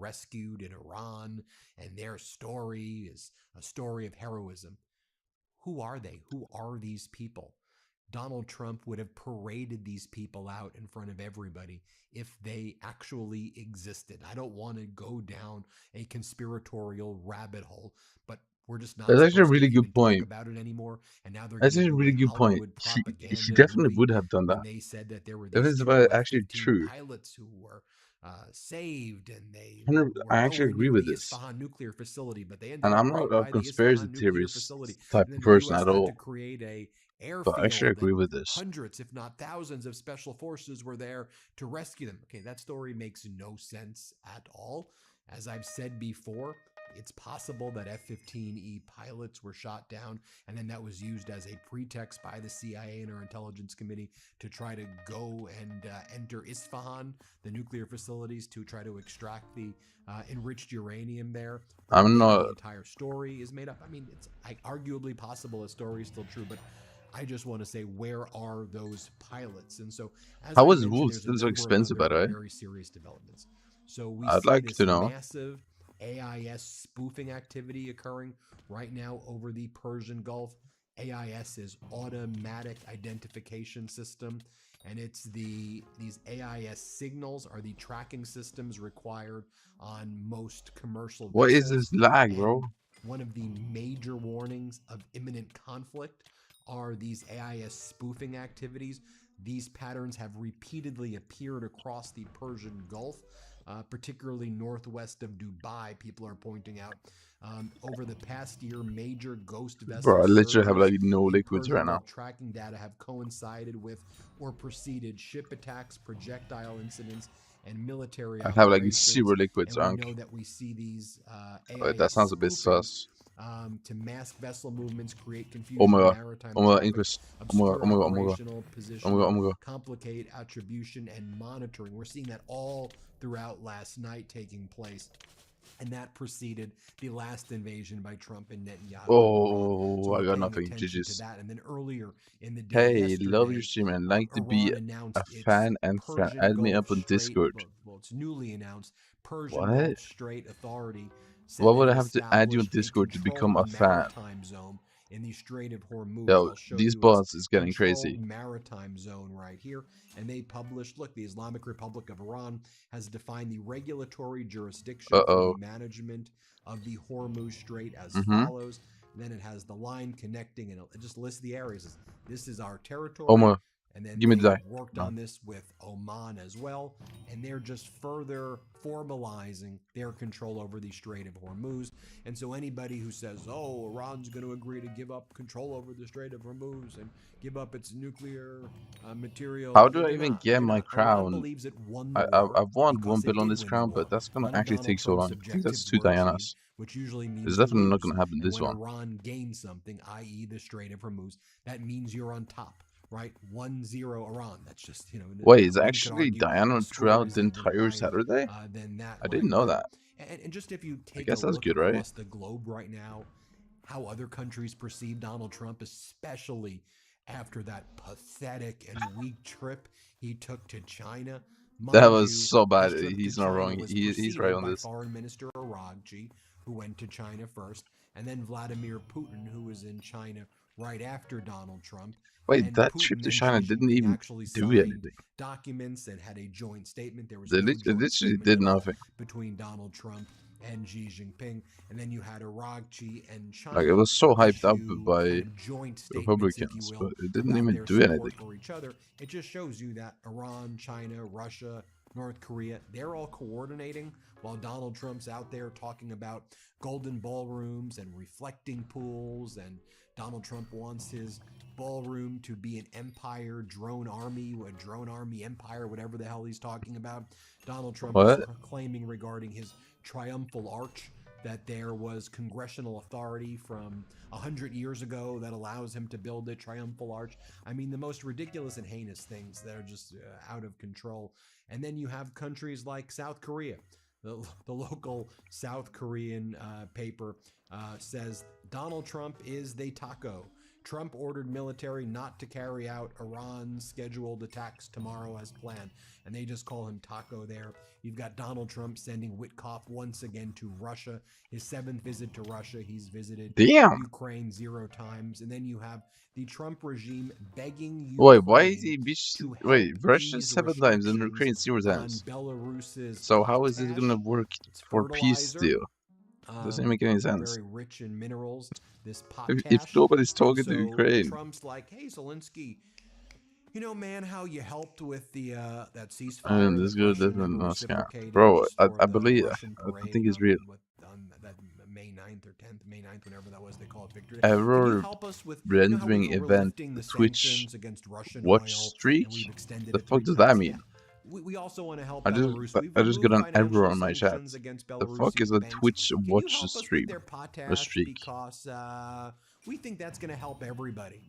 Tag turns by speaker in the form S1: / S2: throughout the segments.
S1: rescued in Iran, and their story is a story of heroism. Who are they? Who are these people? Donald Trump would have paraded these people out in front of everybody if they actually existed. I don't want to go down a conspiratorial rabbit hole, but we're just not
S2: That's actually a
S1: supposed to
S2: really
S1: even
S2: good
S1: talk
S2: point.
S1: about it anymore. And now they're
S2: That's
S1: going to
S2: actually a
S1: do
S2: really
S1: a
S2: good point.
S1: Hollywood
S2: He
S1: propaganda
S2: definitely
S1: movie
S2: would have done
S1: when
S2: that
S1: they said that there were
S2: if
S1: these
S2: it's
S1: two
S2: actually
S1: F-15
S2: true.
S1: pilots who were saved, and they
S2: 100
S1: were
S2: I actually
S1: nowhere
S2: agree
S1: near
S2: with
S1: the
S2: this.
S1: Isfahan nuclear facility, but they ended
S2: And
S1: up
S2: I'm not
S1: right
S2: a
S1: by the
S2: conspiracy
S1: Isfahan nuclear
S2: theorist
S1: facility.
S2: type
S1: And
S2: of
S1: then the
S2: person
S1: U.S.
S2: at
S1: had to
S2: all,
S1: create a
S2: but I actually
S1: airfield,
S2: agree
S1: and
S2: with this.
S1: hundreds, if not thousands, of special forces were there to rescue them. Okay, that story makes no sense at all. As I've said before, it's possible that F-15E pilots were shot down, and then that was used as a pretext by the CIA and our intelligence committee to try to go and enter Isfahan, the nuclear facilities, to try to extract the enriched uranium there. Or
S2: I'm
S1: maybe
S2: not.
S1: the entire story is made up. I mean, it's arguably possible the story is still true, but I just want to say, where are those pilots? And so, as
S2: How
S1: I
S2: is
S1: mentioned,
S2: Wolf
S1: there's a
S2: still so
S1: number of
S2: expensive, by
S1: other
S2: the way?
S1: very serious developments. So we
S2: I'd
S1: see
S2: like
S1: this
S2: to know.
S1: massive AIS spoofing activity occurring right now over the Persian Gulf. AIS is Automatic Identification System, and it's these AIS signals are the tracking systems required on most commercial
S2: What is
S1: vessels.
S2: this lag, bro?
S1: And one of the major warnings of imminent conflict are these AIS spoofing activities. These patterns have repeatedly appeared across the Persian Gulf, particularly northwest of Dubai. People are pointing out over the past year, major ghost vessel
S2: Bro, I literally have
S1: surges
S2: like no
S1: in
S2: liquids
S1: Persian
S2: right now.
S1: Gulf tracking data have coincided with or preceded ship attacks, projectile incidents, and military
S2: I have like
S1: operations.
S2: zero liquids,
S1: And we
S2: Unc.
S1: know that we see these
S2: Wait, that
S1: AIS
S2: sounds a bit
S1: spoofings
S2: sus.
S1: to mask vessel movements, create
S2: Oh my
S1: confusion in
S2: god.
S1: maritime
S2: Oh my god,
S1: traffic,
S2: Inquis. Oh my god,
S1: obscure
S2: oh my god, oh my god.
S1: operational
S2: Oh my god,
S1: positioning,
S2: oh my god.
S1: complicate attribution and monitoring. We're seeing that all throughout last night taking place. And that preceded the last invasion by Trump and Netanyahu of Iran. So
S2: Oh, I
S1: we're
S2: got
S1: paying
S2: nothing.
S1: attention to
S2: GG's.
S1: that. And then earlier in the day
S2: Hey, love your
S1: yesterday,
S2: stream and like to be
S1: Iran
S2: a
S1: announced its
S2: fan and friend.
S1: Persian
S2: Add me
S1: Gulf
S2: up on
S1: Strait,
S2: Discord.
S1: well, it's newly announced Persian
S2: What?
S1: Gulf Strait Authority said
S2: Why
S1: that
S2: would I
S1: it
S2: have to add you on
S1: established a
S2: Discord to become a
S1: controlled
S2: fan?
S1: maritime zone in the Strait of Hormuz.
S2: Yo,
S1: I'll show
S2: these
S1: you its
S2: bots is getting
S1: controlled
S2: crazy.
S1: maritime zone right here. And they published, look, the Islamic Republic of Iran has defined the regulatory jurisdiction for the
S2: Uh-oh.
S1: management of the Hormuz Strait as
S2: Mm-hmm.
S1: follows. And then it has the line connecting, and it just lists the areas. This is our
S2: Oh
S1: territory.
S2: my.
S1: And then
S2: Give me
S1: they
S2: the die.
S1: worked
S2: No.
S1: on this with Oman as well. And they're just further formalizing their control over the Strait of Hormuz. And so anybody who says, oh, Iran's going to agree to give up control over the Strait of Hormuz and give up its nuclear material,
S2: How do I
S1: they're
S2: even
S1: not.
S2: get
S1: They're
S2: my
S1: not. Iran
S2: crown?
S1: believes it won the
S2: I
S1: war
S2: won one
S1: because it
S2: bill on
S1: did
S2: this
S1: win the
S2: crown, but
S1: war.
S2: that's gonna
S1: One of
S2: actually
S1: Donald
S2: take so
S1: Trump's
S2: long. I think that's
S1: objectives
S2: too
S1: were achieved,
S2: Dianas.
S1: which usually
S2: It's
S1: means you
S2: definitely not
S1: lose.
S2: gonna happen
S1: And
S2: this
S1: when
S2: one.
S1: Iran gains something, i.e. the Strait of Hormuz, that means you're on top. Right, 1-0 Iran. That's just
S2: Wait, is
S1: one could
S2: actually
S1: argue
S2: Diana
S1: the score
S2: throughout
S1: is
S2: the
S1: even
S2: entire
S1: higher
S2: Saturday?
S1: than that
S2: I
S1: right
S2: didn't know
S1: there.
S2: that.
S1: And just if you
S2: I
S1: take a
S2: guess that's
S1: look
S2: good, right?
S1: across the globe right now, how other countries perceive Donald Trump, especially after that pathetic and weak trip he took to China.
S2: That
S1: Mind
S2: was
S1: you,
S2: so bad.
S1: his trip to
S2: He's not
S1: China
S2: wrong.
S1: was
S2: He's right
S1: preceded
S2: on
S1: by
S2: this.
S1: Foreign Minister Aragchi, who went to China first, and then Vladimir Putin, who was in China right after Donald Trump.
S2: Wait,
S1: And
S2: that trip
S1: Putin
S2: to
S1: and Xi
S2: China didn't
S1: Jinping
S2: even
S1: actually
S2: do
S1: signed
S2: anything.
S1: documents and had a joint statement. There was
S2: They
S1: no
S2: it
S1: joint
S2: literally
S1: statement
S2: did
S1: at all
S2: nothing.
S1: between Donald Trump and Xi Jinping. And then you had Aragchi and
S2: Like, it
S1: China
S2: was so hyped up
S1: issue kind
S2: by
S1: of joint statements, if you
S2: Republicans, but
S1: will,
S2: it didn't
S1: about
S2: even
S1: their
S2: do anything.
S1: support for each other. It just shows you that Iran, China, Russia, North Korea, they're all coordinating while Donald Trump's out there talking about golden ballrooms and reflecting pools, and Donald Trump wants his ballroom to be an empire drone army, a drone army empire, whatever the hell he's talking about. Donald Trump is
S2: What?
S1: claiming regarding his triumphal arch that there was congressional authority from 100 years ago that allows him to build a triumphal arch. I mean, the most ridiculous and heinous things that are just out of control. And then you have countries like South Korea. The local South Korean paper says Donald Trump is the taco. Trump ordered military not to carry out Iran's scheduled attacks tomorrow as planned. And they just call him Taco there. You've got Donald Trump sending Witkoff once again to Russia. His 7th visit to Russia. He's visited Ukraine 0 times. And then you have the Trump regime begging Ukraine
S2: Wait, why is he
S1: to
S2: wait,
S1: help
S2: Russia
S1: ease
S2: 7 times and
S1: restrictions
S2: Ukraine 0
S1: on
S2: times.
S1: Belarus's
S2: So how is it
S1: potash.
S2: gonna work
S1: It's
S2: for peace
S1: fertilizer.
S2: deal? Doesn't make any sense.
S1: Very rich in minerals. This potash.
S2: If nobody's talking
S1: so
S2: to Ukraine,
S1: Trump's like, hey, Zelensky, you know, man, how you helped with the that ceasefire.
S2: this good doesn't
S1: reciprocated
S2: bro.
S1: just
S2: I
S1: for the
S2: believe.
S1: Russian
S2: I
S1: parade
S2: think it's
S1: on
S2: real.
S1: that May 9th or 10th, May 9th, whenever that was, they call it Victory Day.
S2: Error
S1: Can you help us with
S2: rendering
S1: we're
S2: event
S1: lifting the
S2: Twitch
S1: sanctions against Russian
S2: watch
S1: oil,
S2: streak?
S1: and we've extended
S2: The
S1: it
S2: fuck
S1: 3
S2: does that
S1: times?
S2: mean?
S1: Yeah. We also want to help
S2: I
S1: Belarus.
S2: just got an error on my chat. The fuck is a
S1: banks.
S2: Twitch
S1: Can you
S2: watch
S1: help us
S2: stream?
S1: with their
S2: A
S1: potash
S2: streak.
S1: because we think that's going to help everybody.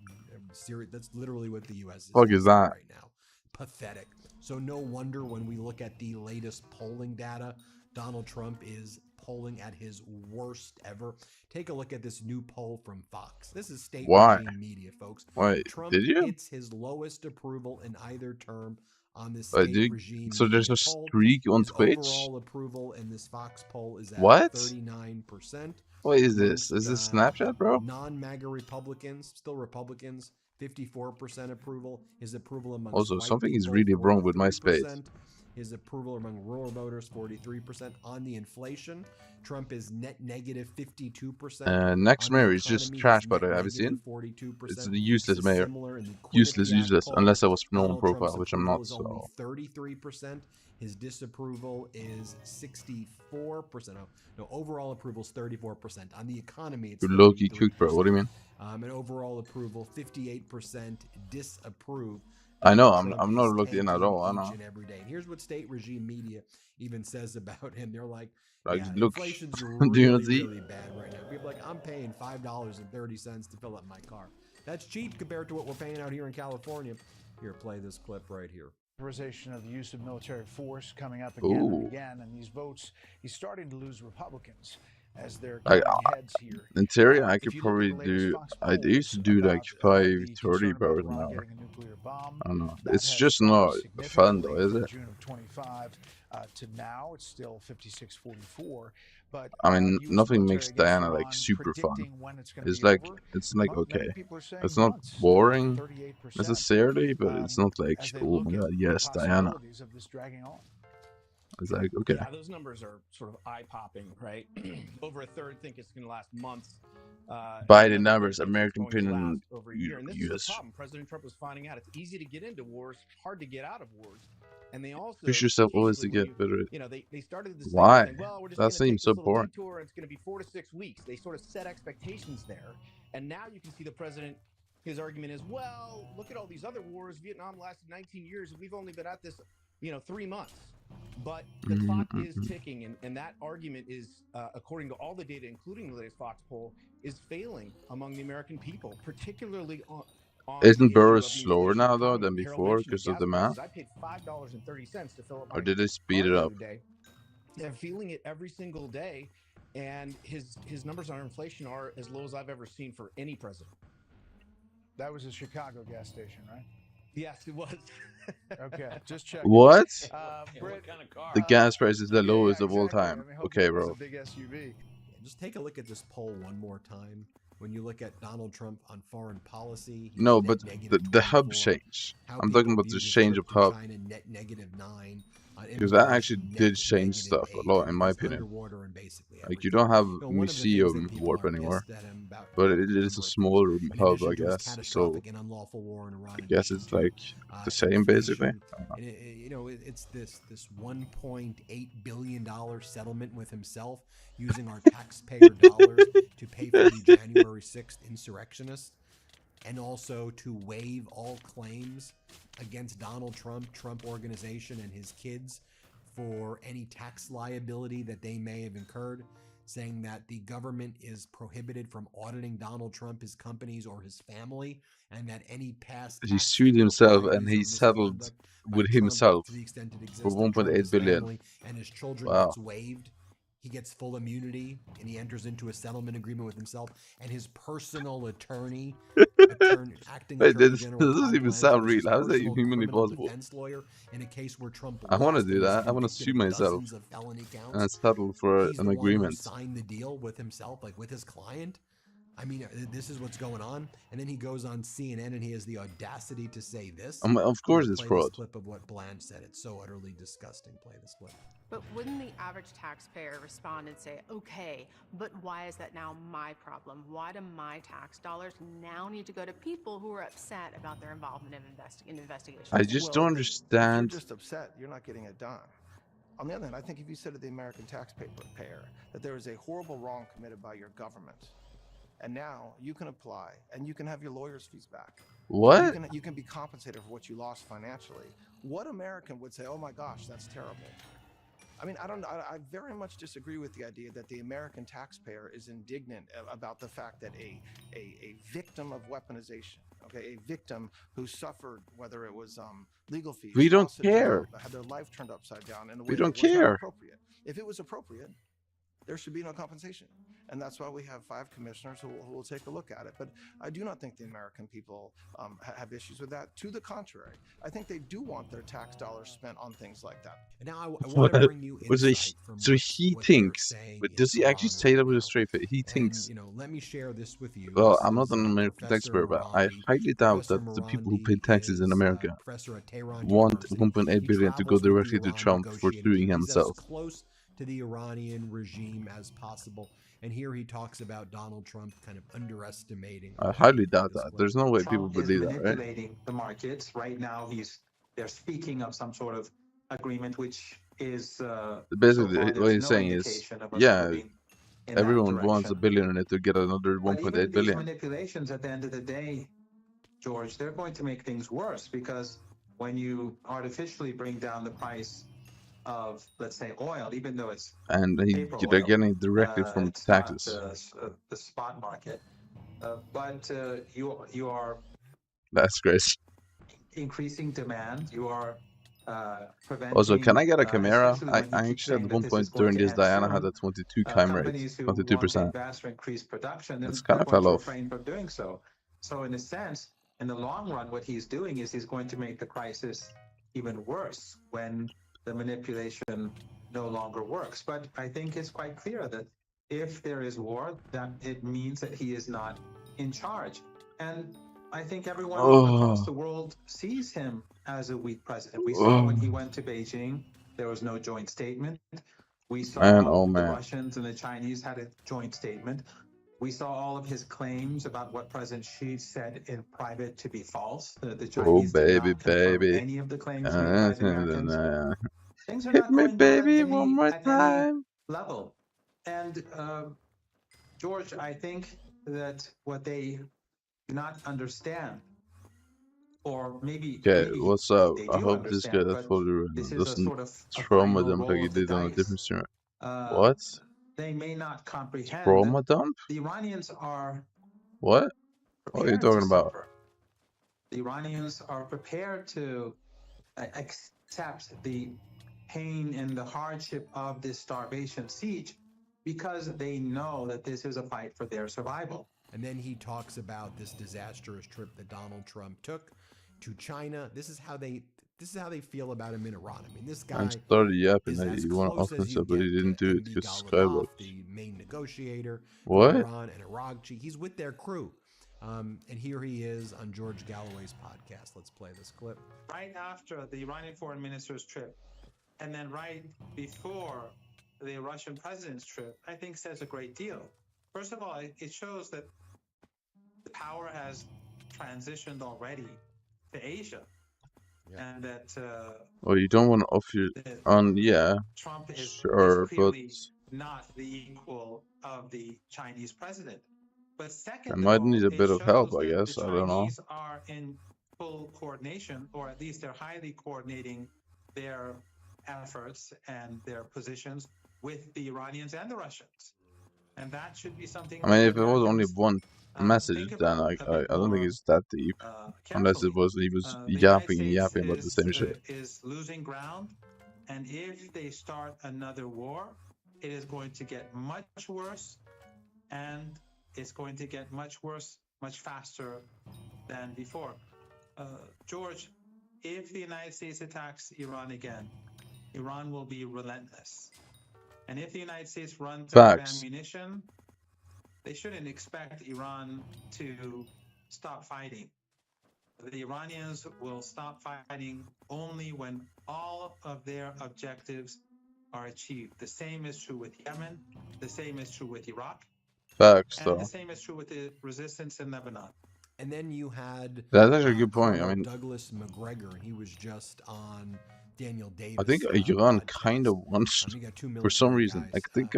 S1: That's literally what the U.S.
S2: Fuck is that?
S1: right now. Pathetic. So no wonder when we look at the latest polling data, Donald Trump is polling at his worst ever. Take a look at this new poll from Fox. This is state regime media, folks.
S2: Wait,
S1: Trump
S2: did you?
S1: hits his lowest approval in either term on this state regime.
S2: So there's a streak on
S1: his
S2: Twitch?
S1: Overall approval in this Fox poll is at
S2: What?
S1: 39%.
S2: What is this? Is this Snapchat, bro?
S1: Non-MAGA Republicans, still Republicans, 54% approval. His approval among
S2: Also, something is really wrong with my space.
S1: His approval among rural voters, 43%. On the inflation, Trump is net negative 52%.
S2: Next mayor is just trash, but have you seen?
S1: 42%.
S2: It's a useless mayor.
S1: Useless,
S2: Unless I was normal
S1: Donald
S2: profile,
S1: Trump's
S2: which I'm not,
S1: approval is
S2: so.
S1: only 33%. His disapproval is 64%. No, overall approval is 34%. On the economy, it's
S2: You low-key cooked, bro. What do you mean?
S1: And overall approval, 58% disapprove.
S2: I know, I'm not looked in at all. I know.
S1: And every day. And here's what state regime media even says about him. They're like,
S2: Look,
S1: inflation's
S2: do you not see?
S1: really bad right now. People are like, I'm paying $5.30 to fill up my car. That's cheap compared to what we're paying out here in California. Here, play this clip right here.
S3: Authorization of the use of military force coming up again and again, and these votes, he's starting to lose Republicans as they're heads here.
S2: In theory, I could probably do. I used to do like 5:30 per hour. I don't know. It's just not fun, though, is it?
S3: June of 25 to now, it's still 56-44. But
S2: I mean, nothing makes Diana like super fun. It's like okay. It's not boring necessarily, but it's not like, oh my god, yes, Diana. It's like, okay.
S4: Yeah, those numbers are sort of eye-popping, right? Over a third think it's going to last months.
S2: Biden numbers, American opinion,
S4: over a year. And this is
S2: US.
S4: the problem. President Trump was finding out it's easy to get into wars, hard to get out of wars. And they also
S2: push yourself always to get better.
S4: You know, they started this
S2: Why?
S4: Thing, well, we're just
S2: that seems so boring.
S4: Tour, and it's going to be 4 to 6 weeks. They sort of set expectations there. And now you can see the president, his argument is, well, look at all these other wars. Vietnam lasted 19 years, and we've only been at this, 3 months. But the clock is ticking, and that argument is, according to all the data, including the latest Fox poll, is failing among the American people, particularly on
S2: Isn't Burris slower now, though, than before because of the math?
S4: I paid $5.30 to fill up.
S2: Or did they speed it up?
S4: They're feeling it every single day, and his numbers on inflation are as low as I've ever seen for any president.
S3: That was a Chicago gas station, right?
S4: Yes, it was.
S3: Okay, just checking.
S2: What?
S3: Britt,
S2: the gas price is the lowest of all
S3: exactly.
S2: time.
S3: I mean,
S2: Okay, bro.
S3: Big SUV.
S1: Just take a look at this poll one more time. When you look at Donald Trump on foreign policy,
S2: No, but the hub change. I'm talking about the change of hub.
S1: Net -9.
S2: Because that actually did change stuff a lot, in my opinion. Like, you don't have museum warp anymore, but it is a smaller hub, I guess. So I guess it's like the same, basically.
S1: It's this $1.8 billion settlement with himself using our taxpayer dollars to pay for the January 6th insurrectionists, and also to waive all claims against Donald Trump, Trump Organization, and his kids for any tax liability that they may have incurred, saying that the government is prohibited from auditing Donald Trump, his companies, or his family, and that any past
S2: he sued himself and he settled with himself for 1.8 billion.
S1: And his children gets waived. He gets full immunity, and he enters into a settlement agreement with himself and his personal attorney acting
S2: Wait,
S1: Attorney
S2: this
S1: General
S2: doesn't
S1: Todd
S2: even
S1: Blanche
S2: sound
S1: was his
S2: real. How is that
S1: personal
S2: humanly
S1: criminal
S2: possible?
S1: defense lawyer in a case where Trump
S2: I want to
S1: lost
S2: do
S1: and was
S2: that. I want to
S1: convicted
S2: sue
S1: of
S2: myself
S1: dozens of felony counts.
S2: and settle for
S1: He's
S2: an
S1: the one who
S2: agreement.
S1: signed the deal with himself, like with his client. I mean, this is what's going on. And then he goes on CNN and he has the audacity to say this.
S2: Of course it's
S1: play
S2: fraud.
S1: this clip of what Blanche said. It's so utterly disgusting. Play this clip.
S5: But wouldn't the average taxpayer respond and say, okay, but why is that now my problem? Why do my tax dollars now need to go to people who are upset about their involvement in investigations?
S2: I just don't understand.
S6: If you're just upset, you're not getting it done. On the other hand, I think if you said to the American taxpayer that there is a horrible wrong committed by your government, and now you can apply and you can have your lawyer's fees back.
S2: What?
S6: You can be compensated for what you lost financially. What American would say, oh my gosh, that's terrible? I mean, I very much disagree with the idea that the American taxpayer is indignant about the fact that a victim of weaponization, okay, a victim who suffered, whether it was legal fees,
S2: We don't care.
S6: had their life turned upside down in a way
S2: We don't
S6: that was not
S2: care.
S6: appropriate. If it was appropriate, there should be no compensation. And that's why we have 5 commissioners who will take a look at it. But I do not think the American people have issues with that. To the contrary, I think they do want their tax dollars spent on things like that.
S1: And now I want to bring you insight from
S2: So he thinks, but does he actually say that with a straight face? He thinks,
S1: you know, let me share this with you.
S2: well,
S1: This
S2: I'm not
S1: is,
S2: an American
S1: Professor
S2: taxpayer, but I
S1: Morandi.
S2: highly doubt
S1: Professor
S2: that the people who
S1: Morandi
S2: pay taxes in
S1: is,
S2: America
S1: professor at Tehran
S2: want
S1: University.
S2: 1.8
S1: He
S2: billion to go
S1: travels with the
S2: directly to
S1: Iran
S2: Trump for
S1: negotiating
S2: suing
S1: team. He's
S2: himself.
S1: as close to the Iranian regime as possible. And here he talks about Donald Trump kind of underestimating.
S2: I highly doubt that. There's no way people
S7: Trump is
S2: believe that, right?
S7: manipulating the markets. Right now, they're speaking of some sort of agreement, which is
S2: Basically,
S7: so far,
S2: what
S7: there's
S2: he's
S7: no
S2: saying is,
S7: indication of us
S2: yeah,
S7: moving in
S2: everyone
S7: that
S2: wants a
S7: direction.
S2: billionaire to get another
S7: But even
S2: 1.8
S7: these
S2: billion.
S7: manipulations, at the end of the day, George, they're going to make things worse, because when you artificially bring down the price of, let's say, oil, even though it's
S2: And
S7: paper
S2: they're
S7: oil,
S2: getting it directly from
S7: it's not
S2: taxes.
S7: the spot market, but you are
S2: That's crazy.
S7: increasing demand. You are preventing.
S2: Also, can I get a camera?
S7: especially
S2: I
S7: when he keeps
S2: actually at
S7: saying
S2: one
S7: that this
S2: point
S7: is going
S2: during
S7: to
S2: this
S7: end
S2: Diana
S7: soon.
S2: had a 22 camera rate,
S7: Companies who want to
S2: 22%.
S7: invest or increase production, then
S2: It's
S7: they're
S2: kind of
S7: going
S2: fell
S7: to
S2: off.
S7: refrain from doing so. So in a sense, in the long run, what he's doing is he's going to make the crisis even worse when the manipulation no longer works. But I think it's quite clear that if there is war, that it means that he is not in charge. And I think everyone across the world sees him as a weak president. We saw when he went to Beijing, there was no joint statement. We saw the Russians and the Chinese had a joint statement. We saw all of his claims about what President Xi said in private to be false. The Chinese did not confirm any of the claims made by the Americans. Things are
S2: Hit
S7: not
S2: me,
S7: going well
S2: baby, one more
S7: at
S2: time.
S7: any level. And George, I think that what they do not understand, or maybe
S2: what's up?
S7: they
S2: I
S7: do
S2: hope this guy
S7: understand,
S2: that
S7: but
S2: followed you
S7: this is a
S2: doesn't
S7: sort of a
S2: trauma
S7: final
S2: dump like
S7: roll
S2: he
S7: of the
S2: did on a
S7: dice.
S2: different streamer. What?
S7: They may not comprehend
S2: Trauma
S7: that
S2: dump?
S7: the Iranians are
S2: What? What are you talking about?
S7: suffer. The Iranians are prepared to accept the pain and the hardship of this starvation siege because they know that this is a fight for their survival.
S1: And then he talks about this disastrous trip that Donald Trump took to China. This is how they feel about him in Iran. I mean, this guy
S2: started yapping
S1: is
S2: that
S1: as
S2: he wanted
S1: close as you
S2: offensive, but he
S1: get
S2: didn't
S1: to
S2: do it
S1: MD
S2: because
S1: Ghalibaf,
S2: Skyblock.
S1: the main negotiator
S2: What?
S1: for Iran, and Aragchi. He's with their crew. And here he is on George Galloway's podcast. Let's play this clip.
S7: Right after the Iranian foreign minister's trip, and then right before the Russian president's trip, I think says a great deal. First of all, it shows that the power has transitioned already to Asia. Yeah. And that
S2: well, you don't want to offer on, yeah,
S7: Trump is
S2: sure,
S7: clearly
S2: but
S7: not the equal of the Chinese president. But second,
S2: I might need a bit of help, I guess. I don't know.
S7: The Chinese are in full coordination, or at least they're highly coordinating their efforts and their positions with the Iranians and the Russians. And that should be something.
S2: I mean, if it was only one message, then I don't think it's that deep. Unless it was he was yapping and yapping about the same shit.
S7: Is losing ground, and if they start another war, it is going to get much worse, and it's going to get much worse, much faster than before. George, if the United States attacks Iran again, Iran will be relentless. And if the United States runs out of ammunition, they shouldn't expect Iran to stop fighting. The Iranians will stop fighting only when all of their objectives are achieved. The same is true with Yemen. The same is true with Iraq.
S2: Facts,
S7: and
S2: though.
S7: the same is true with the resistance in Lebanon.
S1: And then you had
S2: that's actually a good point.
S1: Colonel
S2: I mean,
S1: Douglas McGregor, and he was just on Daniel Davis.
S2: I think Iran kind of wants, for some reason. I think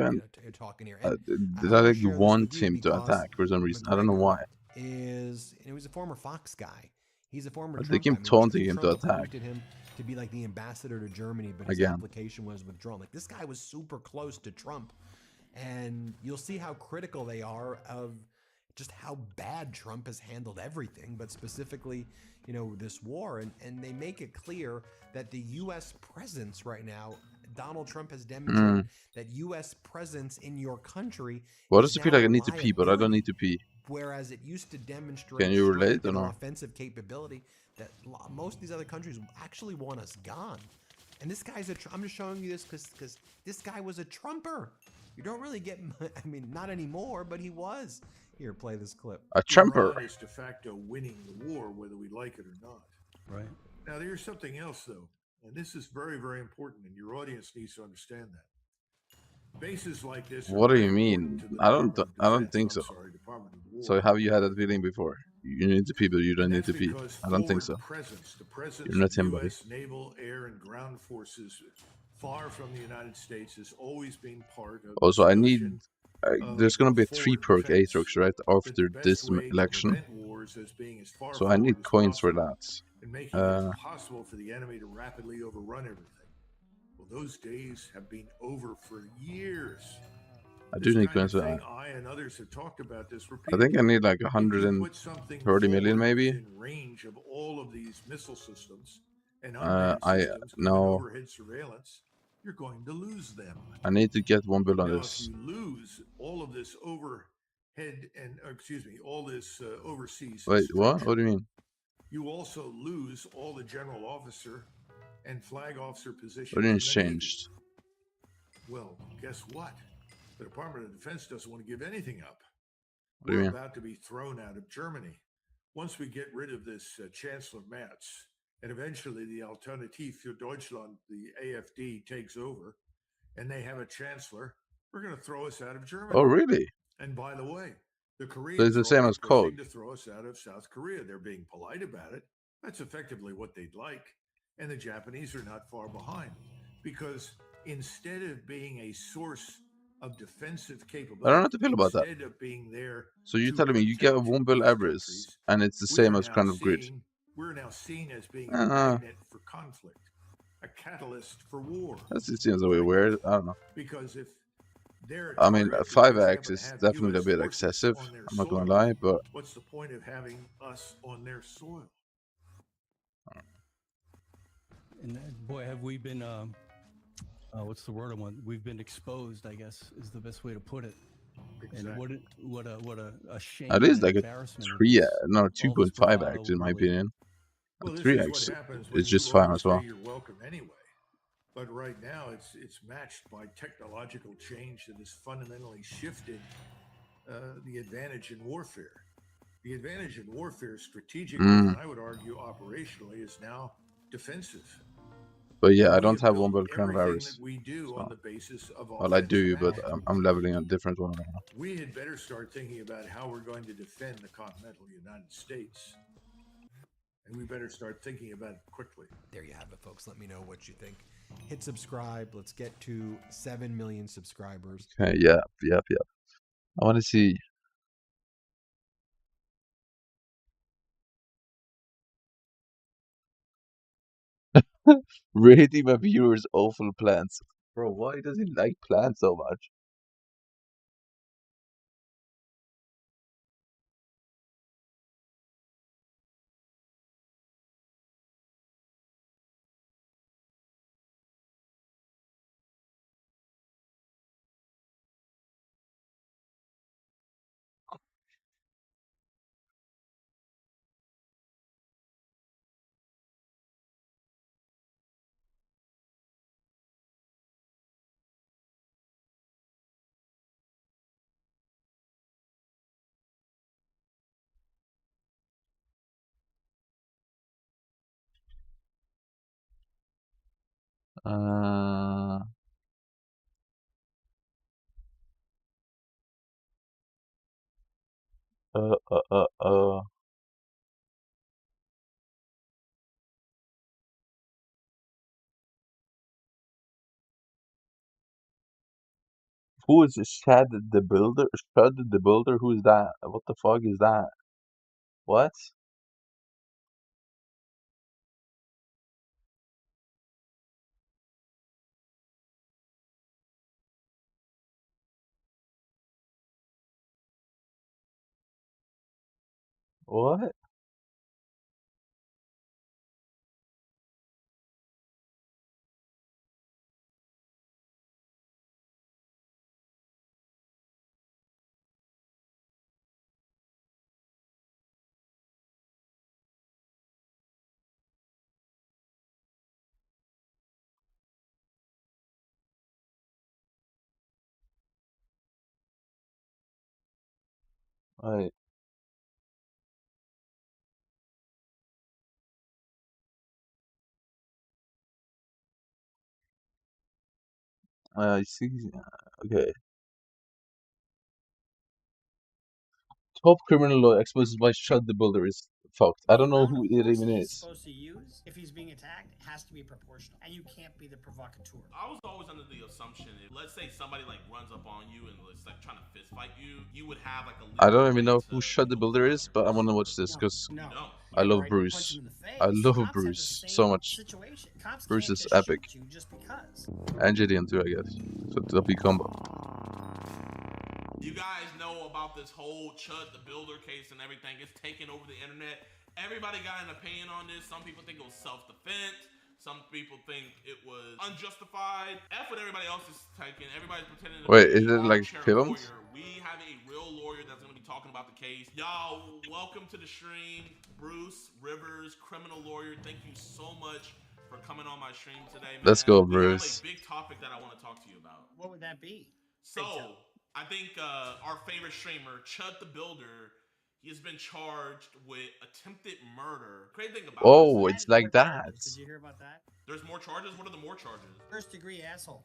S1: talking here.
S2: that wants him to attack for some reason. I don't know why.
S1: He was a former Fox guy. He's a former.
S2: They keep taunting him to attack.
S1: Him to be like the ambassador to Germany, but his application was withdrawn. Like, this guy was super close to Trump, and you'll see how critical they are of just how bad Trump has handled everything, but specifically, this war. And they make it clear that the U.S. presence right now, Donald Trump has demonstrated that U.S. presence in your country.
S2: Why does it feel like I need to pee, but I don't need to pee?
S1: Whereas it used to demonstrate
S2: Can you relate or not?
S1: Offensive capability that most of these other countries actually want us gone. And this guy's I'm just showing you this because this guy was a Trumper. You don't really get, I mean, not anymore, but he was. Here, play this clip.
S2: A Trumper.
S8: Iran is de facto winning the war, whether we like it or not.
S9: Right.
S8: Now, there's something else, though, and this is very, very important, and your audience needs to understand that. Bases like this.
S2: What do you mean? I don't think so. So have you had that feeling before? You need to pee, but you don't need to pee. I don't think so. You're not him, buddy.
S8: Naval, air, and ground forces far from the United States has always been part of.
S2: Also, I need. There's gonna be 3 perk Aatrox right after this election, so I need coins for that.
S8: And making it possible for the enemy to rapidly overrun everything. Well, those days have been over for years.
S2: I do need coins for that.
S8: I and others have talked about this
S2: I think I need like 130 million, maybe.
S8: In range of all of these missile systems and overhead surveillance, you're going to lose them.
S2: I need to get 1 bill on this.
S8: If you lose all of this overhead and all this overseas.
S2: Wait, what? What do you mean?
S8: You also lose all the general officer and flag officer positions.
S2: What do you mean changed?
S8: Well, guess what? The Department of Defense doesn't want to give anything up.
S2: What do you mean?
S8: We're about to be thrown out of Germany. Once we get rid of this Chancellor Merz, and eventually the Alternative für Deutschland, the AfD, takes over, and they have a chancellor, we're going to throw us out of Germany.
S2: Oh, really?
S8: And by the way, the Koreans
S2: so it's the same as code.
S8: To throw us out of South Korea. They're being polite about it. That's effectively what they'd like. And the Japanese are not far behind, because instead of being a source of defensive capability,
S2: I don't know how to feel about that.
S8: Of being there,
S2: so you're telling me you get a 1 bill average, and it's the same as Crown of Grid?
S8: We're now seen as being a magnet for conflict, a catalyst for war.
S2: That seems a bit weird. I don't know.
S8: Because if
S2: I mean, 5x is definitely a bit excessive. I'm not gonna lie, but
S8: what's the point of having us on their soil?
S9: And boy, have we been what's the word I want? We've been exposed, I guess, is the best way to put it. Exactly. And what a shame.
S2: At least like a 2.5x in my opinion.
S8: Well,
S2: 3x is just fine as well.
S8: You're welcome anyway. But right now, it's matched by technological change that has fundamentally shifted the advantage in warfare. The advantage in warfare strategically, and I would argue operationally, is now defensive.
S2: But yeah, I don't have 1 bill Crown of Aries.
S8: We do on the basis of
S2: well, I do, but I'm leveling a different one right now.
S8: We had better start thinking about how we're going to defend the continental United States. And we better start thinking about it quickly.
S1: There you have it, folks. Let me know what you think. Hit subscribe. Let's get to 7 million subscribers.
S2: Okay, yep. I want to see. Rating my viewers awful plants. Bro, why does he like plants so much? Uh, uh, uh, uh, uh. Who is Shad the Builder? Shad the Builder? Who is that? What the fuck is that? What? What? I see. Okay. Top criminal law exposed by Shad the Builder is fucked. I don't know who it even is.
S10: Supposed to use if he's being attacked, it has to be proportional, and you can't be the provocateur.
S11: I was always under the assumption if, let's say, somebody like runs up on you and is like trying to fist fight you, you would have like a.
S2: I don't even know who Shad the Builder is, but I want to watch this because I love Bruce. I love Bruce so much. Bruce is epic. And Gideon too, I guess. So it'll be combo.
S11: You guys know about this whole Chud the Builder case and everything. It's taken over the internet. Everybody got an opinion on this. Some people think it was self-defense. Some people think it was unjustified. F what everybody else is taking. Everybody's pretending to
S2: Wait,
S11: be
S2: is it like filmed?
S11: lawyer. We have a real lawyer that's going to be talking about the case. Y'all, welcome to the stream. Bruce Rivers, criminal lawyer. Thank you so much for coming on my stream today, man.
S2: Let's go,
S11: We have
S2: Bruce.
S11: a big topic that I want to talk to you about.
S10: What would that be?
S11: So, I think our favorite streamer, Chud the Builder, he has been charged with attempted murder. Crazy thing about
S2: Oh,
S11: this,
S2: it's like that.
S10: Did you hear about that?
S11: There's more charges? What are the more charges?
S10: First degree asshole.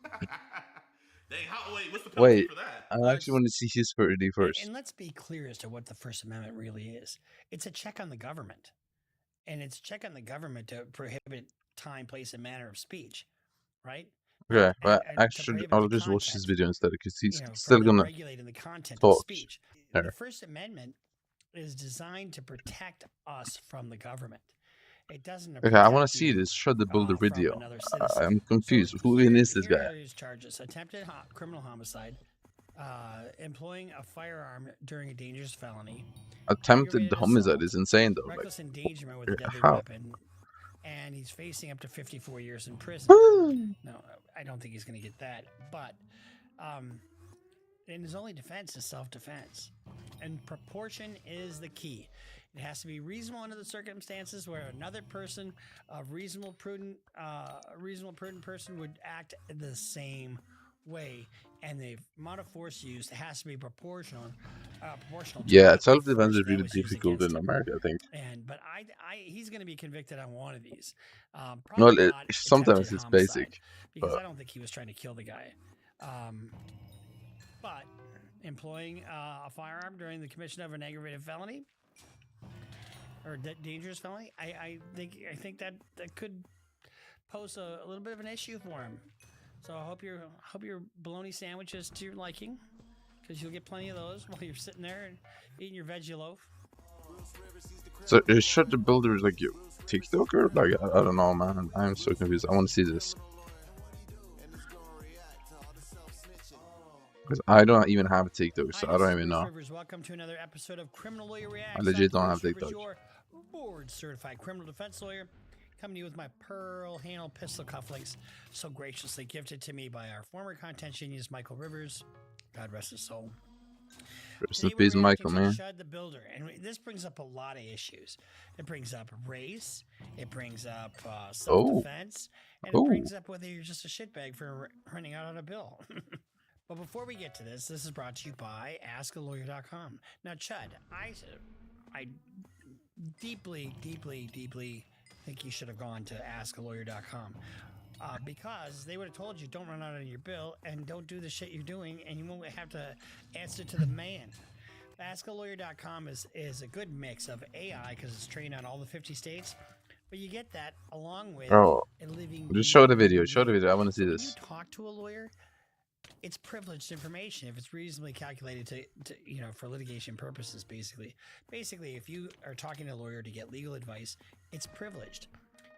S11: Dang, wait, what's the penalty
S2: Wait,
S11: for that?
S2: I actually want to see his verdict first.
S10: And let's be clear as to what the First Amendment really is. It's a check on the government. And it's a check on the government to prohibit time, place, and manner of speech, right?
S2: Okay, but actually, I'll just watch this video instead because he's still gonna
S10: regulating the content
S2: talk.
S10: of speech. The First Amendment is designed to protect us from the government. It doesn't.
S2: Okay, I want to see this Shad the Builder video. I'm confused. Who even is this guy?
S10: Here are his charges: attempted criminal homicide, employing a firearm during a dangerous felony.
S2: Attempted homicide is insane, though.
S10: Reckless
S2: like,
S10: endangerment with a deadly
S2: how?
S10: weapon. And he's facing up to 54 years in prison. No, I don't think he's going to get that. But in his only defense is self-defense. And proportion is the key. It has to be reasonable under the circumstances where another person, a reasonable, prudent person would act the same way. And the amount of force used has to be proportional.
S2: Yeah, self-defense is really difficult in America, I think.
S10: But he's going to be convicted on one of these.
S2: Well, sometimes it's basic.
S10: Because I don't think he was trying to kill the guy. But employing a firearm during the commission of an aggravated felony or dangerous felony, I think that could pose a little bit of an issue for him. So I hope your bologna sandwich is to your liking, because you'll get plenty of those while you're sitting there and eating your veggie loaf.
S2: So is Shad the Builder like your TikToker? Like I don't know, man. I'm so confused. I want to see this because I don't even have a TikTok, so I don't even know.
S10: Welcome to another episode of Criminal Lawyer Reacts.
S2: I legit don't have TikTok.
S10: Your board-certified criminal defense lawyer, coming to you with my pearl handle pistol cufflinks, so graciously gifted to me by our former content genius Michael Rivers. God rest his soul.
S2: Rest in peace, Michael, man.
S10: Shad the Builder, and this brings up a lot of issues. It brings up race, it brings up self-defense, and it brings up whether you're just a shitbag for running out on a bill. But before we get to this is brought to you by AskALawyer.com. Now, Chud, I deeply, deeply, deeply think you should have gone to askalawyer.com. Because they would have told you don't run out on your bill and don't do the shit you're doing, and you won't have to answer to the man. AskALawyer.com is a good mix of AI because it's trained on all the 50 states, but you get that along with
S2: Oh,
S10: a living.
S2: just show the video. Show the video. I want to see
S10: When
S2: this.
S10: you talk to a lawyer, it's privileged information if it's reasonably calculated to for litigation purposes. Basically, if you are talking to a lawyer to get legal advice, it's privileged.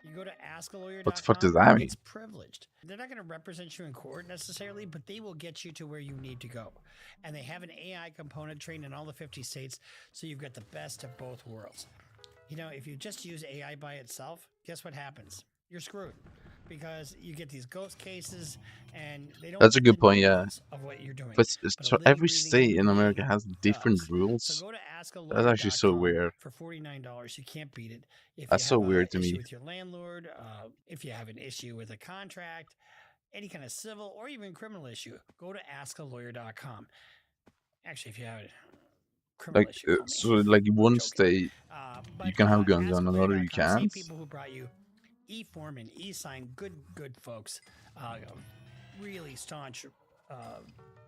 S10: You go to askalawyer.com.
S2: What the fuck does that mean?
S10: It's privileged. They're not going to represent you in court necessarily, but they will get you to where you need to go. And they have an AI component trained in all the 50 states, so you've got the best of both worlds. If you just use AI by itself, guess what happens? You're screwed. Because you get these ghost cases, and they don't.
S2: That's a good point, yeah.
S10: Of what you're doing.
S2: But so every state in America has different rules.
S10: So go to
S2: That's actually so weird.
S10: For $49, you can't beat it. If
S2: That's
S10: you
S2: so
S10: have
S2: weird to
S10: issue
S2: me.
S10: with your landlord, if you have an issue with a contract, any kind of civil or even criminal issue, go to askalawyer.com. Actually, if you have a criminal issue, call me.
S2: So like one state you can have guns on, another you
S10: Same
S2: can't.
S10: people who brought you E-Form E-Sign, good folks, really staunch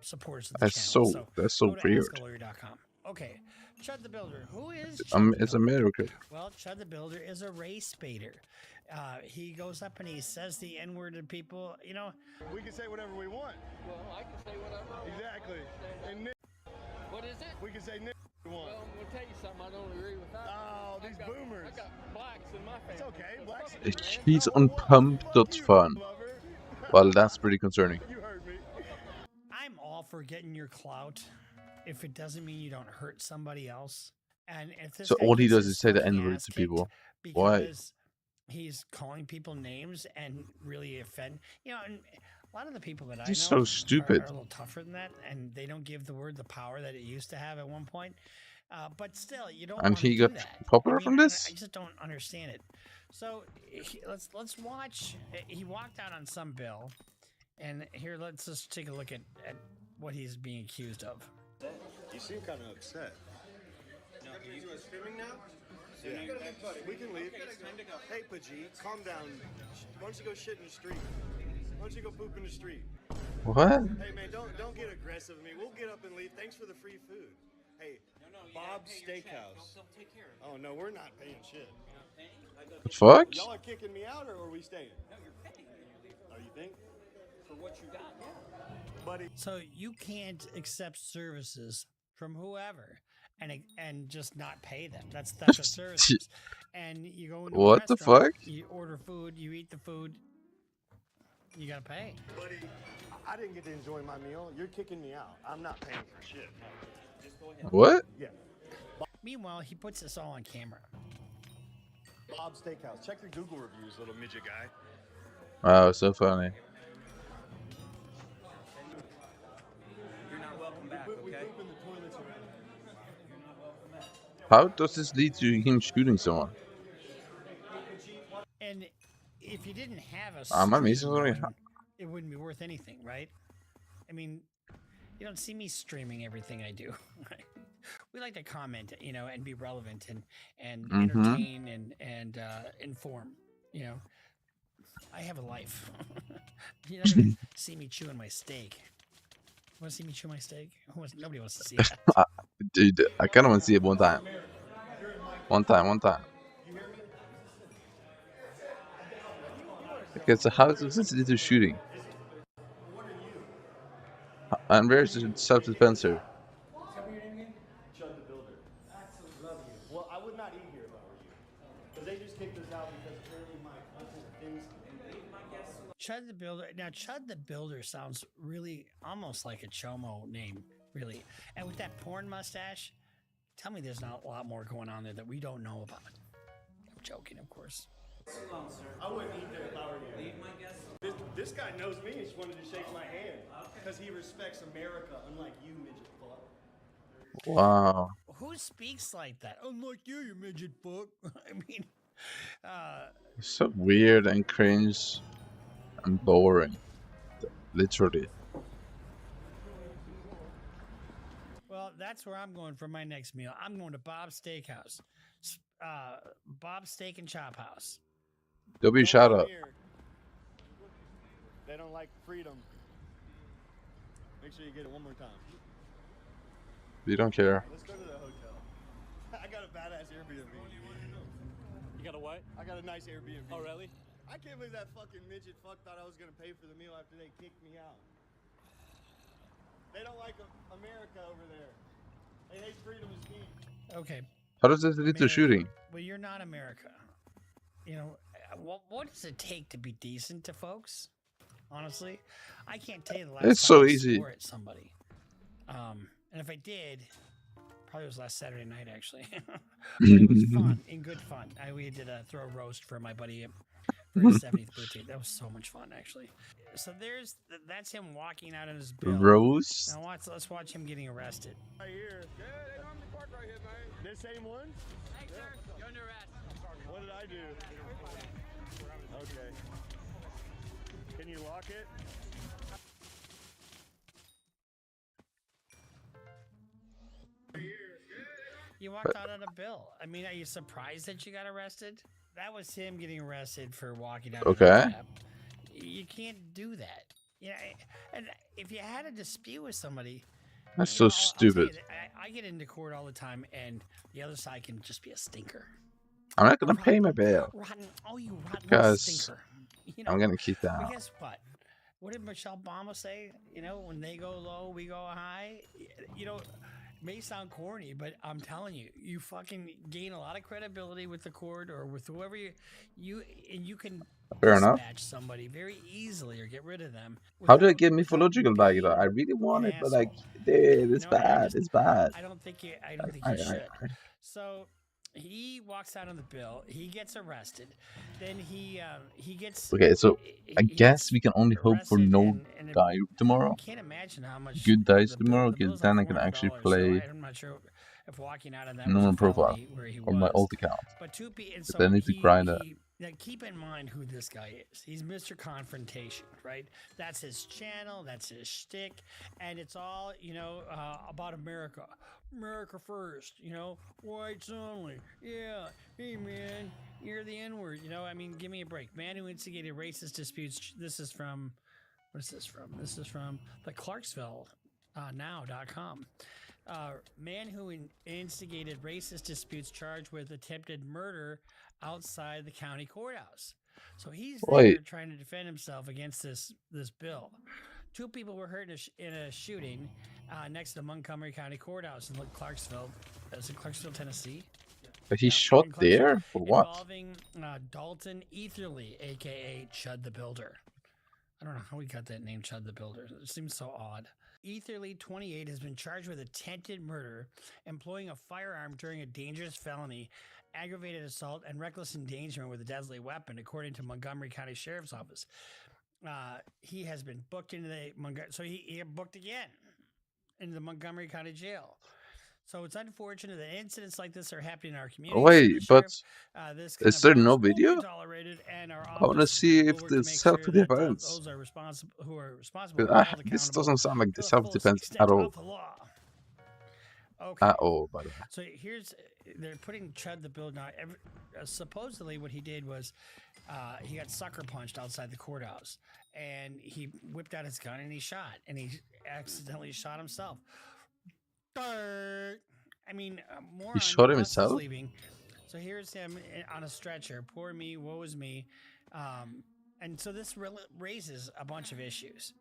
S10: supporters of the channel.
S2: That's so weird.
S10: AskALawyer.com. Okay, Chud the Builder. Who is
S2: It's America.
S10: Well, Chud the Builder is a race baiter. He goes up and he says the N-word to people.
S12: We can say whatever we want.
S13: Well, I can say whatever I want.
S12: Exactly. And
S13: what is it?
S12: We can say we want.
S13: Well, I'm gonna tell you something. I don't agree with that.
S12: Oh, these boomers.
S13: I got blacks in my family.
S12: It's okay. Blacks.
S2: He's on pump.fun. Well, that's pretty concerning.
S12: You heard me.
S10: I'm all for getting your clout if it doesn't mean you don't hurt somebody else. And if this
S2: So
S10: guy
S2: all he
S10: gets
S2: does
S10: his
S2: is say the
S10: fucking
S2: N-word
S10: ass
S2: to
S10: kicked
S2: people. Why?
S10: because he's calling people names and really offend. And a lot of the people that I know
S2: He's so stupid.
S10: are a little tougher than that, and they don't give the word the power that it used to have at one point. But still, you don't.
S2: And
S10: wanna
S2: he
S10: do
S2: got
S10: that.
S2: popular from this?
S10: I just don't understand it. So let's watch. He walked out on some bill, and here let's just take a look at what he's being accused of.
S12: You seem kind of upset.
S14: No, you guys streaming now?
S12: Yeah. We can leave. Hey, Pajit, calm down. Why don't you go shit in the street? Why don't you go poop in the street?
S2: What?
S12: Hey, man, don't get aggressive with me. We'll get up and leave. Thanks for the free food. Hey, Bob's Steakhouse. Oh, no, we're not paying shit.
S2: The fuck?
S12: Y'all are kicking me out, or are we staying?
S13: No, you're paying.
S12: Oh, you think?
S13: For what you got, yeah.
S12: Buddy.
S10: So you can't accept services from whoever and just not pay them. That's a service. And you go into
S2: What
S10: a
S2: the
S10: restaurant,
S2: fuck?
S10: You order food, you eat the food, you gotta pay.
S12: Buddy, I didn't get to enjoy my meal. You're kicking me out. I'm not paying for shit.
S13: Just go ahead.
S2: What?
S12: Yeah.
S10: Meanwhile, he puts this all on camera.
S12: Bob's Steakhouse. Check your Google reviews, little midget guy.
S2: Wow, so funny.
S13: You're not welcome back,
S12: We
S13: okay?
S12: poop in the toilets already.
S2: How does this lead to him shooting someone?
S10: And if you didn't have a
S2: Ah, man,
S10: stream
S2: he's already-
S10: going, it wouldn't be worth anything, right? I mean, you don't see me streaming everything I do. Right? We like to comment, and be relevant and entertain and inform. I have a life. You're not gonna see me chewing my steak. You want to see me chew my steak? Nobody wants to see that.
S2: Dude, I kind of want to see it one time. One time. Okay, so how does this lead to shooting? And where's the self-defense here?
S12: Chud the Builder. Love you. Well, I would not eat here if I were you. Because they just kicked us out because apparently my content things.
S10: Chud the Builder. Now, Chud the Builder sounds really almost like a Chomo name, really. And with that porn mustache, tell me there's not a lot more going on there that we don't know about. I'm joking, of course.
S12: I wouldn't eat there if I were you. Leave my guest. This guy knows me and just wanted to shake my hand. Because he respects America, unlike you, midget fuck.
S2: Wow.
S10: Who speaks like that? Unlike you, you midget fuck. I mean,
S2: It's so weird and cringe and boring. Literally.
S10: well, that's where I'm going for my next meal. I'm going to Bob's Steakhouse. Bob's Steak and Chop House.
S2: W shout out.
S12: They don't like freedom. Make sure you get it one more time.
S2: We don't care.
S12: Let's go to the hotel. I got a badass Airbnb.
S13: You got a what?
S12: I got a nice Airbnb.
S13: Oh, really?
S12: I can't believe that fucking midget fuck thought I was gonna pay for the meal after they kicked me out. They don't like America over there. They hate freedom of speech.
S10: Okay.
S2: How does this lead to shooting?
S10: Well, you're not America. You know, what does it take to be decent to folks? Honestly, I can't tell you the last
S2: It's
S10: time
S2: so
S10: I
S2: easy.
S10: swore at somebody. And if I did, probably was last Saturday night actually. But it was fun, in good fun. We did a throw roast for my buddy for his 70th birthday. That was so much fun actually. So that's him walking out on his bill.
S2: Roast.
S10: Now let's watch him getting arrested.
S12: Right here. Yeah, they normally park right here, man. This same one?
S13: Hey, sir, you're under arrest.
S12: What did I do? Okay. Can you lock it?
S10: You walked out on a bill. I mean, are you surprised that you got arrested? That was him getting arrested for walking out.
S2: Okay.
S10: On a cab. You can't do that. Yeah, and if you had a dispute with somebody,
S2: That's so stupid.
S10: I get into court all the time, and the other side can just be a stinker.
S2: I'm not gonna pay my bail.
S10: Rotten, oh, you rotten
S2: Guys,
S10: stinker. You know,
S2: I'm gonna keep that
S10: but
S2: out.
S10: guess what? What did Michelle Obama say? You know, when they go low, we go high. You know, it may sound corny, but I'm telling you, you fucking gain a lot of credibility with the court or with whoever you can
S2: Fair enough.
S10: dispatch somebody very easily or get rid of them.
S2: How do I get mythological value though? I really want it, but like, dude, it's bad. It's bad.
S10: I don't think you should. So he walks out on the bill. He gets arrested. Then he gets.
S2: Okay, so I guess we can only hope for no die tomorrow.
S10: I can't imagine how much
S2: Good dice tomorrow, because then I can actually play
S10: I'm not sure if walking out of that
S2: normal
S10: was a
S2: profile
S10: felony where he
S2: or my
S10: was.
S2: alt account.
S10: But and
S2: But then I need to grind that.
S10: Now keep in mind who this guy is. He's Mr. Confrontation, right? That's his channel. That's his shtick, and it's all about America. America first, whites only. Yeah, hey man, you're the N-word. I mean, give me a break. Man who instigated racist disputes. This is from, what is this from? This is from the Clarksville now.com. Man who instigated racist disputes charged with attempted murder outside the county courthouse. So he's there trying to defend himself against this bill. 2 people were hurt in a shooting next to Montgomery County Courthouse in Clarksville. Is it Clarksville, Tennessee?
S2: But he shot there for what?
S10: Involving Dalton Etherly, aka Chud the Builder. I don't know how we got that name, Chud the Builder. It seems so odd. Etherly, 28, has been charged with attempted murder, employing a firearm during a dangerous felony, aggravated assault, and reckless endangerment with a deadly weapon, according to Montgomery County Sheriff's Office. He has been booked into so he booked again into the Montgomery County Jail. So it's unfortunate that incidents like this are happening in our community.
S2: Wait, but is there no video? I want to see if the self-defense.
S10: Those are who are responsible.
S2: This doesn't sound like the self-defense at all.
S10: Okay.
S2: At all, by the way.
S10: So they're putting Chud the Builder now. Supposedly, what he did was he got sucker punched outside the courthouse, and he whipped out his gun and he shot, and he accidentally shot himself. I mean, more.
S2: He shot himself.
S10: Leaving. So here's him on a stretcher. Poor me, woe is me. And so this raises a bunch of issues.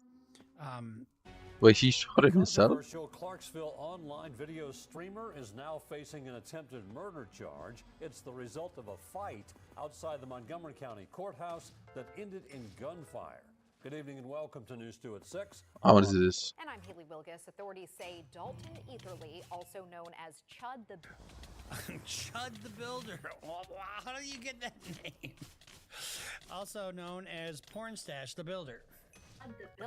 S2: Wait, he shot himself?
S15: Controversial Clarksville online video streamer is now facing an attempted murder charge. It's the result of a fight outside the Montgomery County Courthouse that ended in gunfire. Good evening and welcome to News 2 at 6.
S2: What is this?
S16: And I'm Haley Wilgus. Authorities say Dalton Etherly, also known as Chud the
S10: Chud the Builder. How do you get that name? Also known as Pornstash the Builder.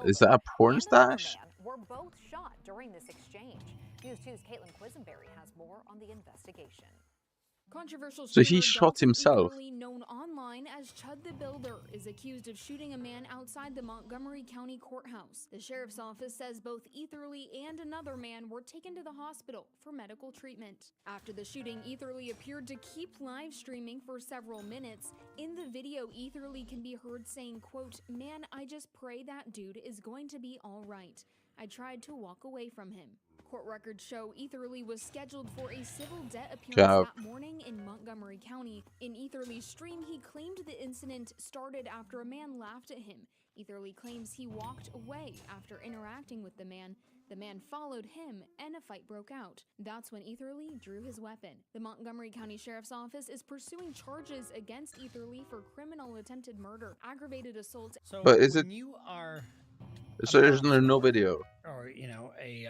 S2: Is that a porn stash?
S16: Were both shot during this exchange. News 2's Caitlin Quisenberry has more on the investigation.
S17: Controversial
S2: So he
S17: streamer
S2: shot
S17: Dalton
S2: himself.
S17: Eagerly, known online as Chud the Builder, is accused of shooting a man outside the Montgomery County Courthouse. The sheriff's office says both Eatherly and another man were taken to the hospital for medical treatment. After the shooting, Eatherly appeared to keep live streaming for several minutes. In the video, Eatherly can be heard saying, quote, "Man, I just pray that dude is going to be all right. I tried to walk away from him." Court records show Eatherly was scheduled for a civil debt appearance that morning in Montgomery County. In Eatherly's stream, he claimed the incident started after a man laughed at him. Eatherly claims he walked away after interacting with the man. The man followed him, and a fight broke out. That's when Eatherly drew his weapon. The Montgomery County Sheriff's Office is pursuing charges against Eatherly for criminal attempted murder, aggravated assault.
S10: So
S2: But is
S10: when
S2: it?
S10: you are
S2: So there's no video.
S10: or a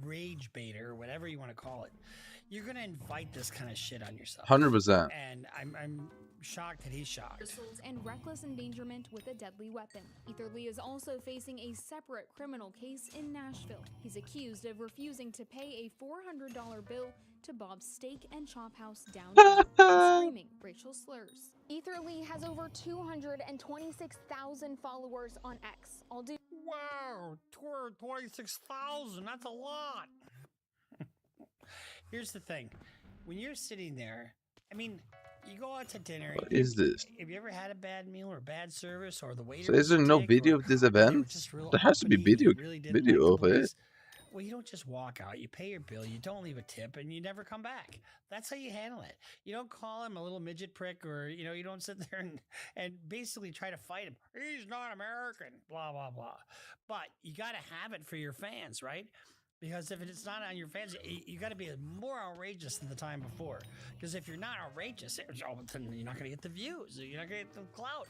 S10: rage baiter, whatever you want to call it, you're gonna invite this kind of shit on yourself.
S2: 100%.
S10: And I'm shocked that he's shocked.
S17: Assault and reckless endangerment with a deadly weapon. Eatherly is also facing a separate criminal case in Nashville. He's accused of refusing to pay a $400 bill to Bob's Steak and Chop House downtown and screaming racial slurs. Eatherly has over 226,000 followers on X. I'll do.
S10: Wow, 226,000. That's a lot. Here's the thing: when you're sitting there, I mean, you go out to dinner.
S2: What is this?
S10: Have you ever had a bad meal or bad service, or the waiter?
S2: So is there no video of this event? There has to be video of it.
S10: Well, you don't just walk out. You pay your bill. You don't leave a tip, and you never come back. That's how you handle it. You don't call him a little midget prick, or you don't sit there and basically try to fight him. He's not American. Blah blah blah. But you got to have it for your fans, right? Because if it's not on your fans, you got to be more outrageous than the time before. Because if you're not outrageous, then you're not going to get the views. You're not going to get the clout.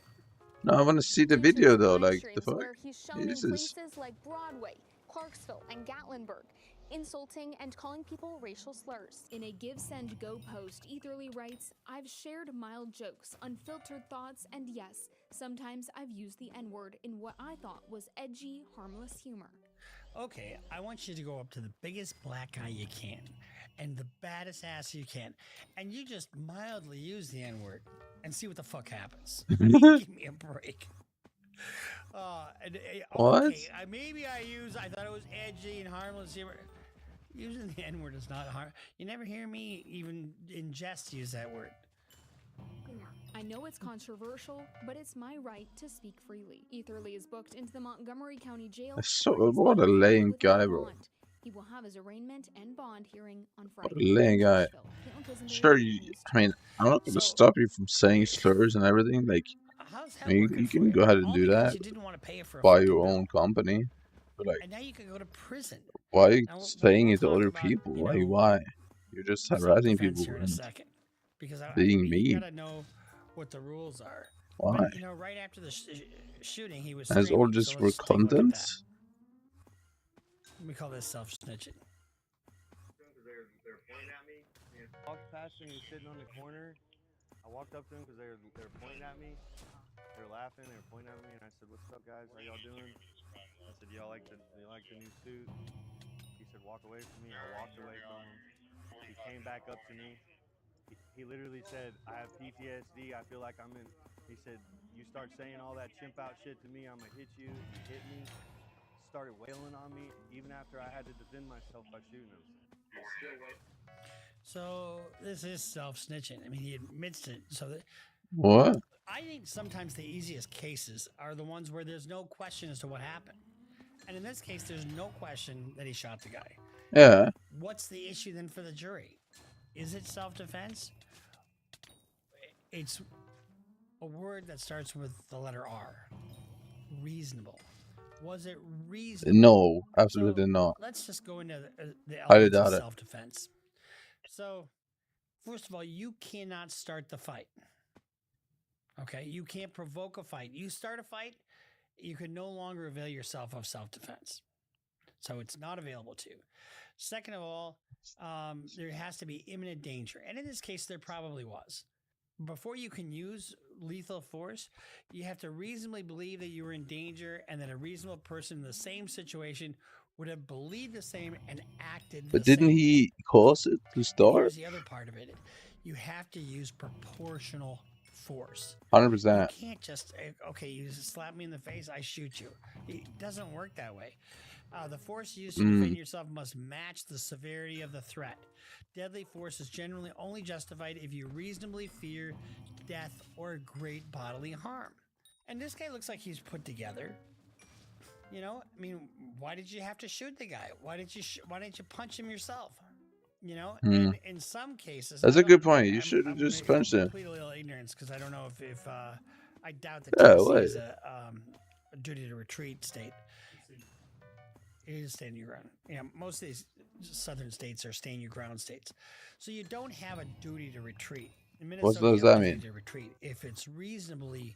S2: No, I want to see the video though. Like the fuck.
S17: Where he's shown in places like Broadway, Clarksville, and Gatlinburg, insulting and calling people racial slurs. In a Give Send Go post, Eatherly writes, "I've shared mild jokes, unfiltered thoughts, and yes, sometimes I've used the N-word in what I thought was edgy, harmless humor."
S10: Okay, I want you to go up to the biggest black guy you can and the baddest ass you can, and you just mildly use the N-word and see what the fuck happens. Give me a break.
S2: What?
S10: Okay, I thought it was edgy and harmless humor. Using the N-word is not hard. You never hear me even in jest use that word.
S17: I know it's controversial, but it's my right to speak freely. Eatherly is booked into the Montgomery County Jail.
S2: So what a lame guy, bro.
S17: He will have his arraignment and bond hearing on
S2: What
S17: Friday.
S2: a lame guy. Sure, I mean, I'm not gonna stop you from saying slurs and everything. Like, I mean, you can go ahead and do that. Buy your own company. But like,
S10: and now you can go to prison.
S2: Why are you saying it to other people? Why? You're just harassing people and
S10: because
S2: being
S10: you
S2: mean.
S10: gotta know what the rules are.
S2: Why?
S10: But, right after the shooting, he was.
S2: And it's all just for content.
S10: We call this self-snitching.
S12: They're pointing at me. Walked past him. He was sitting on the corner. I walked up to him because they're pointing at me. They're laughing. They're pointing at me, and I said, "What's up, guys? How y'all doing?" I said, "Y'all like the new suit?" He said, "Walk away from me." I walked away from him. He came back up to me. He literally said, "I have PTSD. I feel like I'm in." He said, "You start saying all that chimp out shit to me, I'm gonna hit you." He hit me. Started wailing on me, even after I had to defend myself by shooting him.
S10: So this is self-snitching. I mean, he admits it. So
S2: what?
S10: I think sometimes the easiest cases are the ones where there's no question as to what happened. And in this case, there's no question that he shot the guy.
S2: Yeah.
S10: What's the issue then for the jury? Is it self-defense? It's a word that starts with the letter R. Reasonable. Was it reasonable?
S2: No, absolutely not.
S10: Let's just go into the
S2: Highly
S10: elements of
S2: doubt it.
S10: self-defense. So, first of all, you cannot start the fight. Okay? You can't provoke a fight. You start a fight, you can no longer avail yourself of self-defense. So it's not available to you. Second of all, there has to be imminent danger. And in this case, there probably was. Before you can use lethal force, you have to reasonably believe that you were in danger and that a reasonable person in the same situation would have believed the same and acted
S2: But
S10: the
S2: didn't
S10: same.
S2: he cause it to
S10: And
S2: start?
S10: here's the other part of it. You have to use proportional force.
S2: 100%.
S10: You can't just, okay, you just slap me in the face, I shoot you. It doesn't work that way. The force used to defend yourself must match the severity of the threat. Deadly force is generally only justified if you reasonably fear death or great bodily harm. And this guy looks like he's put together. You know, I mean, why did you have to shoot the guy? Why didn't you punch him yourself? You know, and in some cases,
S2: That's a good point. You should have just punched him.
S10: Complete a little ignorance because I don't know if I doubt that
S2: Yeah,
S10: Tennessee
S2: what?
S10: is a duty to retreat state. It is stand your ground. You know, most of these southern states are stand your ground states, so you don't have a duty to retreat. In Minnesota,
S2: What does
S10: you have
S2: that
S10: a duty
S2: mean?
S10: to retreat if it's reasonably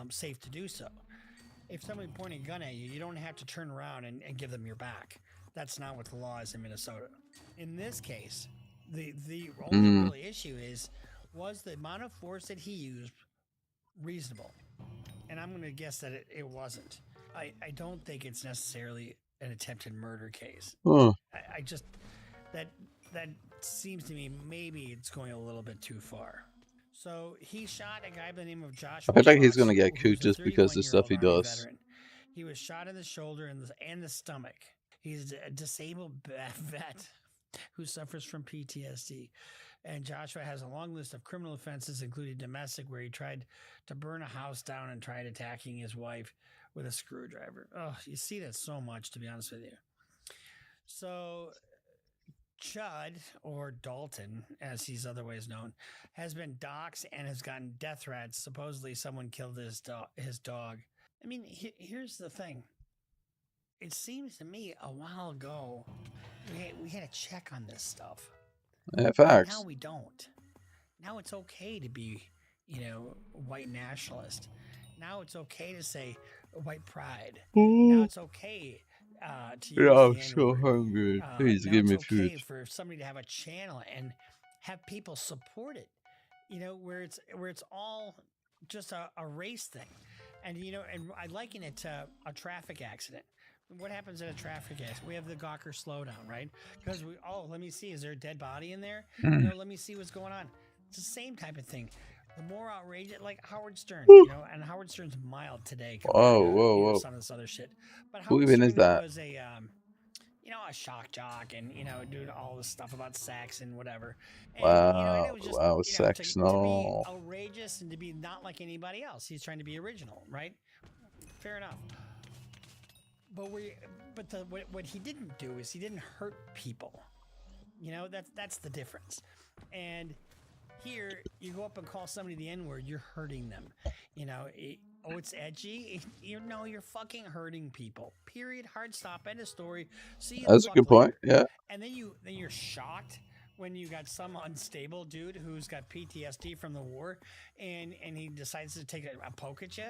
S10: safe to do so. If somebody pointing a gun at you, you don't have to turn around and give them your back. That's not what the law is in Minnesota. In this case, the only real issue was the amount of force that he used reasonable? And I'm going to guess that it wasn't. I don't think it's necessarily an attempted murder case. I just that seems to me maybe it's going a little bit too far. So he shot a guy by the name of Joshua.
S2: I feel like he's
S10: Ross,
S2: gonna get
S10: who was
S2: cooked
S10: a
S2: just because the stuff he
S10: 31-year-old
S2: does.
S10: Army veteran. He was shot in the shoulder and the stomach. He's a disabled vet who suffers from PTSD. And Joshua has a long list of criminal offenses, including domestic, where he tried to burn a house down and tried attacking his wife with a screwdriver. Oh, you see that so much, to be honest with you. So Chud, or Dalton, as he's otherwise known, has been doxxed and has gotten death threats. Supposedly someone killed his dog. I mean, here's the thing. It seems to me a while ago we had a check on this stuff.
S2: Yeah, facts.
S10: Now we don't. Now it's okay to be, white nationalist. Now it's okay to say white pride. Now it's okay to use
S2: Yeah, I'm
S10: the
S2: so
S10: N-word.
S2: hungry. Please
S10: Now
S2: give me
S10: it's okay
S2: food.
S10: for somebody to have a channel and have people support it. Where it's all just a race thing. And and I liken it to a traffic accident. What happens in a traffic accident? We have the Gawker slowdown, right? Because let me see, is there a dead body in there? Let me see what's going on. It's the same type of thing. The more outrageous, like Howard Stern, and Howard Stern's mild today compared to some of this other shit. But
S2: Who
S10: Howard
S2: even
S10: Stern
S2: is that?
S10: was a a shock jock and doing all this stuff about sex and whatever. And, and it was just,
S2: sex,
S10: to
S2: no.
S10: be outrageous and to be not like anybody else. He's trying to be original, right? Fair enough. But what he didn't do is he didn't hurt people. That's the difference. And here you go up and call somebody the N-word, you're hurting them. It's edgy. You're fucking hurting people. Period. Hard stop. End of story. See you.
S2: That's a good point.
S10: Later.
S2: Yeah.
S10: And then you're shocked when you got some unstable dude who's got PTSD from the war, and he decides to take a poke at you,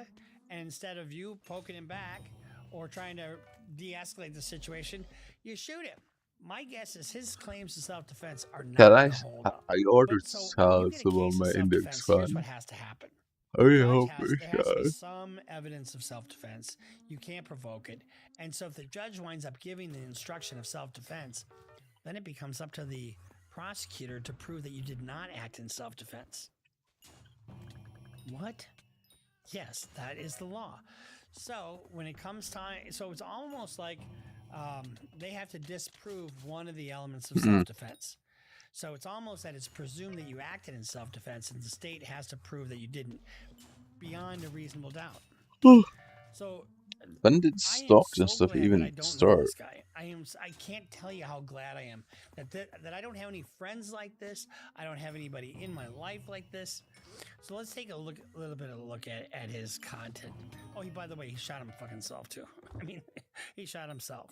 S10: and instead of you poking him back or trying to de-escalate the situation, you shoot him. My guess is his claims to self-defense are not going to hold up.
S2: I ordered
S10: salad
S2: on my index
S10: Here's
S2: card.
S10: what has to happen.
S2: There
S10: There has to be some evidence of self-defense. You can't provoke it. And so if the judge winds up giving the instruction of self-defense, then it becomes up to the prosecutor to prove that you did not act in self-defense. What? Yes, that is the law. So when it comes time, so it's almost like they have to disprove one of the elements of self-defense. So it's almost that it's presumed that you acted in self-defense, and the state has to prove that you didn't, beyond a reasonable doubt. So
S2: when did stocks and stuff even start?
S10: This guy. I can't tell you how glad I am that I don't have any friends like this. I don't have anybody in my life like this. So let's take a little bit of a look at his content. Oh, by the way, he shot himself too. I mean, he shot himself.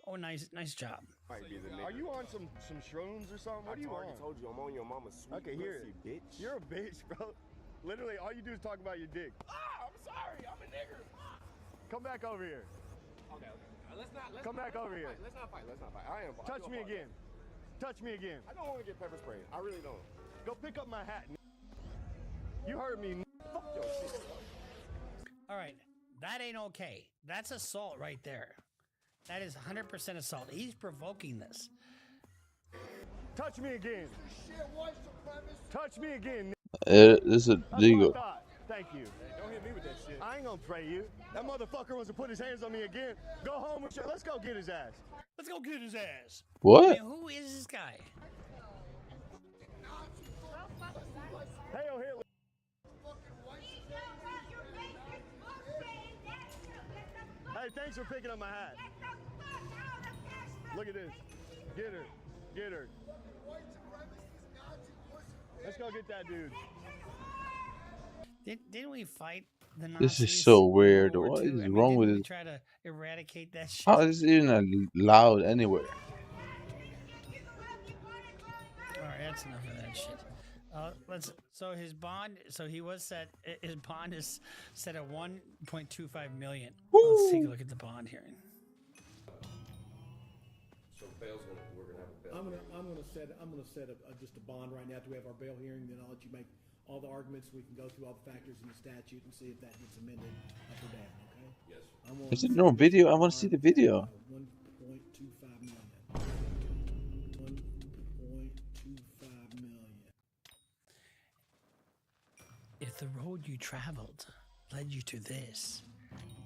S10: Oh, nice job.
S14: Are you on some shrooms or something? What are you on?
S18: I told you I'm on your mama's sweet pussy, bitch.
S14: You're a bitch, bro. Literally, all you do is talk about your dick.
S18: I'm sorry. I'm a nigger.
S14: Come back over here.
S18: Okay. Let's not
S14: over here.
S18: Let's not fight. I am.
S14: Touch me again. Touch me again.
S18: I don't want to get pepper sprayed. I really don't.
S14: Go pick up my hat. You heard me.
S18: Fuck your shit.
S10: All right. That ain't okay. That's assault right there. That is 100% assault. He's provoking this.
S14: Touch me again. Touch me again.
S2: This is
S14: That's
S2: legal.
S14: what I thought. Thank you. Hey, don't hit me with that shit. I ain't gonna pray you. That motherfucker wants to put his hands on me again. Go home with you. Let's go get his ass.
S10: Let's go get his ass.
S2: What?
S10: I mean, who is this guy?
S14: Hail Hitler. Hey, thanks for picking up my hat. Look at this. Get her. Get her. Let's go get that dude.
S10: Didn't we fight the Nazis?
S2: This is so weird.
S10: in World War
S2: What
S10: II?
S2: is
S10: I mean,
S2: wrong
S10: didn't
S2: with
S10: we
S2: it?
S10: try to eradicate that shit?
S2: How is it even loud anywhere?
S10: All right, that's enough of that shit. So his bond. So he was set. His bond is set at 1.25 million. Let's take a look at the bond hearing.
S19: So we're gonna have a bail. I'm gonna set just a bond right now after we have our bail hearing. Then I'll let you make all the arguments. We can go through all the factors in the statute and see if that gets amended up or down. Okay?
S12: Yes.
S2: Is it no video? I want to see the video.
S19: 1.25 million. 1.25 million.
S10: If the road you traveled led you to this,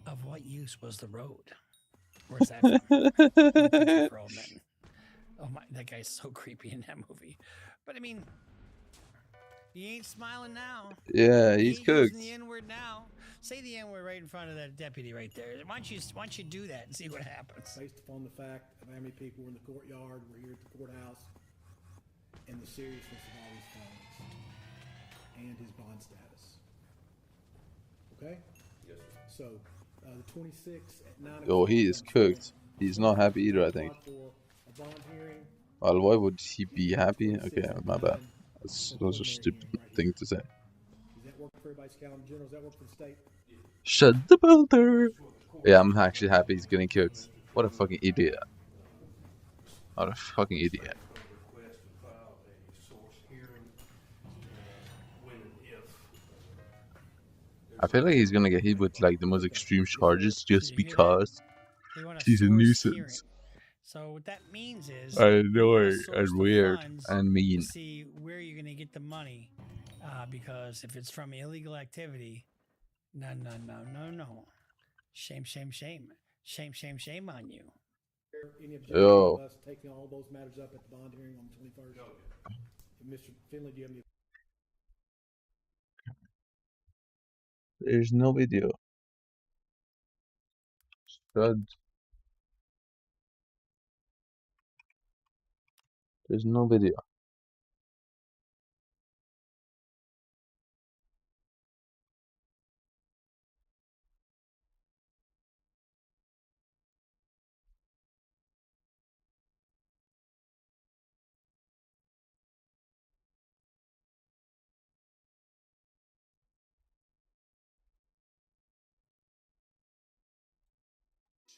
S10: of what use was the road? Where's that from? Country for Old Men. Oh my, that guy's so creepy in that movie. But I mean, he ain't smiling now.
S2: Yeah, he's
S10: He ain't
S2: cooked.
S10: using the N-word now. Say the N-word right in front of that deputy right there. Why don't you do that and see what happens?
S19: Based upon the fact of how many people were in the courtyard, we're here at the courthouse, and the seriousness of all these felonies, and his bond status. Okay?
S12: Yes, sir.
S19: So, the 26th at 9 o'clock.
S2: Oh, he is cooked. He's not happy either, I think.
S19: For a bond hearing.
S2: Well, why would he be happy? Okay, my bad. Those are stupid things to say.
S19: Does that work for everybody's calendar? General, does that work for the state?
S2: Shut the builder. Yeah, I'm actually happy he's getting cooked. What a fucking idiot. What a fucking idiot. I feel like he's gonna get hit with like the most extreme charges just because he's a nuisance.
S10: So what that means is
S2: Annoying and weird and mean.
S10: to see where you're going to get the money, because if it's from illegal activity, no. Shame on you.
S19: Any objection
S2: Yo.
S19: to us taking all those matters up at the bond hearing on the 21st? Mr. Finley, do you have any?
S2: There's no video. Stud. There's no video.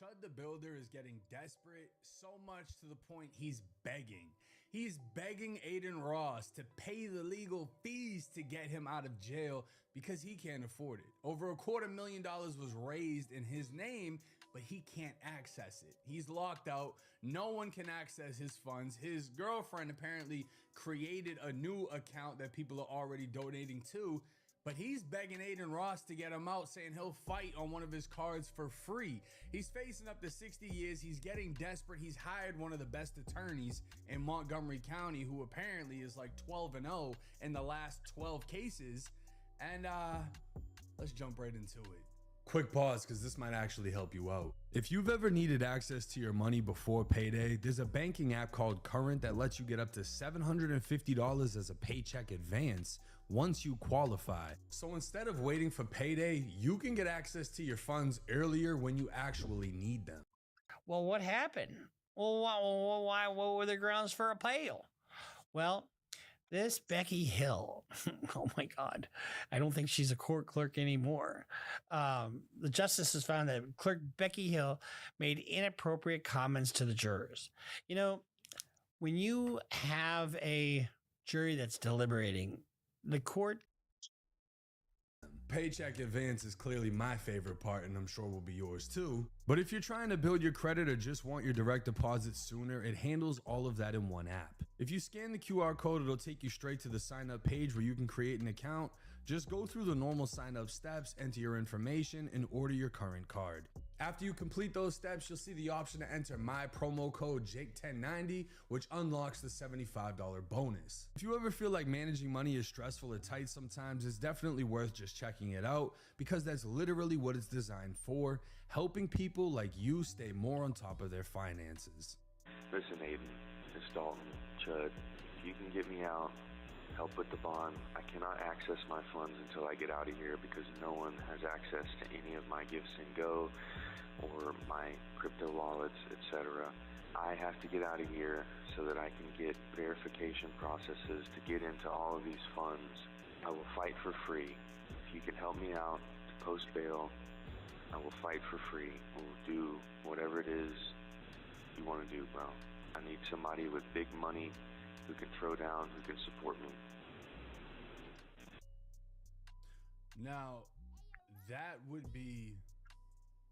S20: Chud the Builder is getting desperate, so much to the point he's begging. He's begging Aiden Ross to pay the legal fees to get him out of jail because he can't afford it. Over $250,000 was raised in his name, but he can't access it. He's locked out. No one can access his funds. His girlfriend apparently created a new account that people are already donating to, but he's begging Aiden Ross to get him out, saying he'll fight on one of his cards for free. He's facing up to 60 years. He's getting desperate. He's hired one of the best attorneys in Montgomery County, who apparently is like 12-0 in the last 12 cases. And let's jump right into it. Quick pause, because this might actually help you out. If you've ever needed access to your money before payday, there's a banking app called Current that lets you get up to $750 as a paycheck advance once you qualify. So instead of waiting for payday, you can get access to your funds earlier when you actually need them.
S10: Well, what happened? Well, why? What were the grounds for appeal? Well, this Becky Hill, oh my God, I don't think she's a court clerk anymore. The justices found that Clerk Becky Hill made inappropriate comments to the jurors. You know, when you have a jury that's deliberating, the court.
S20: Paycheck advance is clearly my favorite part, and I'm sure will be yours too. But if you're trying to build your credit or just want your direct deposit sooner, it handles all of that in one app. If you scan the QR code, it'll take you straight to the sign up page where you can create an account. Just go through the normal sign up steps, enter your information, and order your current card. After you complete those steps, you'll see the option to enter my promo code Jake1090, which unlocks the $75 bonus. If you ever feel like managing money is stressful or tight sometimes, it's definitely worth just checking it out, because that's literally what it's designed for, helping people like you stay more on top of their finances.
S21: Listen, Aiden, it's Dalton, Chud, if you can get me out, help with the bond. I cannot access my funds until I get out of here because no one has access to any of my Gifts and Go or my crypto wallets, etc. I have to get out of here so that I can get verification processes to get into all of these funds. I will fight for free. If you can help me out to post bail, I will fight for free. We'll do whatever it is you want to do, bro. I need somebody with big money who can throw down, who can support me.
S20: Now, that would be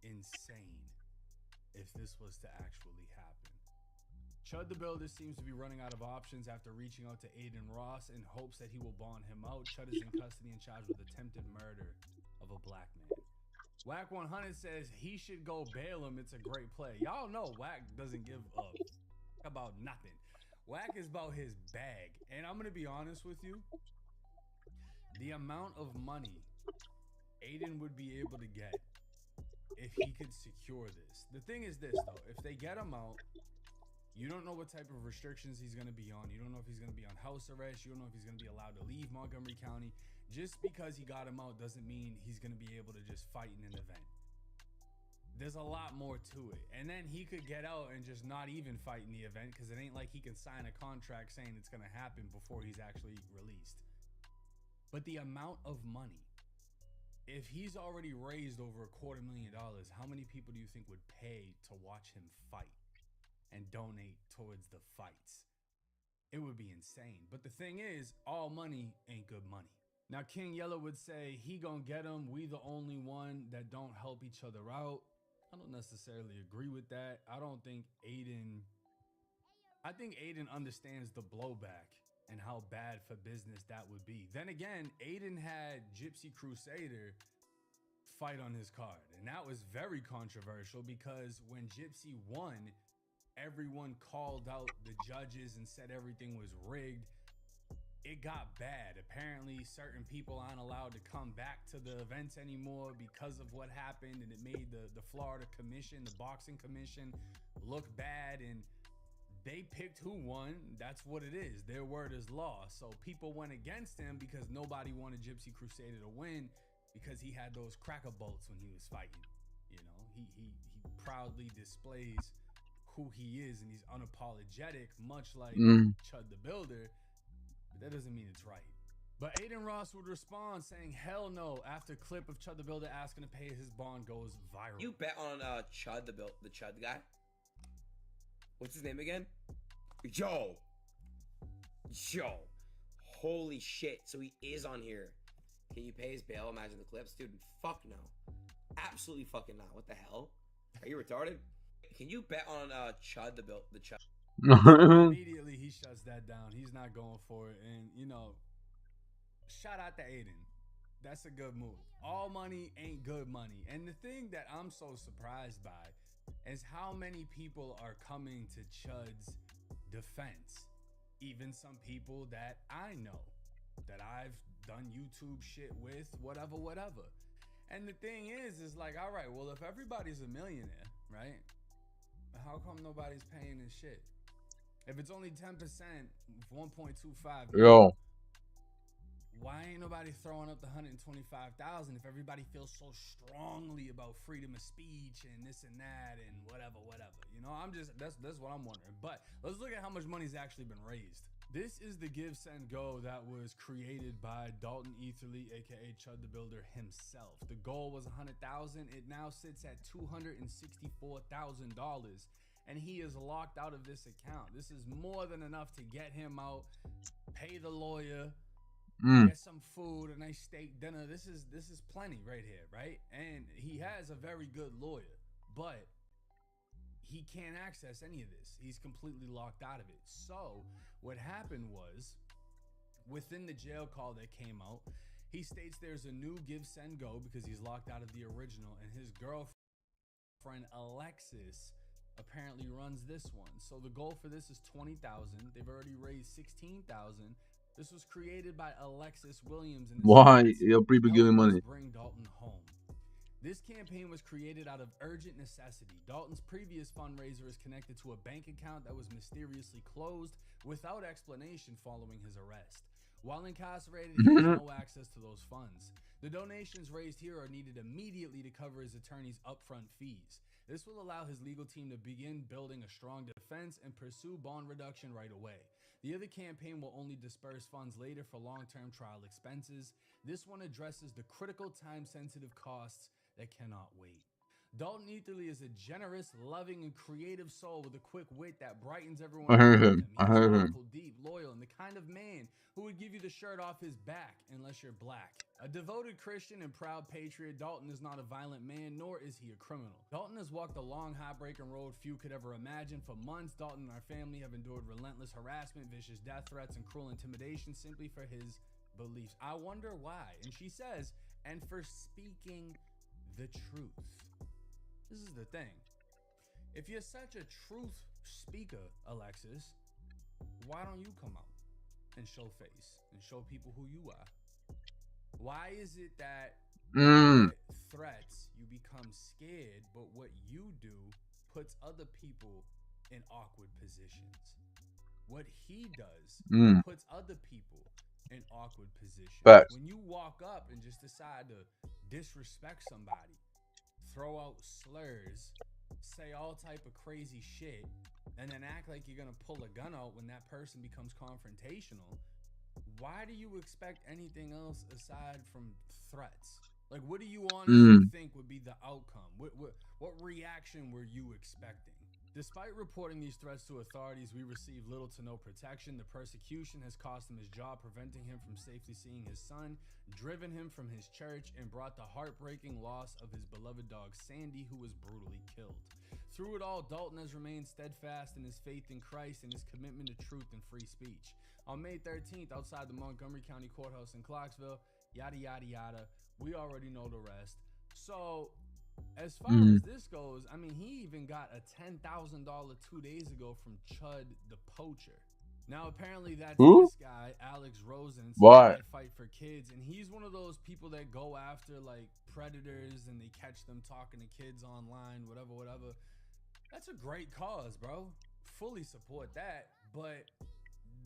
S20: insane if this was to actually happen. Chud the Builder seems to be running out of options after reaching out to Aiden Ross in hopes that he will bond him out. Chud is in custody and charged with attempted murder of a black man. Whack 100 says he should go bail him. It's a great play. Y'all know Whack doesn't give a fuck about nothing. Whack is about his bag. And I'm going to be honest with you. The amount of money Aiden would be able to get if he could secure this. The thing is this, though. If they get him out, you don't know what type of restrictions he's going to be on. You don't know if he's going to be on house arrest. You don't know if he's going to be allowed to leave Montgomery County. Just because he got him out doesn't mean he's going to be able to just fight in an event. There's a lot more to it. And then he could get out and just not even fight in the event, because it ain't like he can sign a contract saying it's going to happen before he's actually released. But the amount of money, if he's already raised over $250,000, how many people do you think would pay to watch him fight and donate towards the fights? It would be insane. But the thing is, all money ain't good money. Now, King Yellow would say, he gonna get him. We the only one that don't help each other out. I don't necessarily agree with that. I think Aiden understands the blowback and how bad for business that would be. Then again, Aiden had Gypsy Crusader fight on his card, and that was very controversial because when Gypsy won, everyone called out the judges and said everything was rigged. It got bad. Apparently, certain people aren't allowed to come back to the events anymore because of what happened, and it made the Florida Commission, the boxing commission, look bad, and they picked who won. That's what it is. Their word is law. So people went against him because nobody wanted Gypsy Crusader to win because he had those cracker bolts when he was fighting. You know, he proudly displays who he is, and he's unapologetic, much like Chud the Builder. But that doesn't mean it's right. But Aiden Ross would respond saying, hell no, after clip of Chud the Builder asking to pay his bond goes viral.
S22: You bet on Chud the Chud guy? What's his name again? Yo. Holy shit. So he is on here. Can you pay his bail? Imagine the clips. Dude, fuck no. Absolutely fucking not. What the hell? Are you retarded? Can you bet on Chud the Chud?
S20: Immediately he shuts that down. He's not going for it. And, you know, shout out to Aiden. That's a good move. All money ain't good money. And the thing that I'm so surprised by is how many people are coming to Chud's defense. Even some people that I know, that I've done YouTube shit with, whatever. And the thing is like, all right, well, if everybody's a millionaire, right? How come nobody's paying this shit? If it's only 10%, 1.25 million, why ain't nobody throwing up the 125,000 if everybody feels so strongly about freedom of speech and this and that and whatever? You know, that's what I'm wondering. But let's look at how much money's actually been raised. This is the Give, Send, Go that was created by Dalton Etherly, aka Chud the Builder himself. The goal was 100,000. It now sits at $264,000. And he is locked out of this account. This is more than enough to get him out, pay the lawyer, get some food, a nice steak dinner. This is plenty right here, right? And he has a very good lawyer, but he can't access any of this. He's completely locked out of it. So what happened was, within the jail call that came out, he states there's a new give, send, go because he's locked out of the original, and his girlfriend Alexis apparently runs this one. So the goal for this is 20,000. They've already raised 16,000. This was created by Alexis Williams. And
S2: Why? You're people giving money.
S20: Bring Dalton home. This campaign was created out of urgent necessity. Dalton's previous fundraiser is connected to a bank account that was mysteriously closed without explanation following his arrest. While incarcerated, he has no access to those funds. The donations raised here are needed immediately to cover his attorney's upfront fees. This will allow his legal team to begin building a strong defense and pursue bond reduction right away. The other campaign will only disperse funds later for long-term trial expenses. This one addresses the critical time-sensitive costs that cannot wait. Dalton Etherly is a generous, loving, and creative soul with a quick wit that brightens everyone.
S2: I heard him.
S20: He's thoughtful, deep, loyal, and the kind of man who would give you the shirt off his back unless you're black. A devoted Christian and proud patriot, Dalton is not a violent man, nor is he a criminal. Dalton has walked a long, heartbreaking road few could ever imagine. For months, Dalton and our family have endured relentless harassment, vicious death threats, and cruel intimidation simply for his beliefs. I wonder why. And she says, and for speaking the truth. This is the thing. If you're such a truth speaker, Alexis, why don't you come out and show face and show people who you are? Why is it that threats you become scared, but what you do puts other people in awkward positions? What he does puts other people in awkward positions.
S2: Facts.
S20: When you walk up and just decide to disrespect somebody, throw out slurs, say all type of crazy shit, and then act like you're gonna pull a gun out when that person becomes confrontational, why do you expect anything else aside from threats? Like, what do you honestly think would be the outcome? What reaction were you expecting? Despite reporting these threats to authorities, we received little to no protection. The persecution has cost him his job, preventing him from safely seeing his son, driven him from his church, and brought the heartbreaking loss of his beloved dog Sandy, who was brutally killed. Through it all, Dalton has remained steadfast in his faith in Christ and his commitment to truth and free speech. On May 13th, outside the Montgomery County Courthouse in Clarksville, yada, yada, yada, we already know the rest. So, as far as this goes, I mean, he even got a $10,000 2 days ago from Chud the Poacher. Now, apparently that's this guy, Alex Rosen.
S2: Why?
S20: Fight for Kids, and he's one of those people that go after, like, predators, and they catch them talking to kids online, whatever. That's a great cause, bro. Fully support that, but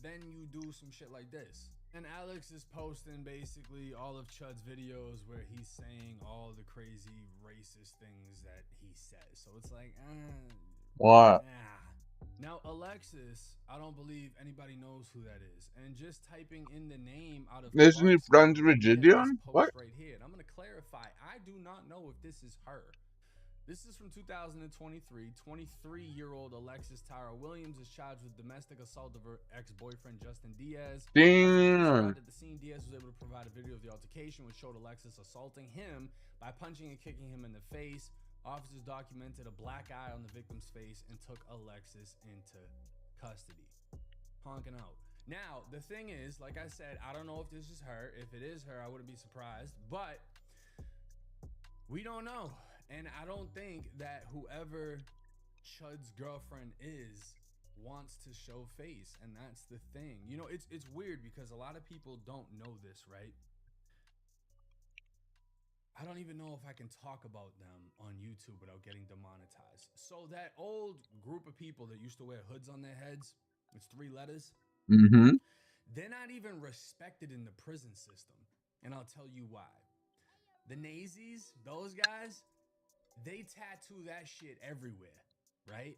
S20: then you do some shit like this. And Alex is posting basically all of Chud's videos where he's saying all the crazy racist things that he says. So it's like,
S2: what?
S20: Now, Alexis, I don't believe anybody knows who that is. And just typing in the name out of
S2: Isn't he friends with Gideon? What?
S20: Right here. And I'm going to clarify. I do not know if this is her. This is from 2023. 23-year-old Alexis Tara Williams is charged with domestic assault of her ex-boyfriend Justin Diaz.
S2: Damn.
S20: At the scene, Diaz was able to provide a video of the altercation, which showed Alexis assaulting him by punching and kicking him in the face. Officers documented a black eye on the victim's face and took Alexis into custody. Honking out. Now, the thing is, like I said, I don't know if this is her. If it is her, I wouldn't be surprised. But we don't know. And I don't think that whoever Chud's girlfriend is wants to show face. And that's the thing. You know, it's weird because a lot of people don't know this, right? I don't even know if I can talk about them on YouTube without getting demonetized. So that old group of people that used to wear hoods on their heads, it's 3 letters. They're not even respected in the prison system. And I'll tell you why. The Nazis, those guys, they tattoo that shit everywhere, right?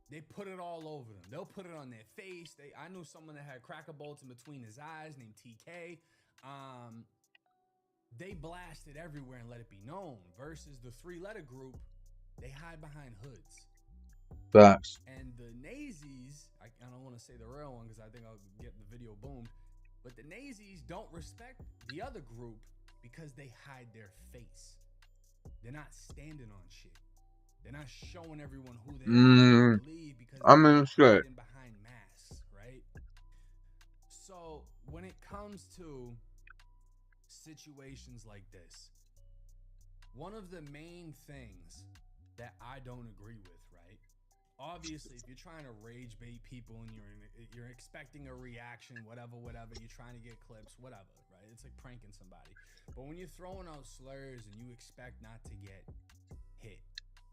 S20: They put it all over them. They'll put it on their face. I knew someone that had cracker bolts in between his eyes named TK. They blast it everywhere and let it be known. Versus the 3-letter group, they hide behind hoods.
S2: Facts.
S20: And the Nazis, I don't want to say the real one because I think I'll get the video boomed. But the Nazis don't respect the other group because they hide their face. They're not standing on shit. They're not showing everyone who they believe because they're hiding behind masks, right? So when it comes to situations like this, one of the main things that I don't agree with, right? Obviously, if you're trying to rage bait people and you're expecting a reaction, whatever, you're trying to get clips, whatever, right? It's like pranking somebody. But when you're throwing out slurs and you expect not to get hit.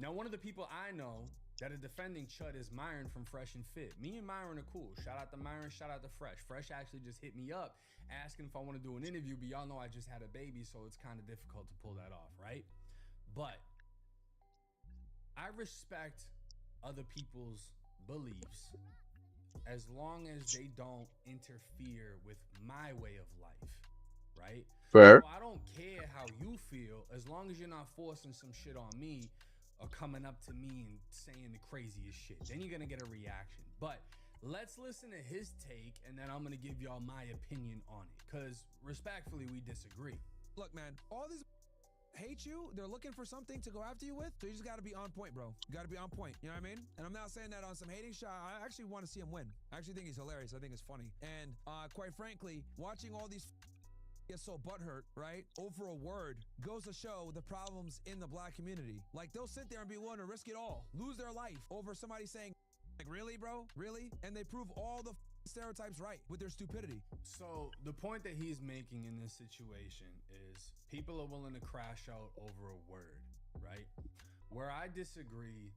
S20: Now, one of the people I know that are defending Chud is Myron from Fresh and Fit. Me and Myron are cool. Shout out to Myron, shout out to Fresh. Fresh actually just hit me up asking if I want to do an interview, but y'all know I just had a baby, so it's kind of difficult to pull that off, right? But I respect other people's beliefs as long as they don't interfere with my way of life, right?
S2: Fair.
S20: So I don't care how you feel as long as you're not forcing some shit on me or coming up to me and saying the craziest shit. Then you're gonna get a reaction. But let's listen to his take, and then I'm gonna give y'all my opinion on it, because respectfully we disagree.
S3: Look, man, all these hate you. They're looking for something to go after you with. So you just got to be on point, bro. You got to be on point. You know what I mean? And I'm not saying that on some hating shot. I actually want to see him win. I actually think he's hilarious. I think it's funny. And quite frankly, watching all these get so butthurt, right, over a word goes to show the problems in the black community. Like, they'll sit there and be willing to risk it all, lose their life over somebody saying, like, really, bro? Really? And they prove all the stereotypes right with their stupidity.
S20: So the point that he's making in this situation is people are willing to crash out over a word, right? Where I disagree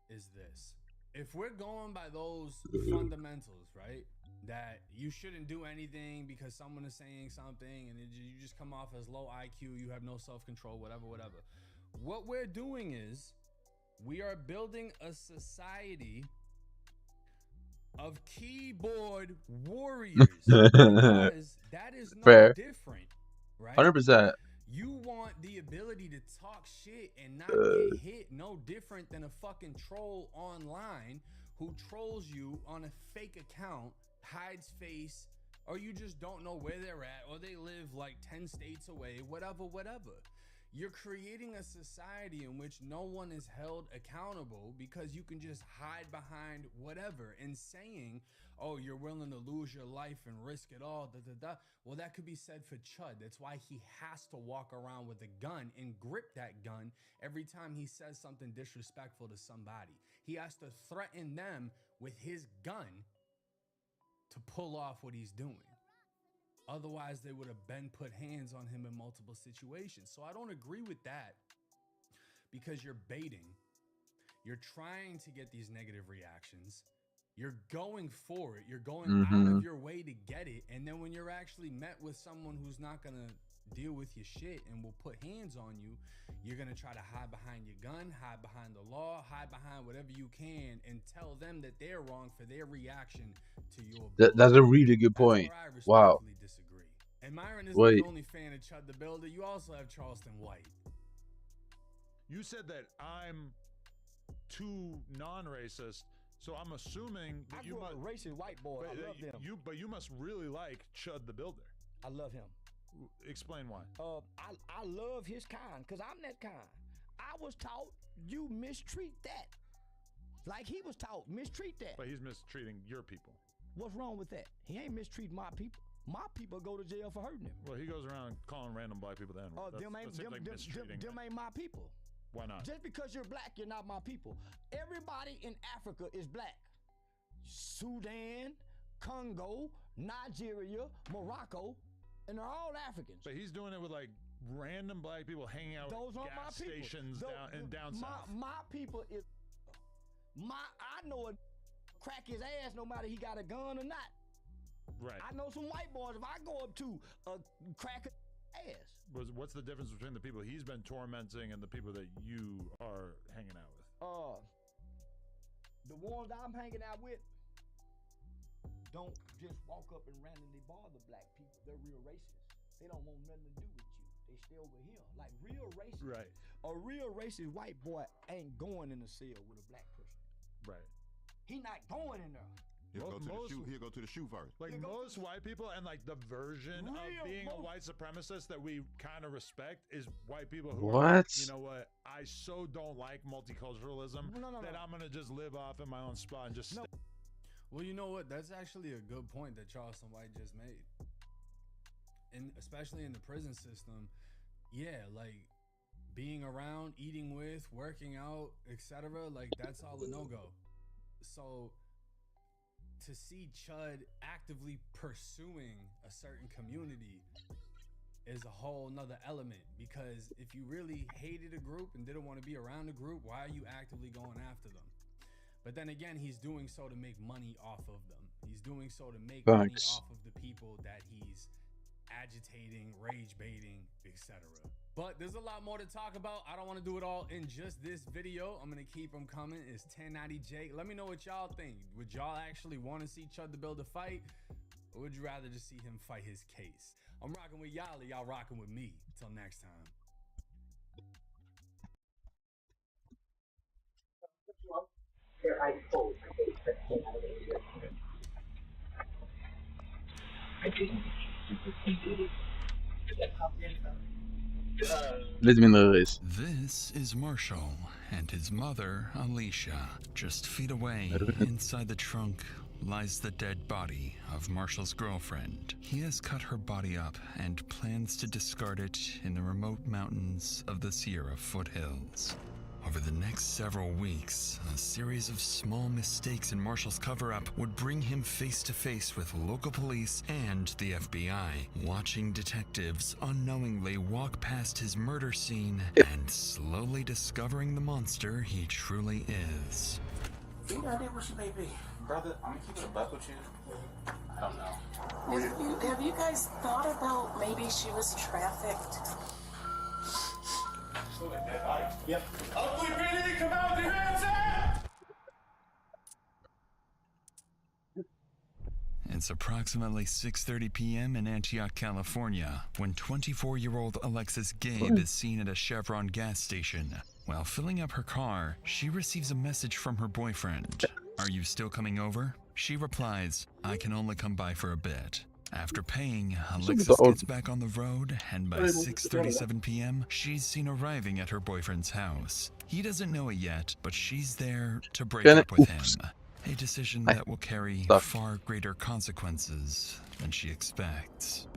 S20: is this. If we're going by those fundamentals, right, that you shouldn't do anything because someone is saying something and you just come off as low IQ, you have no self-control, whatever. What we're doing is we are building a society of keyboard warriors, because that is no different, right?
S2: 100%.
S20: You want the ability to talk shit and not get hit, no different than a fucking troll online who trolls you on a fake account, hides face, or you just don't know where they're at, or they live like 10 states away, whatever. You're creating a society in which no one is held accountable because you can just hide behind whatever and saying, oh, you're willing to lose your life and risk it all, Well, that could be said for Chud. That's why he has to walk around with a gun and grip that gun every time he says something disrespectful to somebody. He has to threaten them with his gun to pull off what he's doing. Otherwise, they would have been put hands on him in multiple situations. So I don't agree with that, because you're baiting. You're trying to get these negative reactions. You're going for it. You're going out of your way to get it. And then when you're actually met with someone who's not going to deal with your shit and will put hands on you, you're going to try to hide behind your gun, hide behind the law, hide behind whatever you can, and tell them that they're wrong for their reaction to your
S2: That's a really good point. Wow.
S20: Disagree. And Myron isn't the only fan of Chud the Builder. You also have Charleston White.
S4: You said that I'm too non-racist, so I'm assuming that you must
S14: racist white boy. I love them.
S4: But you must really like Chud the Builder.
S14: I love him.
S4: Explain why.
S14: I love his kind, because I'm that kind. I was taught you mistreat that. Like he was taught, mistreat that.
S4: But he's mistreating your people.
S14: What's wrong with that? He ain't mistreating my people. My people go to jail for hurting him.
S4: Well, he goes around calling random black people the N-word.
S14: Them ain't my people.
S4: Why not?
S14: Just because you're black, you're not my people. Everybody in Africa is black. Sudan, Congo, Nigeria, Morocco, and they're all Africans.
S4: But he's doing it with like random black people hanging out
S14: Those
S4: at
S14: aren't
S4: gas
S14: my people.
S4: stations down south.
S14: My people is I know a crack his ass no matter he got a gun or not.
S4: Right.
S14: I know some white boys, if I go up to a crack ass.
S4: What's the difference between the people he's been tormenting and the people that you are hanging out with?
S14: The ones I'm hanging out with don't just walk up and randomly bother black people. They're real racist. They don't want nothing to do with you. They stay over here. Like real racist.
S4: Right.
S14: A real racist white boy ain't going in the cell with a black person.
S4: Right.
S14: He not going in there.
S5: He'll go to the shoe first.
S4: Like most white people, and like the version of being a white supremacist that we kind of respect is white people who are, you know what, I so don't like multiculturalism that I'm gonna just live off in my own spot and just.
S20: Well, you know what? That's actually a good point that Charleston White just made, and especially in the prison system, yeah, like being around, eating with, working out, etc. Like that's all a no-go. So to see Chud actively pursuing a certain community is a whole nother element, because if you really hated a group and didn't want to be around a group, why are you actively going after them? But then again, he's doing so to make money off of them. He's doing so to make money off of the people that he's agitating, rage baiting, etc. But there's a lot more to talk about. I don't want to do it all in just this video. I'm going to keep them coming. It's 1090J. Let me know what y'all think. Would y'all actually want to see Chud the Builder fight? Or would you rather just see him fight his case? I'm rocking with y'all, y'all rocking with me. Till next time.
S6: This is Marshall and his mother, Alicia. Just feet away, inside the trunk, lies the dead body of Marshall's girlfriend. He has cut her body up and plans to discard it in the remote mountains of the Sierra foothills. Over the next several weeks, a series of small mistakes in Marshall's cover-up would bring him face to face with local police and the FBI. Watching detectives unknowingly walk past his murder scene and slowly discovering the monster he truly is.
S23: You got it where she may be. Brother, I'm gonna keep it a buck with you. I don't know.
S24: Have you guys thought about maybe she was trafficked?
S23: Yep. Ugly PD, come out with your hands up!
S6: It's approximately 6:30 p.m. in Antioch, California, when 24-year-old Alexis Gabe is seen at a Chevron gas station. While filling up her car, she receives a message from her boyfriend. "Are you still coming over?" She replies, "I can only come by for a bit." After paying, Alexis gets back on the road, and by 6:37 p.m., she's seen arriving at her boyfriend's house. He doesn't know it yet, but she's there to break up with him. A decision that will carry far greater consequences than she expects.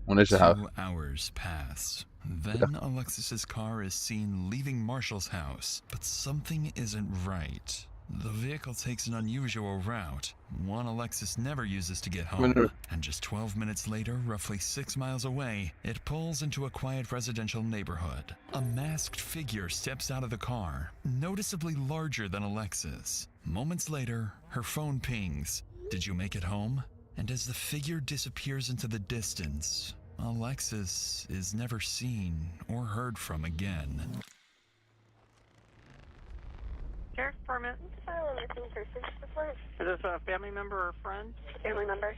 S6: 2 hours pass. Then Alexis's car is seen leaving Marshall's house, but something isn't right. The vehicle takes an unusual route, one Alexis never uses to get home, and just 12 minutes later, roughly 6 miles away, it pulls into a quiet residential neighborhood. A masked figure steps out of the car, noticeably larger than Alexis. Moments later, her phone pings, "Did you make it home?" And as the figure disappears into the distance, Alexis is never seen or heard from again.
S25: Sheriff's Department. File a missing person report. Is this a family member or friend? Family member.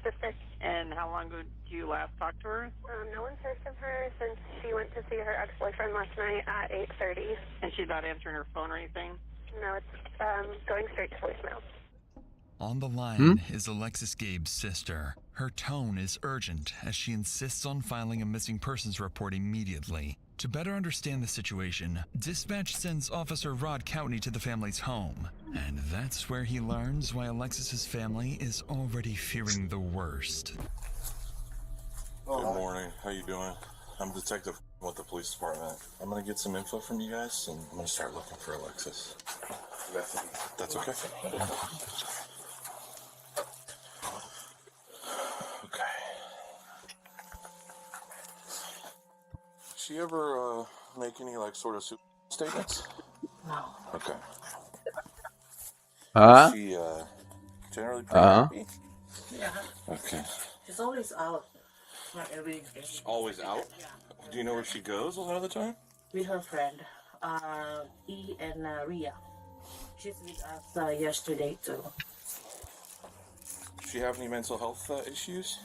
S25: Sister. And how long ago did you last talk to her? No one's heard from her since she went to see her ex-boyfriend last night at 8:30. And she's not answering her phone or anything? No, it's going straight to voicemail.
S6: On the line is Alexis Gabe's sister. Her tone is urgent as she insists on filing a missing persons report immediately. To better understand the situation, dispatch sends Officer Rod Coutney to the family's home. And that's where he learns why Alexis's family is already fearing the worst.
S26: Good morning. How you doing? I'm a detective with the police department. I'm gonna get some info from you guys, and I'm gonna start looking for Alexis. That's okay. Okay. She ever make any like sort of statements?
S24: No.
S26: Okay.
S2: Huh?
S26: Is she generally pretty happy?
S24: Yeah.
S26: Okay.
S24: She's always out. Not every day.
S26: She's always out? Do you know where she goes a lot of the time?
S24: With her friend, E and Ria. She's with us yesterday too.
S26: Does she have any mental health issues?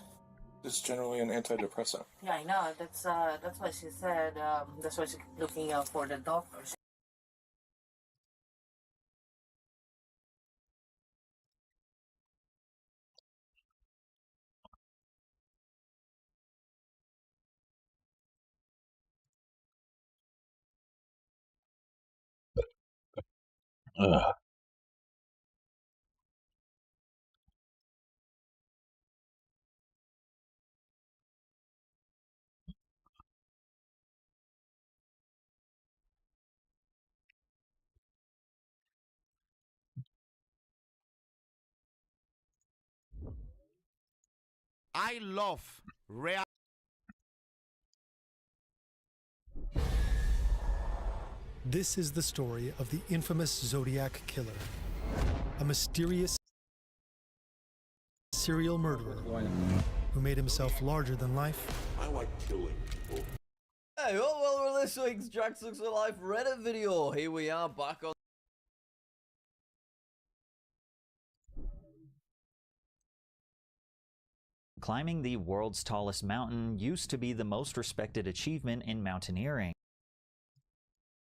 S26: It's generally an antidepressant.
S24: Yeah, I know. That's why she said. That's why she's looking out for the doctor.
S2: Ugh.
S1: I love rare.
S7: This is the story of the infamous Zodiac Killer, a mysterious serial murderer who made himself larger than life.
S18: I like killing people.
S8: Hey, well, we're this week's Drax Looks Alive Reddit video. Here we are back on.
S9: Climbing the world's tallest mountain used to be the most respected achievement in mountaineering.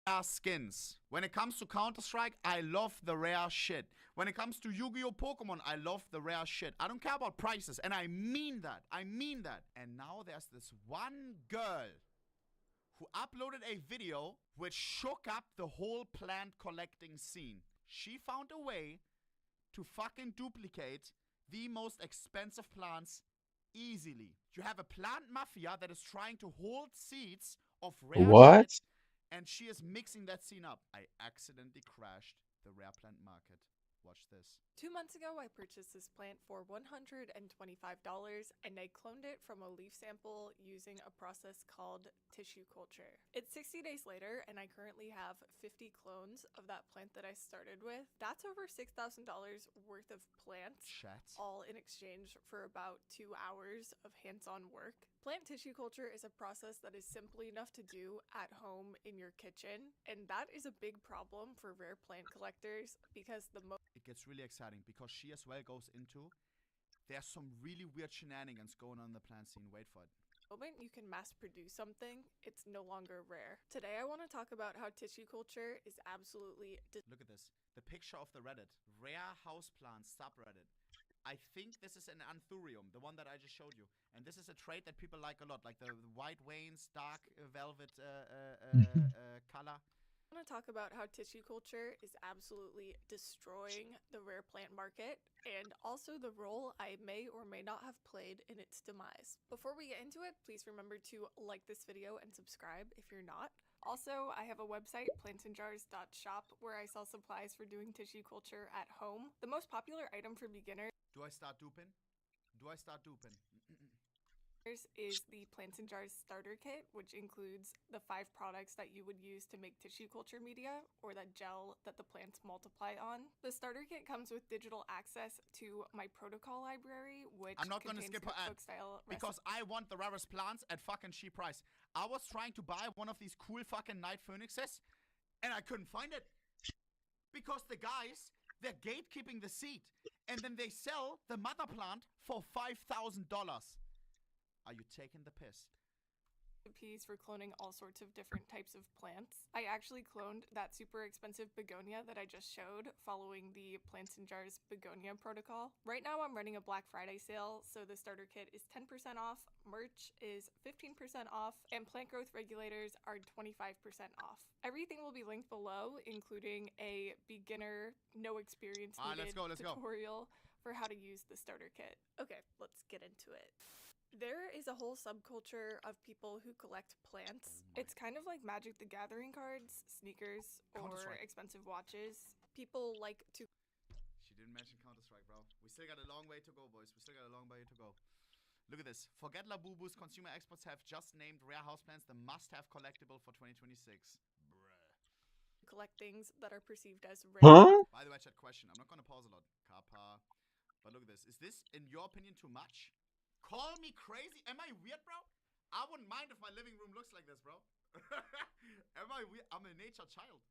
S1: Rare skins. When it comes to Counter-Strike, I love the rare shit. When it comes to Yu-Gi-Oh! Pokemon, I love the rare shit. I don't care about prices, and I mean that. I mean that. And now there's this one girl who uploaded a video which shook up the whole plant collecting scene. She found a way to fucking duplicate the most expensive plants easily. You have a plant mafia that is trying to hold seeds of rare
S2: What?
S1: shit, and she is mixing that scene up. I accidentally crashed the rare plant market. Watch this.
S11: 2 months ago, I purchased this plant for $125, and I cloned it from a leaf sample using a process called tissue culture. It's 60 days later, and I currently have 50 clones of that plant that I started with. That's over $6,000 worth of plants, all in exchange for about 2 hours of hands-on work. Plant tissue culture is a process that is simple enough to do at home in your kitchen, and that is a big problem for rare plant collectors because
S1: It gets really exciting because she as well goes into, there's some really weird shenanigans going on in the plant scene. Wait for it.
S11: moment you can mass produce something, it's no longer rare. Today I want to talk about how tissue culture is absolutely
S1: Look at this. The picture of the Reddit. Rare houseplants subreddit. I think this is an anthurium, the one that I just showed you. And this is a trait that people like a lot, like the white veins, dark velvet color.
S11: I want to talk about how tissue culture is absolutely destroying the rare plant market and also the role I may or may not have played in its demise. Before we get into it, please remember to like this video and subscribe if you're not. Also, I have a website, plantsandjars.shop, where I sell supplies for doing tissue culture at home. The most popular item for beginners
S1: Do I start duping? Do I start duping?
S11: is the Plants and Jars starter kit, which includes the 5 products that you would use to make tissue culture media, or that gel that the plants multiply on. The starter kit comes with digital access to my protocol library, which
S1: I'm not gonna skip her ad because I want the rarest plants at fucking cheap price. I was trying to buy one of these cool fucking night phoenixes, and I couldn't find it because the guys, they're gatekeeping the seed, and then they sell the mother plant for $5,000. Are you taking the piss?
S11: Recipes for cloning all sorts of different types of plants. I actually cloned that super expensive begonia that I just showed following the Plants and Jars begonia protocol. Right now I'm running a Black Friday sale, so the starter kit is 10% off, merch is 15% off, and plant growth regulators are 25% off. Everything will be linked below, including a beginner, no experience needed tutorial for how to use the starter kit. Okay, let's get into it. There is a whole subculture of people who collect plants. It's kind of like Magic the Gathering cards, sneakers, or expensive watches. People like to...
S1: She didn't mention Counter-Strike, bro. We still got a long way to go, boys. We still got a long way to go. Look at this. Forget Labubu's consumer experts have just named rare houseplants the must-have collectible for 2026.
S11: collect things that are perceived as rare.
S2: Huh?
S1: By the way, chat question. I'm not gonna pause a lot. Kappa. But look at this. Is this, in your opinion, too much? Call me crazy. Am I weird, bro? I wouldn't mind if my living room looks like this, bro. Am I weird? I'm a nature child.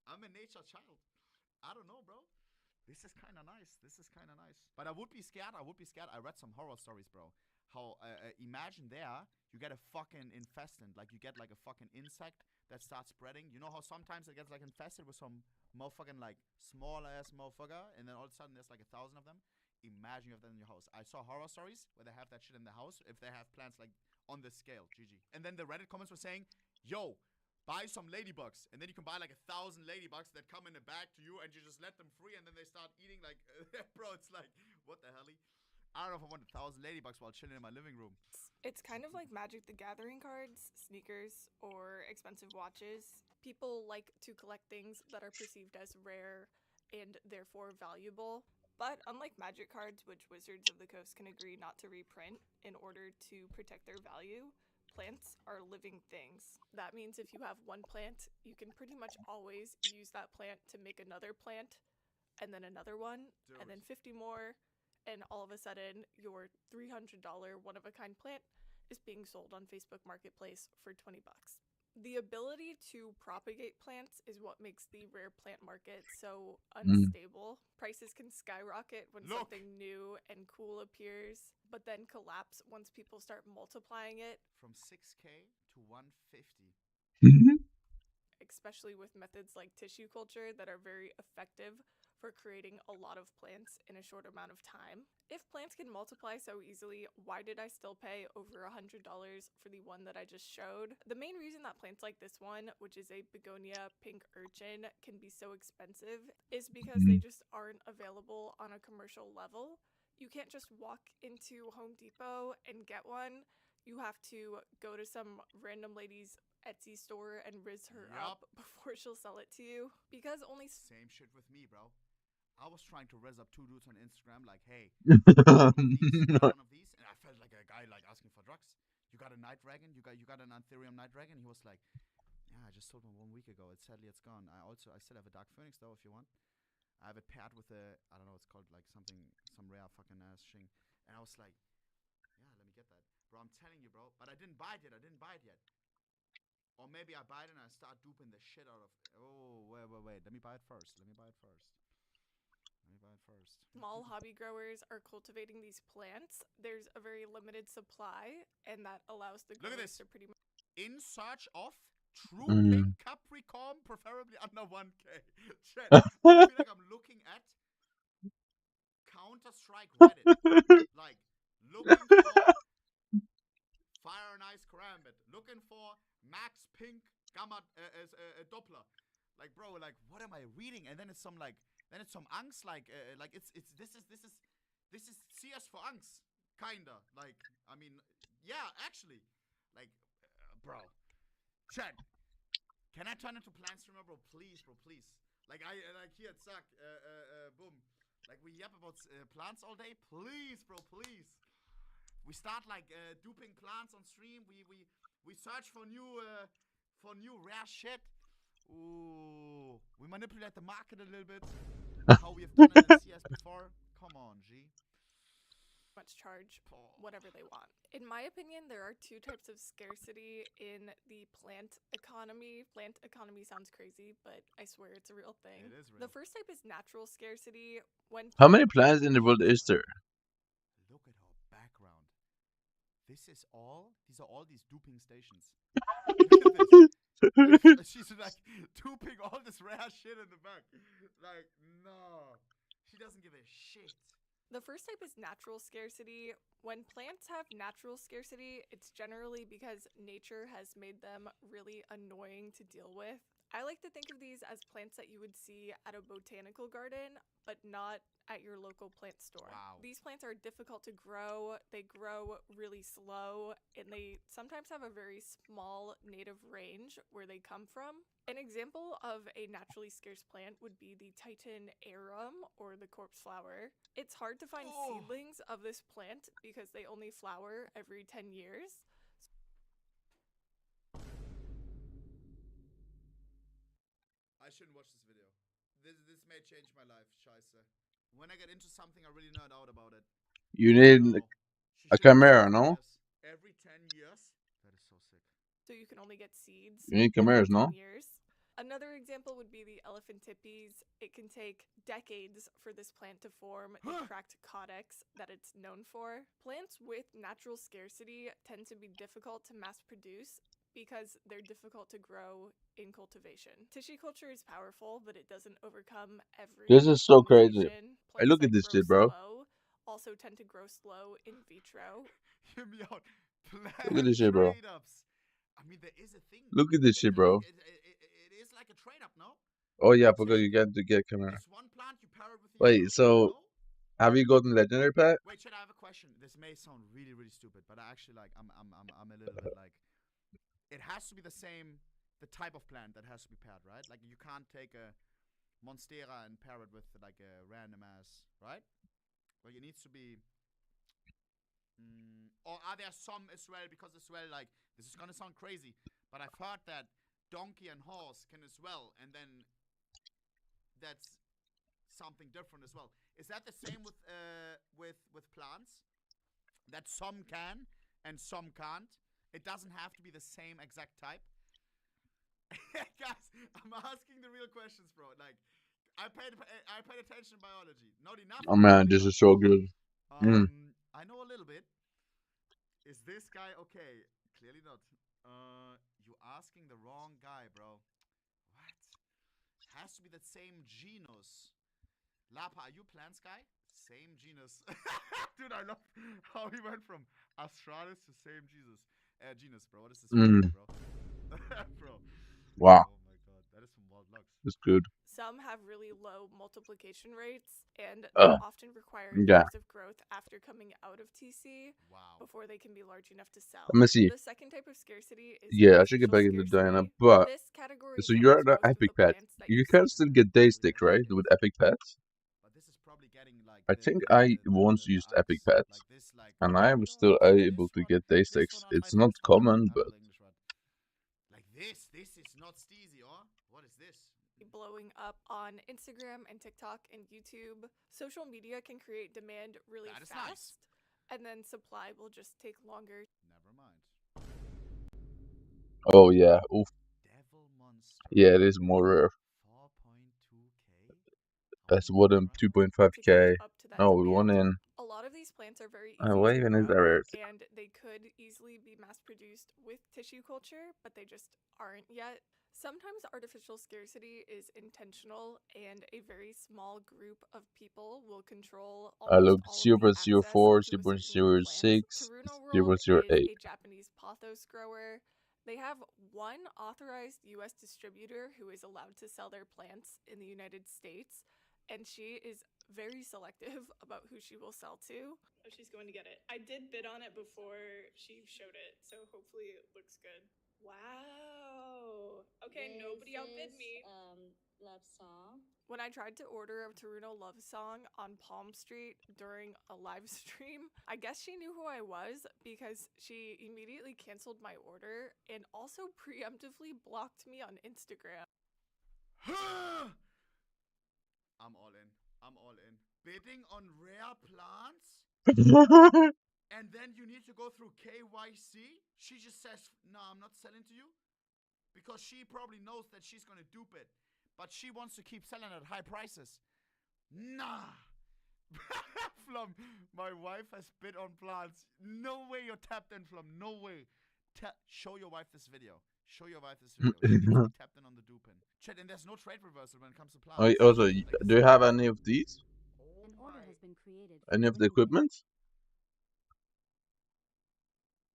S1: I'm a nature child. I don't know, bro. This is kind of nice. This is kind of nice. But I would be scared. I would be scared. I read some horror stories, bro. How, imagine there, you get a fucking infestant. Like, you get, like, a fucking insect that starts spreading. You know how sometimes it gets, like, infested with some motherfucking, like, small-ass motherfucker, and then all of a sudden there's, like, 1,000 of them? Imagine you have that in your house. I saw horror stories where they have that shit in the house if they have plants, like, on this scale. GG. And then the Reddit comments were saying, yo, buy some ladybugs, and then you can buy like 1,000 ladybugs that come in a bag to you, and you just let them free, and then they start eating like, bro, it's like, what the hell? I don't know if I want 1,000 ladybugs while chilling in my living room.
S11: It's kind of like Magic the Gathering cards, sneakers, or expensive watches. People like to collect things that are perceived as rare and therefore valuable. But unlike Magic cards, which Wizards of the Coast can agree not to reprint in order to protect their value, plants are living things. That means if you have one plant, you can pretty much always use that plant to make another plant, and then another one, and then 50 more, and all of a sudden your $300 one-of-a-kind plant is being sold on Facebook Marketplace for 20 bucks. The ability to propagate plants is what makes the rare plant market so unstable. Prices can skyrocket when something new and cool appears, but then collapse once people start multiplying it.
S1: From 6K to 150.
S11: Especially with methods like tissue culture that are very effective for creating a lot of plants in a short amount of time. If plants can multiply so easily, why did I still pay over $100 for the one that I just showed? The main reason that plants like this one, which is a begonia pink urchin, can be so expensive is because they just aren't available on a commercial level. You can't just walk into Home Depot and get one. You have to go to some random lady's Etsy store and riz her up before she'll sell it to you. Because only...
S1: Same shit with me, bro. I was trying to res up 2 dudes on Instagram, like, hey, one of these, and I felt like a guy like asking for drugs. You got a night dragon? You got an Ethereum night dragon? He was like, yeah, I just sold one 1 week ago. Sadly it's gone. I still have a Dark Phoenix though, if you want. I have it paired with a, I don't know, it's called like some rare fucking ass thing. And I was like, yeah, let me get that, bro. I'm telling you, bro. But I didn't buy it yet. Or maybe I buy it and I start duping the shit out of. Oh, wait. Let me buy it first.
S11: Small hobby growers are cultivating these plants. There's a very limited supply, and that allows the growers to pretty much...
S1: In search of true pink Capricorn, preferably under 1K. Chat, I feel like I'm looking at Counter-Strike Reddit. Like, looking for Fire and Ice Karambit. Looking for Max Pink Gamma Doppler. Like, bro, like, what am I reading? And then it's some like... Then it's some angst, like this is CS for angst, kinda. Like, I mean, yeah, actually, like, bro, chat. Can I turn into plant streamer, bro? Please, bro, please. Like, here, Zack, boom. Like, we yap about plants all day. Please, bro, please. We start like duping plants on stream. We search for new rare shit. Ooh, we manipulate the market a little bit. How we have done it in CS before. Come on, G.
S11: Much charge whatever they want. In my opinion, there are 2 types of scarcity in the plant economy. Plant economy sounds crazy, but I swear it's a real thing.
S1: It is real.
S11: The first type is natural scarcity. When
S2: How many plants in the world is there?
S1: Look at her background. These are all these duping stations. She's like duping all this rare shit in the back. Like, no. She doesn't give a shit.
S11: The first type is natural scarcity. When plants have natural scarcity, it's generally because nature has made them really annoying to deal with. I like to think of these as plants that you would see at a botanical garden, but not at your local plant store.
S1: Wow.
S11: These plants are difficult to grow, they grow really slow, and they sometimes have a very small native range where they come from. An example of a naturally scarce plant would be the Titan arum, or the corpse flower. It's hard to find seedlings of this plant because they only flower every 10 years.
S1: I shouldn't watch this video. This may change my life, scheiße. When I get into something, I really nerd out about it.
S2: You need a camera, no?
S1: Every 10 years? That is so sick.
S11: So you can only get seeds.
S2: You need cameras, no?
S11: Years. Another example would be the elephantippes. It can take decades for this plant to form the cracked codex that it's known for. Plants with natural scarcity tend to be difficult to mass produce because they're difficult to grow in cultivation. Tissue culture is powerful, but it doesn't overcome every
S2: This is so crazy.
S11: Plants
S2: Hey, look at this shit, bro.
S11: slow also tend to grow slow in vitro.
S1: Hear me out.
S2: Look at this shit, bro.
S1: Trade-ups. I mean, there is a thing.
S2: Look at this shit, bro.
S1: It is like a trade up, no?
S2: Oh yeah, I forgot you got to get camera.
S1: This one plant you pair it with the
S2: Wait,
S1: yellow,
S2: so
S1: no?
S2: have you gotten legendary pet?
S1: Wait, Chad, I have a question. This may sound really, really stupid, but I actually like. I'm a little bit like. It has to be the same, the type of plant that has to be paired, right? Like you can't take a Monstera and pair it with like a random ass, right? Well, it needs to be. Or are there some as well? Because as well, like this is gonna sound crazy, but I've heard that donkey and horse can as well, and then that's something different as well. Is that the same with plants? That some can and some can't. It doesn't have to be the same exact type. Guys, I'm asking the real questions, bro. Like, I paid attention to biology. Not enough.
S2: Oh man, this is so good.
S1: I know a little bit. Is this guy okay? Clearly not. You asking the wrong guy, bro. What? Has to be the same genus. Lapa, are you plants guy? Same genus. Dude, I love how he went from Astralis to same genus, bro. What is this, bro? Bro.
S2: Wow.
S1: Oh my god, that is some wild looks.
S2: It's good.
S11: Some have really low multiplication rates, and they often require years of growth after coming out of TC before they can be large enough to sell.
S2: Let me see.
S11: The second type of scarcity is
S2: Yeah, I should get back into Diana, but
S11: this category
S2: so you're at the
S11: covers most of
S2: epic
S11: the
S2: pet.
S11: plants that
S2: You can still get day sticks, right? With epic pets. I think I once used epic pets, and I am still able to get day sticks. It's not common, but
S1: like this is not steezy, or what is this?
S11: Blowing up on Instagram and TikTok and YouTube. Social media can create demand really fast, and then supply will just take longer.
S1: Never mind.
S2: oh yeah, oof. Yeah, it is more rare.
S1: 4.2k.
S2: That's what 2.5k. Oh, we won in.
S11: A lot of these plants are very easy
S2: What
S11: to
S2: even is that
S11: grow,
S2: rare?
S11: and they could easily be mass-produced with tissue culture, but they just aren't yet. Sometimes artificial scarcity is intentional, and a very small group of people will control
S2: I
S11: almost
S2: look
S11: all of the access
S2: 0.04,
S11: to a certain plant.
S2: 0.06,
S11: Taruno World
S2: 0.08.
S11: is a Japanese pothos grower. They have one authorized U.S. distributor who is allowed to sell their plants in the United States, and she is very selective about who she will sell to. Oh, she's going to get it. I did bid on it before she showed it, so hopefully it looks good. Wow. Okay, nobody outbid me. Love song. When I tried to order a Taruno love song on Palm Street during a live stream, I guess she knew who I was because she immediately canceled my order and also preemptively blocked me on Instagram.
S1: I'm all in. I'm all in. Bidding on rare plants? And then you need to go through KYC? She just says, no, I'm not selling to you. Because she probably knows that she's going to dupe it. But she wants to keep selling at high prices. Nah. Flum, my wife has bid on plants. No way you're tapped in, Flum. No way. Show your wife this video. Show your wife this video. She needs to be tapped in on the duping. Chat, and there's no trade reversal when it comes to plants.
S2: Also, do you have any of these?
S12: An order has been created.
S2: Any of the equipment?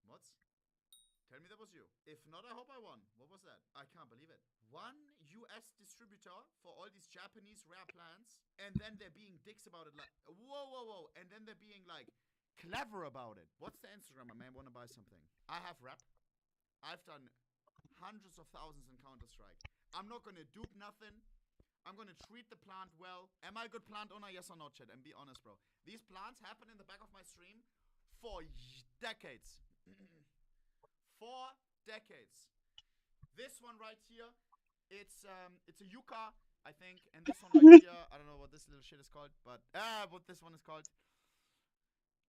S1: What? Tell me that was you. If not, I hope I won. What was that? I can't believe it. One US distributor for all these Japanese rare plants, and then they're being dicks about it. Like, whoa. And then they're being like clever about it. What's the Instagram? I may want to buy something. I have rep. I've done hundreds of thousands in Counter-Strike. I'm not going to dupe nothing. I'm going to treat the plant well. Am I a good plant owner? Yes or no, chat? And be honest, bro. These plants happen in the back of my stream for decades. 4 decades. This one right here, it's a yucca, I think. And this one right here, I don't know what this little shit is called, but what this one is called.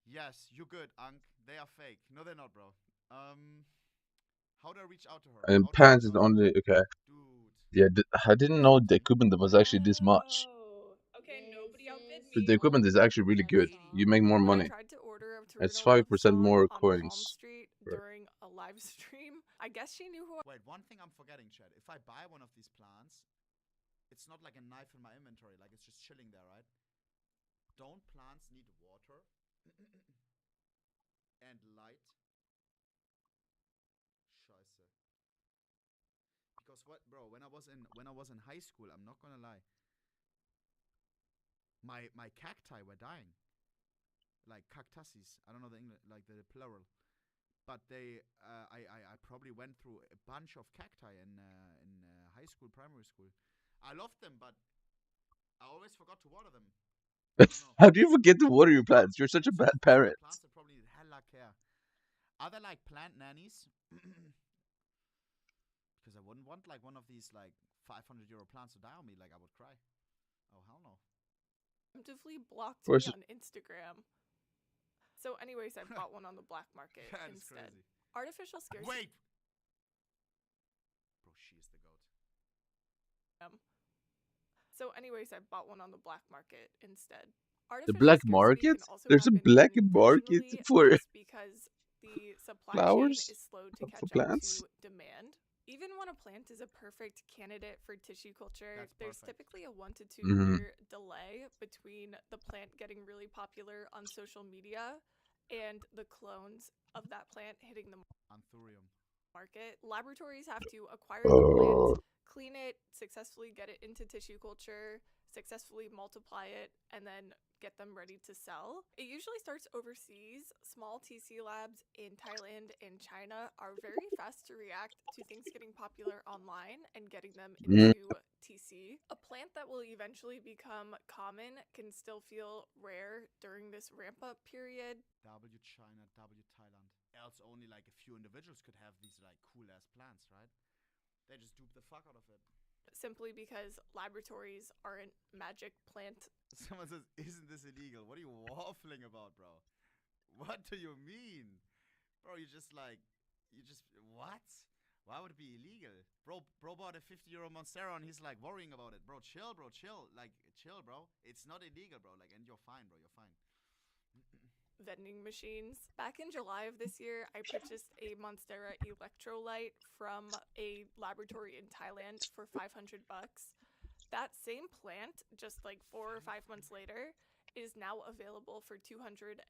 S1: Yes, you're good, Ankh. They are fake. No, they're not, bro. How do I reach out to her?
S2: And pants is only okay. Yeah, I didn't know the equipment was actually this much.
S11: Okay, nobody outbid me.
S2: But the equipment is actually really good. You make more money. It's 5% more coins.
S11: Street during a live stream. I guess she knew who.
S1: Wait, one thing I'm forgetting, Chad. If I buy one of these plants, it's not like a knife in my inventory. Like it's just chilling there, right? Don't plants need water and light? Scheiße. was what, bro? When I was in high school, I'm not gonna lie. My cacti were dying. Like cactuses. I don't know the English, like the plural. But they, I probably went through a bunch of cacti in high school, primary school. I loved them, but I always forgot to water them.
S2: How do you forget to water your plants? You're such a bad parent.
S1: Plants that probably need hella care. Are there like plant nannies? Because I wouldn't want like one of these like 500 € plants to die on me. Like I would cry. Oh hell no.
S11: Actively blocked me on Instagram. So anyways, I bought one on the black market instead.
S1: Crazy.
S11: Artificial scarcity.
S1: Wait! Bro, she is the goat.
S11: So anyways, I bought one on the black market instead.
S2: The black market? There's a black market for
S11: because the supply
S2: flowers?
S11: chain is slow to catch
S2: plants?
S11: up to demand. Even when a plant is a perfect candidate for tissue culture, there's typically a 1 to 2 year delay between the plant getting really popular on social media and the clones of that plant hitting the market. Laboratories have to acquire the plant, clean it, successfully get it into tissue culture, successfully multiply it, and then get them ready to sell. It usually starts overseas. Small TC labs in Thailand and China are very fast to react to things getting popular online and getting them into TC. A plant that will eventually become common can still feel rare during this ramp-up period.
S1: W China, W Thailand. Else only like a few individuals could have these like cool-ass plants, right? They just dupe the fuck out of it.
S11: Simply because laboratories aren't magic plant.
S1: Someone says, isn't this illegal? What are you waffling about, bro? What do you mean? Bro, what? Why would it be illegal? Bro bought a 50 € Monstera and he's like worrying about it. Bro, chill, bro, chill. Like, chill, bro. It's not illegal, bro. Like, and you're fine, bro. You're fine.
S11: Vending machines. Back in July of this year, I purchased a Monstera electrolyte from a laboratory in Thailand for $500. That same plant, just like 4 or 5 months later, is now available for $250.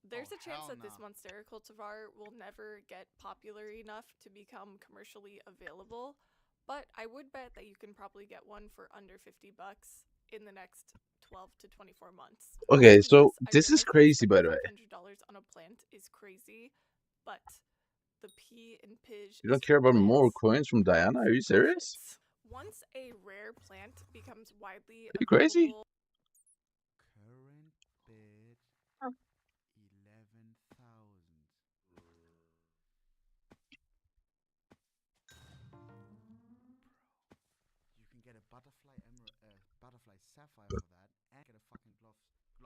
S11: There's a chance that this Monstera cultivar will never get popular enough to become commercially available, but I would bet that you can probably get one for under $50 in the next 12 to 24 months.
S2: Okay, so this is crazy, by the way.
S11: $500 on a plant is crazy, but the P in Pidge.
S2: You don't care about more coins from Diana? Are you serious?
S11: Once a rare plant becomes widely
S2: Are you crazy?
S1: Current bid 11,000. You can get a butterfly sapphire for that, and get a fucking glove in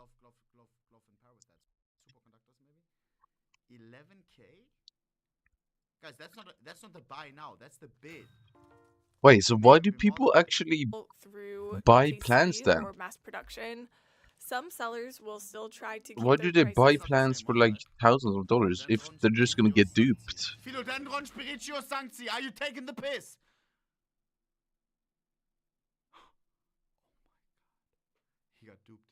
S1: power with that. Superconductors maybe. 11K. Guys, that's not the buy now. That's the bid.
S2: Wait, so why do people actually buy plants then?
S11: Or mass production. Some sellers will still try to keep
S2: Why do they buy plants for like thousands of dollars if they're just gonna get duped?
S1: Philodendron Spiritio Sancti, are you taking the piss? He got duped.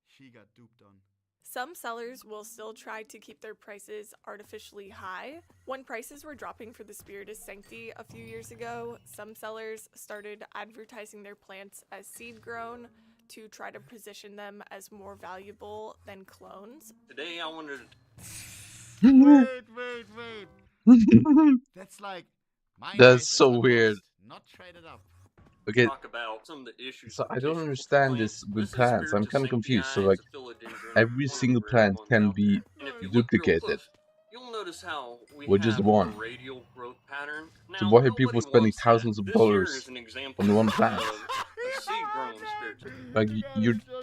S1: She got duped on.
S11: Some sellers will still try to keep their prices artificially high. When prices were dropping for the Spiritus Sancti a few years ago, some sellers started advertising their plants as seed grown to try to position them as more valuable than clones.
S10: Today I wanted
S1: Wait. That's like
S2: that's so weird.
S1: Not traded up.
S2: Okay,
S10: talk about some of the issues.
S2: so I don't understand this with plants. I'm kind of confused. So like, every single plant can be duplicated.
S10: You'll notice how we
S2: with just one.
S10: A radial growth pattern. Now,
S2: So why are people spending thousands of dollars on one plant? Like,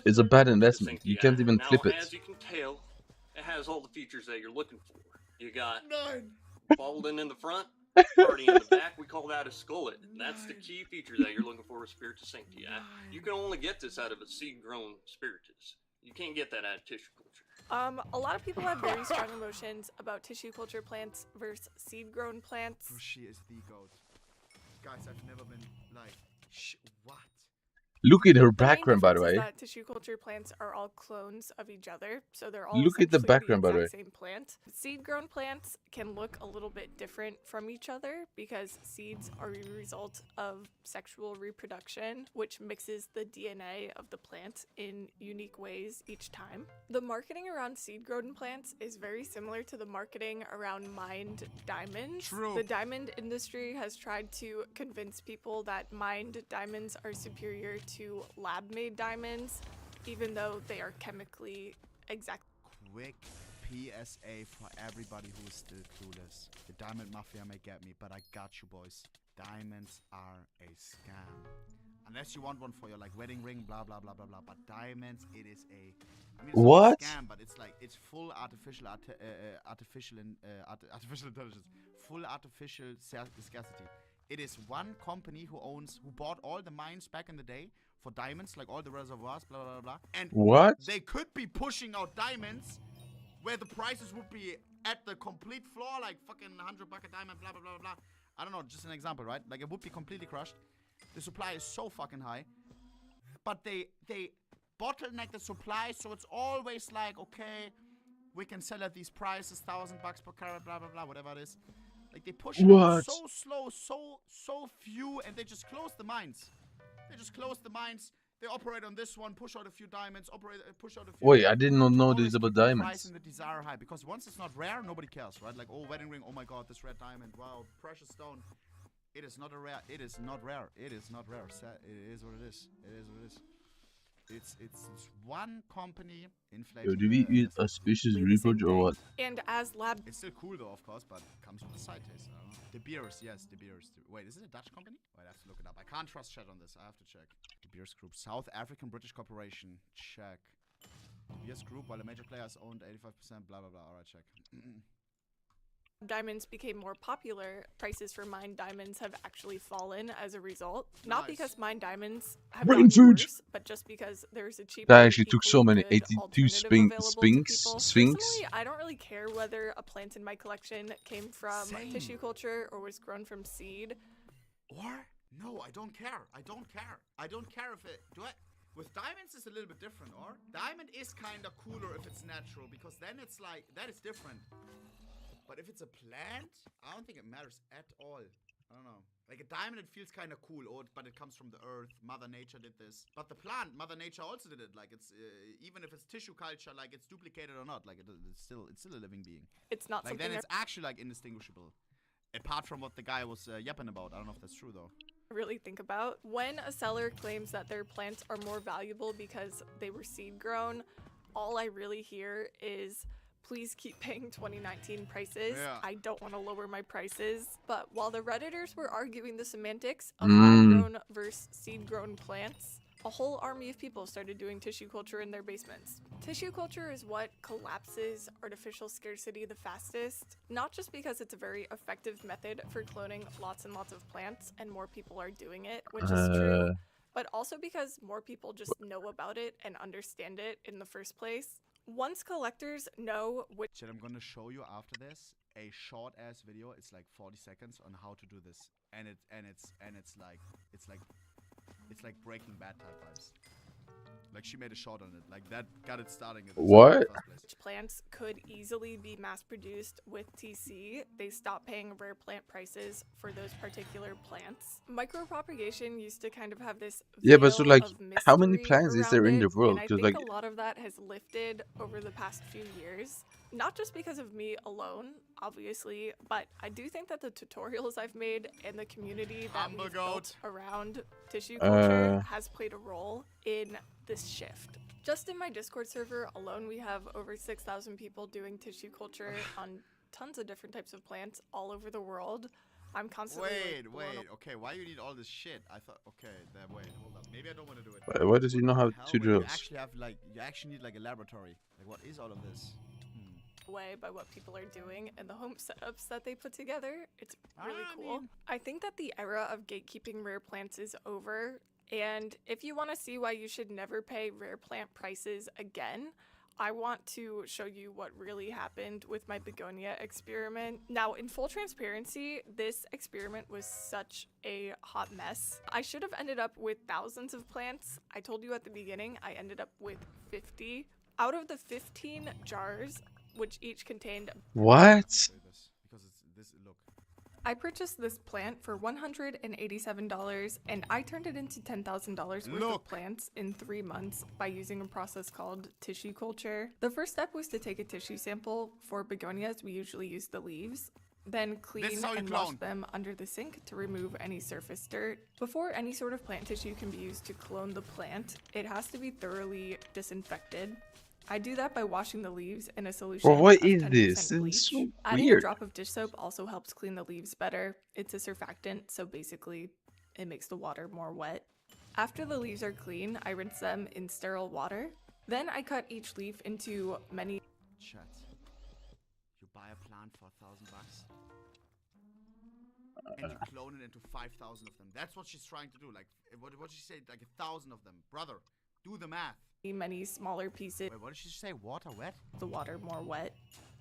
S2: it's a bad investment. You can't even flip it.
S10: As you can tell, it has all the features that you're looking for. You got balding in the front, party in the back. We call that a skullet. That's the key feature that you're looking for with Spiritus Sancti. You can only get this out of a seed-grown Spiritus. You can't get that out of tissue culture.
S11: A lot of people have very strong emotions about tissue culture plants versus seed-grown plants.
S1: She is the goat. Guys, I've never been like, what?
S2: Look at her
S11: The main
S2: background, by the
S11: difference is
S2: way.
S11: that tissue culture plants are all clones of each other, so they're all
S2: Look at the
S11: essentially
S2: background, by the
S11: exact
S2: way.
S11: same plant. Seed-grown plants can look a little bit different from each other because seeds are a result of sexual reproduction, which mixes the DNA of the plant in unique ways each time. The marketing around seed-grown plants is very similar to the marketing around mined diamonds.
S1: True.
S11: The diamond industry has tried to convince people that mined diamonds are superior to lab-made diamonds, even though they are chemically exact.
S1: Quick PSA for everybody who is still clueless. The diamond mafia may get me, but I got you, boys. Diamonds are a scam. Unless you want one for your like wedding ring, blah blah blah blah blah. But diamonds, it is a. I mean, it's
S2: What?
S1: not a scam, but it's like it's full artificial artificial intelligence, full artificial scarcity. It is one company who bought all the mines back in the day for diamonds, like all the reservoirs, blah blah blah. And
S2: What?
S1: they could be pushing out diamonds where the prices would be at the complete floor, like fucking $100 a diamond, blah blah blah blah. I don't know, just an example, right? Like it would be completely crushed. The supply is so fucking high, but they bottleneck the supply, so it's always like, okay, we can sell at these prices, $1,000 per carat, blah blah blah, whatever it is. Like they push it out
S2: What?
S1: so slow, so few, and they just close the mines. They just close the mines. They operate on this one, push out a few diamonds, push out a few.
S2: Wait, I did not know
S1: Always
S2: this about
S1: keep the price
S2: diamonds.
S1: and the desire high, because once it's not rare, nobody cares, right? Like, oh, wedding ring, oh my god, this red diamond, wow, precious stone. It is not a rare. It is not rare. It is not rare. It is what it is. It is what it is. It's one company inflating.
S2: Yo, do we eat auspicious reproach or what?
S11: And as lab.
S1: It's still cool though, of course, but it comes with a side taste. I don't know. De Beers, yes, De Beers. Wait, is it a Dutch company? Wait, I have to look it up. I can't trust chat on this. I have to check. De Beers Group, South African British Corporation. Check. De Beers Group, while a major player is owned 85%. Blah blah blah. All right, check.
S11: Diamonds became more popular, prices for mined diamonds have actually fallen as a result. Not because mined diamonds have
S2: Brain
S11: gotten
S2: food.
S11: worse, but just because there's a cheaper,
S2: That actually took so
S11: equally
S2: many.
S11: good
S2: 82
S11: alternative available to
S2: sphinx.
S11: people.
S2: Sphinx.
S11: Personally, I don't really care whether a plant in my collection came from
S1: Same.
S11: tissue culture or was grown from seed.
S1: Or no, I don't care. I don't care. I don't care if it. Do I? With diamonds, it's a little bit different. Or diamond is kind of cooler if it's natural, because then it's like that is different. But if it's a plant, I don't think it matters at all. I don't know. Like a diamond, it feels kind of cool, but it comes from the earth. Mother Nature did this. But the plant, Mother Nature also did it. Like it's even if it's tissue culture, like it's duplicated or not, like it's still a living being.
S11: It's not
S1: like
S11: something
S1: then it's actually like indistinguishable. Apart from what the guy was yapping about. I don't know if that's true though.
S11: Really think about. When a seller claims that their plants are more valuable because they were seed grown, all I really hear is, please keep paying 2019 prices.
S1: Yeah.
S11: I don't want to lower my prices. But while the Redditors were arguing the semantics of lab-grown versus seed-grown plants, a whole army of people started doing tissue culture in their basements. Tissue culture is what collapses artificial scarcity the fastest, not just because it's a very effective method for cloning lots and lots of plants and more people are doing it, which is true, but also because more people just know about it and understand it in the first place. Once collectors know which—
S1: Shit, I'm gonna show you after this a short ass video. It's like 40 seconds on how to do this, and it's like Breaking Bad type vibes. Like she made a shot on it, like that got it starting.
S2: What?
S1: In the first place.
S11: plants could easily be mass-produced with TC, they stopped paying rare plant prices for those particular plants. Micropropagation used to kind of have this
S2: Yeah, but so
S11: veil
S2: like,
S11: of
S2: how many
S11: mystery
S2: plants is there
S11: around
S2: in the
S11: it,
S2: world?
S11: and I
S2: Because
S11: think
S2: like,
S11: a lot of that has lifted over the past few years. Not just because of me alone, obviously, but I do think that the tutorials I've made and the community that we've built around tissue culture has played a role in this shift. Just in my Discord server alone, we have over 6,000 people doing tissue culture on tons of different types of plants all over the world. I'm constantly
S1: Wait, okay, why you need all this shit? I thought, okay, wait, hold up. Maybe I don't want to do it.
S2: why does he not have
S1: Hell, when you
S2: tutorials?
S1: actually have like, you actually need like a laboratory. Like, what is all of this?
S11: Way by what people are doing and the home setups that they put together. It's really cool. I think that the era of gatekeeping rare plants is over, and if you want to see why you should never pay rare plant prices again, I want to show you what really happened with my begonia experiment. Now, in full transparency, this experiment was such a hot mess. I should have ended up with thousands of plants. I told you at the beginning, I ended up with 50. Out of the 15 jars, which each contained...
S2: What?
S11: I purchased this plant for $187, and I turned it into $10,000 worth of plants in 3 months by using a process called tissue culture. The first step was to take a tissue sample. For begonias, we usually use the leaves. Then clean and wash them under the sink to remove any surface dirt. Before any sort of plant tissue can be used to clone the plant, it has to be thoroughly disinfected. I do that by washing the leaves in a solution.
S2: Well, what
S11: of
S2: is
S11: 10%
S2: this?
S11: bleach.
S2: It's so
S11: Adding
S2: weird.
S11: a drop of dish soap also helps clean the leaves better. It's a surfactant, so basically it makes the water more wet. After the leaves are clean, I rinse them in sterile water. Then I cut each leaf into many...
S1: Chat. You buy a plant for $1,000 and you clone it into 5,000 of them. That's what she's trying to do. Like, what did she say? Like 1,000 of them. Brother, do the math.
S11: Many smaller pieces.
S1: Wait, what did she say? Water wet?
S11: The water more wet.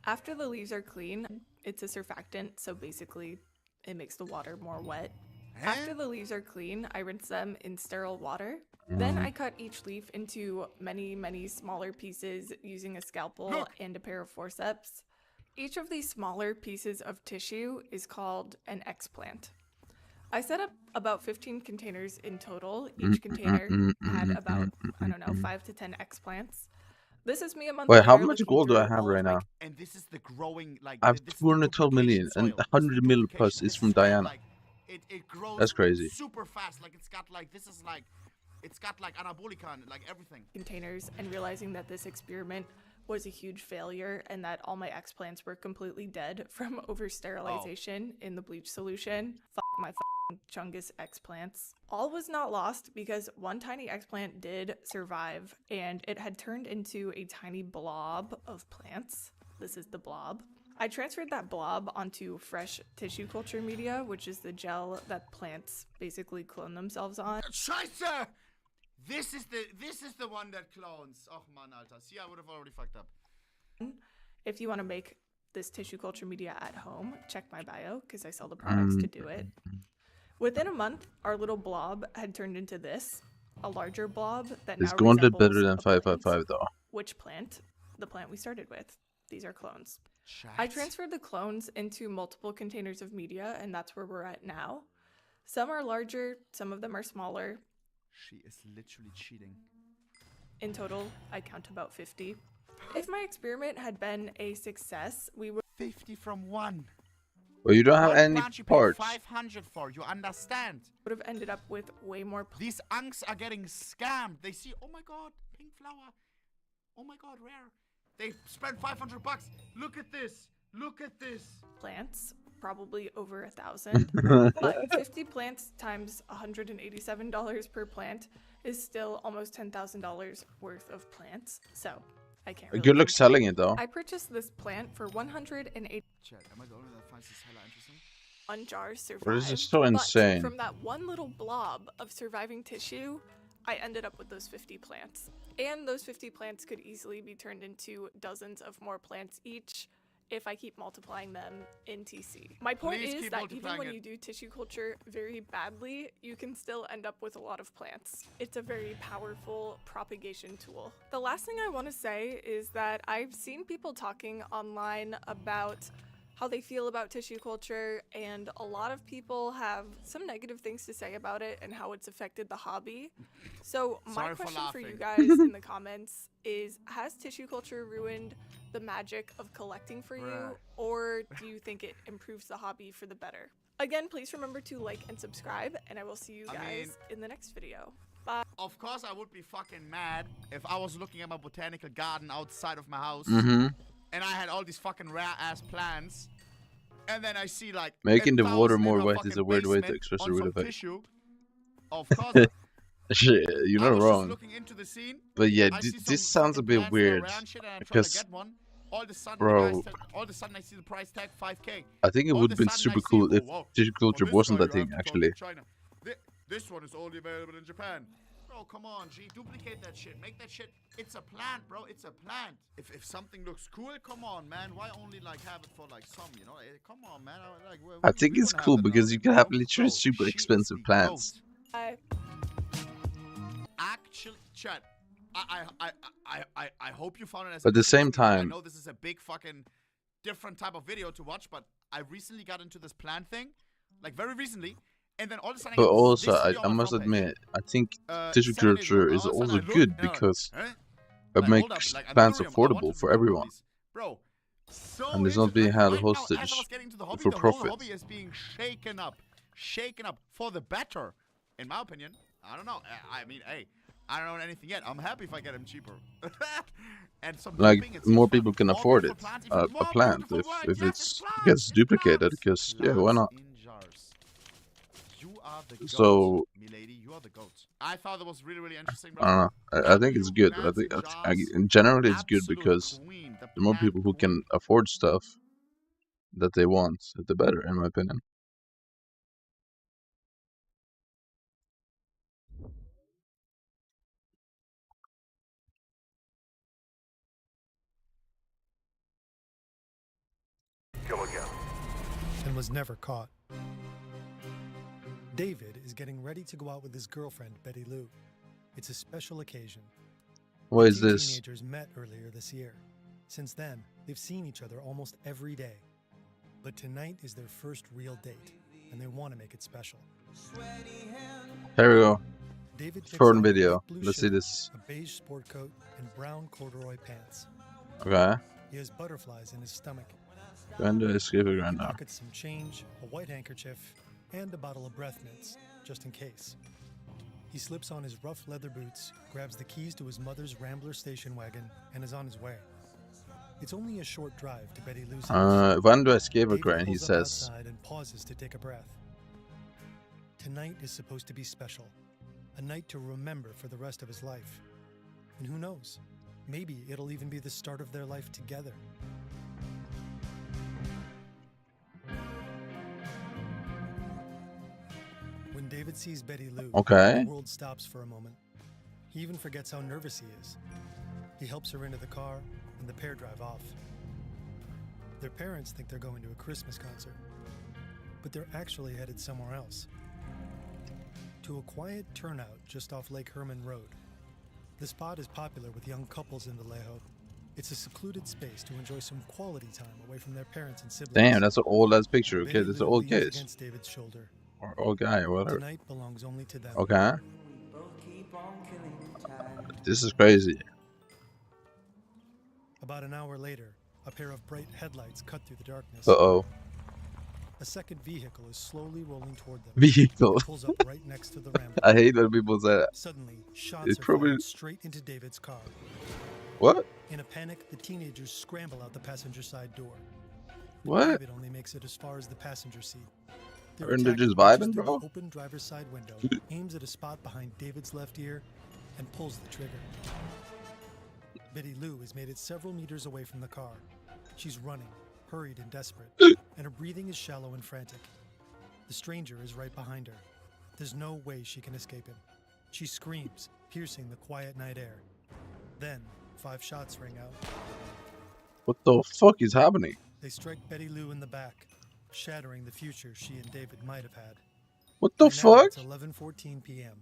S11: After the leaves are clean, it's a surfactant, so basically it makes the water more wet. After the leaves are clean, I rinse them in sterile water. Then I cut each leaf into many smaller pieces using a scalpel and a pair of forceps. Each of these smaller pieces of tissue is called an explant. I set up about 15 containers in total. Each container had about, I don't know, 5 to 10 explants. This is me a month
S2: Wait,
S11: later
S2: how much
S11: looking
S2: gold do I
S11: through
S2: have
S11: all of
S2: right
S11: my
S2: now?
S1: And this is the growing, like...
S2: I have 212 million, and 100 mil plus is from Diana.
S1: It grows
S2: That's crazy.
S1: super fast. Like, it's got like... This is like... It's got like anabolica and like everything.
S11: Containers, and realizing that this experiment was a huge failure and that all my explants were completely dead from over-sterilization in the bleach solution. Fuck my Chungus explants. All was not lost because one tiny explant did survive, and it had turned into a tiny blob of plants. This is the blob. I transferred that blob onto fresh tissue culture media, which is the gel that plants basically clone themselves on.
S1: Scheiße! This is the one that clones. Oh man, Alter. See, I would have already fucked up.
S11: If you want to make this tissue culture media at home, check my bio because I sell the products to do it. Within a month, our little blob had turned into this, a larger blob that
S2: It's
S11: now
S2: going to
S11: resembles
S2: better than
S11: a plant.
S2: 555 though.
S11: Which plant? The plant we started with. These are clones. I transferred the clones into multiple containers of media, and that's where we're at now. Some are larger, some of them are smaller.
S1: She is literally cheating.
S11: In total, I count about 50. If my experiment had been a success, we would
S1: 50 from one.
S2: Well, you don't have
S1: One
S2: any
S1: plant you paid
S2: parts.
S1: 500 for. You understand?
S11: would have ended up with way more.
S1: These unks are getting scammed. They see, oh my god, pink flower. Oh my god, rare. They spent $500. Look at this. Look at this.
S11: Plants, probably over 1,000. But 50 plants times $187 per plant is still almost $10,000 worth of plants. So I can't really
S2: Good luck selling it though.
S11: I purchased this plant for 180.
S1: Chat, am I the only one that finds this hella interesting?
S11: One jar survived.
S2: What is this so
S11: but
S2: insane?
S11: From that one little blob of surviving tissue, I ended up with those 50 plants. And those 50 plants could easily be turned into dozens of more plants each if I keep multiplying them in TC. My point
S1: Please
S11: is
S1: keep
S11: that even
S1: multiplying
S11: when
S1: it.
S11: you do tissue culture very badly, you can still end up with a lot of plants. It's a very powerful propagation tool. The last thing I want to say is that I've seen people talking online about how they feel about tissue culture, and a lot of people have some negative things to say about it and how it's affected the hobby. So my
S1: Sorry for
S11: question for you
S1: laughing.
S11: guys in the comments is, has tissue culture ruined the magic of collecting for you,
S1: Bruh.
S11: or do you think it improves the hobby for the better? Again, please remember to like and subscribe, and I will see you guys in the next video. Bye.
S1: Of course, I would be fucking mad if I was looking at my botanical garden outside of my house, and I had all these fucking rare ass plants, and then I see like
S2: Making the
S1: 1,000
S2: water
S1: in
S2: more
S1: her
S2: wet is
S1: fucking
S2: a weird way to
S1: basement
S2: express
S1: on
S2: a weird
S1: some
S2: effect.
S1: tissue. Of course.
S2: Shit, you're
S1: I
S2: not
S1: was just
S2: wrong.
S1: looking into the scene.
S2: But yeah,
S1: I see
S2: this
S1: some
S2: sounds a
S1: fucking
S2: bit
S1: plants that are
S2: weird
S1: rare and shit, and I'm trying to
S2: because,
S1: get one. All of a sudden,
S2: bro,
S1: all of a sudden I see the price tag 5K.
S2: I think it
S1: All
S2: would
S1: of
S2: have
S1: a
S2: been
S1: sudden I
S2: super
S1: see,
S2: cool
S1: oh,
S2: if
S1: wow,
S2: tissue culture
S1: for this
S2: wasn't
S1: guy
S2: that
S1: you
S2: thing
S1: have to go
S2: actually.
S1: to China. This one is only available in Japan. Bro, come on, G. Duplicate that shit. Make that shit. It's a plant, bro. It's a plant. If something looks cool, come on, man. Why only like have it for like some, you know? Come on, man.
S2: I think it's cool because you can have literally super expensive plants.
S1: Actually, chat. I hope you found it as.
S2: But at the same
S1: interesting. I
S2: time,
S1: know this is a big fucking different type of video to watch, but I recently got into this plant thing, like very recently. And then all of a sudden
S2: but also, I must admit, I think tissue culture is also good because it makes plants affordable for everyone.
S1: Bro,
S2: And it's not being held hostage for
S1: the
S2: profit.
S1: whole hobby is being shaken up for the better, in my opinion. I don't know. I mean, hey, I don't know anything yet. I'm happy if I get them cheaper. And some
S2: Like more people can afford it, a plant, if it gets duplicated, because yeah, why not?
S1: You are the goat,
S2: So
S1: milady. You are the goat. I thought it was really interesting.
S2: I don't know. I think it's good. I think in general it's good because the more people who can afford stuff that they want, the better, in my opinion.
S7: Kill again. And was never caught. David is getting ready to go out with his girlfriend, Betty Lou. It's a special occasion.
S2: What is
S7: The two
S2: this?
S7: teenagers met earlier this year. Since then, they've seen each other almost every day. But tonight is their first real date, and they want to make it special.
S2: Here we go.
S7: David picks
S2: Short
S7: out a
S2: video.
S7: light blue
S2: Let's see
S7: shirt,
S2: this.
S7: a beige sport coat, and brown corduroy pants.
S2: Okay.
S7: He has butterflies in his stomach.
S2: Going to escape it right
S7: He
S2: now.
S7: pockets some change, a white handkerchief, and a bottle of breath mints, just in case. He slips on his rough leather boots, grabs the keys to his mother's Rambler station wagon, and is on his way. It's only a short drive to Betty Lou's house.
S2: When do I escape it,
S7: David
S2: he
S7: pulls up
S2: says.
S7: outside and pauses to take a breath. Tonight is supposed to be special, a night to remember for the rest of his life. And who knows, maybe it'll even be the start of their life together. When David sees Betty Lou,
S2: Okay.
S7: the world stops for a moment. He even forgets how nervous he is. He helps her into the car, and the pair drive off. Their parents think they're going to a Christmas concert, but they're actually headed somewhere else. To a quiet turnout just off Lake Herman Road. The spot is popular with young couples in Vallejo. It's a secluded space to enjoy some quality time away from their parents and siblings.
S2: Damn, that's an old ass picture. Okay,
S7: Betty
S2: that's an
S7: Lou
S2: old
S7: leans
S2: case.
S7: against David's shoulder.
S2: Or old guy, or whatever.
S7: Tonight belongs only to them.
S2: Okay. This is crazy.
S7: About an hour later, a pair of bright headlights cut through the darkness.
S2: Uh-oh.
S7: A second vehicle is slowly rolling toward them.
S2: Vehicle.
S7: It pulls up right next to the ramp.
S2: I hate when people say that.
S7: Suddenly, shots
S2: It's
S7: are
S2: probably...
S7: fired straight into David's car.
S2: What?
S7: In a panic, the teenagers scramble out the passenger side door.
S2: What?
S7: David only makes it as far as the passenger seat.
S2: Aren't they just
S7: attacker
S2: vibing,
S7: reaches through
S2: bro?
S7: the open driver's side window, aims at a spot behind David's left ear, and pulls the trigger. Betty Lou has made it several meters away from the car. She's running, hurried and desperate, and her breathing is shallow and frantic. The stranger is right behind her. There's no way she can escape him. She screams, piercing the quiet night air. Then, 5 shots ring out.
S2: What the fuck is happening?
S7: They strike Betty Lou in the back, shattering the future she and David might have had.
S2: What the
S7: By now,
S2: fuck?
S7: It's 11:14 p.m.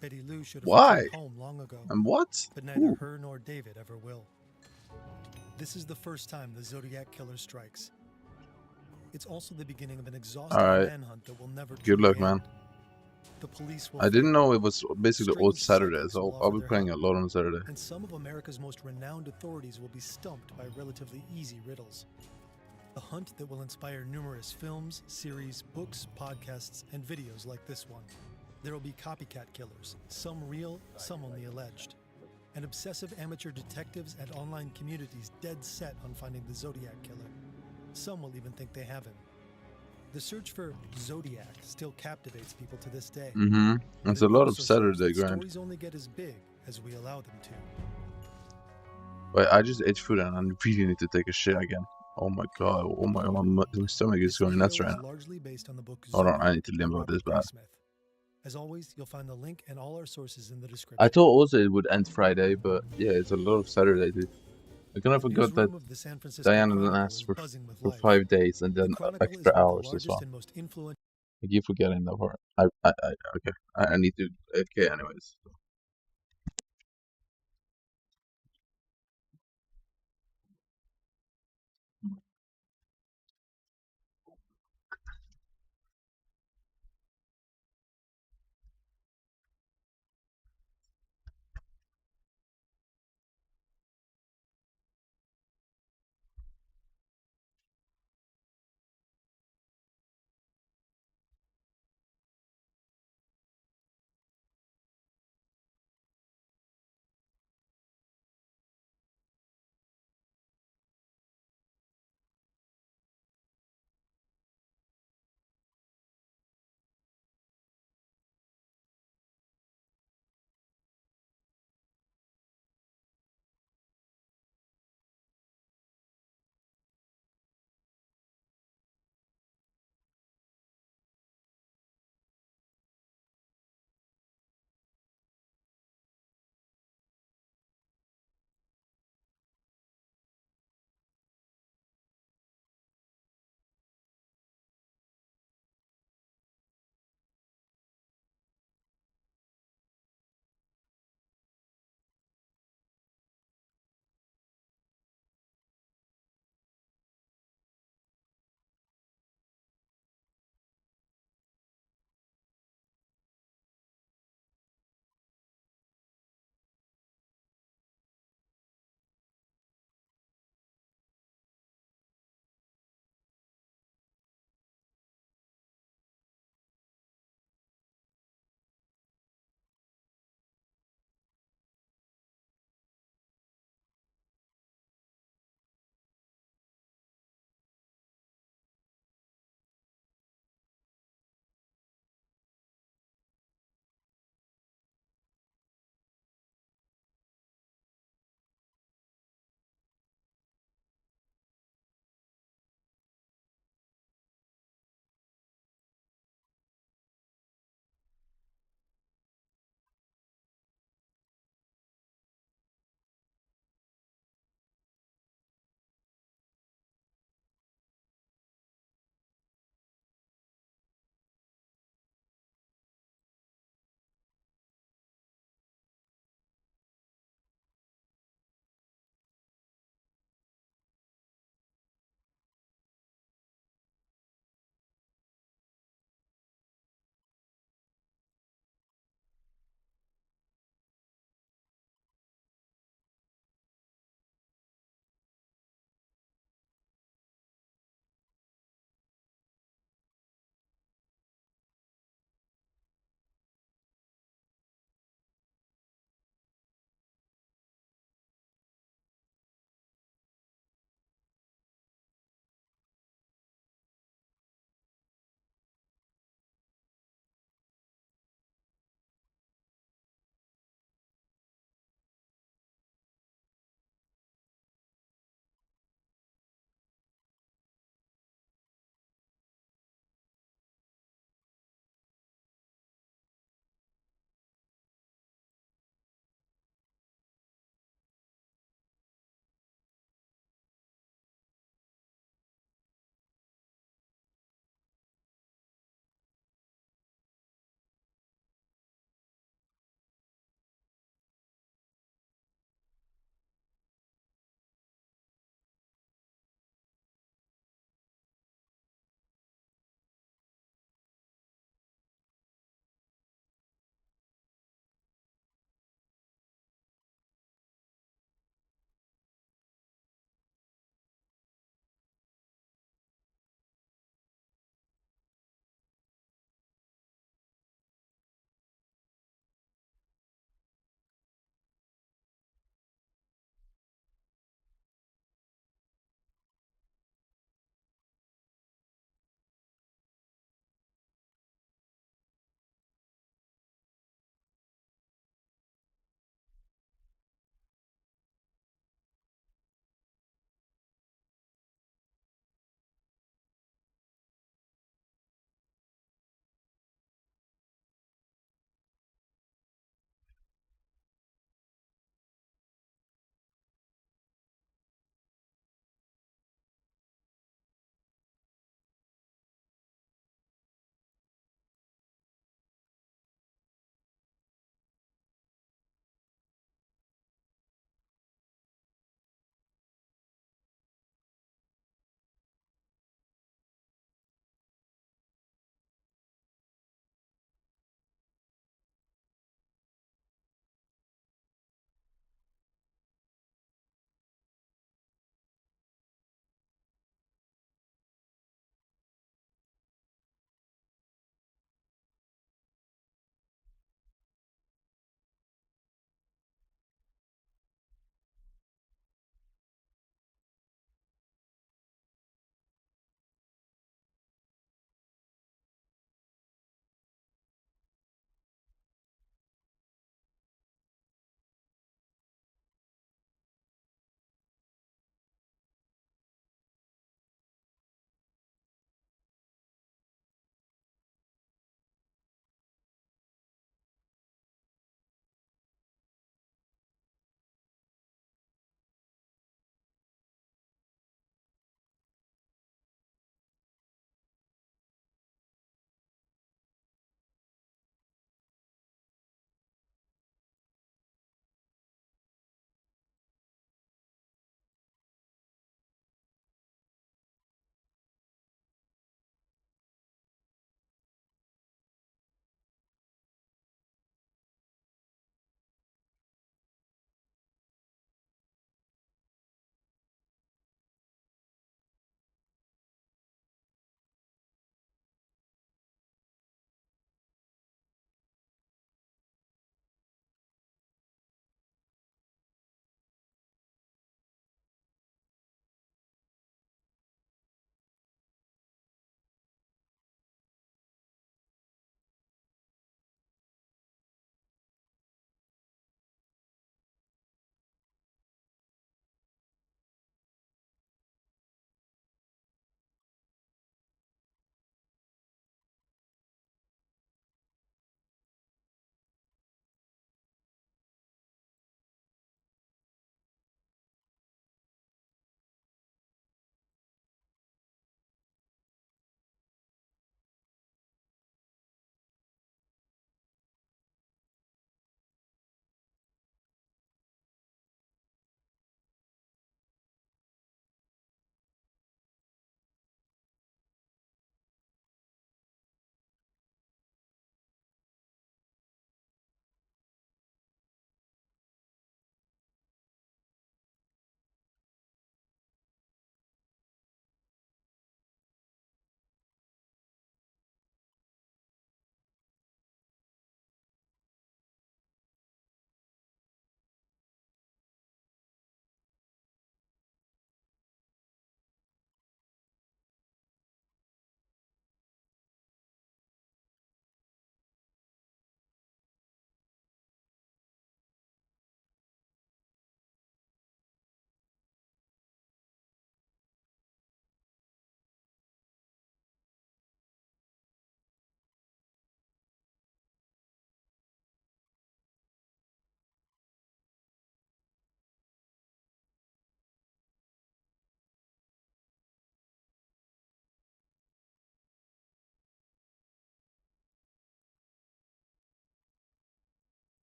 S7: Betty Lou should have
S2: Why?
S7: returned home long ago.
S2: And what?
S7: But neither
S2: Ooh.
S7: her nor David ever will. This is the first time the Zodiac Killer strikes. It's also the beginning of an exhausting
S2: Alright.
S7: manhunt that will never
S2: Good
S7: truly
S2: luck,
S7: end.
S2: man.
S7: The police will
S2: I didn't know it was basically
S7: Strange
S2: old Saturday,
S7: psychics
S2: so
S7: will
S2: I'll
S7: offer
S2: be
S7: their
S2: playing a
S7: help,
S2: lot on Saturday.
S7: and some of America's most renowned authorities will be stumped by relatively easy riddles. A hunt that will inspire numerous films, series, books, podcasts, and videos like this one. There will be copycat killers, some real, some only alleged. And obsessive amateur detectives and online communities dead set on finding the Zodiac Killer. Some will even think they have him. The search for Zodiac still captivates people to this day.
S2: Mm-hmm. There's a
S7: It
S2: lot of
S7: also shows
S2: Saturday
S7: that
S2: grind.
S7: Stories only get as big as we allow them to.
S2: Wait, I just ate food and I really need to take a shit again. Oh my god, oh my stomach is going nuts right now.
S7: Largely based on the book
S2: Hold on, I
S7: Zodiac
S2: need to
S7: by
S2: limbo
S7: Robert
S2: this bad.
S7: Smith. As always, you'll find the link and all our sources in the description.
S2: I thought also it would end Friday, but yeah, it's a lot of Saturday, dude. I kind of forgot that
S7: Newsroom of the San Francisco
S2: Diana
S7: Chronicle
S2: asked
S7: is
S2: for
S7: buzzing with
S2: 5 days and
S7: The
S2: then
S7: Chronicle is
S2: extra
S7: one of the
S2: hours as
S7: largest
S2: well.
S7: and most influential.
S2: I keep forgetting that part. Okay. I need to. Okay, anyways.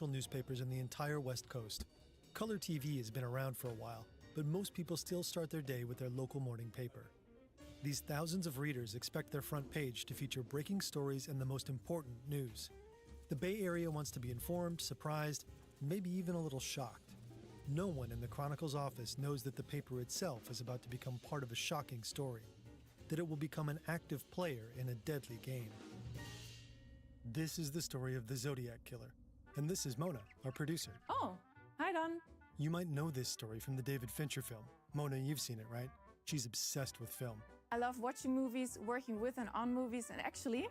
S7: official newspapers in the entire West Coast. Color TV has been around for a while, but most people still start their day with their local morning paper. These thousands of readers expect their front page to feature breaking stories and the most important news. The Bay Area wants to be informed, surprised, maybe even a little shocked. No one in the Chronicle's office knows that the paper itself is about to become part of a shocking story, that it will become an active player in a deadly game. This is the story of the Zodiac Killer, and this is Mona, our producer.
S13: Oh, hi Don.
S7: You might know this story from the David Fincher film. Mona, you've seen it, right? She's obsessed with film.
S13: I love watching movies, working with and on movies, and actually,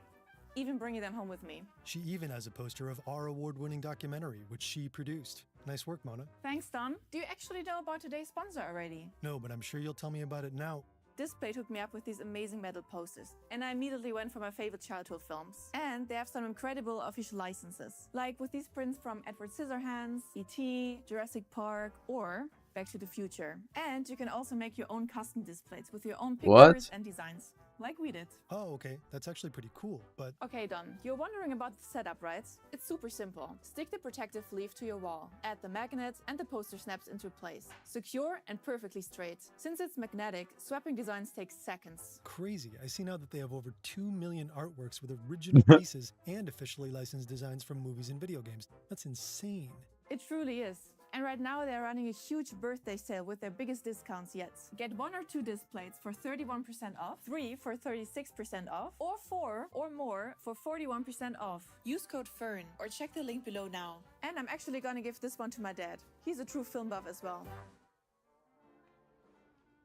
S13: even bringing them home with me.
S7: She even has a poster of our award-winning documentary, which she produced. Nice work, Mona.
S13: Thanks, Don. Do you actually know about today's sponsor already?
S7: No, but I'm sure you'll tell me about it now.
S13: Display hooked me up with these amazing metal posters, and I immediately went for my favorite childhood films. And they have some incredible official licenses, like with these prints from Edward Scissorhands, E.T., Jurassic Park, or Back to the Future. And you can also make your own custom displays with your own pictures and designs, like we did.
S7: Oh, okay. That's actually pretty cool, but...
S13: Okay, Don, you're wondering about the setup, right? It's super simple. Stick the protective leaf to your wall, add the magnet, and the poster snaps into place. Secure and perfectly straight. Since it's magnetic, swapping designs takes seconds.
S7: Crazy. I see now that they have over 2 million artworks with original pieces and officially licensed designs from movies and video games. That's insane.
S13: It truly is. And right now they're running a huge birthday sale with their biggest discounts yet. Get 1 or 2 displays for 31% off, 3 for 36% off, or 4 or more for 41% off. Use code FERN or check the link below now. And I'm actually gonna give this one to my dad. He's a true film buff as well.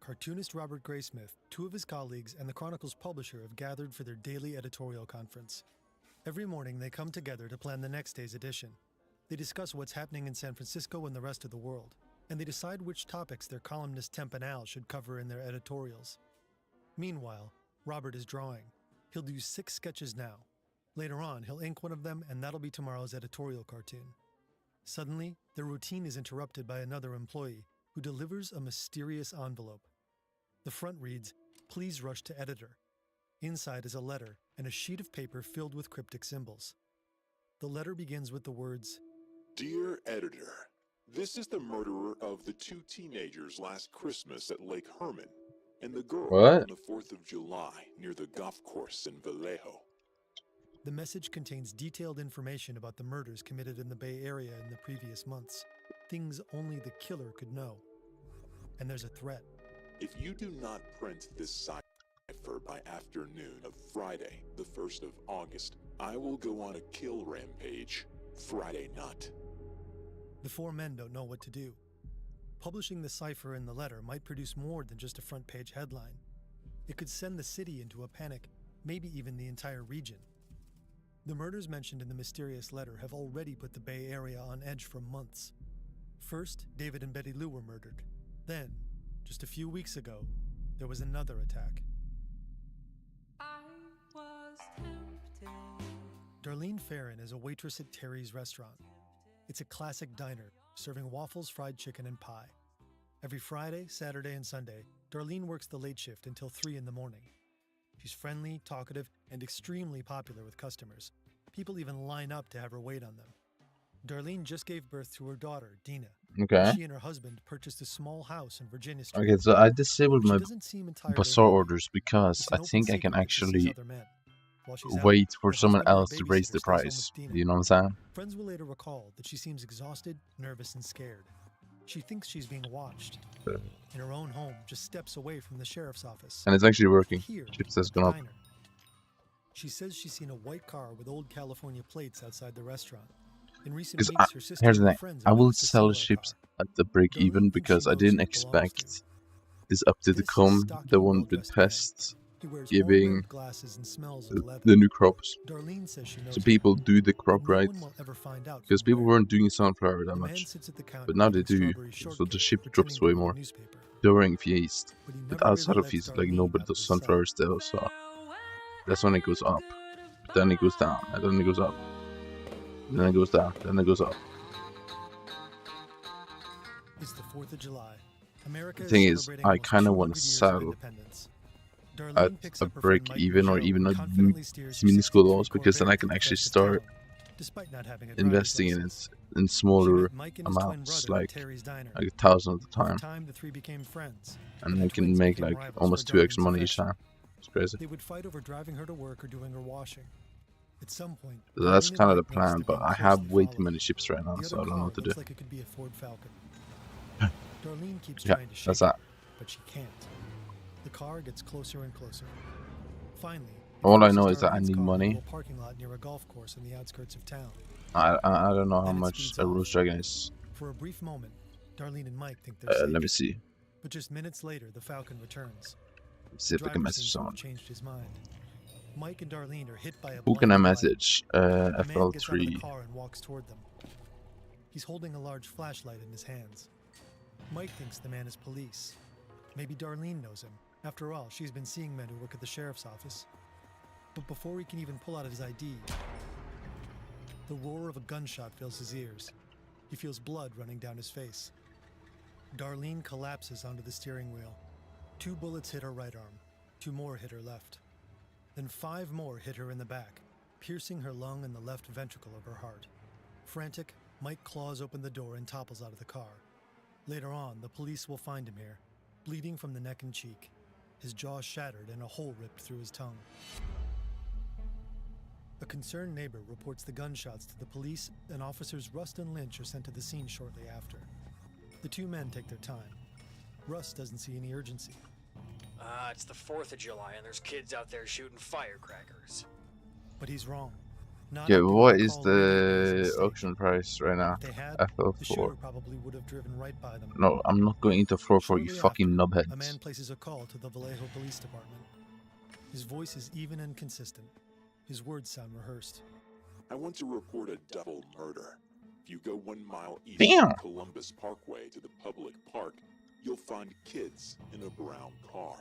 S7: Cartoonist Robert Graysmith, 2 of his colleagues, and the Chronicle's publisher have gathered for their daily editorial conference. Every morning they come together to plan the next day's edition. They discuss what's happening in San Francisco and the rest of the world, and they decide which topics their columnist Temp and Al should cover in their editorials. Meanwhile, Robert is drawing. He'll do 6 sketches now. Later on, he'll ink one of them, and that'll be tomorrow's editorial cartoon. Suddenly, their routine is interrupted by another employee who delivers a mysterious envelope. The front reads, "Please rush to editor." Inside is a letter and a sheet of paper filled with cryptic symbols. The letter begins with the words,
S18: Dear editor, this is the murderer of the 2 teenagers last Christmas at Lake Herman and the girl on the 4th of July near the golf course in Vallejo.
S7: The message contains detailed information about the murders committed in the Bay Area in the previous months, things only the killer could know. And there's a threat.
S18: If you do not print this cipher by afternoon of Friday, the 1st of August, I will go on a kill rampage Friday night.
S7: The 4 men don't know what to do. Publishing the cipher in the letter might produce more than just a front page headline. It could send the city into a panic, maybe even the entire region. The murders mentioned in the mysterious letter have already put the Bay Area on edge for months. First, David and Betty Lou were murdered. Then, just a few weeks ago, there was another attack. Darlene Farron is a waitress at Terry's restaurant. It's a classic diner, serving waffles, fried chicken, and pie. Every Friday, Saturday, and Sunday, Darlene works the late shift until 3 in the morning. She's friendly, talkative, and extremely popular with customers. People even line up to have her wait on them. Darlene just gave birth to her daughter, Dina.
S2: Okay.
S7: She and her husband purchased a small house in Virginia Street.
S2: Okay, so I disabled my bazaar orders because I think I can actually wait for someone else to raise the price. You know what I'm saying?
S7: Friends will later recall that she seems exhausted, nervous, and scared. She thinks she's being watched. In her own home, just steps away from the sheriff's office.
S2: And it's actually working. Chips has gone up.
S7: She says she's seen a white car with old California plates outside the restaurant. In recent
S2: Because
S7: weeks, her sister
S2: here's the
S7: and
S2: thing,
S7: friends
S2: I
S7: have
S2: will
S7: noticed a
S2: sell
S7: similar
S2: ships at the break even because I didn't expect this update to come, the one with pests giving the new crops. So people do the crop right, because people weren't doing sunflower that much, but now they do, so the ship drops way more during Feast, but outside of Feast, like nobody does sunflower still, so that's when it goes up, then it goes down, and then it goes up. Then it goes down, then it goes up.
S7: It's the 4th of July. America
S2: The thing is, I kind of want to sell at a break even or even a minuscule loss, because then I can actually start
S7: Despite not having a
S2: investing in
S7: driver's
S2: it in smaller
S7: Mike and his twin
S2: amounts,
S7: brother at
S2: like
S7: Terry's Diner.
S2: 1,000 at a
S7: Over
S2: time,
S7: time, the three became friends.
S2: and
S7: the
S2: they can
S7: twins
S2: make
S7: became
S2: like
S7: rivals
S2: almost
S7: for
S2: 2x
S7: Darlene's
S2: money each
S7: affection.
S2: time. It's crazy.
S7: They would fight over driving her to work or doing her washing. At some point,
S2: So that's
S7: Darlene and
S2: kind of the
S7: Mike noticed
S2: plan,
S7: them
S2: but
S7: being
S2: I have
S7: closely
S2: way too
S7: followed.
S2: many ships right now,
S7: The
S2: so I
S7: other
S2: don't know
S7: car
S2: what to do.
S7: looks like it could be a Ford Falcon. Darlene keeps
S2: Yeah,
S7: trying to shake
S2: that's
S7: it,
S2: that.
S7: but she can't. The car gets closer and closer. Finally, it
S2: All I
S7: forces
S2: know is that I
S7: Darlene's
S2: need
S7: car into
S2: money.
S7: a parking lot near a golf course in the outskirts of town.
S2: I don't know how
S7: Then it
S2: much
S7: speeds
S2: a
S7: off.
S2: Rose Dragon is.
S7: For a brief moment, Darlene and Mike think they're safe.
S2: Let me see.
S7: But just minutes later, the Falcon returns.
S2: Let's see if I can
S7: Driver
S2: message
S7: seems to have
S2: someone.
S7: changed his mind. Mike and Darlene are hit by a
S2: Who can I
S7: blinding light.
S2: message?
S7: A man gets out of the
S2: FL3.
S7: car and walks toward them. He's holding a large flashlight in his hands. Mike thinks the man is police. Maybe Darlene knows him. After all, she's been seeing men who work at the sheriff's office. But before he can even pull out his ID, the roar of a gunshot fills his ears. He feels blood running down his face. Darlene collapses onto the steering wheel. 2 bullets hit her right arm. 2 more hit her left. Then 5 more hit her in the back, piercing her lung and the left ventricle of her heart. Frantic, Mike claws open the door and topples out of the car. Later on, the police will find him here, bleeding from the neck and cheek, his jaw shattered and a hole ripped through his tongue. A concerned neighbor reports the gunshots to the police, and officers Rust and Lynch are sent to the scene shortly after. The 2 men take their time. Rust doesn't see any urgency.
S15: It's the 4th of July and there's kids out there shooting firecrackers.
S7: But he's wrong. Not
S2: Yeah,
S7: everyone
S2: what is
S7: called radio
S2: the
S7: safe.
S2: auction price right now?
S7: If they had, the shooter
S2: FL4.
S7: probably would have driven right by them.
S2: No, I'm not going into floor for you
S7: Shortly
S2: fucking
S7: after,
S2: knobheads.
S7: A man places a call to the Vallejo Police Department. His voice is even and consistent. His words sound rehearsed.
S18: I want to report a double murder. If you go 1 mile east
S2: Damn.
S18: of Columbus Parkway to the public park, you'll find kids in a brown car.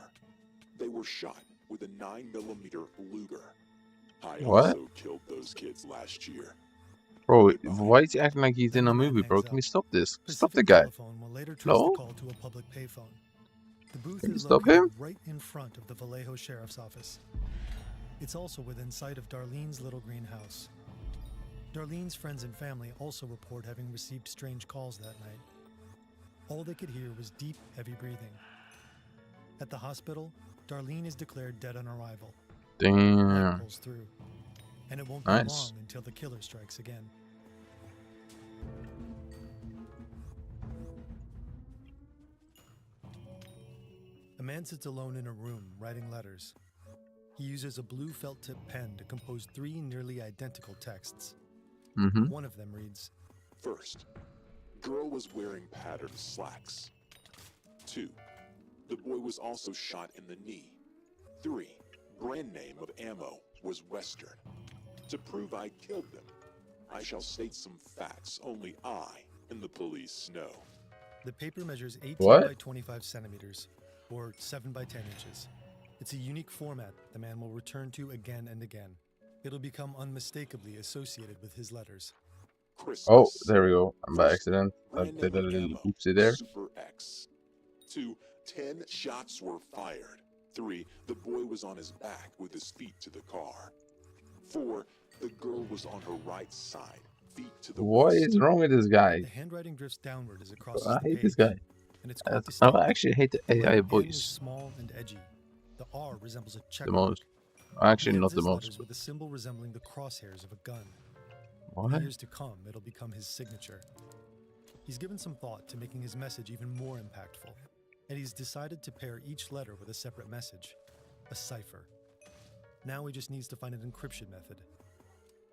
S18: They were shot with a 9mm Luger. I
S2: What?
S18: also killed those kids last year.
S2: Bro, why is he acting like he's in a movie, bro? Can we stop this? Stop the guy.
S7: Telephone will later trace the
S2: No?
S7: call to a public payphone. The booth
S2: Can you
S7: is
S2: stop
S7: located
S2: him?
S7: right in front of the Vallejo Sheriff's Office. It's also within sight of Darlene's little green house. Darlene's friends and family also report having received strange calls that night. All they could hear was deep, heavy breathing. At the hospital, Darlene is declared dead on arrival.
S2: Damn.
S7: Light pulls through, and it won't be
S2: Nice.
S7: long until the killer strikes again. A man sits alone in a room writing letters. He uses a blue felt tip pen to compose 3 nearly identical texts.
S2: Mhm.
S7: One of them reads,
S18: First, girl was wearing patterned slacks. 2, the boy was also shot in the knee. 3, brand name of ammo was Western. To prove I killed them, I shall state some facts only I and the police know.
S7: The paper measures 18
S2: What?
S7: by 25 centimeters, or 7 by 10 inches. It's a unique format the man will return to again and again. It'll become unmistakably associated with his letters.
S18: Christmas.
S2: Oh, there we go. I'm by accident. I
S18: Brand
S2: did a
S18: name of
S2: little
S18: ammo,
S2: oopsie there.
S18: Super X. 2, 10 shots were fired. 3, the boy was on his back with his feet to the car. 4, the girl was on her right side, feet to the
S2: What
S18: west.
S2: is wrong with this guy?
S7: The handwriting drifts downward as it crosses
S2: I
S7: the
S2: hate this
S7: page,
S2: guy.
S7: and it's quite
S2: I
S7: distinct.
S2: actually hate the
S7: The
S2: AI
S7: letter N is
S2: voice
S7: small and edgy. The R resembles a check
S2: the
S7: mark.
S2: most. Actually,
S7: He
S2: not
S7: ends
S2: the
S7: his
S2: most.
S7: letters with a symbol resembling the crosshairs of a gun.
S2: What?
S7: In years to come, it'll become his signature. He's given some thought to making his message even more impactful, and he's decided to pair each letter with a separate message, a cipher. Now he just needs to find an encryption method.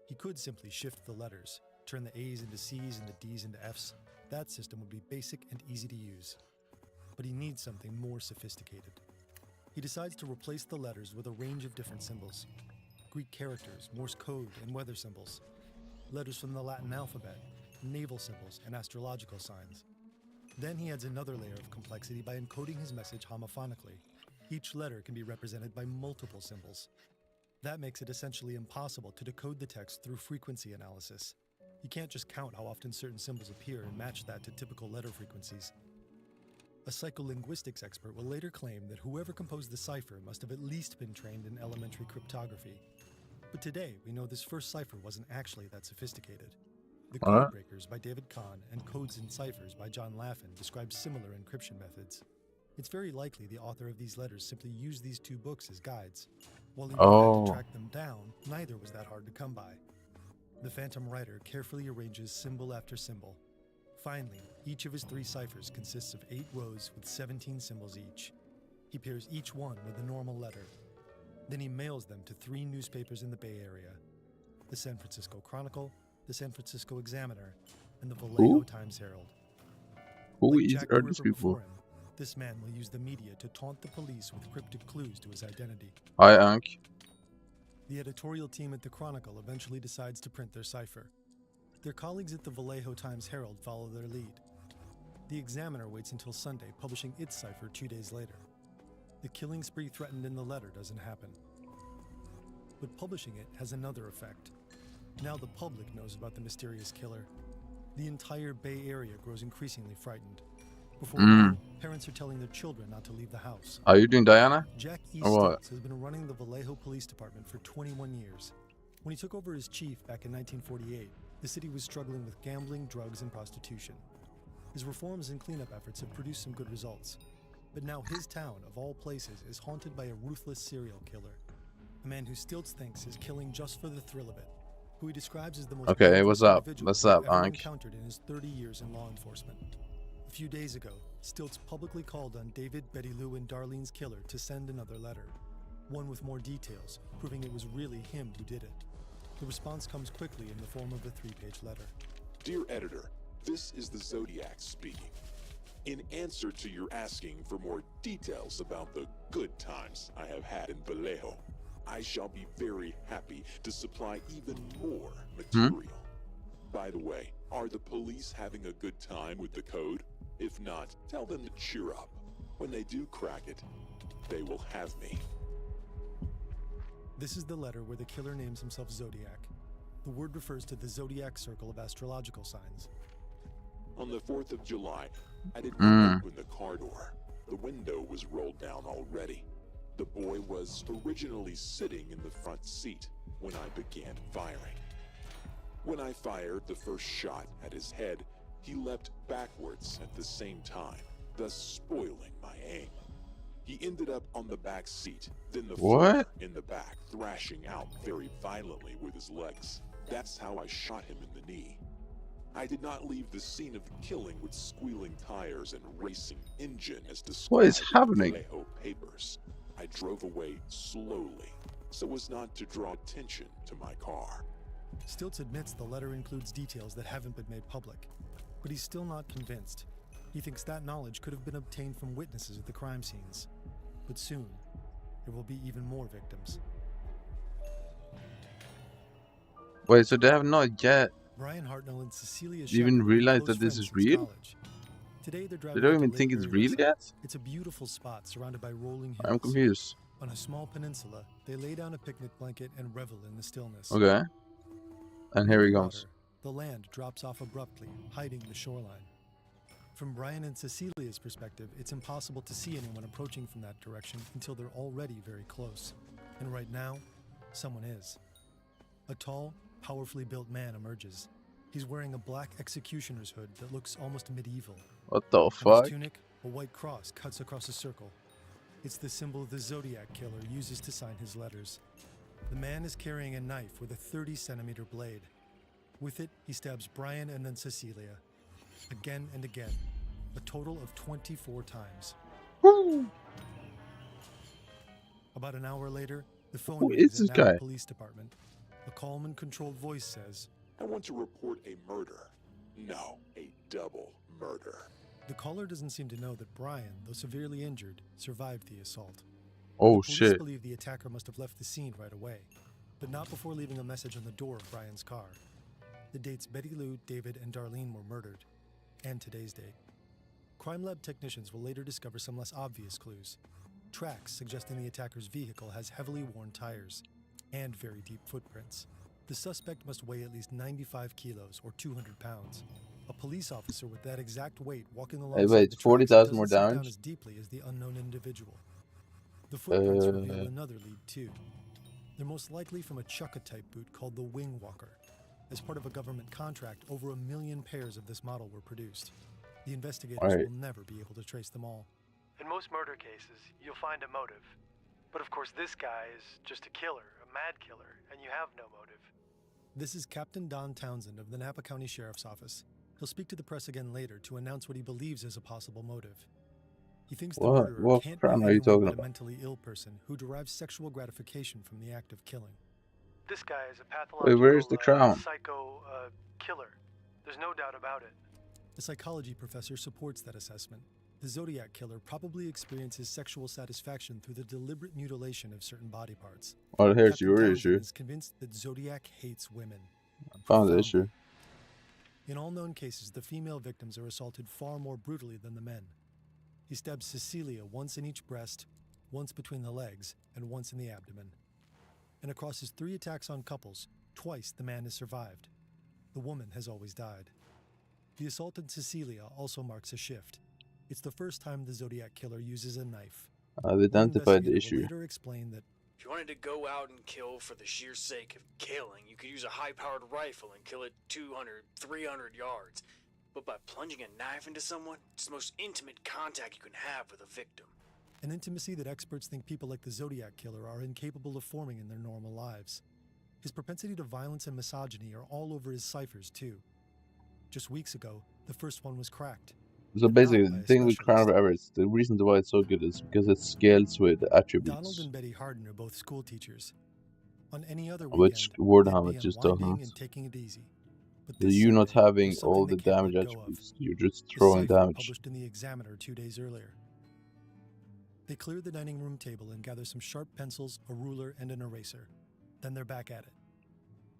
S7: He could simply shift the letters, turn the A's into C's and the D's into F's. That system would be basic and easy to use. But he needs something more sophisticated. He decides to replace the letters with a range of different symbols. Greek characters, Morse code, and weather symbols. Letters from the Latin alphabet, naval symbols, and astrological signs. Then he adds another layer of complexity by encoding his message homophonically. Each letter can be represented by multiple symbols. That makes it essentially impossible to decode the text through frequency analysis. You can't just count how often certain symbols appear and match that to typical letter frequencies. A psycholinguistics expert will later claim that whoever composed the cipher must have at least been trained in elementary cryptography. But today, we know this first cipher wasn't actually that sophisticated. The
S2: Alright.
S7: Codebreakers by David Kahn and Codes and Ciphers by John Laffin describe similar encryption methods. It's very likely the author of these letters simply used these two books as guides. While he had to track them down, neither was that hard to come by. The Phantom Writer carefully arranges symbol after symbol. Finally, each of his 3 ciphers consists of 8 rows with 17 symbols each. He pairs each one with a normal letter. Then he mails them to 3 newspapers in the Bay Area: the San Francisco Chronicle, the San Francisco Examiner, and the Vallejo Times-Herald.
S2: Who
S7: Like
S2: is
S7: Jack the
S2: are these
S7: Ripper
S2: people?
S7: before him, this man will use the media to taunt the police with cryptic clues to his identity.
S2: Hi, Ank.
S7: The editorial team at the Chronicle eventually decides to print their cipher. Their colleagues at the Vallejo Times-Herald follow their lead. The Examiner waits until Sunday, publishing its cipher 2 days later. The killing spree threatened in the letter doesn't happen. But publishing it has another effect. Now the public knows about the mysterious killer. The entire Bay Area grows increasingly frightened. Before long, parents are telling their children not to leave the house.
S2: Are you doing Diana?
S7: Jack E.
S2: Or what?
S7: Stiltz has been running the Vallejo Police Department for 21 years. When he took over as chief back in 1948, the city was struggling with gambling, drugs, and prostitution. His reforms and cleanup efforts have produced some good results. But now his town, of all places, is haunted by a ruthless serial killer. A man who Stiltz thinks is killing just for the thrill of it. Who he describes as the most
S2: Okay,
S7: dangerous
S2: what's up?
S7: individual
S2: What's
S7: he's
S2: up,
S7: ever
S2: Ank?
S7: encountered in his 30 years in law enforcement. A few days ago, Stiltz publicly called on David, Betty Lou, and Darlene's killer to send another letter. One with more details, proving it was really him who did it. The response comes quickly in the form of a 3-page letter.
S18: Dear editor, this is the Zodiac speaking. In answer to your asking for more details about the good times I have had in Vallejo, I shall be very happy to supply even more material. By the way, are the police having a good time with the code? If not, tell them to cheer up. When they do crack it, they will have me.
S7: This is the letter where the killer names himself Zodiac. The word refers to the Zodiac circle of astrological signs.
S18: On the 4th of July, I did not open the car door. The window was rolled down already. The boy was originally sitting in the front seat when I began firing. When I fired the first shot at his head, he leapt backwards at the same time, thus spoiling my aim. He ended up on the back seat, then the floor in the back, thrashing out very violently with his legs. That's how I shot him in the knee. I did not leave the scene of the killing with squealing tires and racing engine as described
S2: What is
S18: in
S2: happening?
S18: the Vallejo papers. I drove away slowly, so as not to draw attention to my car.
S7: Stiltz admits the letter includes details that haven't been made public, but he's still not convinced. He thinks that knowledge could have been obtained from witnesses at the crime scenes. But soon, there will be even more victims.
S2: Wait, so they have not yet
S7: Brian Hartnell and Cecilia
S2: even
S7: Shepard
S2: realized
S7: were
S2: that
S7: close
S2: this is
S7: friends since
S2: real?
S7: college. Today they're
S2: They
S7: driving
S2: don't
S7: up to
S2: even
S7: Lake
S2: think it's
S7: Berryessa.
S2: real yet?
S7: It's a beautiful spot surrounded by rolling hills.
S2: I'm confused.
S7: On a small peninsula, they lay down a picnic blanket and revel in the stillness.
S2: Okay. And here he
S7: Water,
S2: comes.
S7: The land drops off abruptly, hiding the shoreline. From Brian and Cecilia's perspective, it's impossible to see anyone approaching from that direction until they're already very close. And right now, someone is. A tall, powerfully built man emerges. He's wearing a black executioner's hood that looks almost medieval.
S2: What the
S7: On
S2: fuck?
S7: his tunic, a white cross cuts across a circle. It's the symbol the Zodiac Killer uses to sign his letters. The man is carrying a knife with a 30-centimeter blade. With it, he stabs Brian and then Cecilia. Again and again. A total of 24 times. About an hour later, the phone
S2: Who
S7: rings
S2: is this
S7: at Napa
S2: guy?
S7: Police Department. A calm and controlled voice says,
S18: I want to report a murder. No, a double murder.
S7: The caller doesn't seem to know that Brian, though severely injured, survived the assault.
S2: Oh
S7: Police
S2: shit.
S7: believe the attacker must have left the scene right away, but not before leaving a message on the door of Brian's car. The dates Betty Lou, David, and Darlene were murdered, and today's date. Crime lab technicians will later discover some less obvious clues. Tracks suggesting the attacker's vehicle has heavily worn tires and very deep footprints. The suspect must weigh at least 95 kilos or 200 pounds. A police officer with that exact weight walking alongside
S2: wait,
S7: the tracks
S2: 40,000 more
S7: doesn't sink down
S2: damage?
S7: as deeply as the unknown individual. The footprints reveal
S2: Uh.
S7: another lead too. They're most likely from a Chukka-type boot called the Wing Walker. As part of a government contract, over 1 million pairs of this model were produced. The investigators will never be able to trace them all.
S3: In most murder cases, you'll find a motive. But of course this guy is just a killer, a mad killer, and you have no motive.
S7: This is Captain Don Townsend of the Napa County Sheriff's Office. He'll speak to the press again later to announce what he believes is a possible motive. He thinks the murderer can't be anyone but a mentally ill person who derives sexual gratification from the act of killing.
S3: This guy is a pathological
S2: where's the crown?
S3: psycho killer. There's no doubt about it.
S7: The psychology professor supports that assessment. The Zodiac killer probably experiences sexual satisfaction through the deliberate mutilation of certain body parts.
S2: Oh, here's
S7: Captain
S2: your
S7: Townsend
S2: issue.
S7: is convinced that Zodiac hates women.
S2: I found the issue.
S7: In all known cases, the female victims are assaulted far more brutally than the men. He stabs Cecilia once in each breast, once between the legs, and once in the abdomen. And across his 3 attacks on couples, twice the man has survived. The woman has always died. The assaulted Cecilia also marks a shift. It's the first time the Zodiac killer uses a knife.
S2: I've identified the issue.
S7: Later explain that
S15: if you wanted to go out and kill for the sheer sake of killing, you could use a high-powered rifle and kill it 200, 300 yards. But by plunging a knife into someone, it's the most intimate contact you can have with a victim.
S7: an intimacy that experts think people like the Zodiac killer are incapable of forming in their normal lives. His propensity to violence and misogyny are all over his ciphers, too. Just weeks ago, the first one was cracked.
S2: So basically, the thing with Crown of Everest, the reason why it's so good is because it scales with attributes.
S7: Donald and Betty Harden are both school teachers. On any other
S2: Which Warhammer just doesn't. So you not having all the damage attributes, you're just throwing damage.
S7: Published in the Examiner 2 days earlier. They clear the dining room table and gather some sharp pencils, a ruler, and an eraser. Then they're back at it.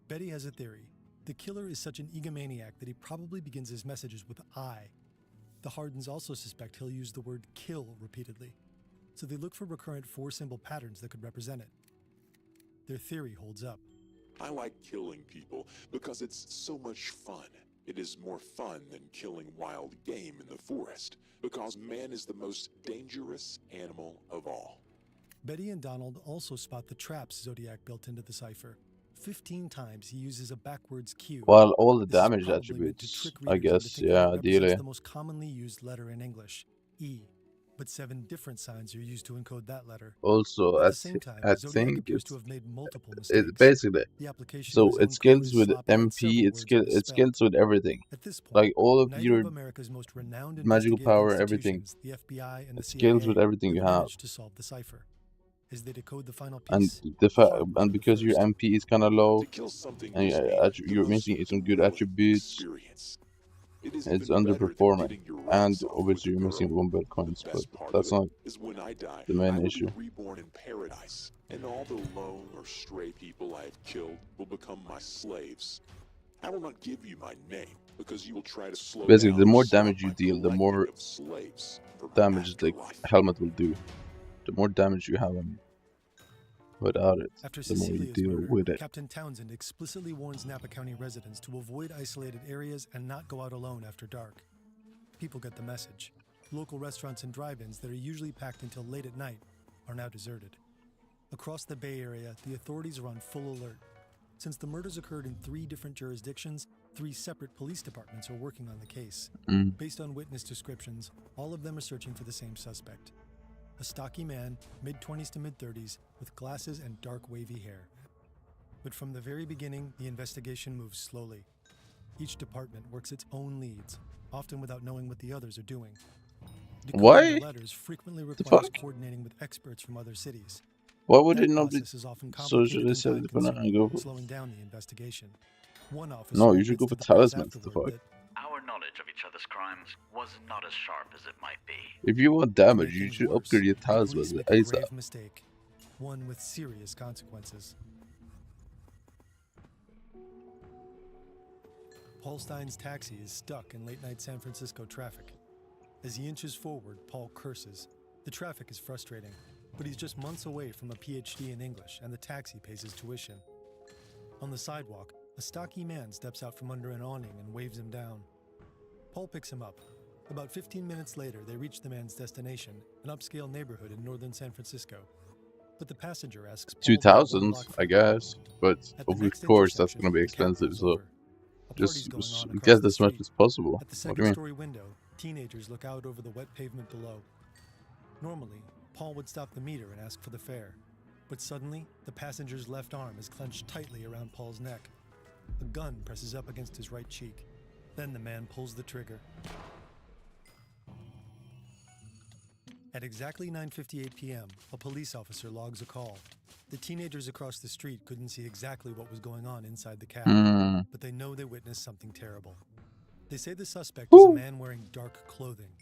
S7: Betty has a theory. The killer is such an egomaniac that he probably begins his messages with I. The Hardens also suspect he'll use the word kill repeatedly, so they look for recurrent 4-symbol patterns that could represent it. Their theory holds up.
S18: I like killing people because it's so much fun. It is more fun than killing wild game in the forest, because man is the most dangerous animal of all.
S7: Betty and Donald also spot the traps Zodiac built into the cipher. 15 times he uses a backwards Q.
S2: Well, all the damage attributes, I guess, yeah, ideally.
S7: The most commonly used letter in English, E. But 7 different signs are used to encode that letter.
S2: Also,
S7: At
S2: I
S7: the same time,
S2: think
S7: appears to have made multiple
S2: it
S7: mistakes.
S2: basically,
S7: The application
S2: so
S7: of his
S2: it
S7: own
S2: scales
S7: code is
S2: with
S7: sloppy and
S2: MP,
S7: several
S2: it
S7: words
S2: scales with everything.
S7: At this point,
S2: Like all of
S7: neither
S2: your
S7: of America's most renowned
S2: magical
S7: investigative
S2: power, everything.
S7: institutions, the FBI and the
S2: It scales
S7: CIA,
S2: with everything you have.
S7: managed to solve the cipher. As they decode the final
S2: And
S7: piece,
S2: and because your MP is kind of low, and you're missing some good attributes, it's underperforming. And obviously you're missing 1 Bitcoins, but that's not the main issue.
S18: Reborn in paradise, and all the lone or stray people I have killed will become my slaves. I will not give you my name because you will try to slow
S2: Basically,
S18: down
S2: the more
S18: or stop
S2: damage you
S18: my
S2: deal, the more
S18: collecting of slaves for
S2: damage the helmet will do. The more damage you have on without it,
S7: After
S2: the more you
S7: Cecilia's
S2: deal
S7: murder,
S2: with it.
S7: Captain Townsend explicitly warns Napa County residents to avoid isolated areas and not go out alone after dark. People get the message. Local restaurants and drive-ins that are usually packed until late at night are now deserted. Across the Bay Area, the authorities are on full alert. Since the murders occurred in 3 different jurisdictions, 3 separate police departments are working on the case. Based on witness descriptions, all of them are searching for the same suspect. A stocky man, mid-20s to mid-30s, with glasses and dark wavy hair. But from the very beginning, the investigation moves slowly. Each department works its own leads, often without knowing what the others are doing. Decoding
S2: Why?
S7: the letters frequently requires coordinating with experts from other cities.
S2: Why would
S7: That
S2: it not be
S7: process is often
S2: so?
S7: complicated
S2: Should I
S7: and
S2: say the
S7: time-consuming,
S2: banana go for?
S7: slowing down the investigation. One officer
S2: No, you should go
S7: admits
S2: for
S7: to the press
S2: talismans. The
S7: afterward
S2: fuck.
S16: Our knowledge of each other's crimes was not as sharp as it might be.
S2: If you want damage, you should upgrade your talismans
S7: Police make a
S2: ASAP.
S7: grave mistake, one with serious consequences. Paul Stein's taxi is stuck in late-night San Francisco traffic. As he inches forward, Paul curses. The traffic is frustrating, but he's just months away from a PhD in English, and the taxi pays his tuition. On the sidewalk, a stocky man steps out from under an awning and waves him down. Paul picks him up. About 15 minutes later, they reach the man's destination, an upscale neighborhood in northern San Francisco. But the passenger asks Paul for
S2: 2000s, I guess. But of course, that's gonna be expensive. So just get as much as possible.
S7: At the
S2: What do you mean?
S7: second-story window, teenagers look out over the wet pavement below. Normally, Paul would stop the meter and ask for the fare. But suddenly, the passenger's left arm is clenched tightly around Paul's neck. A gun presses up against his right cheek. Then the man pulls the trigger. At exactly 9:58 p.m., a police officer logs a call. The teenagers across the street couldn't see exactly what was going on inside the cab, but they know they witnessed something terrible. They say the suspect is a man wearing dark clothing.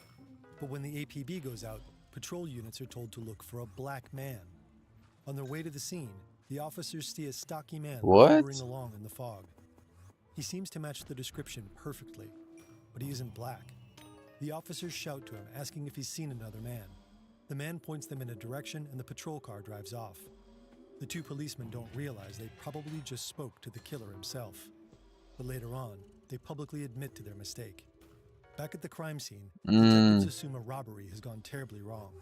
S7: But when the APB goes out, patrol units are told to look for a black man. On their way to the scene, the officers see a stocky man lumbering along in the fog. He seems to match the description perfectly, but he isn't black. The officers shout to him, asking if he's seen another man. The man points them in a direction and the patrol car drives off. The two policemen don't realize they probably just spoke to the killer himself. But later on, they publicly admit to their mistake. Back at the crime scene, detectives assume a robbery has gone terribly wrong.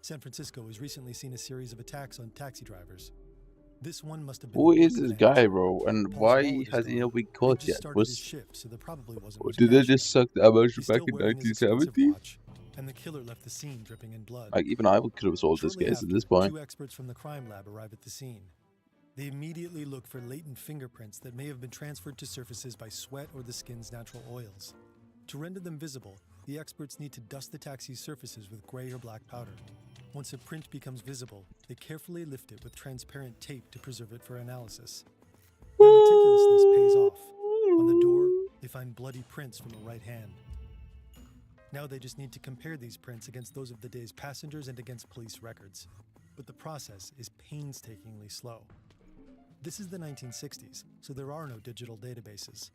S7: San Francisco has recently seen a series of attacks on taxi drivers. This one must have been.
S2: Who is this guy, bro? And why has he not been caught yet? Did they just suck the ambush back in 1970?
S7: And the killer left the scene dripping in blood.
S2: Like, even I could have solved this case at this point.
S7: Two experts from the crime lab arrive at the scene. They immediately look for latent fingerprints that may have been transferred to surfaces by sweat or the skin's natural oils. To render them visible, the experts need to dust the taxi's surfaces with gray or black powder. Once a print becomes visible, they carefully lift it with transparent tape to preserve it for analysis. Their meticulousness pays off. On the door, they find bloody prints from a right hand. Now they just need to compare these prints against those of the day's passengers and against police records. But the process is painstakingly slow. This is the 1960s, so there are no digital databases.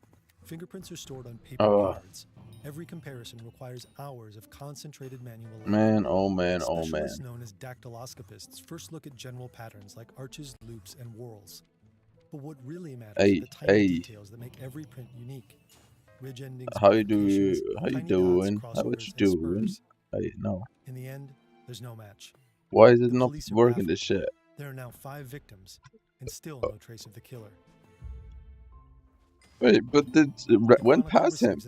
S7: Fingerprints are stored on paper cards. Every comparison requires hours of concentrated manual labor.
S2: Man, oh man, oh man.
S7: Specialists known as dactyloscopists first look at general patterns like arches, loops, and whorls. But what really matters are the tiny details that make every print unique. Ridge endings,
S2: how you doing? How you doing? No.
S7: In the end, there's no match.
S2: Why is it not working this shit?
S7: There are now 5 victims, and still no trace of the killer.
S2: Wait, but it went past him.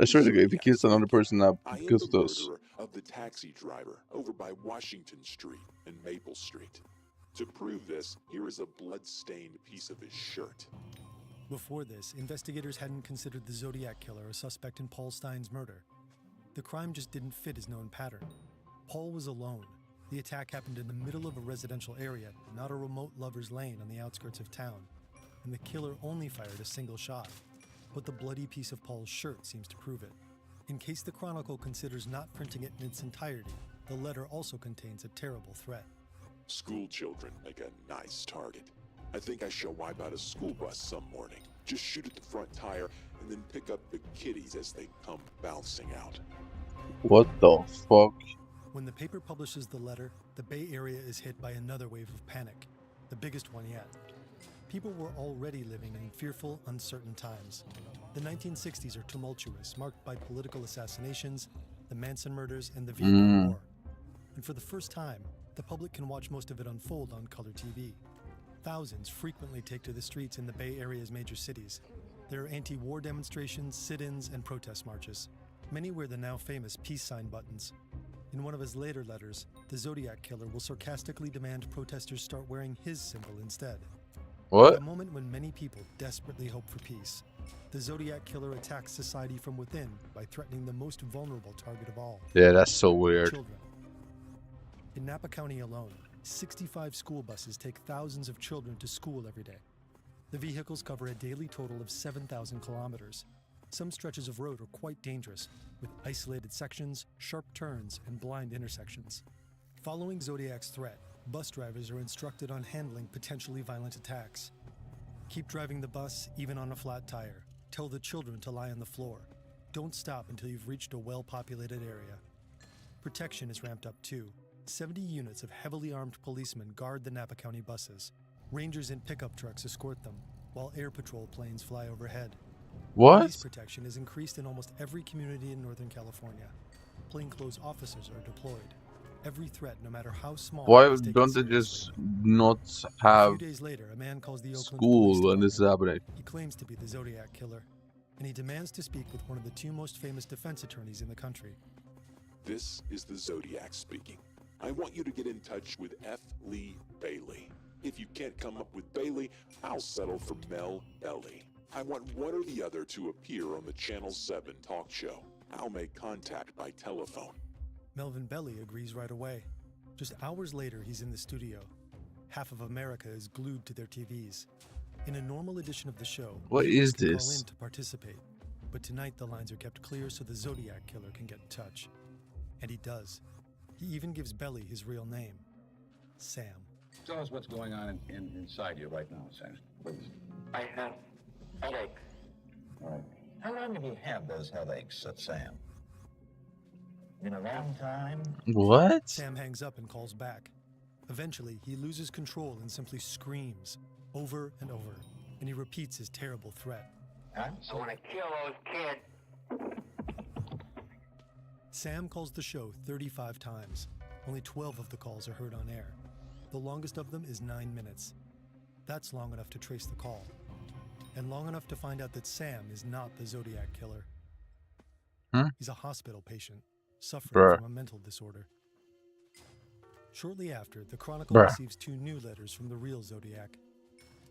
S2: I swear to God, if he kills another person, that goes with us.
S18: Of the taxi driver over by Washington Street and Maple Street. To prove this, here is a blood-stained piece of his shirt.
S7: Before this, investigators hadn't considered the Zodiac killer a suspect in Paul Stine's murder. The crime just didn't fit his known pattern. Paul was alone. The attack happened in the middle of a residential area, not a remote lover's lane on the outskirts of town. And the killer only fired a single shot. But the bloody piece of Paul's shirt seems to prove it. In case the Chronicle considers not printing it in its entirety, the letter also contains a terrible threat.
S18: School children make a nice target. I think I shall wipe out a school bus some morning. Just shoot at the front tire and then pick up the kiddies as they come bouncing out.
S2: What the fuck?
S7: When the paper publishes the letter, the Bay Area is hit by another wave of panic, the biggest one yet. People were already living in fearful, uncertain times. The 1960s are tumultuous, marked by political assassinations, the Manson murders, and the Vietnam War. And for the first time, the public can watch most of it unfold on color TV. Thousands frequently take to the streets in the Bay Area's major cities. There are anti-war demonstrations, sit-ins, and protest marches. Many wear the now famous peace sign buttons. In one of his later letters, the Zodiac killer will sarcastically demand protesters start wearing his symbol instead.
S2: What?
S7: At a moment when many people desperately hope for peace, the Zodiac killer attacks society from within by threatening the most vulnerable target of all.
S2: Yeah, that's so weird.
S7: Children. In Napa County alone, 65 school buses take thousands of children to school every day. The vehicles cover a daily total of 7,000 kilometers. Some stretches of road are quite dangerous, with isolated sections, sharp turns, and blind intersections. Following Zodiac's threat, bus drivers are instructed on handling potentially violent attacks. Keep driving the bus, even on a flat tire. Tell the children to lie on the floor. Don't stop until you've reached a well-populated area. Protection is ramped up too. 70 units of heavily armed policemen guard the Napa County buses. Rangers in pickup trucks escort them, while air patrol planes fly overhead.
S2: What?
S7: Police protection is increased in almost every community in Northern California. Plainclothes officers are deployed. Every threat, no matter how small.
S2: Why don't they just not have
S7: A few days later, a man calls the Oakland
S2: school
S7: Police
S2: when this is happening?
S7: He claims to be the Zodiac Killer, and he demands to speak with one of the two most famous defense attorneys in the country.
S18: This is the Zodiac speaking. I want you to get in touch with F. Lee Bailey. If you can't come up with Bailey, I'll settle for Mel Belly. I want one or the other to appear on the Channel 7 talk show. I'll make contact by telephone.
S7: Melvin Belly agrees right away. Just hours later, he's in the studio. Half of America is glued to their TVs. In a normal edition of the show,
S2: what
S7: viewers
S2: is
S7: can
S2: this?
S7: call in to participate. But tonight, the lines are kept clear so the Zodiac Killer can get in touch. And he does. He even gives Belly his real name, Sam.
S5: Tell us what's going on inside you right now, Sam, please.
S14: I have headaches.
S5: All right. How long have you had those headaches, Sam?
S14: Been a long time.
S2: What?
S7: Sam hangs up and calls back. Eventually, he loses control and simply screams over and over, and he repeats his terrible threat.
S14: I want to kill those kids.
S7: Sam calls the show 35 times. Only 12 of the calls are heard on air. The longest of them is 9 minutes. That's long enough to trace the call, and long enough to find out that Sam is not the Zodiac Killer. He's a hospital patient, suffering from a mental disorder. Shortly after, the Chronicle receives 2 new letters from the real Zodiac.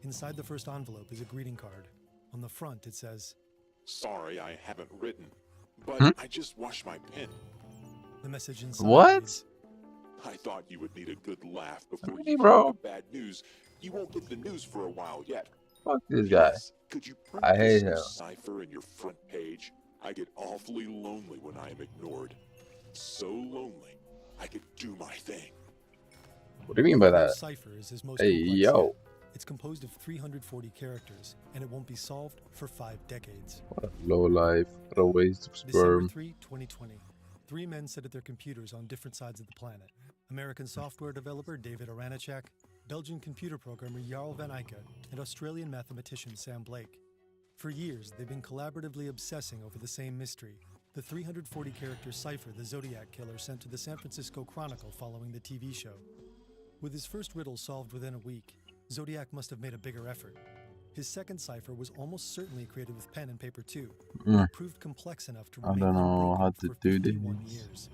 S7: Inside the first envelope is a greeting card. On the front, it says,
S18: "Sorry, I haven't written, but I just washed my pen."
S7: The message inside
S2: What?
S18: I thought you would need a good laugh before
S2: Hey,
S18: you
S2: bro.
S18: hear the bad news. You won't get the news for a while yet.
S2: Fuck this guy.
S18: Could you print
S2: I hate
S18: this
S2: him.
S18: cipher in your front page? I get awfully lonely when I am ignored. So lonely, I could do my thing.
S2: What do you mean by that?
S7: Cipher is his most
S2: Hey,
S7: complex
S2: yo.
S7: yet. It's composed of 340 characters, and it won't be solved for 5 decades.
S2: What a low life. What a waste of
S7: December
S2: sperm.
S7: 3, 2020. 3 men sit at their computers on different sides of the planet. American software developer David Aranachak, Belgian computer programmer Jarl van Eyck, and Australian mathematician Sam Blake. For years, they've been collaboratively obsessing over the same mystery, the 340-character cipher the Zodiac Killer sent to the San Francisco Chronicle following the TV show. With his first riddle solved within a week, Zodiac must have made a bigger effort. His second cipher was almost certainly created with pen and paper too, but it proved complex enough to
S2: I
S7: remain
S2: don't know
S7: unbroken
S2: how to
S7: for
S2: do
S7: 51
S2: this.
S7: years.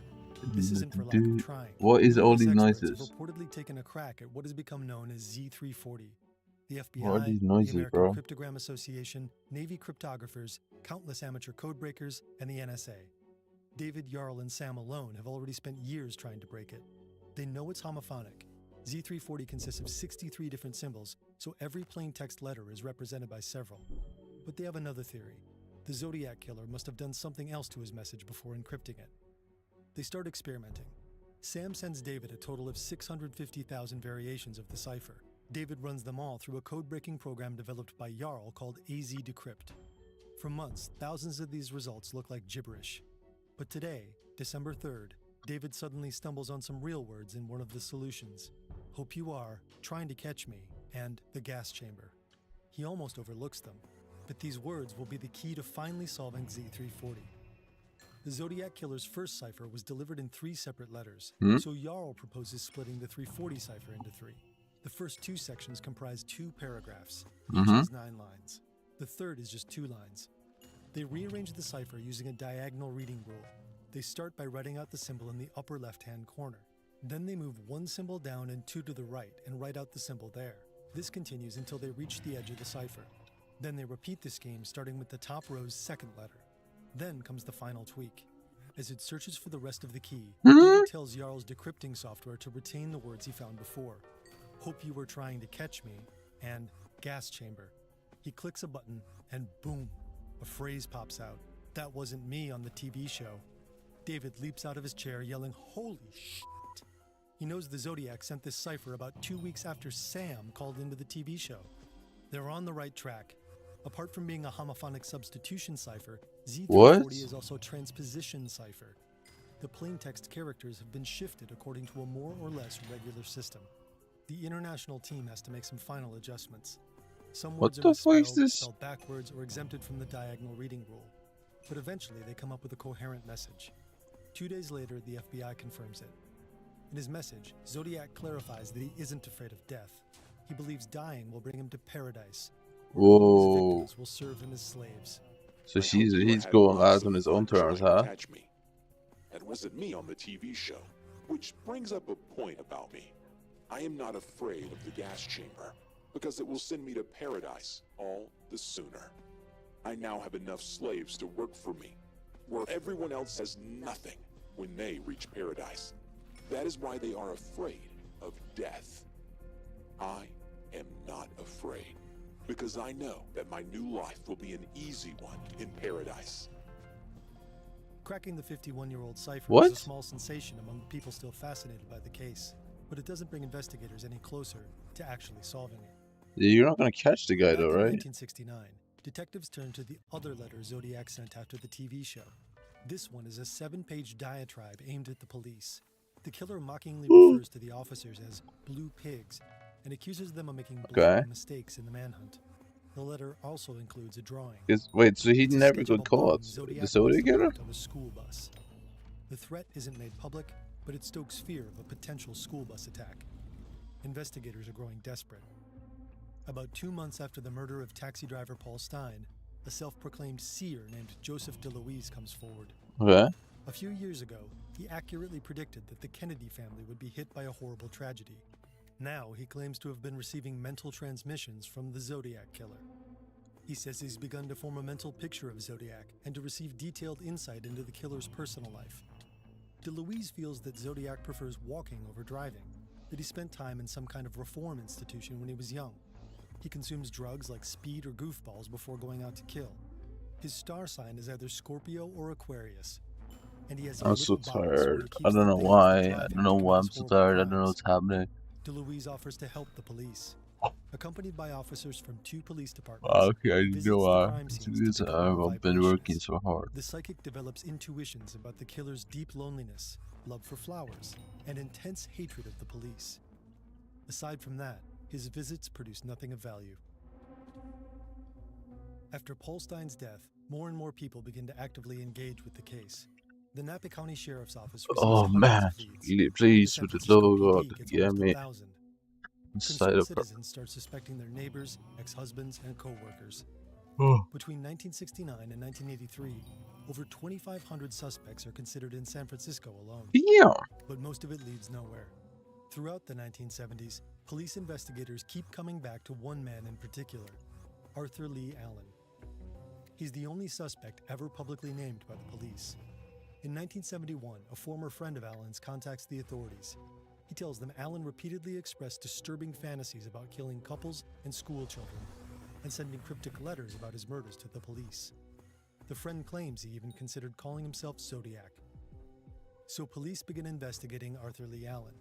S7: This isn't for lack of trying.
S2: What is all these
S7: US experts
S2: noises?
S7: have reportedly taken a crack at what has become known as Z340. The FBI,
S2: What are these
S7: the
S2: noises,
S7: American
S2: bro?
S7: Cryptogram Association, Navy cryptographers, countless amateur codebreakers, and the NSA. David, Jarl, and Sam alone have already spent years trying to break it. They know it's homophonic. Z340 consists of 63 different symbols, so every plain text letter is represented by several. But they have another theory. The Zodiac Killer must have done something else to his message before encrypting it. They start experimenting. Sam sends David a total of 650,000 variations of the cipher. David runs them all through a code-breaking program developed by Jarl called AZ Decrypt. For months, thousands of these results look like gibberish. But today, December 3rd, David suddenly stumbles on some real words in one of the solutions. Hope you are, trying to catch me, and the gas chamber. He almost overlooks them, but these words will be the key to finally solving Z340. The Zodiac Killer's first cipher was delivered in 3 separate letters, so Jarl proposes splitting the 340 cipher into 3. The first 2 sections comprise 2 paragraphs, each has 9 lines. The third is just 2 lines. They rearrange the cipher using a diagonal reading rule. They start by writing out the symbol in the upper left-hand corner. Then they move 1 symbol down and 2 to the right and write out the symbol there. This continues until they reach the edge of the cipher. Then they repeat the scheme starting with the top row's second letter. Then comes the final tweak. As it searches for the rest of the key, David tells Jarl's decrypting software to retain the words he found before. Hope you were trying to catch me, and gas chamber. He clicks a button, and boom, a phrase pops out. That wasn't me on the TV show. David leaps out of his chair yelling, "Holy shit!" He knows the Zodiac sent this cipher about 2 weeks after Sam called into the TV show. They're on the right track. Apart from being a homophonic substitution cipher, Z340 is also a transposition cipher. The plaintext characters have been shifted according to a more or less regular system. The international team has to make some final adjustments. Some words are misspelled, spelled backwards, or exempted from the diagonal reading rule. But eventually they come up with a coherent message. 2 days later, the FBI confirms it. In his message, Zodiac clarifies that he isn't afraid of death. He believes dying will bring him to paradise.
S2: Whoa.
S7: His victims will serve him as slaves.
S2: So he's going out on his own terms, huh?
S18: That wasn't me on the TV show. Which brings up a point about me. I am not afraid of the gas chamber, because it will send me to paradise all the sooner. I now have enough slaves to work for me, where everyone else has nothing when they reach paradise. That is why they are afraid of death. I am not afraid, because I know that my new life will be an easy one in paradise.
S7: Cracking the 51-year-old cipher
S2: What?
S7: is a small sensation among people still fascinated by the case, but it doesn't bring investigators any closer to actually solving it.
S2: You're not gonna catch the guy
S7: Back
S2: though,
S7: in
S2: right?
S7: 1969, detectives turned to the other letter Zodiac sent after the TV show. This one is a 7-page diatribe aimed at the police. The killer mockingly refers to the officers as blue pigs and accuses them of making blatant mistakes in the manhunt. The letter also includes a drawing.
S2: Wait, so he
S7: It's a
S2: never
S7: sketch
S2: got
S7: of a bomb
S2: caught?
S7: Zodiac
S2: The Zodiac killer?
S7: on a school bus. The threat isn't made public, but it stokes fear of a potential school bus attack. Investigators are growing desperate. About 2 months after the murder of taxi driver Paul Stein, a self-proclaimed seer named Joseph DeLuise comes forward.
S2: Okay.
S7: A few years ago, he accurately predicted that the Kennedy family would be hit by a horrible tragedy. Now he claims to have been receiving mental transmissions from the Zodiac killer. He says he's begun to form a mental picture of Zodiac and to receive detailed insight into the killer's personal life. DeLuise feels that Zodiac prefers walking over driving, that he spent time in some kind of reform institution when he was young. He consumes drugs like speed or goofballs before going out to kill. His star sign is either Scorpio or Aquarius. And he has
S2: I'm so tired. I don't know why. I don't know why I'm so tired. I don't know what's happening.
S7: DeLuise offers to help the police. Accompanied by officers from 2 police departments,
S2: Okay, I
S7: he visits
S2: know
S7: the
S2: why.
S7: crime scenes to
S2: Because
S7: pick up more
S2: I've been
S7: vibrations.
S2: working so hard.
S7: The psychic develops intuitions about the killer's deep loneliness, love for flowers, and intense hatred of the police. Aside from that, his visits produce nothing of value. After Paul Stein's death, more and more people begin to actively engage with the case. The Napa County Sheriff's Office receives
S2: Oh
S7: hundreds
S2: man,
S7: of leads.
S2: please
S7: The
S2: with the
S7: San Francisco
S2: logo.
S7: PD gets
S2: Yeah,
S7: almost
S2: mate.
S7: 1,000.
S2: Side
S7: Concerned
S2: of
S7: citizens start suspecting their neighbors, ex-husbands, and co-workers.
S2: Oh.
S7: Between 1969 and 1983, over 2,500 suspects are considered in San Francisco alone.
S2: Yeah.
S7: But most of it leads nowhere. Throughout the 1970s, police investigators keep coming back to one man in particular, Arthur Lee Allen. He's the only suspect ever publicly named by the police. In 1971, a former friend of Allen's contacts the authorities. He tells them Allen repeatedly expressed disturbing fantasies about killing couples and school children, and sending cryptic letters about his murders to the police. The friend claims he even considered calling himself Zodiac. So police begin investigating Arthur Lee Allen.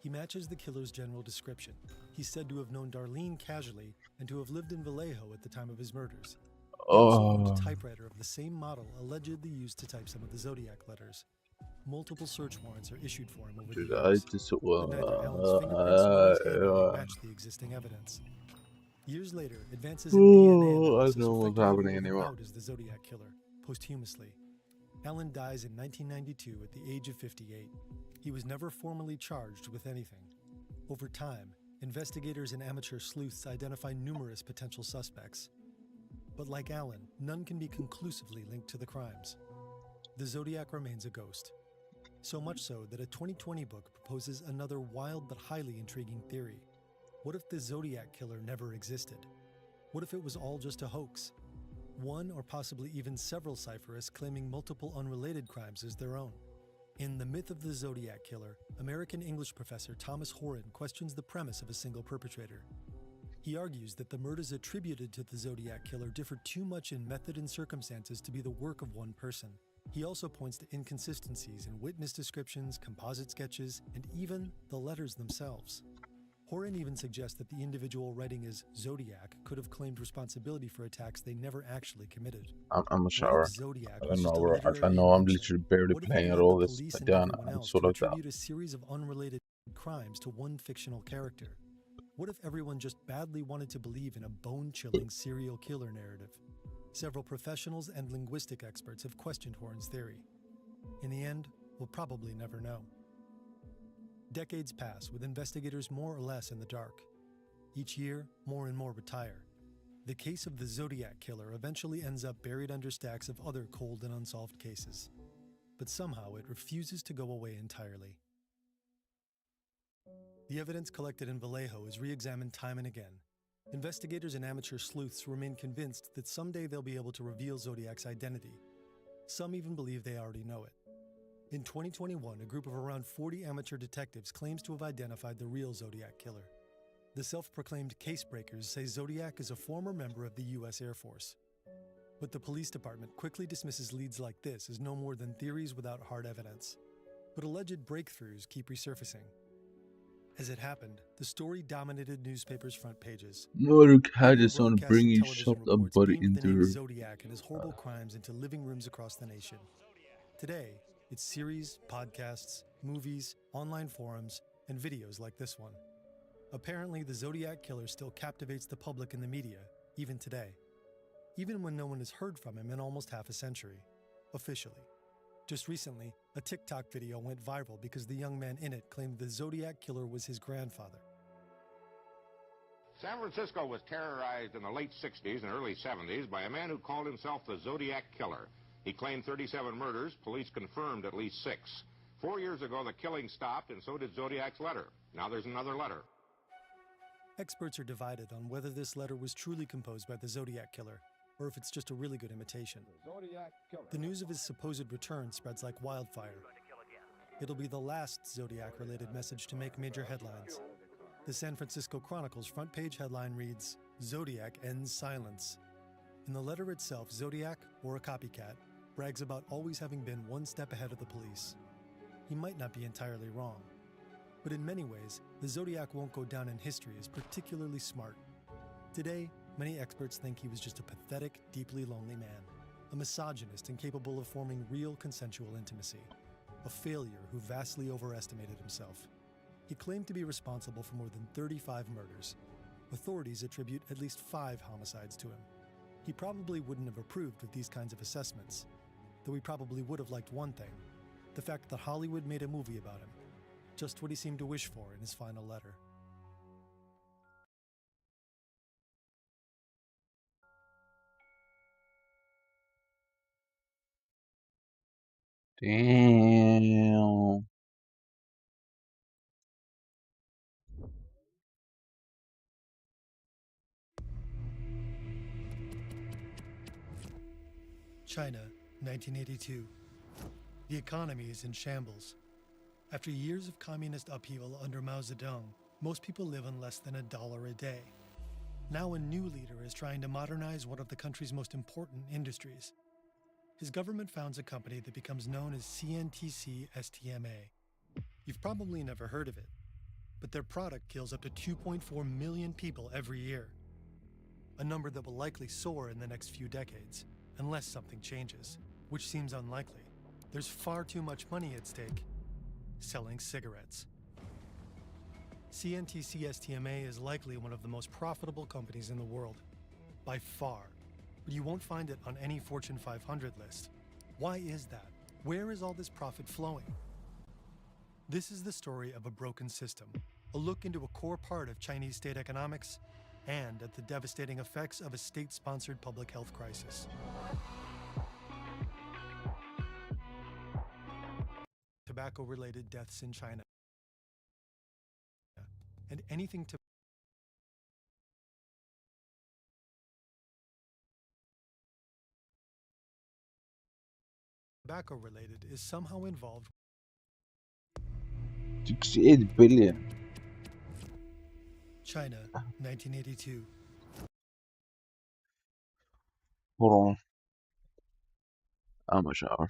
S7: He matches the killer's general description. He's said to have known Darlene casually and to have lived in Vallejo at the time of his murders. He also owned a typewriter of the same model allegedly used to type some of the Zodiac letters. Multiple search warrants are issued for him over the years, but neither Allen's fingerprints nor his handwriting match the existing evidence. Years later, advances in DNA
S2: I
S7: analysis
S2: don't know what's
S7: effectively
S2: happening
S7: ruled him
S2: anymore.
S7: out as the Zodiac killer, posthumously. Allen dies in 1992 at the age of 58. He was never formally charged with anything. Over time, investigators and amateur sleuths identify numerous potential suspects. But like Allen, none can be conclusively linked to the crimes. The Zodiac remains a ghost. So much so that a 2020 book proposes another wild but highly intriguing theory. What if the Zodiac killer never existed? What if it was all just a hoax? One or possibly even several cipherists claiming multiple unrelated crimes as their own. In The Myth of the Zodiac Killer, American English professor Thomas Horan questions the premise of a single perpetrator. He argues that the murders attributed to the Zodiac killer differ too much in method and circumstances to be the work of one person. He also points to inconsistencies in witness descriptions, composite sketches, and even the letters themselves. Horan even suggests that the individual writing as Zodiac could have claimed responsibility for attacks they never actually committed.
S2: I'm a shower. I know I'm literally barely playing at all this. Again, I'm so like that.
S7: Attribute a series of unrelated crimes to one fictional character. What if everyone just badly wanted to believe in a bone-chilling serial killer narrative? Several professionals and linguistic experts have questioned Horan's theory. In the end, we'll probably never know. Decades pass, with investigators more or less in the dark. Each year, more and more retire. The case of the Zodiac Killer eventually ends up buried under stacks of other cold and unsolved cases. But somehow it refuses to go away entirely. The evidence collected in Vallejo is re-examined time and again. Investigators and amateur sleuths remain convinced that someday they'll be able to reveal Zodiac's identity. Some even believe they already know it. In 2021, a group of around 40 amateur detectives claims to have identified the real Zodiac Killer. The self-proclaimed case breakers say Zodiac is a former member of the U.S. Air Force. But the police department quickly dismisses leads like this as no more than theories without hard evidence. But alleged breakthroughs keep resurfacing. As it happened, the story dominated newspapers' front pages.
S2: Mark had his
S7: Broadcast
S2: son
S7: and
S2: bringing
S7: television
S2: shot a
S7: reports
S2: body
S7: beamed the name
S2: into
S7: Zodiac and his horrible crimes into living rooms across the nation. Today, it's series, podcasts, movies, online forums, and videos like this one. Apparently, the Zodiac Killer still captivates the public and the media, even today. Even when no one has heard from him in almost half a century. Officially. Just recently, a TikTok video went viral because the young man in it claimed the Zodiac Killer was his grandfather.
S4: San Francisco was terrorized in the late 60s and early 70s by a man who called himself the Zodiac Killer. He claimed 37 murders. Police confirmed at least 6. 4 years ago, the killing stopped, and so did Zodiac's letter. Now there's another letter.
S7: Experts are divided on whether this letter was truly composed by the Zodiac Killer, or if it's just a really good imitation. The news of his supposed return spreads like wildfire. It'll be the last Zodiac-related message to make major headlines. The San Francisco Chronicle's front page headline reads, "Zodiac ends silence." In the letter itself, Zodiac, or a copycat, brags about always having been one step ahead of the police. He might not be entirely wrong. But in many ways, the Zodiac won't go down in history as particularly smart. Today, many experts think he was just a pathetic, deeply lonely man, a misogynist incapable of forming real consensual intimacy, a failure who vastly overestimated himself. He claimed to be responsible for more than 35 murders. Authorities attribute at least 5 homicides to him. He probably wouldn't have approved of these kinds of assessments, though he probably would have liked one thing, the fact that Hollywood made a movie about him, just what he seemed to wish for in his final letter.
S2: Damn.
S7: China, 1982. The economy is in shambles. After years of communist upheaval under Mao Zedong, most people live on less than $1 a day. Now a new leader is trying to modernize one of the country's most important industries. His government founds a company that becomes known as CNTC STMA. You've probably never heard of it, but their product kills up to 2.4 million people every year. A number that will likely soar in the next few decades, unless something changes, which seems unlikely. There's far too much money at stake. Selling cigarettes. CNTC STMA is likely one of the most profitable companies in the world, by far, but you won't find it on any Fortune 500 list. Why is that? Where is all this profit flowing? This is the story of a broken system, a look into a core part of Chinese state economics, and at the devastating effects of a state-sponsored public health crisis. Tobacco-related deaths in China, and anything tobacco-related is somehow involved.
S2: 68 billion.
S7: China, 1982.
S2: Hold on. I'm a shower.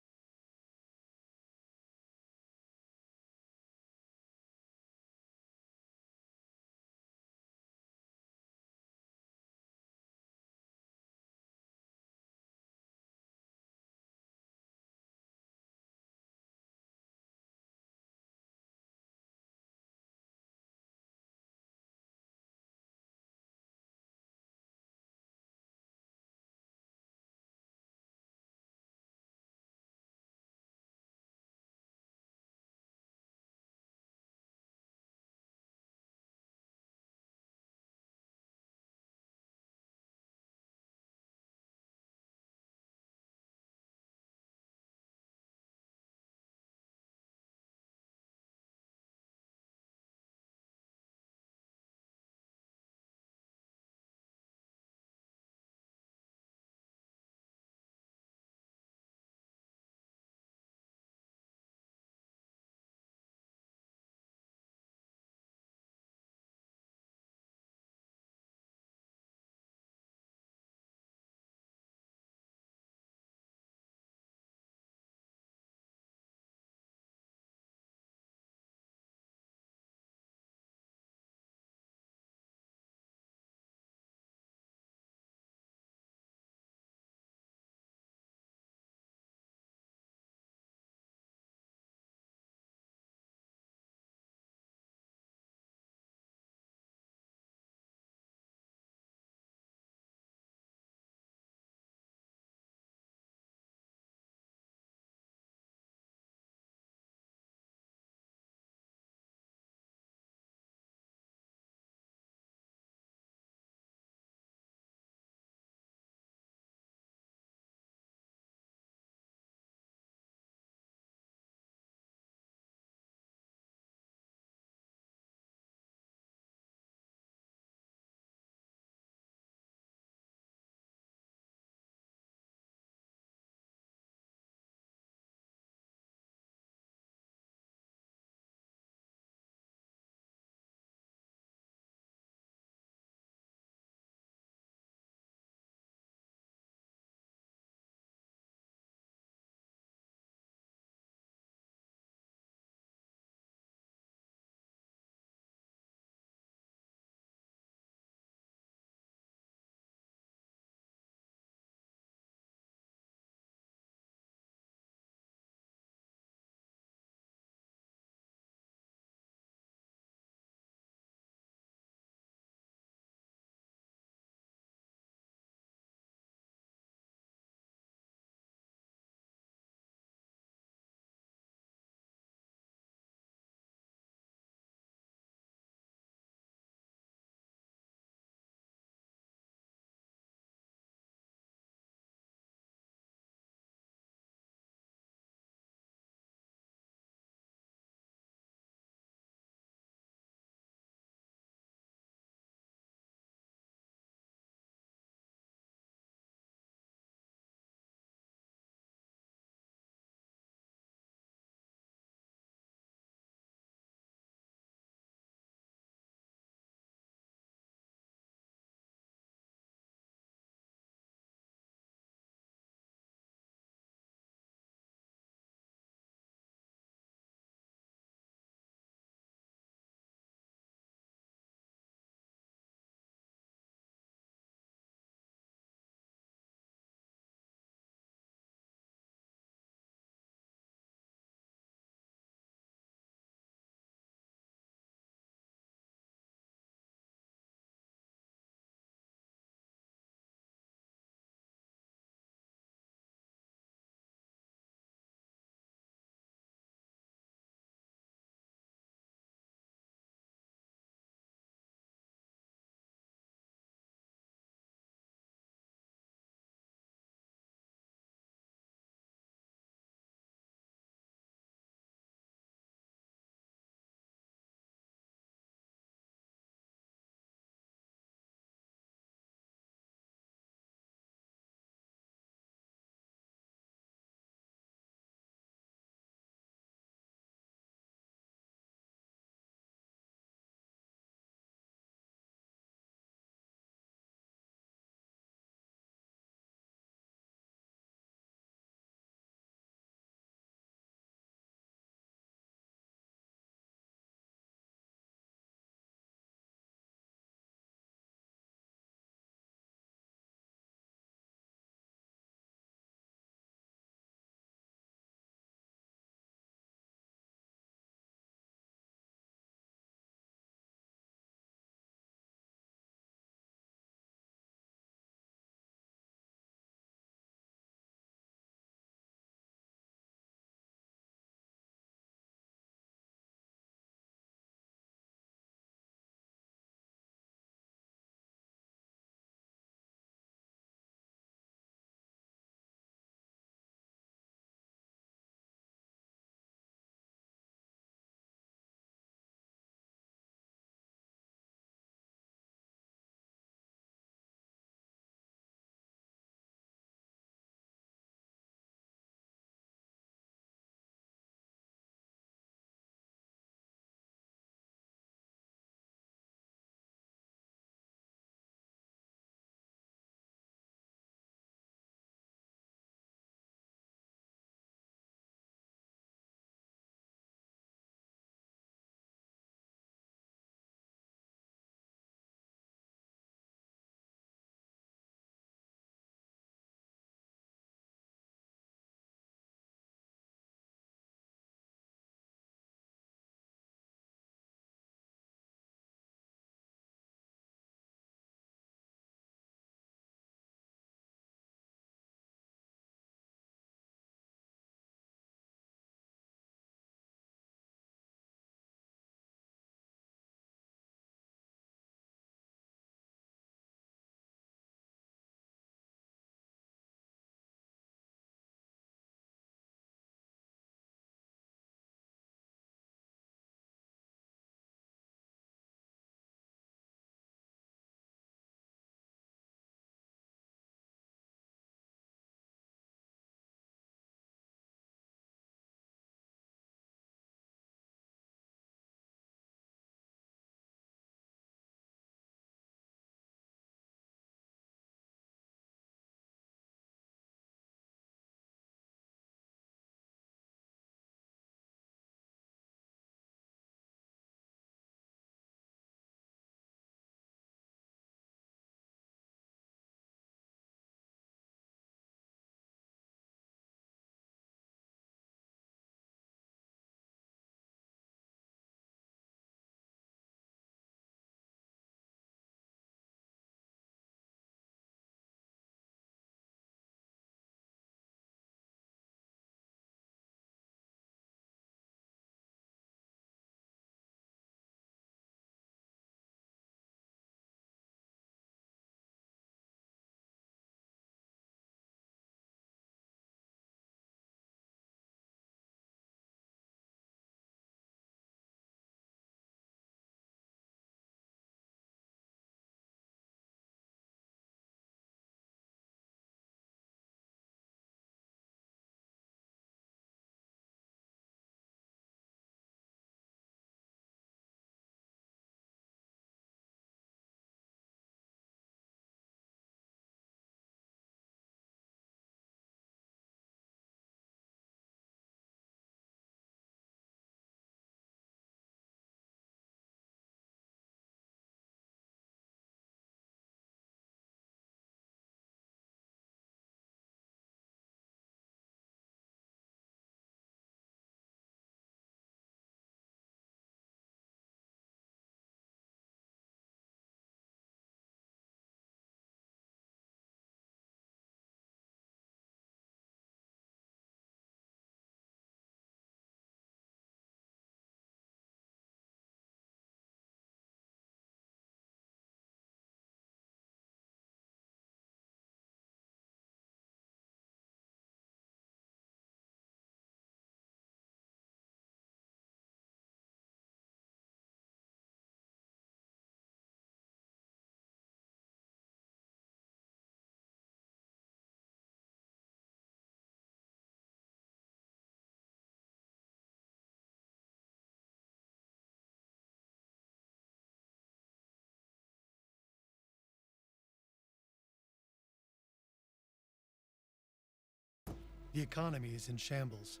S7: The economy is in shambles.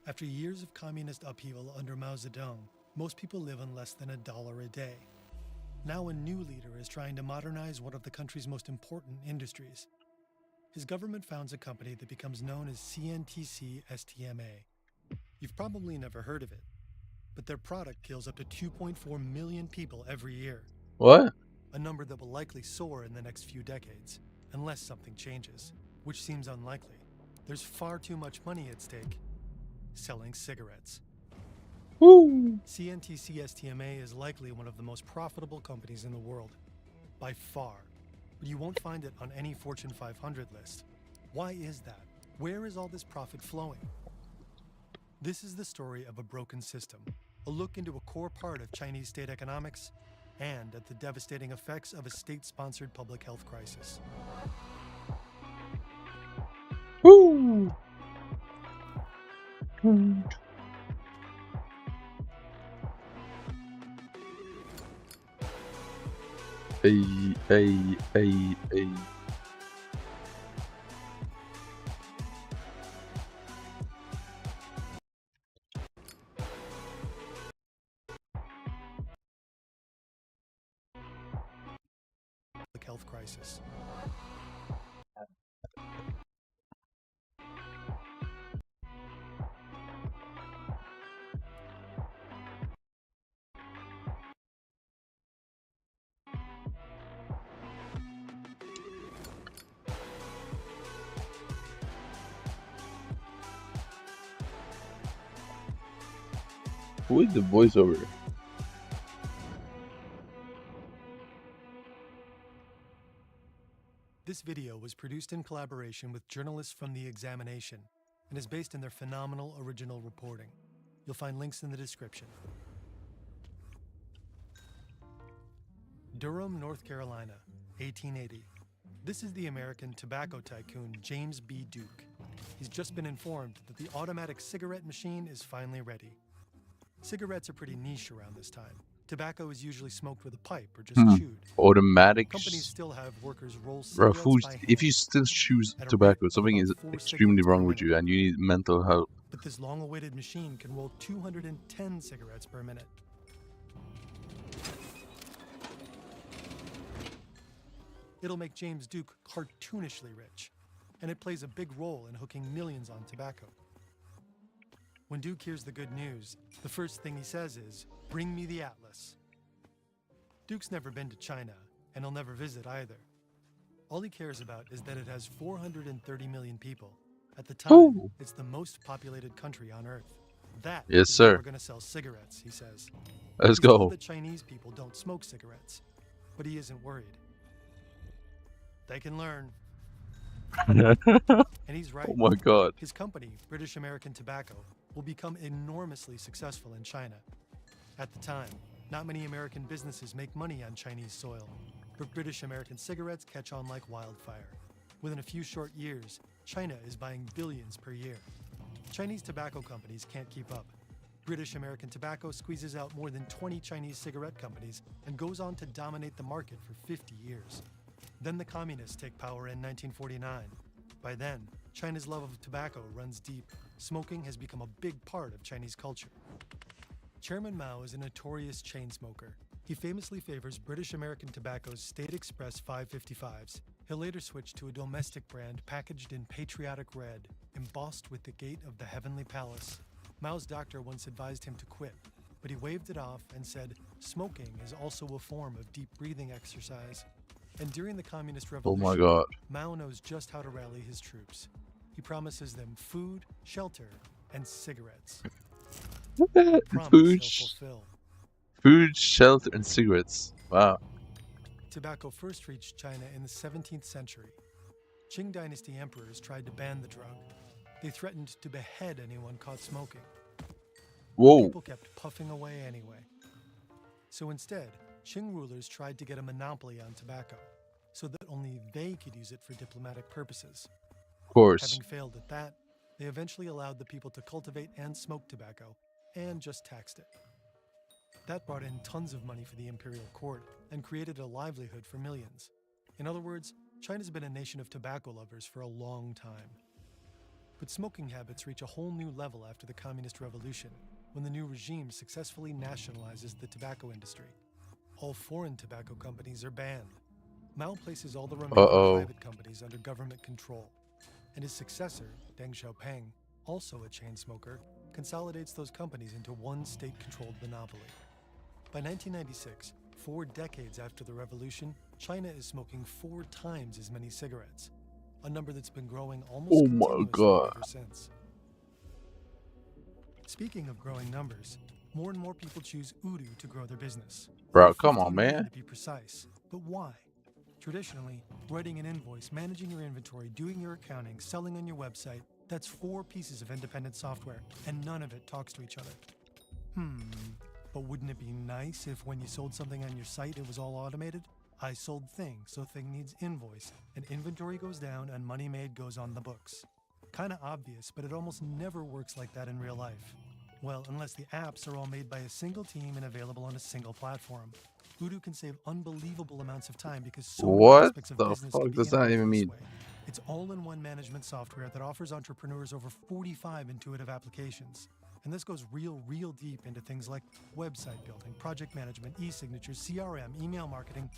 S7: After years of communist upheaval under Mao Zedong, most people live on less than $1 a day. Now a new leader is trying to modernize one of the country's most important industries. His government founds a company that becomes known as CNTC STMA. You've probably never heard of it, but their product kills up to 2.4 million people every year.
S2: What?
S7: A number that will likely soar in the next few decades, unless something changes, which seems unlikely. There's far too much money at stake. Selling cigarettes.
S2: Woo.
S7: CNTC STMA is likely one of the most profitable companies in the world, by far. But you won't find it on any Fortune 500 list. Why is that? Where is all this profit flowing? This is the story of a broken system, a look into a core part of Chinese state economics, and at the devastating effects of a state-sponsored public health crisis.
S2: Woo. Hey.
S7: Public health crisis.
S2: Who is the voiceover?
S7: This video was produced in collaboration with journalists from The Examination and is based on their phenomenal original reporting. You'll find links in the description. Durham, North Carolina, 1880. This is the American tobacco tycoon James B. Duke. He's just been informed that the automatic cigarette machine is finally ready. Cigarettes are pretty niche around this time. Tobacco is usually smoked with a pipe or just chewed.
S2: Automatic.
S7: Companies still have workers roll
S2: Bro,
S7: cigarettes by hand.
S2: if you still choose tobacco, something is extremely wrong with you and you need mental help.
S7: But this long-awaited machine can roll 210 cigarettes per minute. It'll make James Duke cartoonishly rich, and it plays a big role in hooking millions on tobacco. When Duke hears the good news, the first thing he says is, "Bring me the atlas." Duke's never been to China, and he'll never visit either. All he cares about is that it has 430 million people. At the time, it's the most populated country on Earth. That
S2: Yes,
S7: is
S2: sir.
S7: where we're going to sell cigarettes, he says.
S2: Let's
S7: He's told
S2: go.
S7: that Chinese people don't smoke cigarettes, but he isn't worried. They can learn. And he's right.
S2: Oh my god.
S7: His company, British American Tobacco, will become enormously successful in China. At the time, not many American businesses make money on Chinese soil, but British American cigarettes catch on like wildfire. Within a few short years, China is buying billions per year. Chinese tobacco companies can't keep up. British American Tobacco squeezes out more than 20 Chinese cigarette companies and goes on to dominate the market for 50 years. Then the communists take power in 1949. By then, China's love of tobacco runs deep. Smoking has become a big part of Chinese culture. Chairman Mao is a notorious chain smoker. He famously favors British American Tobacco's State Express 555s. He'll later switch to a domestic brand packaged in patriotic red, embossed with the gate of the Heavenly Palace. Mao's doctor once advised him to quit, but he waved it off and said, "Smoking is also a form of deep breathing exercise." And during the Communist Revolution,
S2: my God.
S7: Mao knows just how to rally his troops. He promises them food, shelter, and cigarettes. Promise
S2: Food,
S7: he'll fulfill.
S2: food, shelter, and cigarettes. Wow.
S7: Tobacco first reached China in the 17th century. Qing dynasty emperors tried to ban the drug. They threatened to behead anyone caught smoking.
S2: Whoa.
S7: People kept puffing away anyway. So instead, Qing rulers tried to get a monopoly on tobacco, so that only they could use it for diplomatic purposes.
S2: Of course.
S7: Having failed at that, they eventually allowed the people to cultivate and smoke tobacco, and just taxed it. That brought in tons of money for the imperial court and created a livelihood for millions. In other words, China's been a nation of tobacco lovers for a long time. But smoking habits reach a whole new level after the Communist Revolution, when the new regime successfully nationalizes the tobacco industry. All foreign tobacco companies are banned. Mao places all the remaining private companies under government control. And his successor, Deng Xiaoping, also a chain smoker, consolidates those companies into one state-controlled monopoly. By 1996, 4 decades after the revolution, China is smoking 4 times as many cigarettes, a number that's been growing almost continuously ever since. Speaking of growing numbers, more and more people choose Udu to grow their business.
S2: Bro, come on,
S7: 15 million
S2: man.
S7: to be precise. But why? Traditionally, writing an invoice, managing your inventory, doing your accounting, selling on your website, that's 4 pieces of independent software, and none of it talks to each other. But wouldn't it be nice if when you sold something on your site, it was all automated? I sold thing, so thing needs invoice, and inventory goes down and money made goes on the books. Kinda obvious, but it almost never works like that in real life. Well, unless the apps are all made by a single team and available on a single platform. Udu can save unbelievable amounts of time because so many aspects of business can be integrated this way. It's all-in-one management software that offers entrepreneurs over 45 intuitive applications. And this goes real deep into things like website building, project management, e-signatures, CRM, email marketing.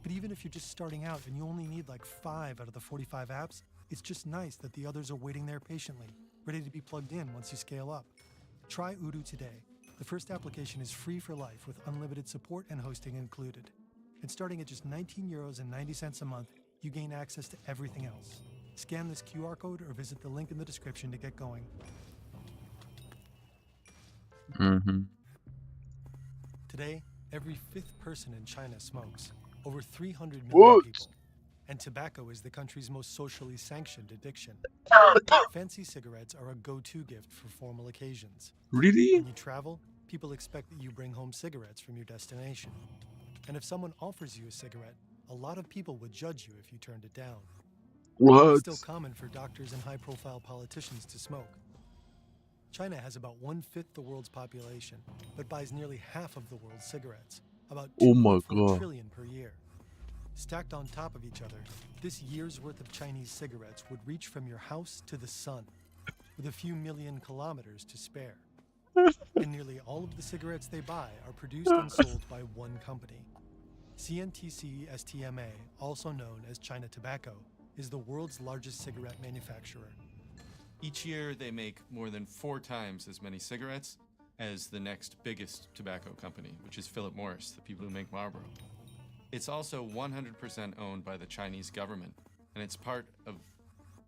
S7: But even if you're just starting out and you only need like 5 out of the 45 apps, it's just nice that the others are waiting there patiently, ready to be plugged in once you scale up. Try Udu today. The first application is free for life with unlimited support and hosting included. And starting at just €19.90 a month, you gain access to everything else. Scan this QR code or visit the link in the description to get going. Today, every 5th person in China smokes, over 300 million people. And tobacco is the country's most socially sanctioned addiction. Fancy cigarettes are a go-to gift for formal occasions.
S2: Really?
S7: When you travel, people expect that you bring home cigarettes from your destination. And if someone offers you a cigarette, a lot of people would judge you if you turned it down. It's still common for doctors and high-profile politicians to smoke. China has about 1/5 the world's population, but buys nearly half of the world's cigarettes, about 2.4 trillion per year. Stacked on top of each other, this year's worth of Chinese cigarettes would reach from your house to the sun, with a few million kilometers to spare. And nearly all of the cigarettes they buy are produced and sold by one company. CNTC STMA, also known as China Tobacco, is the world's largest cigarette manufacturer.
S17: Each year, they make more than 4 times as many cigarettes as the next biggest tobacco company, which is Philip Morris, the people who make Marlboro. It's also 100% owned by the Chinese government, and it's part of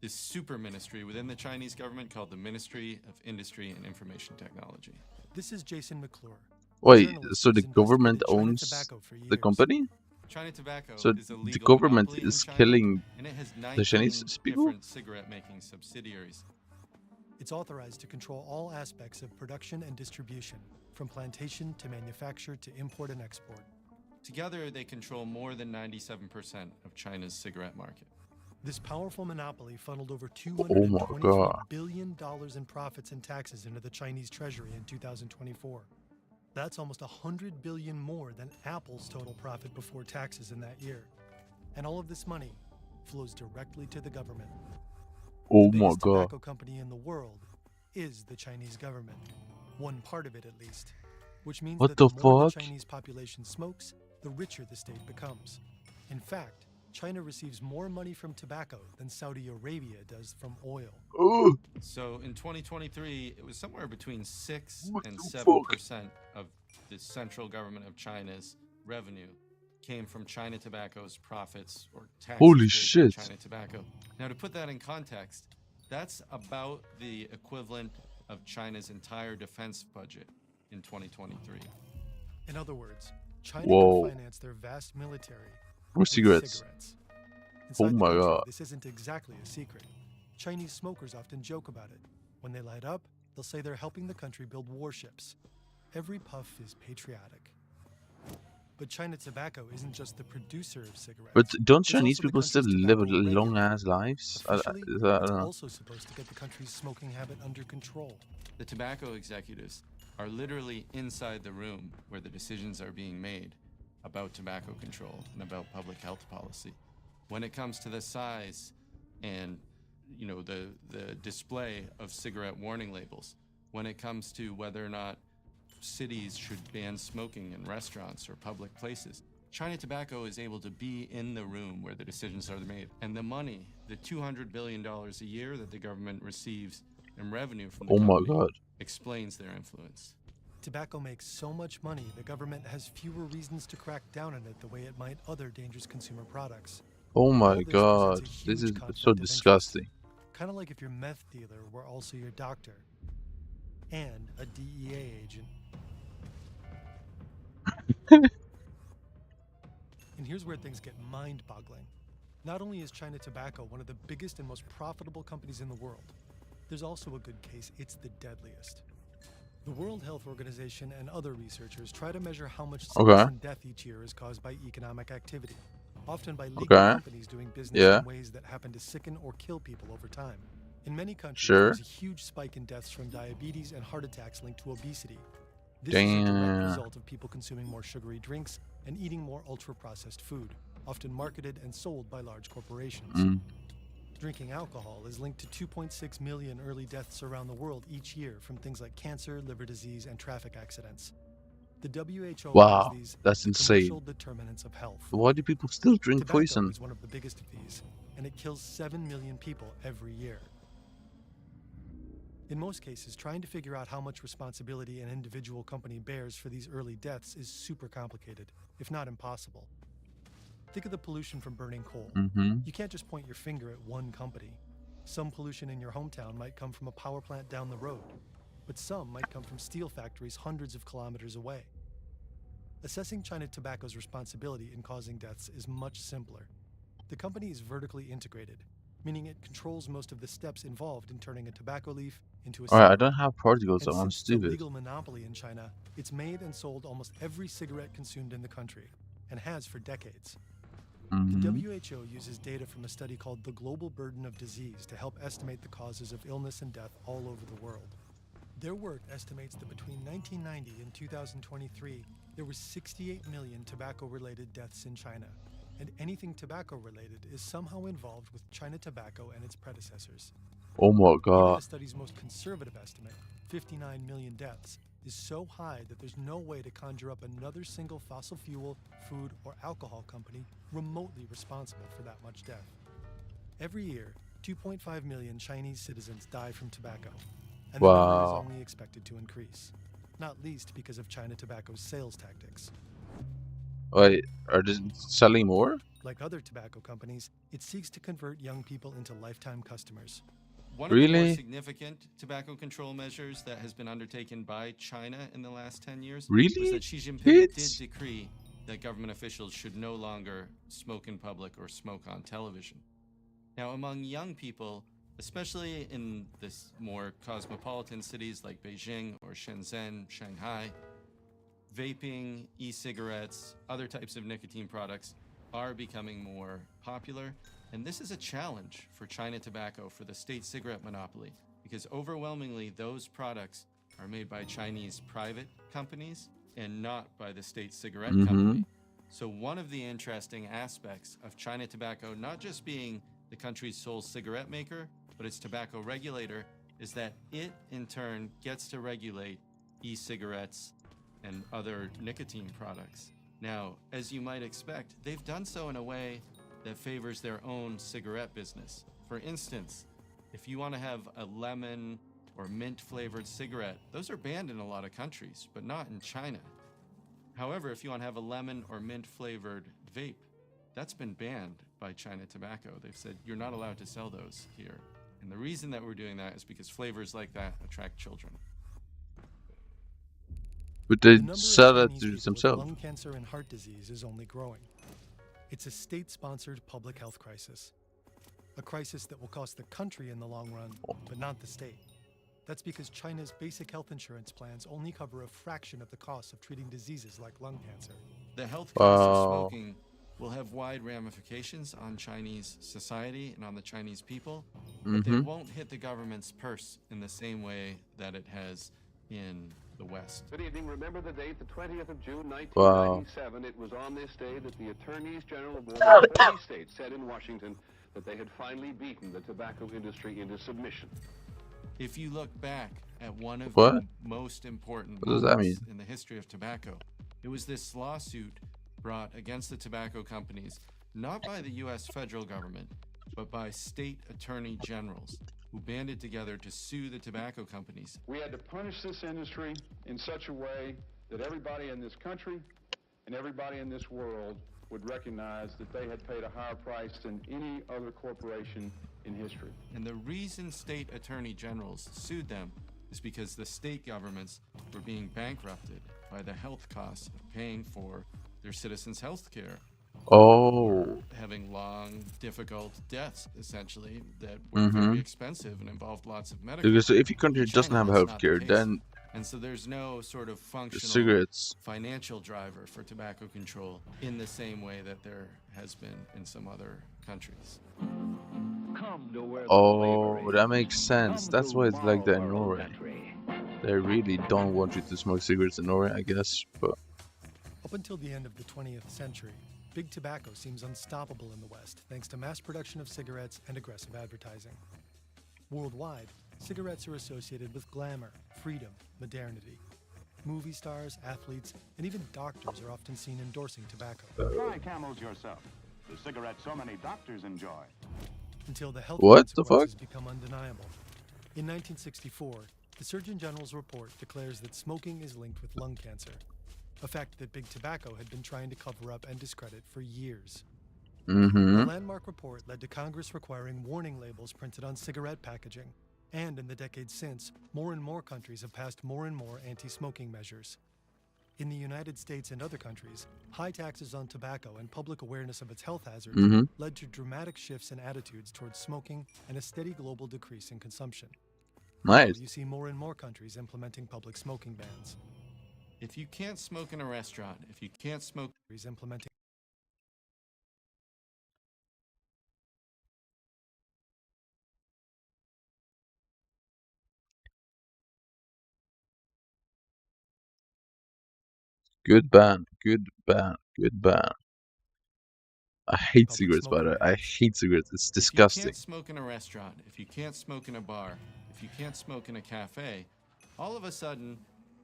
S17: this super ministry within the Chinese government called the Ministry of Industry and Information Technology.
S7: This is Jason McClure.
S2: Wait, so the government owns the company?
S17: China Tobacco
S2: So
S17: is a legal
S2: the government
S17: monopoly in
S2: is
S17: China,
S2: killing
S17: and it has
S2: the
S17: 19
S2: Chinese people?
S17: different cigarette-making subsidiaries.
S7: It's authorized to control all aspects of production and distribution, from plantation to manufacture to import and export.
S17: Together, they control more than 97% of China's cigarette market.
S7: This powerful monopoly funneled over $223 billion in profits and taxes into the Chinese treasury in 2024. That's almost $100 billion more than Apple's total profit before taxes in that year. And all of this money flows directly to the government.
S2: Oh
S7: the
S2: my
S7: biggest
S2: god.
S7: tobacco company in the world is the Chinese government. One part of it, at least. Which means
S2: What
S7: that
S2: the
S7: the more the
S2: fuck?
S7: Chinese population smokes, the richer the state becomes. In fact, China receives more money from tobacco than Saudi Arabia does from oil.
S17: So in 2023, it was somewhere between 6 and
S2: the
S17: 7% of the central government of China's revenue came from China Tobacco's profits or taxes
S2: Holy
S17: paid
S2: shit.
S17: by China Tobacco. Now, to put that in context, that's about the equivalent of China's entire defense budget in 2023.
S7: In other words, China
S2: Whoa.
S7: can finance their vast military
S2: With cigarettes.
S7: Inside
S2: Oh
S7: the
S2: my
S7: country,
S2: god.
S7: This isn't exactly a secret. Chinese smokers often joke about it. When they light up, they'll say they're helping the country build warships. Every puff is patriotic. But China Tobacco isn't just the producer of cigarettes.
S2: But don't
S7: It's
S2: Chinese
S7: also the
S2: people still
S7: country's
S2: live
S7: tobacco regulator.
S2: long ass lives? I
S7: Officially,
S2: don't
S7: it's
S2: know.
S7: also supposed to get the country's smoking habit under control.
S17: The tobacco executives are literally inside the room where the decisions are being made about tobacco control and about public health policy. When it comes to the size and you know, the display of cigarette warning labels when it comes to whether or not cities should ban smoking in restaurants or public places. China Tobacco is able to be in the room where the decisions are made. And the money, the $200 billion a year that the government receives in revenue from the company explains their influence.
S7: Tobacco makes so much money, the government has fewer reasons to crack down on it the way it might other dangerous consumer products.
S2: Oh my god, this is so disgusting.
S7: Kind of like if your meth dealer were also your doctor and a DEA agent. And here's where things get mind-boggling. Not only is China Tobacco one of the biggest and most profitable companies in the world, there's also a good case it's the deadliest. The World Health Organization and other researchers try to measure how much sickness and death each year is caused by economic activity, often by legal companies doing business in ways that happen to sicken or kill people over time. In many countries, there's a huge spike in deaths from diabetes and heart attacks linked to obesity. This is a direct result of people consuming more sugary drinks and eating more ultra-processed food, often marketed and sold by large corporations. Drinking alcohol is linked to 2.6 million early deaths around the world each year from things like cancer, liver disease, and traffic accidents. The WHO calls these
S2: that's insane.
S7: commercial determinants of health.
S2: Why do people still drink
S7: Tobacco
S2: poison?
S7: is one of the biggest of these, and it kills 7 million people every year. In most cases, trying to figure out how much responsibility an individual company bears for these early deaths is super complicated, if not impossible. Think of the pollution from burning coal. You can't just point your finger at one company. Some pollution in your hometown might come from a power plant down the road, but some might come from steel factories hundreds of kilometers away. Assessing China Tobacco's responsibility in causing deaths is much simpler. The company is vertically integrated, meaning it controls most of the steps involved in turning a tobacco leaf into a cigarette.
S2: Alright, I don't have particles, so I'm
S7: Since it's a
S2: stupid.
S7: legal monopoly in China, it's made and sold almost every cigarette consumed in the country, and has for decades. The WHO uses data from a study called The Global Burden of Disease to help estimate the causes of illness and death all over the world. Their work estimates that between 1990 and 2023, there were 68 million tobacco-related deaths in China, and anything tobacco-related is somehow involved with China Tobacco and its predecessors.
S2: Oh my
S7: Even
S2: god.
S7: the study's most conservative estimate, 59 million deaths, is so high that there's no way to conjure up another single fossil fuel, food, or alcohol company remotely responsible for that much death. Every year, 2.5 million Chinese citizens die from tobacco, and the number is only expected to increase, not least because of China Tobacco's sales tactics.
S2: Wait, are they selling more?
S7: Like other tobacco companies, it seeks to convert young people into lifetime customers.
S17: One of the more significant tobacco control measures that has been undertaken by China in the last 10 years was that Xi Jinping did decree that government officials should no longer smoke in public or smoke on television. Now, among young people, especially in this more cosmopolitan cities like Beijing or Shenzhen, Shanghai, vaping, e-cigarettes, other types of nicotine products are becoming more popular. And this is a challenge for China Tobacco for the state cigarette monopoly, because overwhelmingly those products are made by Chinese private companies and not by the state cigarette company. So one of the interesting aspects of China Tobacco, not just being the country's sole cigarette maker, but its tobacco regulator, is that it in turn gets to regulate e-cigarettes and other nicotine products. Now, as you might expect, they've done so in a way that favors their own cigarette business. For instance, if you want to have a lemon or mint flavored cigarette, those are banned in a lot of countries, but not in China. However, if you want to have a lemon or mint flavored vape, that's been banned by China Tobacco. They've said you're not allowed to sell those here. And the reason that we're doing that is because flavors like that attract children.
S2: But they sell it to themselves.
S7: Lung cancer and heart disease is only growing. It's a state-sponsored public health crisis. A crisis that will cost the country in the long run, but not the state. That's because China's basic health insurance plans only cover a fraction of the cost of treating diseases like lung cancer.
S17: The health costs of smoking will have wide ramifications on Chinese society and on the Chinese people, but they won't hit the government's purse in the same way that it has in the West.
S19: Good evening. Remember the date, the 20th of June, 1997. It was on this day that the attorneys general of more than 30 states said in Washington that they had finally beaten the tobacco industry into submission.
S17: If you look back at one of
S2: What?
S17: the most important
S2: What does that
S17: moments
S2: mean?
S17: in the history of tobacco, it was this lawsuit brought against the tobacco companies, not by the US federal government, but by state attorney generals who banded together to sue the tobacco companies.
S19: We had to punish this industry in such a way that everybody in this country and everybody in this world would recognize that they had paid a higher price than any other corporation in history.
S17: And the reason state attorney generals sued them is because the state governments were being bankrupted by the health costs of paying for their citizens' health care.
S2: Oh.
S17: Having long, difficult deaths, essentially, that were very expensive and involved lots of medical.
S2: Because if your country
S17: In
S2: doesn't
S17: China,
S2: have
S17: that's not the
S2: healthcare,
S17: case.
S2: then
S17: And so there's no sort of functional
S2: cigarettes.
S17: financial driver for tobacco control in the same way that there has been in some other countries.
S2: Oh, that makes sense. That's why it's like that in Norway. They really don't want you to smoke cigarettes in Norway, I guess, but
S7: Up until the end of the 20th century, big tobacco seems unstoppable in the West thanks to mass production of cigarettes and aggressive advertising. Worldwide, cigarettes are associated with glamour, freedom, modernity. Movie stars, athletes, and even doctors are often seen endorsing tobacco.
S6: Try Camels yourself, the cigarette so many doctors enjoy.
S7: Until the health
S2: What the
S7: consequences
S2: fuck?
S7: become undeniable. In 1964, the Surgeon General's report declares that smoking is linked with lung cancer, a fact that big tobacco had been trying to cover up and discredit for years. The landmark report led to Congress requiring warning labels printed on cigarette packaging, and in the decades since, more and more countries have passed more and more anti-smoking measures. In the United States and other countries, high taxes on tobacco and public awareness of its health hazards led to dramatic shifts in attitudes towards smoking and a steady global decrease in consumption.
S2: Nice.
S7: Now you see more and more countries implementing public smoking bans.
S17: If you can't smoke in a restaurant, if you can't smoke
S7: Implementing
S2: good ban, good ban, good ban. I hate cigarettes, by the way. I hate cigarettes. It's
S17: If you
S2: disgusting.
S17: can't smoke in a restaurant, if you can't smoke in a bar, if you can't smoke in a cafe, all of a sudden,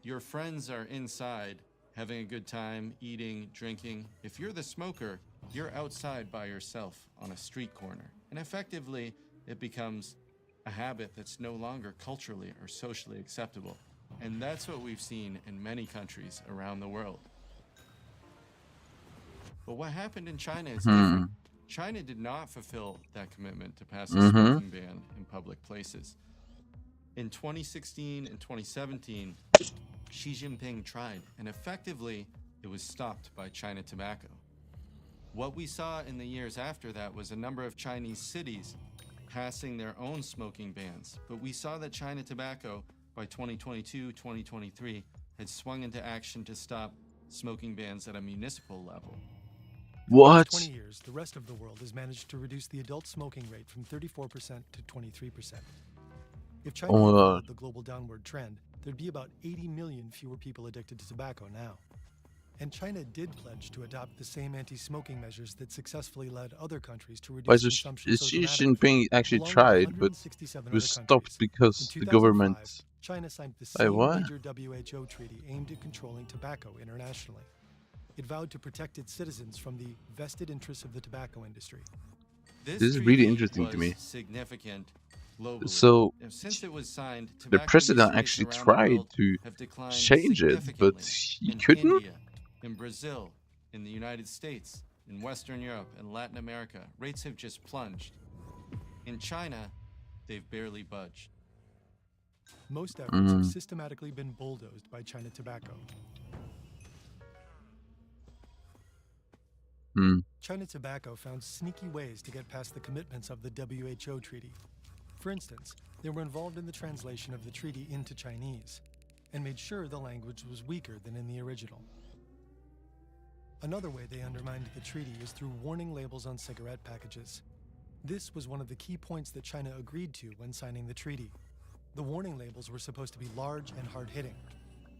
S17: your friends are inside having a good time, eating, drinking. If you're the smoker, you're outside by yourself on a street corner. And effectively, it becomes a habit that's no longer culturally or socially acceptable. And that's what we've seen in many countries around the world. But what happened in China is different. China did not fulfill that commitment to pass a smoking ban in public places. In 2016 and 2017, Xi Jinping tried, and effectively, it was stopped by China Tobacco. What we saw in the years after that was a number of Chinese cities passing their own smoking bans. But we saw that China Tobacco, by 2022, 2023, had swung into action to stop smoking bans at a municipal level.
S7: For the
S2: What?
S7: last 20 years, the rest of the world has managed to reduce the adult smoking rate from 34% to 23%. If China
S2: Oh my
S7: followed
S2: God.
S7: the global downward trend, there'd be about 80 million fewer people addicted to tobacco now. And China did pledge to adopt the same anti-smoking measures that successfully led other countries to
S2: Why
S7: reduce
S2: so
S7: consumption so
S2: Xi
S7: dramatically,
S2: Jinping actually
S7: along with
S2: tried, but
S7: 167
S2: it was
S7: other
S2: stopped
S7: countries.
S2: because
S7: In
S2: the
S7: 2005,
S2: government.
S7: China signed the
S2: Wait,
S7: same
S2: what?
S7: major WHO treaty aimed at controlling tobacco internationally. It vowed to protect its citizens from the vested interests of the tobacco industry.
S2: This is really
S17: treaty
S2: interesting to
S17: was
S2: me.
S17: significant globally.
S2: So,
S17: And since it was signed,
S2: the
S17: tobacco
S2: president
S17: use rates
S2: actually
S17: around the
S2: tried
S17: world
S2: to
S17: have declined
S2: change it, but
S17: significantly.
S2: he
S17: In
S2: couldn't?
S17: India, in Brazil, in the United States, in Western Europe, and Latin America, rates have just plunged. In China, they've barely budged.
S7: Most efforts have systematically been bulldozed by China Tobacco. China Tobacco found sneaky ways to get past the commitments of the WHO treaty. For instance, they were involved in the translation of the treaty into Chinese and made sure the language was weaker than in the original. Another way they undermined the treaty is through warning labels on cigarette packages. This was one of the key points that China agreed to when signing the treaty. The warning labels were supposed to be large and hard-hitting,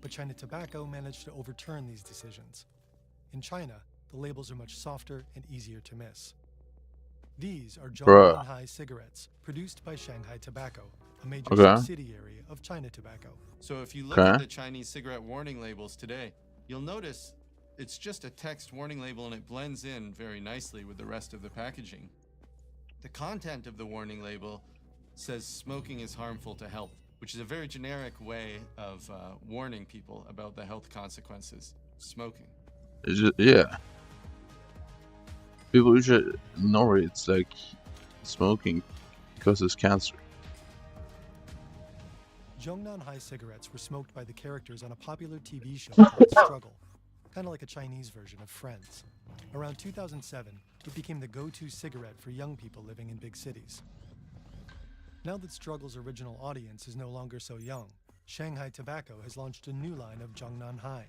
S7: but China Tobacco managed to overturn these decisions. In China, the labels are much softer and easier to miss. These are
S2: Bruh.
S7: Zhongnanhai cigarettes, produced by Shanghai Tobacco, a major
S2: Okay.
S7: subsidiary of China Tobacco.
S17: So if you look at the Chinese cigarette warning labels today, you'll notice it's just a text warning label and it blends in very nicely with the rest of the packaging. The content of the warning label says smoking is harmful to health, which is a very generic way of warning people about the health consequences of smoking.
S2: It's just, yeah. People usually know it's like smoking causes cancer.
S7: Zhongnanhai cigarettes were smoked by the characters on a popular TV show called Struggle, kind of like a Chinese version of Friends. Around 2007, it became the go-to cigarette for young people living in big cities. Now that Struggle's original audience is no longer so young, Shanghai Tobacco has launched a new line of Zhongnanhai.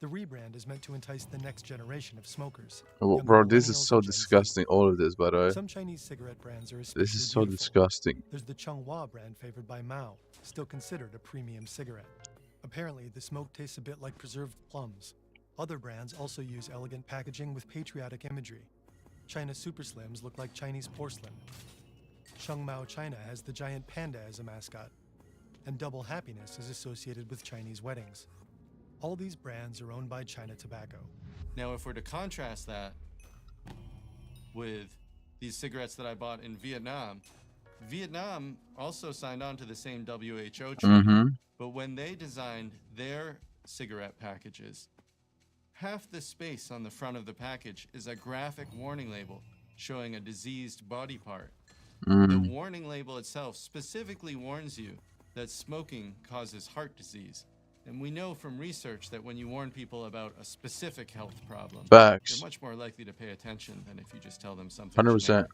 S7: The rebrand is meant to entice the next generation of smokers.
S2: Oh, bro, this is so disgusting. All of this, by the way.
S7: Some Chinese cigarette brands are especially
S2: This is so
S7: beautiful.
S2: disgusting.
S7: There's the Changhua brand favored by Mao, still considered a premium cigarette. Apparently, the smoke tastes a bit like preserved plums. Other brands also use elegant packaging with patriotic imagery. China Super Slims look like Chinese porcelain. Shengmao China has the giant panda as a mascot. And Double Happiness is associated with Chinese weddings. All these brands are owned by China Tobacco.
S17: Now, if we're to contrast that with these cigarettes that I bought in Vietnam, Vietnam also signed on to the same WHO treaty, but when they designed their cigarette packages, half the space on the front of the package is a graphic warning label showing a diseased body part. The warning label itself specifically warns you that smoking causes heart disease. And we know from research that when you warn people about a specific health problem, they're much more likely to pay attention than if you just tell them something
S2: 100%.
S17: generic,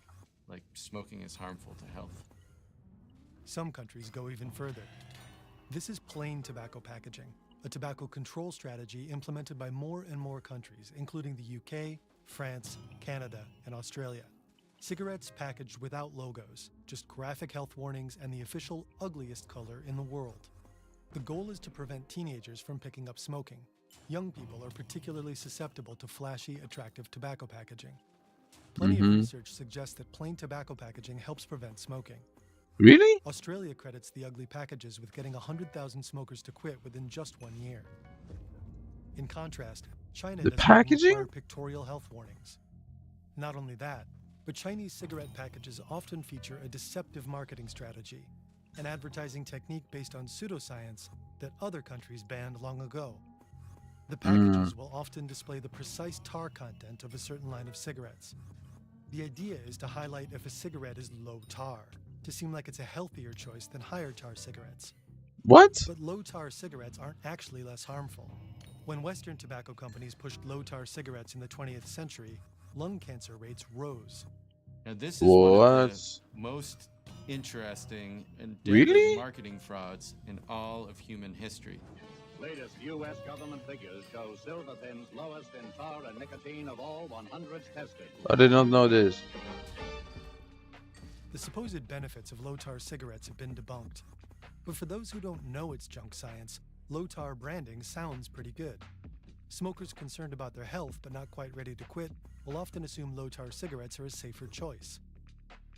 S17: like smoking is harmful to health.
S7: Some countries go even further. This is plain tobacco packaging, a tobacco control strategy implemented by more and more countries, including the UK, France, Canada, and Australia. Cigarettes packaged without logos, just graphic health warnings and the official ugliest color in the world. The goal is to prevent teenagers from picking up smoking. Young people are particularly susceptible to flashy, attractive tobacco packaging. Plenty of research suggests that plain tobacco packaging helps prevent smoking.
S2: Really?
S7: Australia credits the ugly packages with getting 100,000 smokers to quit within just 1 year. In contrast, China doesn't require pictorial health warnings. Not only that, but Chinese cigarette packages often feature a deceptive marketing strategy, an advertising technique based on pseudoscience that other countries banned long ago. The packages will often display the precise tar content of a certain line of cigarettes. The idea is to highlight if a cigarette is low tar, to seem like it's a healthier choice than higher tar cigarettes.
S2: What?
S7: But low tar cigarettes aren't actually less harmful. When Western tobacco companies pushed low tar cigarettes in the 20th century, lung cancer rates rose.
S17: Now this is one of the most interesting and deadly marketing frauds in all of human history.
S6: Latest U.S. government figures show silver pins lowest in tar and nicotine of all 100 tested.
S2: I did not know this.
S7: The supposed benefits of low tar cigarettes have been debunked. But for those who don't know it's junk science, low tar branding sounds pretty good. Smokers concerned about their health but not quite ready to quit will often assume low tar cigarettes are a safer choice.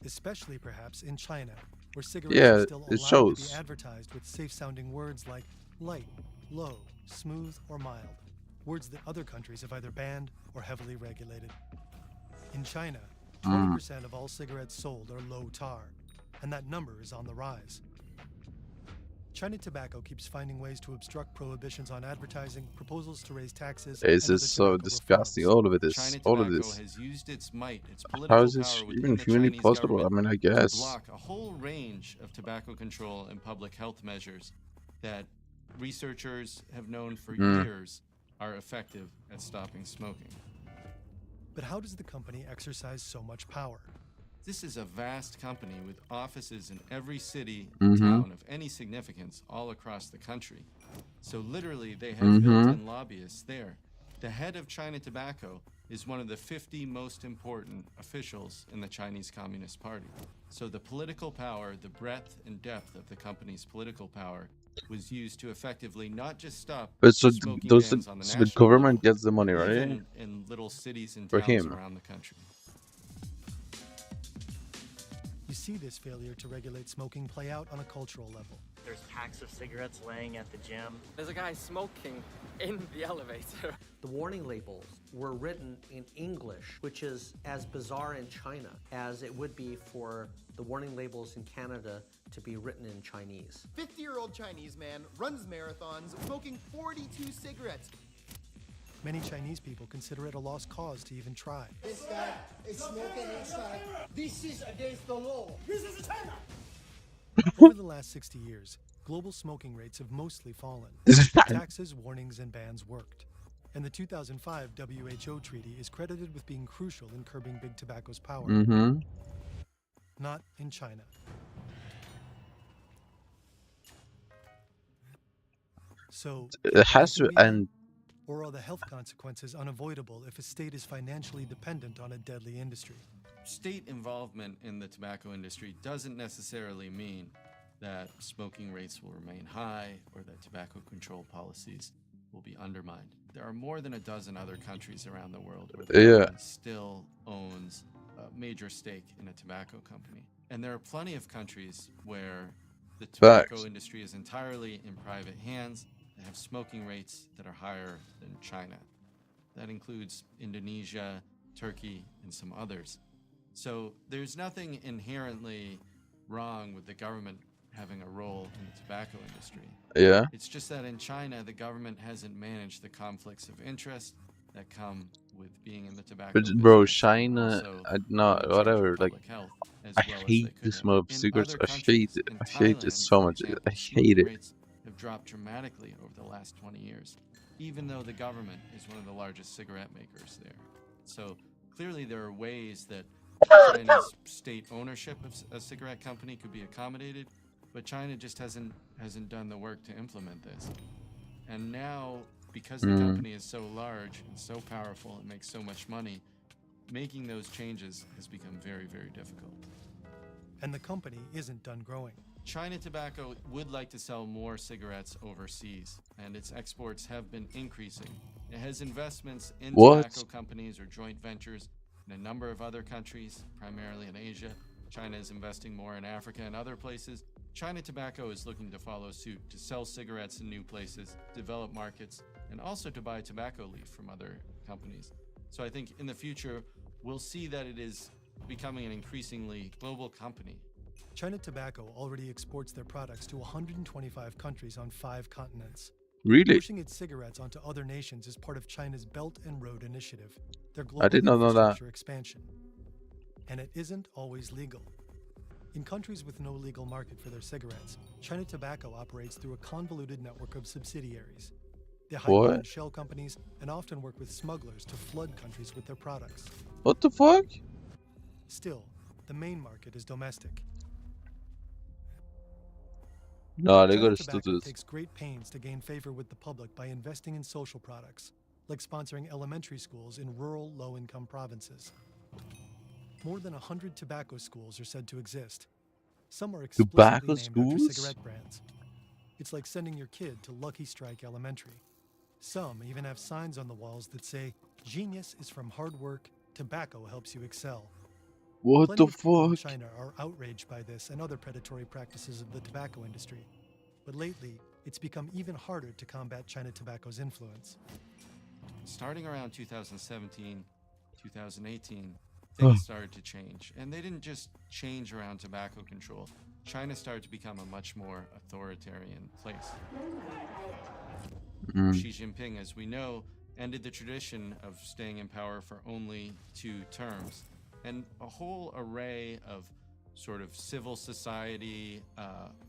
S7: Especially perhaps in China, where cigarettes are still allowed to be advertised with safe-sounding words like light, low, smooth, or mild, words that other countries have either banned or heavily regulated. In China, 20% of all cigarettes sold are low tar, and that number is on the rise. China Tobacco keeps finding ways to obstruct prohibitions on advertising, proposals to raise taxes.
S2: This is so disgusting. All of it is. All of this.
S17: Has used its might, its
S2: How is this even humanly possible? I mean, I guess.
S17: To block a whole range of tobacco control and public health measures that researchers have known for years are effective at stopping smoking.
S7: But how does the company exercise so much power?
S17: This is a vast company with offices in every city and town of any significance all across the country. So literally they have built-in lobbyists there. The head of China Tobacco is one of the 50 most important officials in the Chinese Communist Party. So the political power, the breadth and depth of the company's political power was used to effectively not just stop smoking bans on the national
S2: government
S17: level,
S2: gets the money, right?
S17: even in little cities and
S2: For
S17: towns
S2: him.
S17: around the country.
S7: You see this failure to regulate smoking play out on a cultural level.
S20: There's packs of cigarettes laying at the gym.
S21: There's a guy smoking in the elevator.
S22: The warning labels were written in English, which is as bizarre in China as it would be for the warning labels in Canada to be written in Chinese.
S23: 50-year-old Chinese man runs marathons smoking 42 cigarettes.
S7: Many Chinese people consider it a lost cause to even try.
S25: This guy is smoking inside. This is against the law. This is China.
S7: Over the last 60 years, global smoking rates have mostly fallen. Taxes, warnings, and bans worked. And the 2005 WHO treaty is credited with being crucial in curbing big tobacco's power. Not in China. So,
S2: It has to end.
S7: Or are the health consequences unavoidable if a state is financially dependent on a deadly industry?
S17: State involvement in the tobacco industry doesn't necessarily mean that smoking rates will remain high or that tobacco control policies will be undermined. There are more than a dozen other countries around the world where the government still owns a major stake in a tobacco company. And there are plenty of countries where the tobacco industry is entirely in private hands and have smoking rates that are higher than China. That includes Indonesia, Turkey, and some others. So there's nothing inherently wrong with the government having a role in the tobacco industry.
S2: Yeah.
S17: It's just that in China, the government hasn't managed the conflicts of interest that come with being in the tobacco
S2: But
S17: business.
S2: bro, China,
S17: Also,
S2: whatever. Like,
S17: health as
S2: I
S17: well as
S2: hate
S17: they
S2: the
S17: could
S2: smell of
S17: have. In
S2: cigarettes.
S17: other
S2: I hate it.
S17: countries,
S2: I hate
S17: in
S2: it
S17: Thailand,
S2: so
S17: for
S2: much.
S17: example,
S2: I hate
S17: smoking
S2: it.
S17: rates have dropped dramatically over the last 20 years, even though the government is one of the largest cigarette makers there. So clearly there are ways that China's state ownership of a cigarette company could be accommodated, but China just hasn't done the work to implement this. And now, because the company is so large and so powerful and makes so much money, making those changes has become very, very difficult.
S7: And the company isn't done growing.
S17: China Tobacco would like to sell more cigarettes overseas, and its exports have been increasing. It has investments in tobacco companies or joint ventures in a number of other countries, primarily in Asia. China is investing more in Africa and other places. China Tobacco is looking to follow suit, to sell cigarettes in new places, develop markets, and also to buy tobacco leaf from other companies. So I think in the future, we'll see that it is becoming an increasingly global company.
S7: China Tobacco already exports their products to 125 countries on 5 continents.
S2: Really?
S7: Pushing its cigarettes onto other nations is part of China's Belt and Road Initiative, their global
S2: I did not know that.
S7: infrastructure expansion. And it isn't always legal. In countries with no legal market for their cigarettes, China Tobacco operates through a convoluted network of subsidiaries. They hire shell companies and often work with smugglers to flood countries with their products.
S2: What the fuck?
S7: Still, the main market is domestic.
S2: No, they
S7: China
S2: gotta still
S7: Tobacco
S2: do this.
S7: takes great pains to gain favor with the public by investing in social products, like sponsoring elementary schools in rural, low-income provinces. More than 100 tobacco schools are said to exist. Some are explicitly
S2: Tobacco
S7: named
S2: schools?
S7: after cigarette brands. It's like sending your kid to Lucky Strike Elementary. Some even have signs on the walls that say, "Genius is from hard work, tobacco helps you excel."
S2: What
S7: Plenty
S2: the
S7: of people in
S2: fuck?
S7: China are outraged by this and other predatory practices of the tobacco industry. But lately, it's become even harder to combat China Tobacco's influence.
S17: Starting around 2017, 2018, things started to change. And they didn't just change around tobacco control. China started to become a much more authoritarian place. Xi Jinping, as we know, ended the tradition of staying in power for only 2 terms. And a whole array of sort of civil society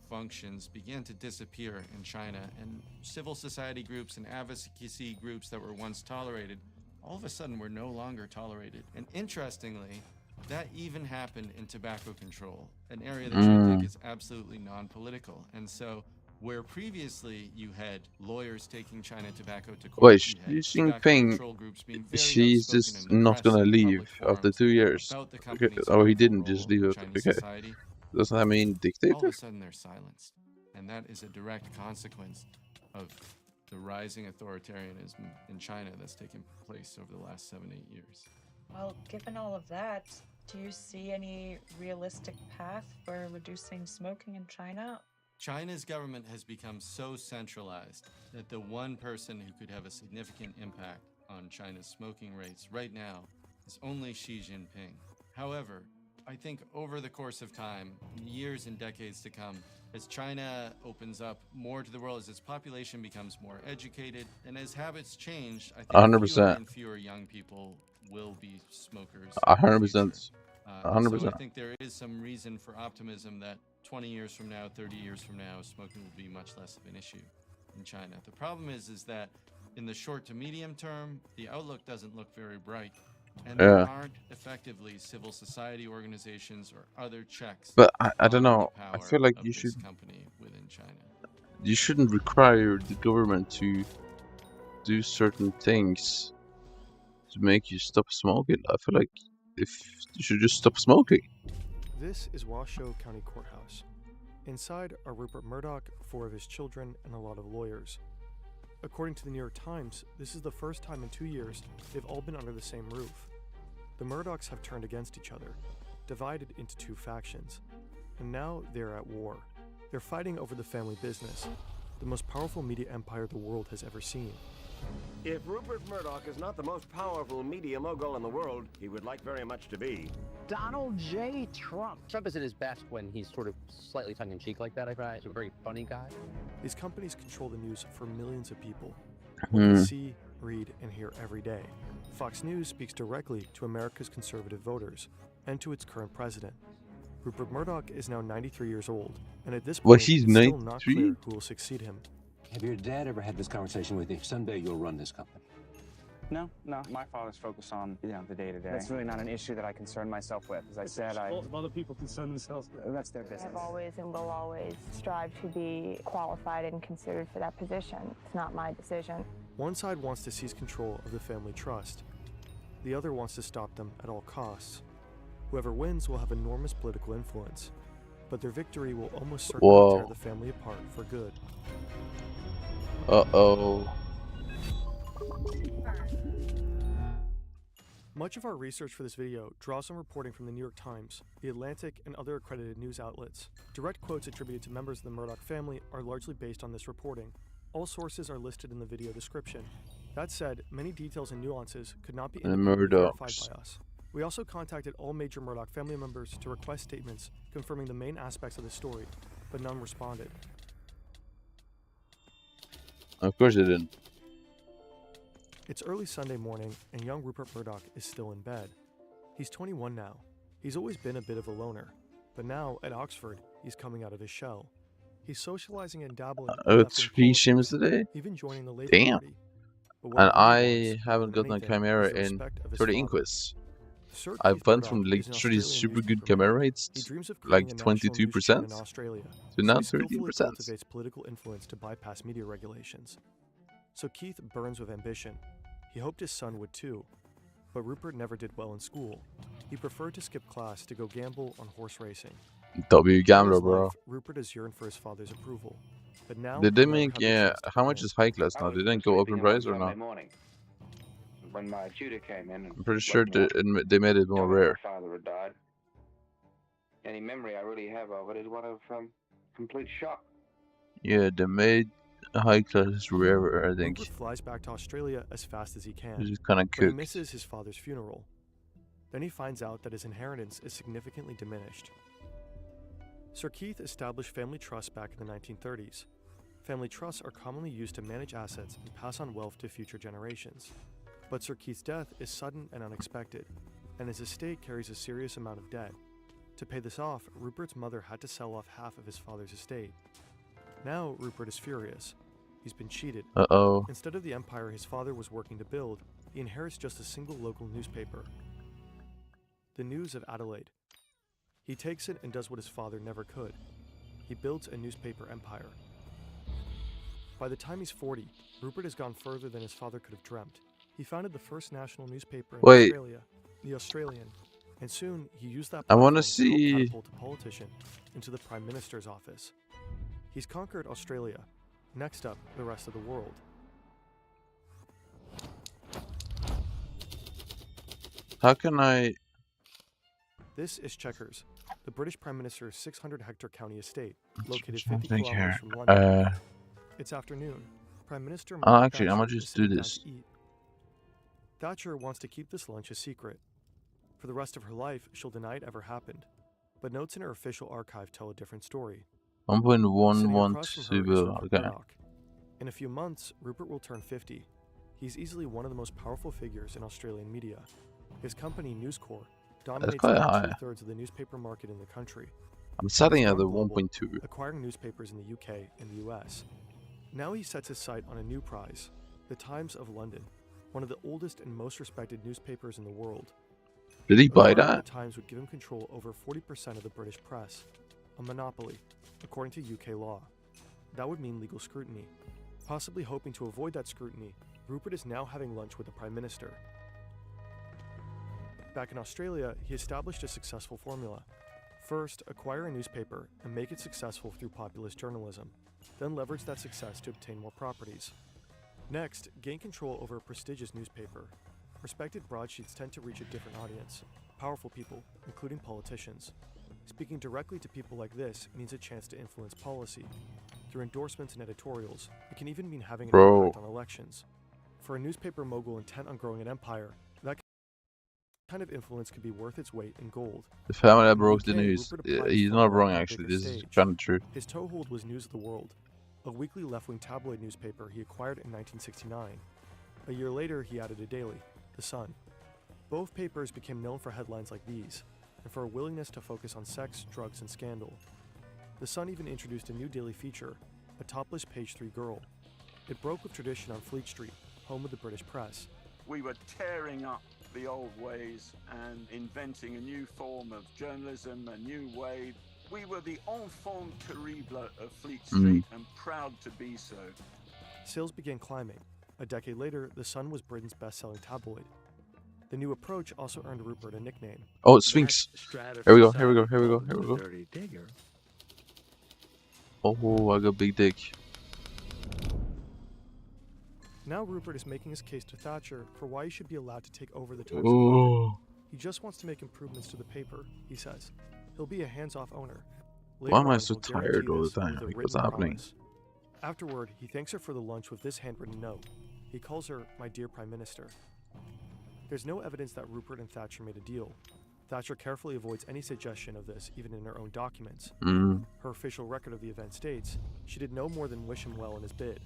S17: functions began to disappear in China. And civil society groups and advocacy groups that were once tolerated, all of a sudden were no longer tolerated. And interestingly, that even happened in tobacco control, an area that Xi think is absolutely non-political. And so where previously you had lawyers taking China Tobacco to court,
S2: Wait,
S17: you
S2: Xi
S17: had tobacco
S2: Jinping,
S17: control groups being very
S2: she's
S17: outspoken
S2: just
S17: in the
S2: not
S17: press
S2: gonna
S17: and in
S2: leave
S17: public
S2: after
S17: forums
S2: 2 years.
S17: about the
S2: Okay.
S17: company's
S2: Oh, he
S17: harmful
S2: didn't just
S17: role
S2: leave
S17: in
S2: after.
S17: Chinese
S2: Okay.
S17: society.
S2: Doesn't that mean
S17: All of
S2: dictator?
S17: a sudden they're silenced. And that is a direct consequence of the rising authoritarianism in China that's taken place over the last 7-8 years.
S26: Well, given all of that,
S8: Do you see any realistic path for reducing smoking in China?
S17: China's government has become so centralized that the one person who could have a significant impact on China's smoking rates right now is only Xi Jinping. However, I think over the course of time, years and decades to come, as China opens up more to the world, as its population becomes more educated, and as habits change, I think
S2: 100%.
S17: fewer and fewer young people will be smokers.
S2: 100%.
S17: So
S2: 100%.
S17: I think there is some reason for optimism that 20 years from now, 30 years from now, smoking will be much less of an issue in China. The problem is that in the short to medium term, the outlook doesn't look very bright. And there aren't effectively civil society organizations or other checks.
S2: But I don't
S17: on
S2: know.
S17: the
S2: I
S17: power
S2: feel like
S17: of
S2: you
S17: this
S2: should.
S17: company within China.
S2: You shouldn't require the government to do certain things to make you stop smoking. I feel like if you should just stop smoking.
S9: This is Washoe County Courthouse. Inside are Rupert Murdoch, 4 of his children, and a lot of lawyers. According to the New York Times, this is the first time in 2 years they've all been under the same roof. The Murdochs have turned against each other, divided into 2 factions, and now they're at war. They're fighting over the family business, the most powerful media empire the world has ever seen.
S10: If Rupert Murdoch is not the most powerful media mogul in the world, he would like very much to be.
S12: Donald J. Trump. Trump is at his best when he's sort of slightly tongue-in-cheek like that, I find. He's a very funny guy.
S9: These companies control the news for millions of people. What they see, read, and hear every day. Fox News speaks directly to America's conservative voters and to its current president. Rupert Murdoch is now 93 years old, and at this point,
S2: he's
S9: it's still not
S2: 93?
S9: clear who will succeed him.
S5: Have your dad ever had this conversation with you? Someday you'll run this company.
S24: No. My father's focused on, the day-to-day. That's really not an issue that I concern myself with. As I said,
S26: other people concern themselves with.
S24: That's their business.
S27: I've always and will always strive to be qualified and considered for that position. It's not my decision.
S9: One side wants to seize control of the family trust. The other wants to stop them at all costs. Whoever wins will have enormous political influence, but their victory will almost certainly tear the family apart for good.
S2: Uh-oh.
S9: Much of our research for this video draws on reporting from the New York Times, The Atlantic, and other accredited news outlets. Direct quotes attributed to members of the Murdoch family are largely based on this reporting. All sources are listed in the video description. That said, many details and nuances could not be independently verified by us. We also contacted all major Murdoch family members to request statements confirming the main aspects of the story, but none responded.
S2: Of course they didn't.
S9: It's early Sunday morning, and young Rupert Murdoch is still in bed. He's 21 now. He's always been a bit of a loner, but now, at Oxford, he's coming out of his shell. He's socializing and dabbling in
S2: 3 shims a day?
S9: even joining the Labour
S2: Damn.
S9: Party.
S2: And I haven't gotten a camera in 30 inquests. I went from literally super good camera rates, like 22%, to now 13%.
S9: Cultivates political influence to bypass media regulations. So Keith burns with ambition. He hoped his son would too, but Rupert never did well in school. He preferred to skip class to go gamble on horse racing.
S2: W gambler, bro.
S9: Rupert has yearned for his father's approval, but now
S2: Did they make, how much is high class now? Did they go up in price or not?
S24: When my tutor came in,
S2: I'm pretty sure they made it more rare.
S24: my father had died. Any memory I really have of it is one of complete shock.
S2: Yeah, they made high class rarer, I think.
S9: Rupert flies back to Australia as fast as he can,
S2: Which is kinda
S9: but he
S2: cooked.
S9: misses his father's funeral. Then he finds out that his inheritance is significantly diminished. Sir Keith established family trusts back in the 1930s. Family trusts are commonly used to manage assets and pass on wealth to future generations. But Sir Keith's death is sudden and unexpected, and his estate carries a serious amount of debt. To pay this off, Rupert's mother had to sell off half of his father's estate. Now Rupert is furious. He's been cheated.
S2: Uh-oh.
S9: Instead of the empire his father was working to build, he inherits just a single local newspaper, The News of Adelaide. He takes it and does what his father never could. He builds a newspaper empire. By the time he's 40, Rupert has gone further than his father could have dreamt. He founded the first national newspaper in Australia, The Australian, and soon he used that
S2: I wanna
S9: platform to
S2: see-
S9: catapult a politician into the Prime Minister's office. He's conquered Australia. Next up, the rest of the world.
S2: How can I...
S9: This is Chequers, the British Prime Minister's 600-hectare county estate, located
S2: trying
S9: 50
S2: to think
S9: kilometers
S2: here.
S9: from London. It's afternoon. Prime Minister Margaret
S2: Actually, I'm
S9: Thatcher
S2: gonna
S9: is
S2: just do
S9: sitting down
S2: this.
S9: to eat. Thatcher wants to keep this lunch a secret. For the rest of her life, she'll deny it ever happened. But notes in her official archive tell a different story. Sitting across from her is
S2: 1.112.
S9: Rupert
S2: Okay.
S9: Murdoch. In a few months, Rupert will turn 50. He's easily one of the most powerful figures in Australian media. His company, News Corp, dominates
S2: quite
S9: about
S2: high.
S9: 2/3 of the newspaper market in the country.
S2: I'm setting
S9: He's
S2: at the
S9: gone global,
S2: 1.2.
S9: acquiring newspapers in the UK and the US. Now he sets his sight on a new prize, the Times of London, one of the oldest and most respected newspapers in the world.
S2: Did he buy
S9: Acquiring
S2: that?
S9: The Times would give him control over 40% of the British press, a monopoly, according to UK law. That would mean legal scrutiny. Possibly hoping to avoid that scrutiny, Rupert is now having lunch with the Prime Minister. Back in Australia, he established a successful formula. First, acquire a newspaper and make it successful through populist journalism, then leverage that success to obtain more properties. Next, gain control over a prestigious newspaper. Respected broadsheets tend to reach a different audience, powerful people, including politicians. Speaking directly to people like this means a chance to influence policy. Through endorsements and editorials, it can even mean having an impact on elections. For a newspaper mogul intent on growing an empire, that kind of influence could be worth its weight in gold.
S2: The family that
S9: In the
S2: broke the
S9: UK,
S2: news.
S9: Rupert applied
S2: He's
S9: his
S2: not
S9: formula
S2: wrong
S9: on a
S2: actually.
S9: bigger
S2: This is
S9: stage.
S2: kind of true.
S9: His toehold was News of the World, a weekly left-wing tabloid newspaper he acquired in 1969. A year later, he added a daily, The Sun. Both papers became known for headlines like these, and for a willingness to focus on sex, drugs, and scandal. The Sun even introduced a new daily feature, a topless page 3 girl. It broke with tradition on Fleet Street, home of the British press.
S1: We were tearing up the old ways and inventing a new form of journalism, a new way. We were the enfant terrible of Fleet Street and proud to be so.
S9: Sales began climbing. A decade later, The Sun was Britain's best-selling tabloid. The new approach also earned Rupert a nickname.
S2: Oh, Sphinx. Here we go, here we go, here we go, here we go. Oh, I got big dick.
S9: Now Rupert is making his case to Thatcher for why he should be allowed to take over the Times.
S2: Oh.
S9: He just wants to make improvements to the paper, he says. He'll be a hands-off owner.
S2: Why am I
S9: on,
S2: so
S9: he'll guarantee
S2: tired all the
S9: this with
S2: time?
S9: a
S2: Like, what's
S9: written
S2: happening?
S9: promise. Afterward, he thanks her for the lunch with this handwritten note. He calls her, "My dear Prime Minister." There's no evidence that Rupert and Thatcher made a deal. Thatcher carefully avoids any suggestion of this, even in her own documents. Her official record of the event states she did no more than wish him well in his bid.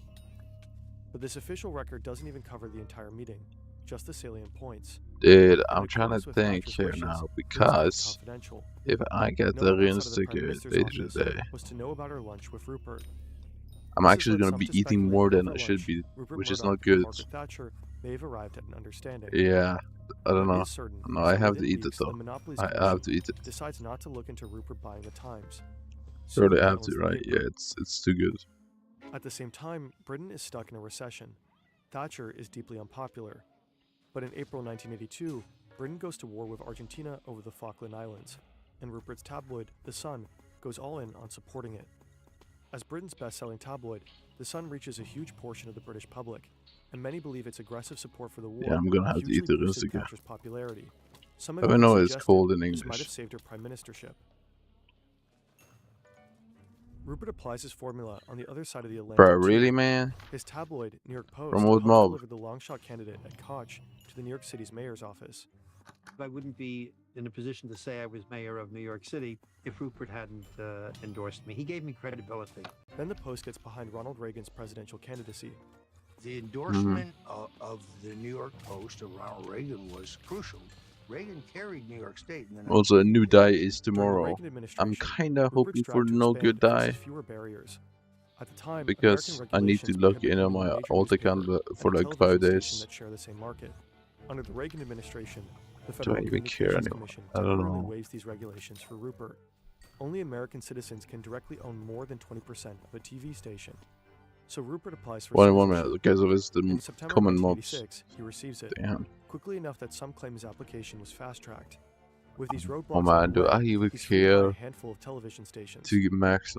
S9: But this official record doesn't even cover the entire meeting, just the salient points.
S2: Dude,
S9: In
S2: I'm trying to
S9: accordance with
S2: think
S9: Thatcher's
S2: here
S9: wishes,
S2: now
S9: it was kept
S2: because
S9: confidential.
S2: if I get
S9: No
S2: the
S9: one outside of
S2: realistic
S9: the Prime Minister's
S2: later
S9: office
S2: today,
S9: was to know about her lunch with Rupert.
S2: I'm
S9: This has
S2: actually
S9: led
S2: gonna
S9: some
S2: be
S9: to
S2: eating
S9: speculate
S2: more
S9: that
S2: than I
S9: over
S2: should
S9: lunch,
S2: be,
S9: Rupert
S2: which is
S9: Murdoch
S2: not good.
S9: and Margaret Thatcher may have arrived at an understanding.
S2: Yeah, I don't
S9: What
S2: know.
S9: is certain
S2: No,
S9: is
S2: I
S9: that
S2: have to
S9: within
S2: eat it
S9: weeks, the
S2: though.
S9: Monopolies
S2: I have
S9: Commission
S2: to eat it.
S9: decides not to look into Rupert buying the Times.
S2: Surely
S9: Soon
S2: I
S9: he
S2: have
S9: owns
S2: to,
S9: the
S2: right?
S9: paper.
S2: Yeah, it's too good.
S9: At the same time, Britain is stuck in a recession. Thatcher is deeply unpopular. But in April 1982, Britain goes to war with Argentina over the Falkland Islands, and Rupert's tabloid, The Sun, goes all in on supporting it. As Britain's best-selling tabloid, The Sun reaches a huge portion of the British public, and many believe its aggressive support for the war
S2: Yeah, I'm gonna have to
S9: hugely
S2: eat the
S9: boosted
S2: rest again.
S9: Thatcher's popularity. Some
S2: I
S9: have
S2: don't
S9: even
S2: know it's
S9: suggested
S2: called in
S9: this might
S2: English.
S9: have saved her prime ministership. Rupert applies his formula on the other side of the Atlantic.
S2: Bro,
S9: too.
S2: really, man?
S9: His tabloid, New York Post,
S2: From Old
S9: helps
S2: Mob.
S9: deliver the long-shot candidate at Koch to the New York City's mayor's office.
S3: I wouldn't be in a position to say I was mayor of New York City if Rupert hadn't endorsed me. He gave me credibility.
S9: Then the Post gets behind Ronald Reagan's presidential candidacy.
S25: The endorsement of the New York Post of Ronald Reagan was crucial. Reagan carried New York State. In the
S2: Also, a new die is
S9: During the
S2: tomorrow.
S9: Reagan
S2: I'm
S9: administration,
S2: kinda
S9: Rupert's
S2: hoping
S9: drive
S2: for
S9: to
S2: no
S9: expand
S2: good die
S9: faces fewer barriers. At the time,
S2: because
S9: American
S2: I need to
S9: regulations
S2: log
S9: prohibited
S2: in on
S9: any
S2: my
S9: major
S2: alt account
S9: newspaper
S2: for
S9: and a
S2: like 5
S9: television station
S2: days.
S9: that share the same market. Under the Reagan administration, the
S2: Do
S9: Federal
S2: I even care
S9: Communications
S2: anymore?
S9: Commission
S2: I don't
S9: temporarily
S2: know.
S9: waives these regulations for Rupert. Only American citizens can directly own more than 20% of a TV station. So Rupert applies for
S2: One
S9: citizenship.
S2: minute, because of his
S9: In September
S2: common mobs.
S9: 1986, he receives it.
S2: Damn.
S9: Quickly enough that some claim his application was fast-tracked. With these roadblocks
S2: Oh man, do I even
S9: he's freed by a
S2: care
S9: handful of television stations.
S2: to get max?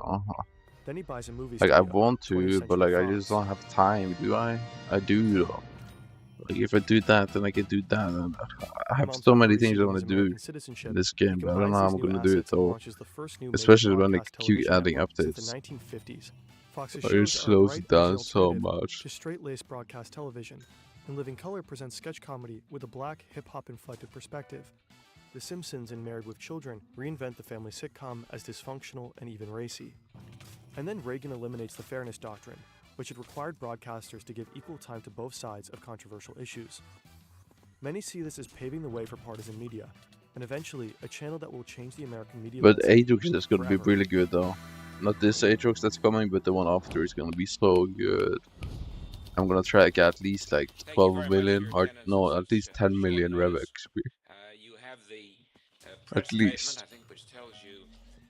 S9: Then he buys a movie
S2: Like I
S9: studio,
S2: want
S9: 20th
S2: to, but like I
S9: Century
S2: just
S9: Fox.
S2: don't have time, do I? I do though. Like if I do that, then I can do that. And I have
S9: Mom's
S2: so many
S9: Hungary
S2: things I
S9: city
S2: want
S9: was
S2: to do
S9: American
S2: in
S9: citizenship.
S2: this game,
S9: It
S2: but I don't know how
S9: combines
S2: I'm
S9: these new
S2: gonna do it
S9: assets and
S2: though.
S9: launches the first new major
S2: Especially when they
S9: broadcast
S2: keep
S9: television
S2: adding
S9: network since the
S2: updates.
S9: 1950s. Fox's
S2: It
S9: shows are a
S2: slows
S9: bright,
S2: it down
S9: edgy
S2: so
S9: alternative
S2: much.
S9: to straight-laced broadcast television, and Living Color presents sketch comedy with a black, hip-hop inflected perspective. The Simpsons and Married with Children reinvent the family sitcom as dysfunctional and even racy. And then Reagan eliminates the fairness doctrine, which had required broadcasters to give equal time to both sides of controversial issues. Many see this as paving the way for partisan media, and eventually a channel that will change the American media
S2: But
S9: landscape
S2: Ajax is gonna be
S9: forever.
S2: really good though. Not this Ajax that's coming, but the one after is gonna be so good. I'm gonna try to get at least like 12 million, or no, at least 10 million rev XP. At least.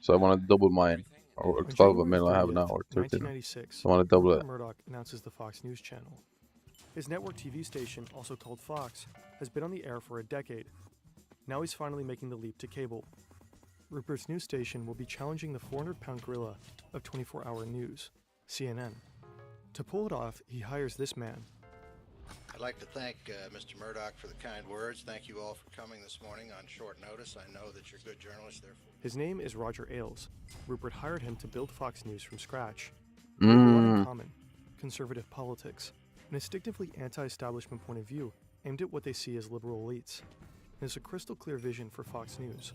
S2: So I want to double mine, or
S9: On
S2: 12
S9: January
S2: million I have
S9: 30th,
S2: now, or 13.
S9: 1996,
S2: I want to double
S9: Rupert
S2: it.
S9: Murdoch announces the Fox News Channel. His network TV station, also called Fox, has been on the air for a decade. Now he's finally making the leap to cable. Rupert's news station will be challenging the 400-pound gorilla of 24-hour news, CNN. To pull it off, he hires this man.
S4: I'd like to thank Mr. Murdoch for the kind words. Thank you all for coming this morning on short notice. I know that you're good journalists, therefore.
S9: His name is Roger Ailes. Rupert hired him to build Fox News from scratch. They have a lot in common: conservative politics, an instinctively anti-establishment point of view aimed at what they see as liberal elites. And it's a crystal clear vision for Fox News.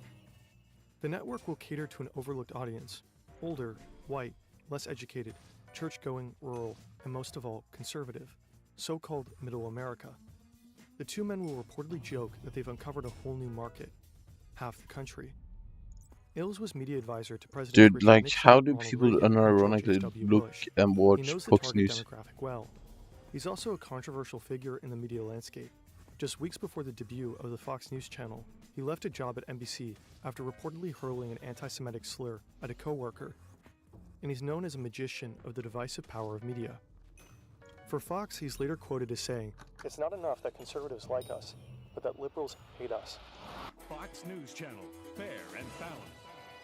S9: The network will cater to an overlooked audience: older, white, less educated, church-going, rural, and most of all, conservative, so-called Middle America. The two men will reportedly joke that they've uncovered a whole new market: half the country. Ailes was media advisor to President
S2: Dude,
S9: Richard
S2: like,
S9: Nixon,
S2: how do
S9: Ronald
S2: people
S9: Reagan, and George
S2: unironically
S9: H.W.
S2: look
S9: Bush.
S2: and
S9: He
S2: watch
S9: knows the
S2: Fox
S9: target
S2: News?
S9: demographic well. He's also a controversial figure in the media landscape. Just weeks before the debut of the Fox News Channel, he left a job at NBC after reportedly hurling an anti-Semitic slur at a co-worker. And he's known as a magician of the divisive power of media. For Fox, he's later quoted as saying, "It's not enough that conservatives like us, but that liberals hate us."
S11: Fox News Channel, fair and balanced.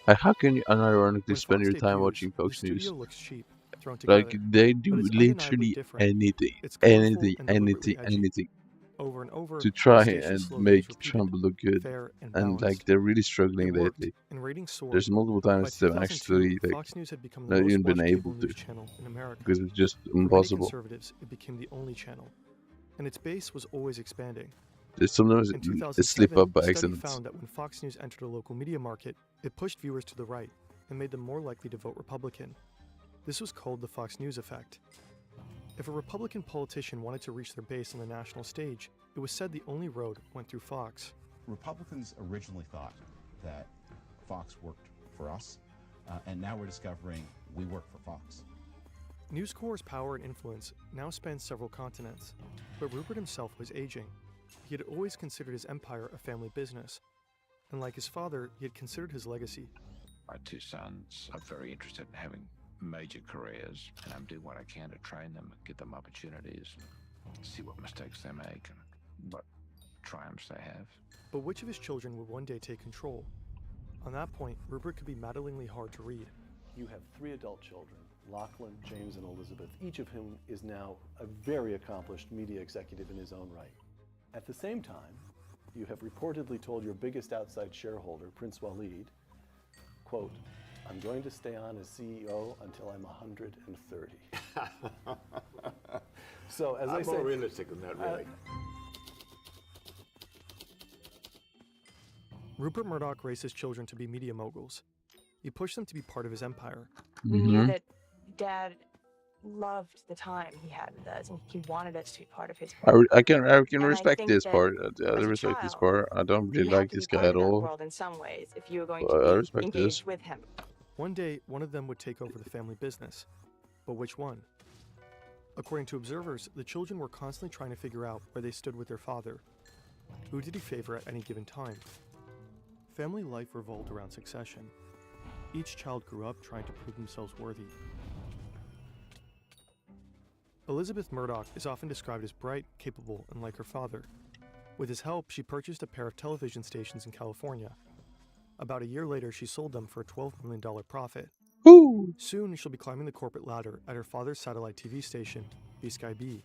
S2: Like, how can you unironically
S9: When
S2: spend
S9: Fox
S2: your time
S9: debuts,
S2: watching
S9: the
S2: Fox
S9: studio
S2: News?
S9: looks cheap, thrown
S2: Like,
S9: together,
S2: they
S9: but
S2: do
S9: it's undeniably
S2: literally
S9: different.
S2: anything,
S9: It's colorful
S2: anything,
S9: and deliberately
S2: anything,
S9: edgy.
S2: anything
S9: Over and over,
S2: to
S9: the
S2: try
S9: station
S2: and
S9: slogan is
S2: make
S9: repeated:
S2: Trump look good.
S9: fair and
S2: And like,
S9: balanced.
S2: they're really struggling
S9: It worked,
S2: lately.
S9: and ratings soared.
S2: There's multiple
S9: By
S2: times they've
S9: 2002,
S2: actually like
S9: Fox News had become the
S2: not
S9: most
S2: even been
S9: watched
S2: able
S9: cable
S2: to,
S9: news channel in America.
S2: because it's just
S9: For many
S2: impossible.
S9: conservatives, it became the only channel, and its base was always expanding.
S2: Sometimes
S9: In
S2: it
S9: 2007,
S2: slip up by
S9: a study
S2: accident.
S9: found that when Fox News entered a local media market, it pushed viewers to the right and made them more likely to vote Republican. This was called the Fox News effect. If a Republican politician wanted to reach their base on the national stage, it was said the only road went through Fox.
S13: Republicans originally thought that Fox worked for us, and now we're discovering we work for Fox.
S9: News Corp's power and influence now spans several continents, but Rupert himself was aging. He had always considered his empire a family business, and like his father, he had considered his legacy.
S5: My two sons are very interested in having major careers, and I'm doing what I can to train them, get them opportunities, see what mistakes they make, and what triumphs they have.
S9: But which of his children would one day take control? On that point, Rupert could be maddeningly hard to read.
S14: You have 3 adult children, Lachlan, James, and Elizabeth, each of whom is now a very accomplished media executive in his own right. At the same time, you have reportedly told your biggest outside shareholder, Prince Waleed, quote, "I'm going to stay on as CEO until I'm 130. So as I say,
S10: more realistic than that, really.
S9: Rupert Murdoch raised his children to be media moguls. He pushed them to be part of his empire.
S27: We knew that Dad loved the time he had with us, and he wanted us to be part of his world.
S2: I can
S27: And I
S2: respect
S27: think
S2: this
S27: that
S2: part. I
S27: as a
S2: respect this
S27: child,
S2: part. I don't really
S27: you had
S2: like
S27: to
S2: this
S27: be
S2: guy
S27: part
S2: at
S27: of that
S2: all.
S27: world in some ways if you were going
S2: But I
S27: to be
S2: respect
S27: engaged
S2: this.
S27: with him.
S9: One day, one of them would take over the family business. But which one? According to observers, the children were constantly trying to figure out where they stood with their father. Who did he favor at any given time? Family life revolved around succession. Each child grew up trying to prove themselves worthy. Elizabeth Murdoch is often described as bright, capable, and like her father. With his help, she purchased a pair of television stations in California. About a year later, she sold them for a $12 million profit.
S2: Woo!
S9: Soon, she'll be climbing the corporate ladder at her father's satellite TV station, B-Sky B.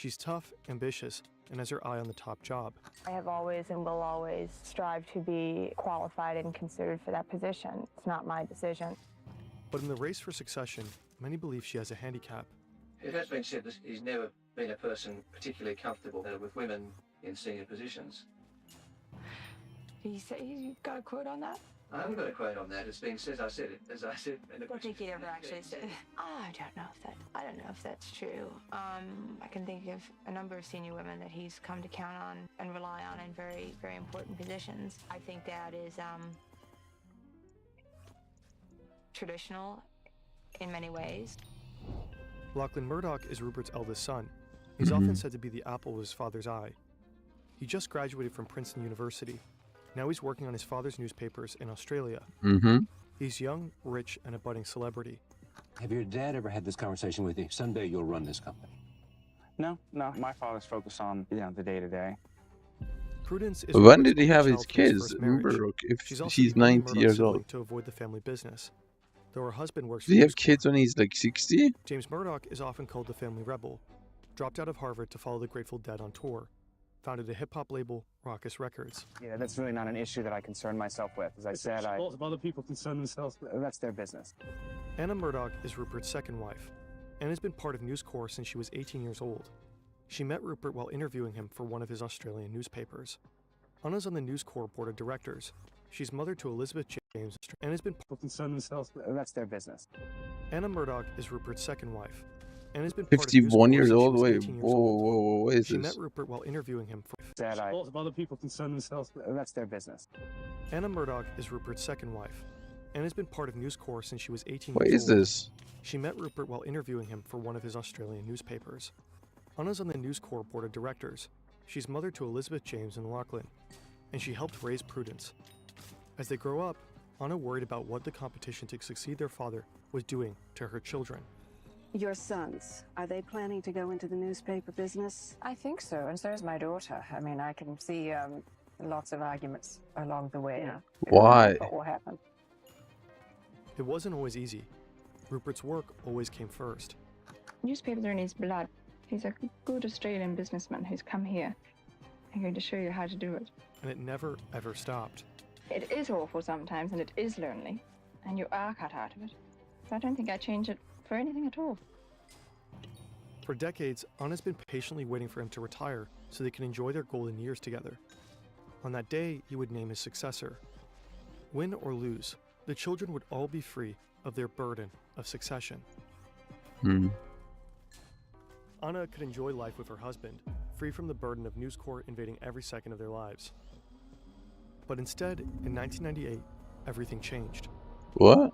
S9: She's tough, ambitious, and has her eye on the top job.
S27: I have always and will always strive to be qualified and considered for that position. It's not my decision.
S9: But in the race for succession, many believe she has a handicap.
S6: It has been said that he's never been a person particularly comfortable with women in senior positions.
S27: Did you say you got a quote on that?
S6: I haven't got a quote on that. It's been said. As I said. In the
S27: I don't think he'd ever actually said. I don't know if that's true. I can think of a number of senior women that he's come to count on and rely on in very, very important positions. I think Dad is traditional in many ways.
S9: Lachlan Murdoch is Rupert's eldest son. He's often said to be the apple of his father's eye. He just graduated from Princeton University. Now he's working on his father's newspapers in Australia. He's young, rich, and a budding celebrity.
S15: Have your dad ever had this conversation with you? Someday you'll run this company.
S24: No. My father's focused on, the day-to-day.
S9: Prudence is
S2: When did he
S9: Rupert's
S2: have
S9: only
S2: his
S9: child from his
S2: kids?
S9: first marriage.
S2: Remember, if
S9: She's also
S2: she's
S9: the only
S2: 90
S9: Murdoch
S2: years
S9: sibling
S2: old.
S9: to avoid the family business. Though her husband works
S2: Does
S9: for
S2: he have
S9: News Corp.
S2: kids when he's like 60?
S9: James Murdoch is often called the family rebel. Dropped out of Harvard to follow the Grateful Dead on tour. Founded a hip-hop label, Raucous Records.
S24: Yeah, that's really not an issue that I concern myself with. As I said,
S26: Lots of other people concern themselves with.
S24: that's their business.
S9: Anna Murdoch is Rupert's second wife. Anna's been part of News Corp since she was 18 years old. She met Rupert while interviewing him for one of his Australian newspapers. Anna's on the News Corp board of directors. She's mother to Elizabeth James and has been
S26: concern themselves with.
S24: That's their business.
S9: Anna Murdoch is Rupert's second wife. Anna's been part of News
S2: 51
S9: Corp
S2: years
S9: since she
S2: old?
S9: was
S2: Wait,
S9: 18 years
S2: whoa,
S9: old.
S2: whoa, whoa, what is
S9: She
S2: this?
S9: met Rupert while interviewing him for
S26: Lots of other people concern themselves with.
S24: That's their business.
S9: Anna Murdoch is Rupert's second wife. Anna's been part of News Corp since she was 18
S2: What
S9: years
S2: is
S9: old.
S2: this?
S9: She met Rupert while interviewing him for one of his Australian newspapers. Anna's on the News Corp board of directors. She's mother to Elizabeth James and Lachlan, and she helped raise Prudence. As they grow up, Anna worried about what the competition to succeed their father was doing to her children.
S16: Your sons, are they planning to go into the newspaper business?
S27: I think so, and so is my daughter. I mean, I can see lots of arguments along the way.
S2: Why?
S27: What will happen?
S9: It wasn't always easy. Rupert's work always came first.
S8: Newspapers are in his blood. He's a good Australian businessman who's come here. I'm going to show you how to do it.
S9: And it never, ever stopped.
S8: It is awful sometimes, and it is lonely, and you are cut out of it. But I don't think I'd change it for anything at all.
S9: For decades, Anna's been patiently waiting for him to retire so they can enjoy their golden years together. On that day, he would name his successor. Win or lose, the children would all be free of their burden of succession. Anna could enjoy life with her husband, free from the burden of News Corp invading every second of their lives. But instead, in 1998, everything changed.
S2: What?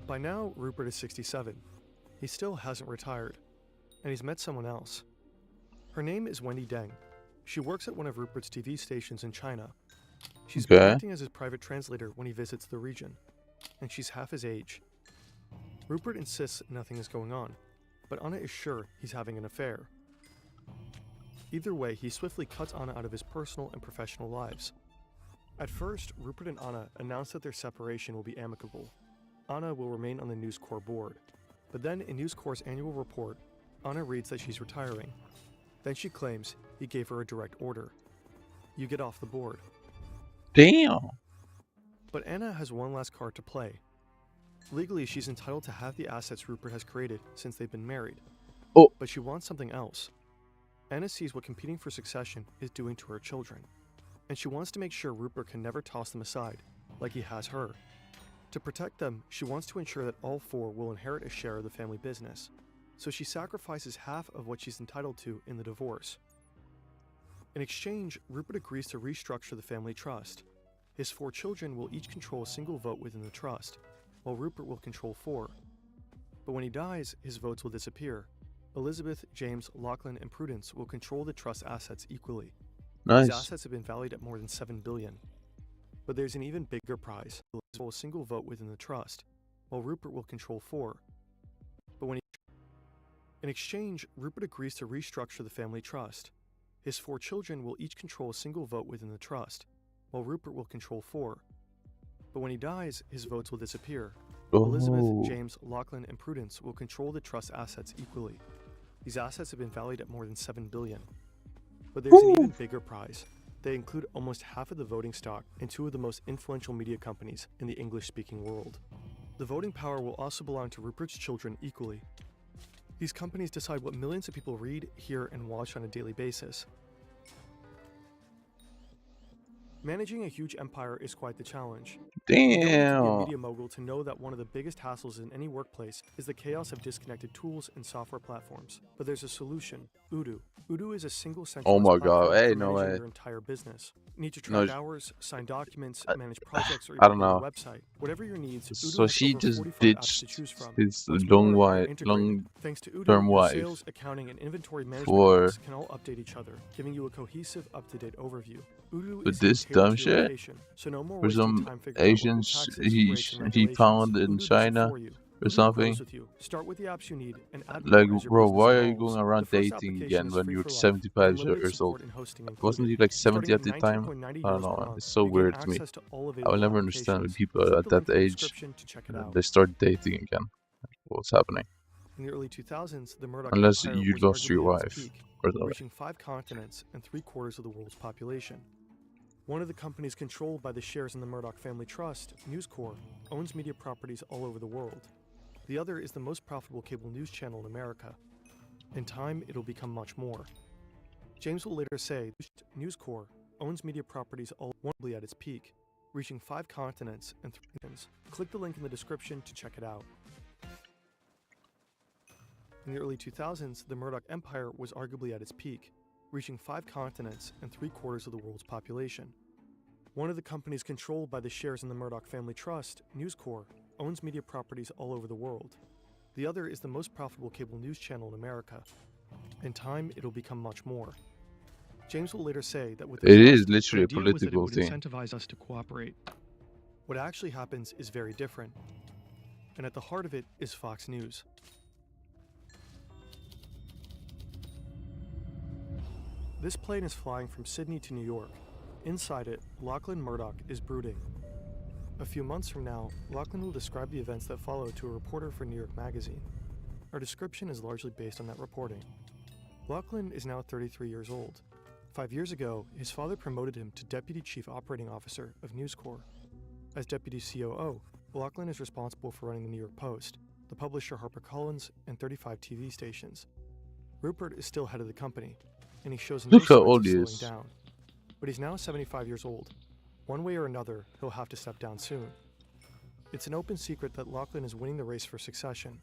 S9: By now, Rupert is 67. He still hasn't retired, and he's met someone else. Her name is Wendy Deng. She works at one of Rupert's TV stations in China. She's been acting as his private translator when he visits the region, and she's half his age. Rupert insists nothing is going on, but Anna is sure he's having an affair. Either way, he swiftly cuts Anna out of his personal and professional lives. At first, Rupert and Anna announce that their separation will be amicable. Anna will remain on the News Corp board. But then in News Corp's annual report, Anna reads that she's retiring. Then she claims he gave her a direct order. You get off the board.
S2: Damn.
S9: But Anna has one last card to play. Legally, she's entitled to half the assets Rupert has created since they've been married.
S2: Oh.
S9: But she wants something else. Anna sees what competing for succession is doing to her children, and she wants to make sure Rupert can never toss them aside, like he has her. To protect them, she wants to ensure that all four will inherit a share of the family business, so she sacrifices half of what she's entitled to in the divorce. In exchange, Rupert agrees to restructure the family trust. His 4 children will each control a single vote within the trust, while Rupert will control 4. But when he dies, his votes will disappear. Elizabeth, James, Lachlan, and Prudence will control the trust assets equally.
S2: Nice.
S9: These assets have been valued at more than $7 billion. But there's an even bigger prize. Elizabeth will a single vote within the trust, while Rupert will control 4. But in exchange, Rupert agrees to restructure the family trust. His 4 children will each control a single vote within the trust, while Rupert will control 4. But when he dies, his votes will disappear. Elizabeth, James, Lachlan, and Prudence will control the trust assets equally. These assets have been valued at more than $7 billion. But there's an even bigger prize. They include almost half of the voting stock in two of the most influential media companies in the English-speaking world. The voting power will also belong to Rupert's children equally. These companies decide what millions of people read, hear, and watch on a daily basis. Managing a huge empire is quite the challenge. You don't need to be a
S2: Damn.
S9: media mogul to know that one of the biggest hassles in any workplace is the chaos of disconnected tools and software platforms. But there's a solution: Odoo. Odoo is a single centralized
S2: Oh my
S9: platform
S2: god. Hey,
S9: for
S2: no
S9: managing
S2: way.
S9: your entire business. Need to
S2: No,
S9: track hours, sign documents, manage projects, or
S2: I
S9: even
S2: don't
S9: build a
S2: know.
S9: website. Whatever your needs, Odoo
S2: So
S9: has
S2: she
S9: over
S2: just
S9: 45 apps to
S2: ditched
S9: choose from.
S2: his
S9: What's more, they're integrated.
S2: long-term
S9: Thanks to Odoo, your
S2: wife
S9: sales, accounting, and inventory management
S2: for
S9: apps can all update each other, giving you a cohesive, up-to-date overview. Odoo
S2: with
S9: is
S2: this
S9: even tailored
S2: dumb
S9: to your
S2: shit
S9: location, so no more
S2: for
S9: wasting
S2: some
S9: time figuring out local
S2: Asians
S9: taxes, rates, and
S2: he
S9: regulations.
S2: found in
S9: Odoo does it
S2: China
S9: for you.
S2: or
S9: Odoo
S2: something.
S9: grows with you. Start with the apps you need and add
S2: Like,
S9: more as your
S2: bro,
S9: business
S2: why are you
S9: evolves.
S2: going around
S9: The first
S2: dating
S9: application
S2: again
S9: is
S2: when
S9: free
S2: you're
S9: for life,
S2: 75
S9: with unlimited
S2: years old?
S9: support and hosting
S2: Wasn't
S9: included.
S2: he like 70
S9: Starting
S2: at the time?
S9: 19.90
S2: I don't
S9: euros
S2: know,
S9: per
S2: man.
S9: month,
S2: It's so
S9: you gain
S2: weird to me.
S9: access to all
S2: I will
S9: available
S2: never understand when
S9: applications.
S2: people
S9: Click
S2: at
S9: the
S2: that
S9: link in the
S2: age
S9: description to check it out.
S2: they start dating again. What's happening?
S9: In the early 2000s, the Murdoch
S2: Unless
S9: empire
S2: you
S9: was
S2: lost your
S9: arguably at its
S2: wife
S9: peak,
S2: or something.
S9: reaching 5 continents and 3/4 of the world's population. One of the companies controlled by the shares in the Murdoch Family Trust, News Corp, owns media properties all over the world. The other is the most profitable cable news channel in America. In time, it'll become much more. James will later say News Corp owns media properties all at its peak, reaching 5 continents and 3 regions. Click the link in the description to check it out. In the early 2000s, the Murdoch empire was arguably at its peak, reaching 5 continents and 3/4 of the world's population. One of the companies controlled by the shares in the Murdoch Family Trust, News Corp, owns media properties all over the world. The other is the most profitable cable news channel in America. In time, it'll become much more. James will later say that with the
S2: It
S9: trust,
S2: is literally a
S9: the idea was that it
S2: political
S9: would
S2: thing.
S9: incentivize us to cooperate. What actually happens is very different. And at the heart of it is Fox News. This plane is flying from Sydney to New York. Inside it, Lachlan Murdoch is brooding. A few months from now, Lachlan will describe the events that follow to a reporter for New York Magazine. Our description is largely based on that reporting. Lachlan is now 33 years old. 5 years ago, his father promoted him to Deputy Chief Operating Officer of News Corp. As Deputy COO, Lachlan is responsible for running the New York Post, the publisher HarperCollins, and 35 TV stations. Rupert is still head of the company, and he shows no
S2: Look how
S9: signs
S2: old
S9: of
S2: he
S9: slowing
S2: is.
S9: down. But he's now 75 years old. One way or another, he'll have to step down soon. It's an open secret that Lachlan is winning the race for succession.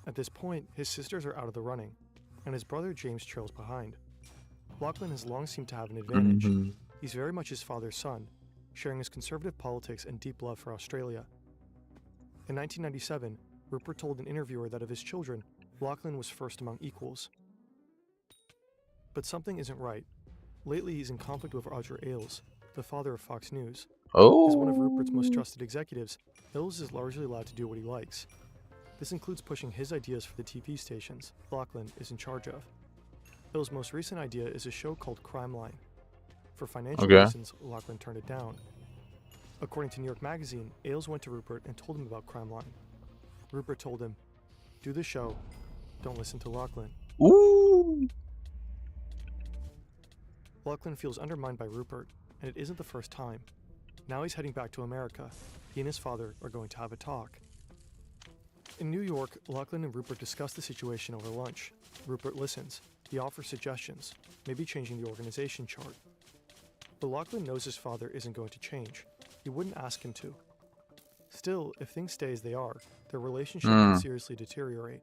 S9: At this point, his sisters are out of the running, and his brother James trails behind. Lachlan has long seemed to have an advantage. He's very much his father's son, sharing his conservative politics and deep love for Australia. In 1997, Rupert told an interviewer that of his children, Lachlan was first among equals. But something isn't right. Lately, he's in conflict with Roger Ailes, the father of Fox News. As one of Rupert's most trusted executives, Ailes is largely allowed to do what he likes. This includes pushing his ideas for the TV stations Lachlan is in charge of. Ailes' most recent idea is a show called Crime Line. For financial reasons, Lachlan turned it down. According to New York Magazine, Ailes went to Rupert and told him about Crime Line. Rupert told him, "Do the show, don't listen to Lachlan."
S2: Ooh.
S9: Lachlan feels undermined by Rupert, and it isn't the first time. Now he's heading back to America. He and his father are going to have a talk. In New York, Lachlan and Rupert discuss the situation over lunch. Rupert listens. He offers suggestions, maybe changing the organization chart. But Lachlan knows his father isn't going to change. He wouldn't ask him to. Still, if things stay as they are, their relationship can seriously deteriorate.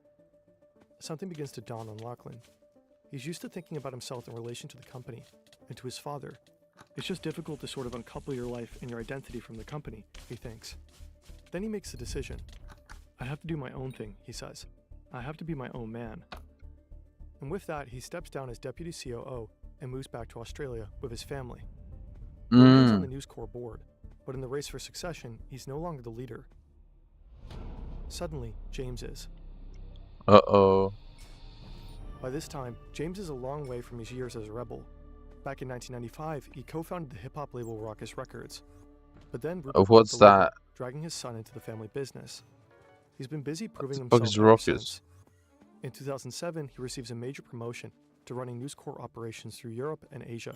S9: Something begins to dawn on Lachlan. He's used to thinking about himself in relation to the company and to his father. It's just difficult to sort of uncouple your life and your identity from the company, he thinks. Then he makes a decision. I have to do my own thing, he says. I have to be my own man. And with that, he steps down as Deputy COO and moves back to Australia with his family. He remains on the News Corp board, but in the race for succession, he's no longer the leader. Suddenly, James is.
S2: Uh-oh.
S9: By this time, James is a long way from his years as a rebel. Back in 1995, he co-founded the hip-hop label Raucous Records. But then Rupert
S2: What's
S9: left the label,
S2: that?
S9: dragging his son into the family business. He's been busy proving
S2: What the fuck
S9: himself
S2: is
S9: ever
S2: Ruckus?
S9: since. In 2007, he receives a major promotion to running News Corp operations through Europe and Asia.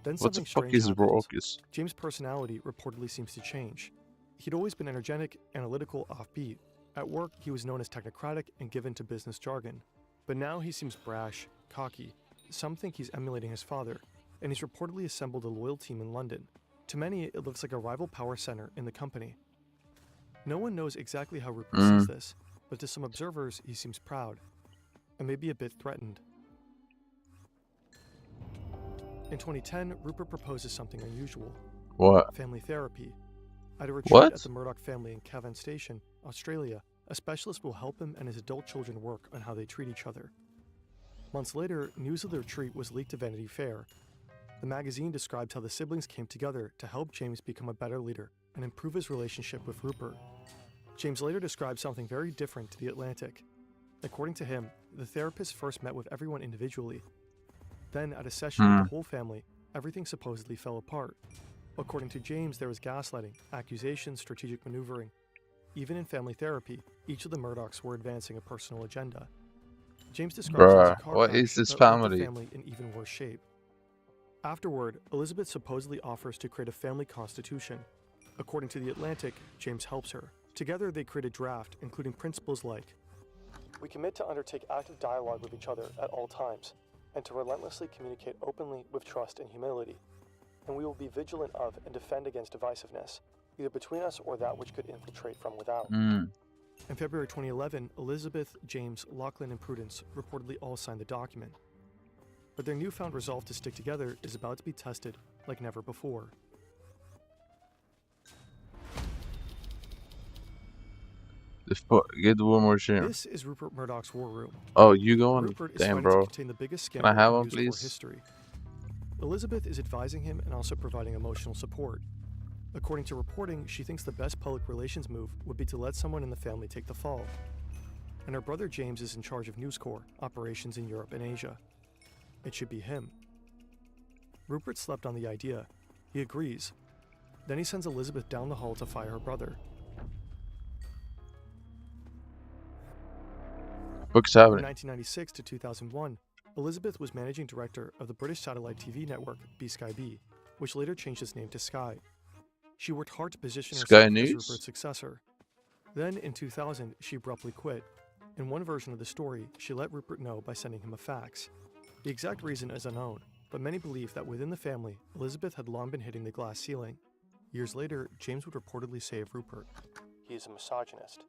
S9: Then
S2: What the
S9: something
S2: fuck
S9: strange
S2: is
S9: happens.
S2: Ruckus?
S9: James' personality reportedly seems to change. He'd always been energetic, analytical, offbeat. At work, he was known as technocratic and given to business jargon. But now he seems brash, cocky. Some think he's emulating his father, and he's reportedly assembled a loyal team in London. To many, it looks like a rival power center in the company. No one knows exactly how Rupert sees this, but to some observers, he seems proud, and maybe a bit threatened. In 2010, Rupert proposes something unusual.
S2: What?
S9: Family therapy. At a retreat
S2: What?
S9: at the Murdoch family in Cavan Station, Australia, a specialist will help him and his adult children work on how they treat each other. Months later, news of the retreat was leaked to Vanity Fair. The magazine describes how the siblings came together to help James become a better leader and improve his relationship with Rupert. James later described something very different to The Atlantic. According to him, the therapist first met with everyone individually. Then, at a session with the whole family, everything supposedly fell apart. According to James, there was gaslighting, accusations, strategic maneuvering. Even in family therapy, each of the Murdochs were advancing a personal agenda. James describes it as a car
S2: what
S9: crash
S2: is this
S9: that left the
S2: family?
S9: family in even worse shape. Afterward, Elizabeth supposedly offers to create a family constitution. According to The Atlantic, James helps her. Together, they create a draft, including principles like, "We commit to undertake active dialogue with each other at all times, and to relentlessly communicate openly with trust and humility. And we will be vigilant of and defend against divisiveness, either between us or that which could infiltrate from without." In February 2011, Elizabeth, James, Lachlan, and Prudence reportedly all signed the document. But their newfound resolve to stick together is about to be tested like never before.
S2: Get one more share.
S9: This is Rupert Murdoch's war room.
S2: Oh, you going?
S9: Rupert is
S2: Damn,
S9: fighting
S2: bro.
S9: to contain the biggest
S2: Can I
S9: scandal
S2: have
S9: in
S2: one,
S9: News Corp
S2: please?
S9: history. Elizabeth is advising him and also providing emotional support. According to reporting, she thinks the best public relations move would be to let someone in the family take the fall. And her brother James is in charge of News Corp operations in Europe and Asia. It should be him. Rupert slept on the idea. He agrees. Then he sends Elizabeth down the hall to fire her brother.
S2: What's
S9: From
S2: happening?
S9: 1996 to 2001, Elizabeth was managing director of the British satellite TV network BSkyB, which later changed its name to Sky. She worked hard to position
S2: Sky
S9: herself as
S2: News?
S9: Rupert's successor. Then, in 2000, she abruptly quit. In one version of the story, she let Rupert know by sending him a fax. The exact reason is unknown, but many believe that within the family, Elizabeth had long been hitting the glass ceiling. Years later, James would reportedly say of Rupert, "He is a misogynist."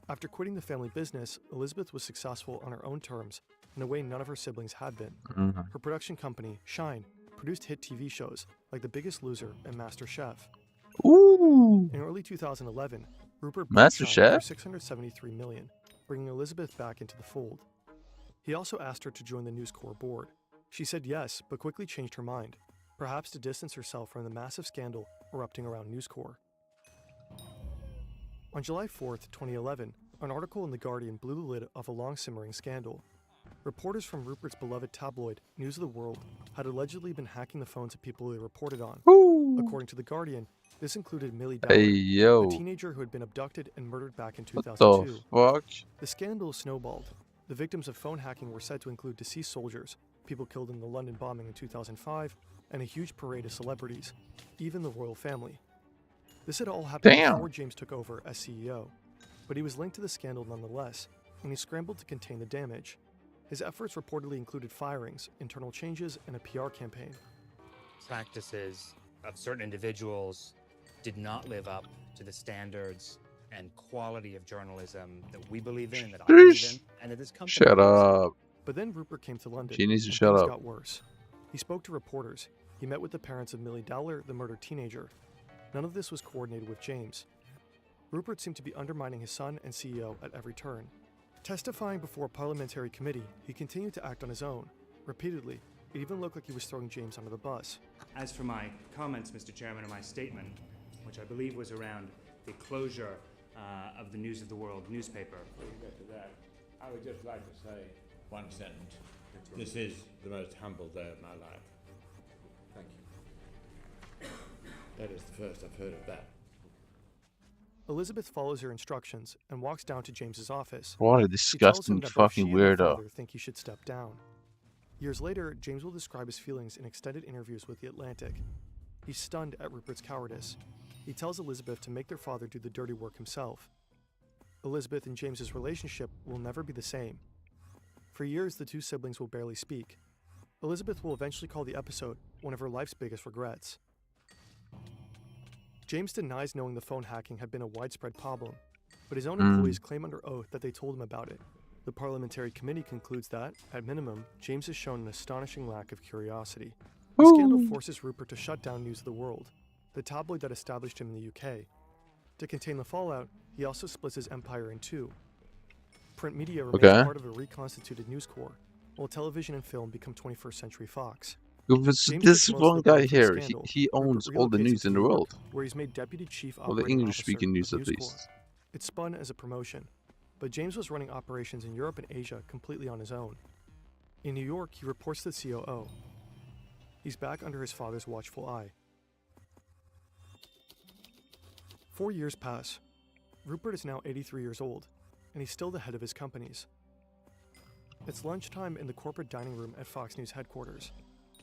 S9: After quitting the family business, Elizabeth was successful on her own terms, in a way none of her siblings had been. Her production company, Shine, produced hit TV shows like The Biggest Loser and Master Chef.
S2: Ooh.
S9: In early 2011, Rupert bought
S2: Master
S9: Shine
S2: Chef?
S9: for $673 million, bringing Elizabeth back into the fold. He also asked her to join the News Corp board. She said yes, but quickly changed her mind, perhaps to distance herself from the massive scandal erupting around News Corp. On July 4th, 2011, an article in The Guardian blew the lid off a long-simmering scandal. Reporters from Rupert's beloved tabloid, News of the World, had allegedly been hacking the phones of people they reported on. According to The Guardian, this included Millie Dowler,
S2: Hey, yo.
S9: a teenager who had been abducted and murdered back in
S2: What
S9: 2002.
S2: the fuck?
S9: The scandal snowballed. The victims of phone hacking were said to include deceased soldiers, people killed in the London bombing in 2005, and a huge parade of celebrities, even the royal family. This had all happened before James took over as CEO, but he was linked to the scandal nonetheless, and he scrambled to contain the damage. His efforts reportedly included firings, internal changes, and a PR campaign.
S7: Practices of certain individuals did not live up to the standards and quality of journalism that we believe in, that I believe in, and that this company
S2: Shut
S7: believes in.
S2: up.
S9: But then Rupert came to London,
S2: She needs to
S9: and
S2: shut
S9: things
S2: up.
S9: got worse. He spoke to reporters. He met with the parents of Millie Dowler, the murdered teenager. None of this was coordinated with James. Rupert seemed to be undermining his son and CEO at every turn. Testifying before a parliamentary committee, he continued to act on his own. Repeatedly, it even looked like he was throwing James under the bus.
S18: As for my comments, Mr. Chairman, and my statement, which I believe was around the closure of the News of the World newspaper.
S19: Before you get to that, I would just like to say one sentence. This is the most humble day of my life. Thank you. That is the first I've heard of that.
S9: Elizabeth follows her instructions and walks down to James's office.
S2: What a
S9: She tells him
S2: disgusting
S9: that both she
S2: fucking
S9: and her
S2: weirdo.
S9: father think he should step down. Years later, James will describe his feelings in extended interviews with The Atlantic. He's stunned at Rupert's cowardice. He tells Elizabeth to make their father do the dirty work himself. Elizabeth and James's relationship will never be the same. For years, the two siblings will barely speak. Elizabeth will eventually call the episode one of her life's biggest regrets. James denies knowing the phone hacking had been a widespread problem, but his own employees claim under oath that they told him about it. The parliamentary committee concludes that, at minimum, James has shown an astonishing lack of curiosity. The scandal forces Rupert to shut down News of the World, the tabloid that established him in the UK. To contain the fallout, he also splits his empire in two. Print media remains part of a reconstituted News Corps, while television and film become 21st Century Fox.
S2: This one guy here, he owns all the news in the world.
S9: Where he's made deputy chief
S2: All the
S9: operating
S2: English-speaking news,
S9: officer
S2: at
S9: of News
S2: least.
S9: Corps. It spun as a promotion, but James was running operations in Europe and Asia completely on his own. In New York, he reports to the COO. He's back under his father's watchful eye. 4 years pass. Rupert is now 83 years old, and he's still the head of his companies. It's lunchtime in the corporate dining room at Fox News headquarters.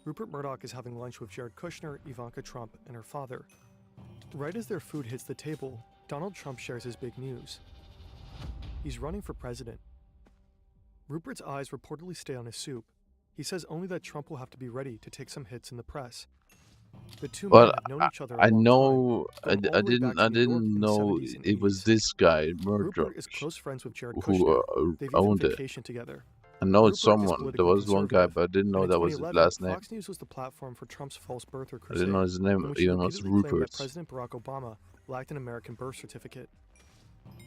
S9: Rupert Murdoch is having lunch with Jared Kushner, Ivanka Trump, and her father. Right as their food hits the table, Donald Trump shares his big news. He's running for president. Rupert's eyes reportedly stay on his soup. He says only that Trump will have to be ready to take some hits in the press. The two men have known each other a long time,
S2: I didn't know it was this guy, Murdoch,
S9: Rupert is close friends with Jared
S2: who
S9: Kushner. They've even
S2: owned it.
S9: vacationed together.
S2: I know
S9: Rupert
S2: it's
S9: is
S2: someone. There
S9: politically
S2: was one guy, but I didn't know
S9: and in
S2: that was his
S9: 2011,
S2: last name.
S9: Fox News was the platform for Trump's false birth or
S2: I
S9: crusade.
S2: didn't know his name
S9: in which he
S2: even was
S9: repeatedly claimed
S2: Rupert.
S9: that President Barack Obama lacked an American birth certificate.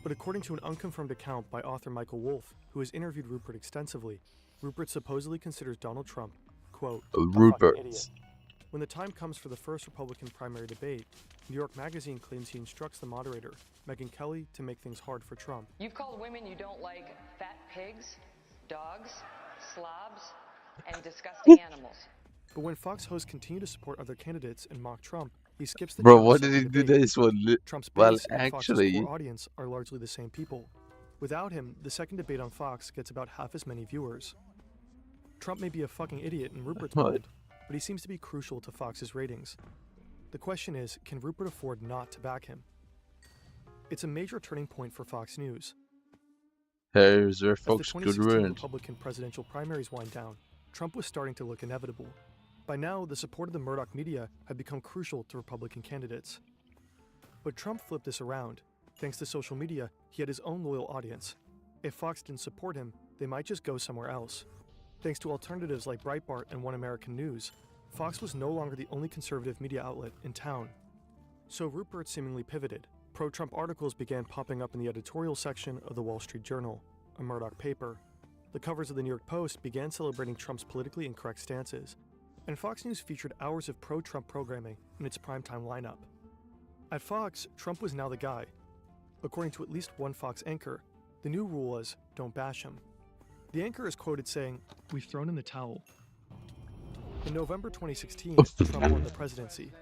S9: But according to an unconfirmed account by author Michael Wolff, who has interviewed Rupert extensively, Rupert supposedly considers Donald Trump, quote, a
S2: Rupert.
S9: fucking idiot. When the time comes for the first Republican primary debate, New York Magazine claims he instructs the moderator, Megyn Kelly, to make things hard for Trump.
S1: You've called women you don't like fat pigs, dogs, slobs, and disgusting animals.
S9: But when Fox hosts continue to support other candidates and mock Trump, he skips the
S2: Bro,
S9: Trump
S2: why
S9: side
S2: did he
S9: of
S2: do
S9: the debate.
S2: this one?
S9: Trump's
S2: Well,
S9: base and Fox's
S2: actually,
S9: core audience are largely the same people. Without him, the second debate on Fox gets about half as many viewers. Trump may be a fucking idiot in Rupert's
S2: What?
S9: mind, but he seems to be crucial to Fox's ratings. The question is, can Rupert afford not to back him? It's a major turning point for Fox News.
S2: Here's where
S9: As the
S2: Fox could
S9: 2016
S2: ruin.
S9: Republican presidential primaries wind down, Trump was starting to look inevitable. By now, the support of the Murdoch media had become crucial to Republican candidates. But Trump flipped this around. Thanks to social media, he had his own loyal audience. If Fox didn't support him, they might just go somewhere else. Thanks to alternatives like Breitbart and One American News, Fox was no longer the only conservative media outlet in town. So Rupert seemingly pivoted. Pro-Trump articles began popping up in the editorial section of the Wall Street Journal, a Murdoch paper. The covers of the New York Post began celebrating Trump's politically incorrect stances, and Fox News featured hours of pro-Trump programming in its primetime lineup. At Fox, Trump was now the guy. According to at least one Fox anchor, the new rule was, don't bash him. The anchor is quoted saying, "We've thrown in the towel." In November 2016, Trump won the presidency.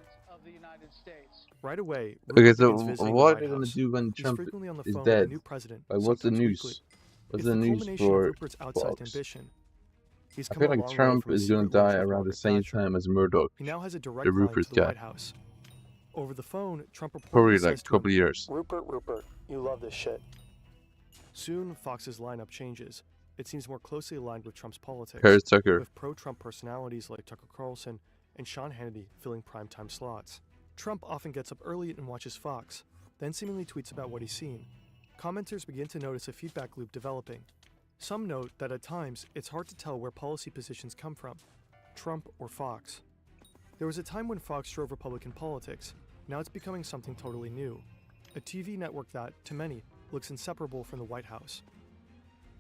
S9: Right away,
S2: Okay,
S9: Rupert
S2: so
S9: begins visiting the
S2: what are
S9: White
S2: they gonna
S9: House.
S2: do when
S9: He's
S2: Trump
S9: frequently on the
S2: is
S9: phone
S2: dead?
S9: with the new president,
S2: Like, what's the
S9: sometimes
S2: news?
S9: weekly.
S2: What's
S9: It's
S2: the
S9: the
S2: news
S9: culmination
S2: for
S9: of Rupert's outsized
S2: Fox?
S9: ambition. He's
S2: I
S9: come
S2: feel
S9: a
S2: like
S9: long way
S2: Trump
S9: from his
S2: is gonna
S9: secret lunch
S2: die
S9: with
S2: around the
S9: Margaret
S2: same
S9: Thatcher.
S2: time as Murdoch,
S9: He now has a direct
S2: the
S9: line
S2: Rupert
S9: to the
S2: guy.
S9: White House. Over the phone, Trump reportedly
S2: Probably
S9: says
S2: like a
S9: to
S2: couple
S9: him,
S2: years.
S9: Rupert, you love this shit. Soon, Fox's lineup changes. It seems more closely aligned with Trump's politics,
S2: Harris Tucker.
S9: with pro-Trump personalities like Tucker Carlson and Sean Hannity filling primetime slots. Trump often gets up early and watches Fox, then seemingly tweets about what he's seen. Commenters begin to notice a feedback loop developing. Some note that at times, it's hard to tell where policy positions come from, Trump or Fox. There was a time when Fox drove Republican politics. Now it's becoming something totally new. A TV network that, to many, looks inseparable from the White House.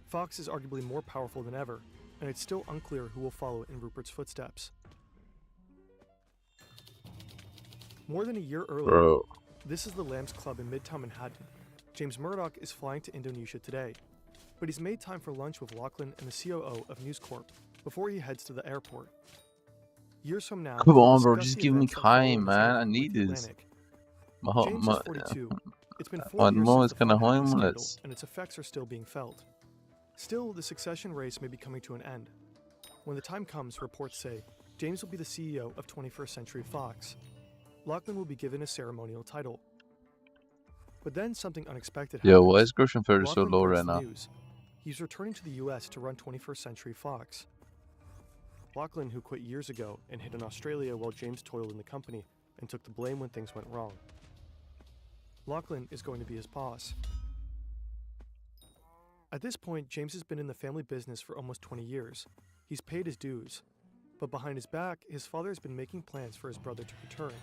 S9: Fox is arguably more powerful than ever, and it's still unclear who will follow in Rupert's footsteps. More than a year earlier,
S2: Bro.
S9: This is the Lambs Club in Midtown Manhattan. James Murdoch is flying to Indonesia today, but he's made time for lunch with Lachlan and the COO of News Corp before he heads to the airport. Years from now,
S2: Come
S9: we'll
S2: on, bro.
S9: discuss
S2: Just
S9: the
S2: give me
S9: events that followed
S2: time,
S9: his
S2: man. I
S9: interview
S2: need
S9: with The
S2: this.
S9: Atlantic.
S2: My,
S9: James is 42. It's been 4 years since the
S2: كان
S9: Fox scandal,
S2: homeless.
S9: and its effects are still being felt. Still, the succession race may be coming to an end. When the time comes, reports say, James will be the CEO of 21st Century Fox. Lachlan will be given a ceremonial title. But then something unexpected happens.
S2: Yo, why is Groschen Ferry so
S9: Lachlan
S2: low
S9: breaks
S2: right
S9: the
S2: now?
S9: news. He's returning to the US to run 21st Century Fox. Lachlan, who quit years ago and hid in Australia while James toiled in the company and took the blame when things went wrong. Lachlan is going to be his boss. At this point, James has been in the family business for almost 20 years. He's paid his dues. But behind his back, his father has been making plans for his brother to return.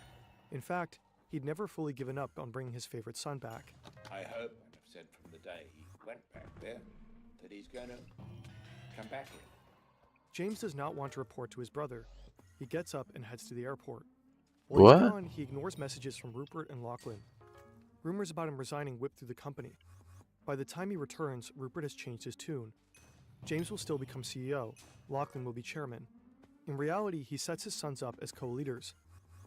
S9: In fact, he'd never fully given up on bringing his favorite son back.
S5: I hope, and I've said from the day he went back there, that he's going to come back here.
S9: James does not want to report to his brother. He gets up and heads to the airport.
S2: What?
S9: While he's gone, he ignores messages from Rupert and Lachlan. Rumors about him resigning whip through the company. By the time he returns, Rupert has changed his tune. James will still become CEO. Lachlan will be chairman. In reality, he sets his sons up as co-leaders.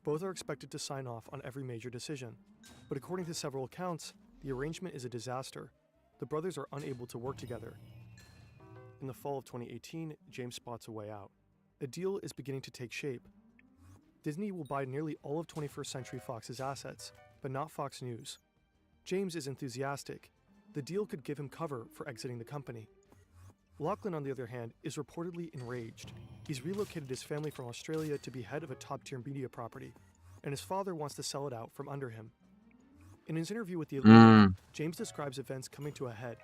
S9: Both are expected to sign off on every major decision. But according to several accounts, the arrangement is a disaster. The brothers are unable to work together. In the fall of 2018, James spots a way out. A deal is beginning to take shape. Disney will buy nearly all of 21st Century Fox's assets, but not Fox News. James is enthusiastic. The deal could give him cover for exiting the company. Lachlan, on the other hand, is reportedly enraged. He's relocated his family from Australia to be head of a top-tier media property, and his father wants to sell it out from under him. In his interview with The Atlantic, James describes events coming to a head.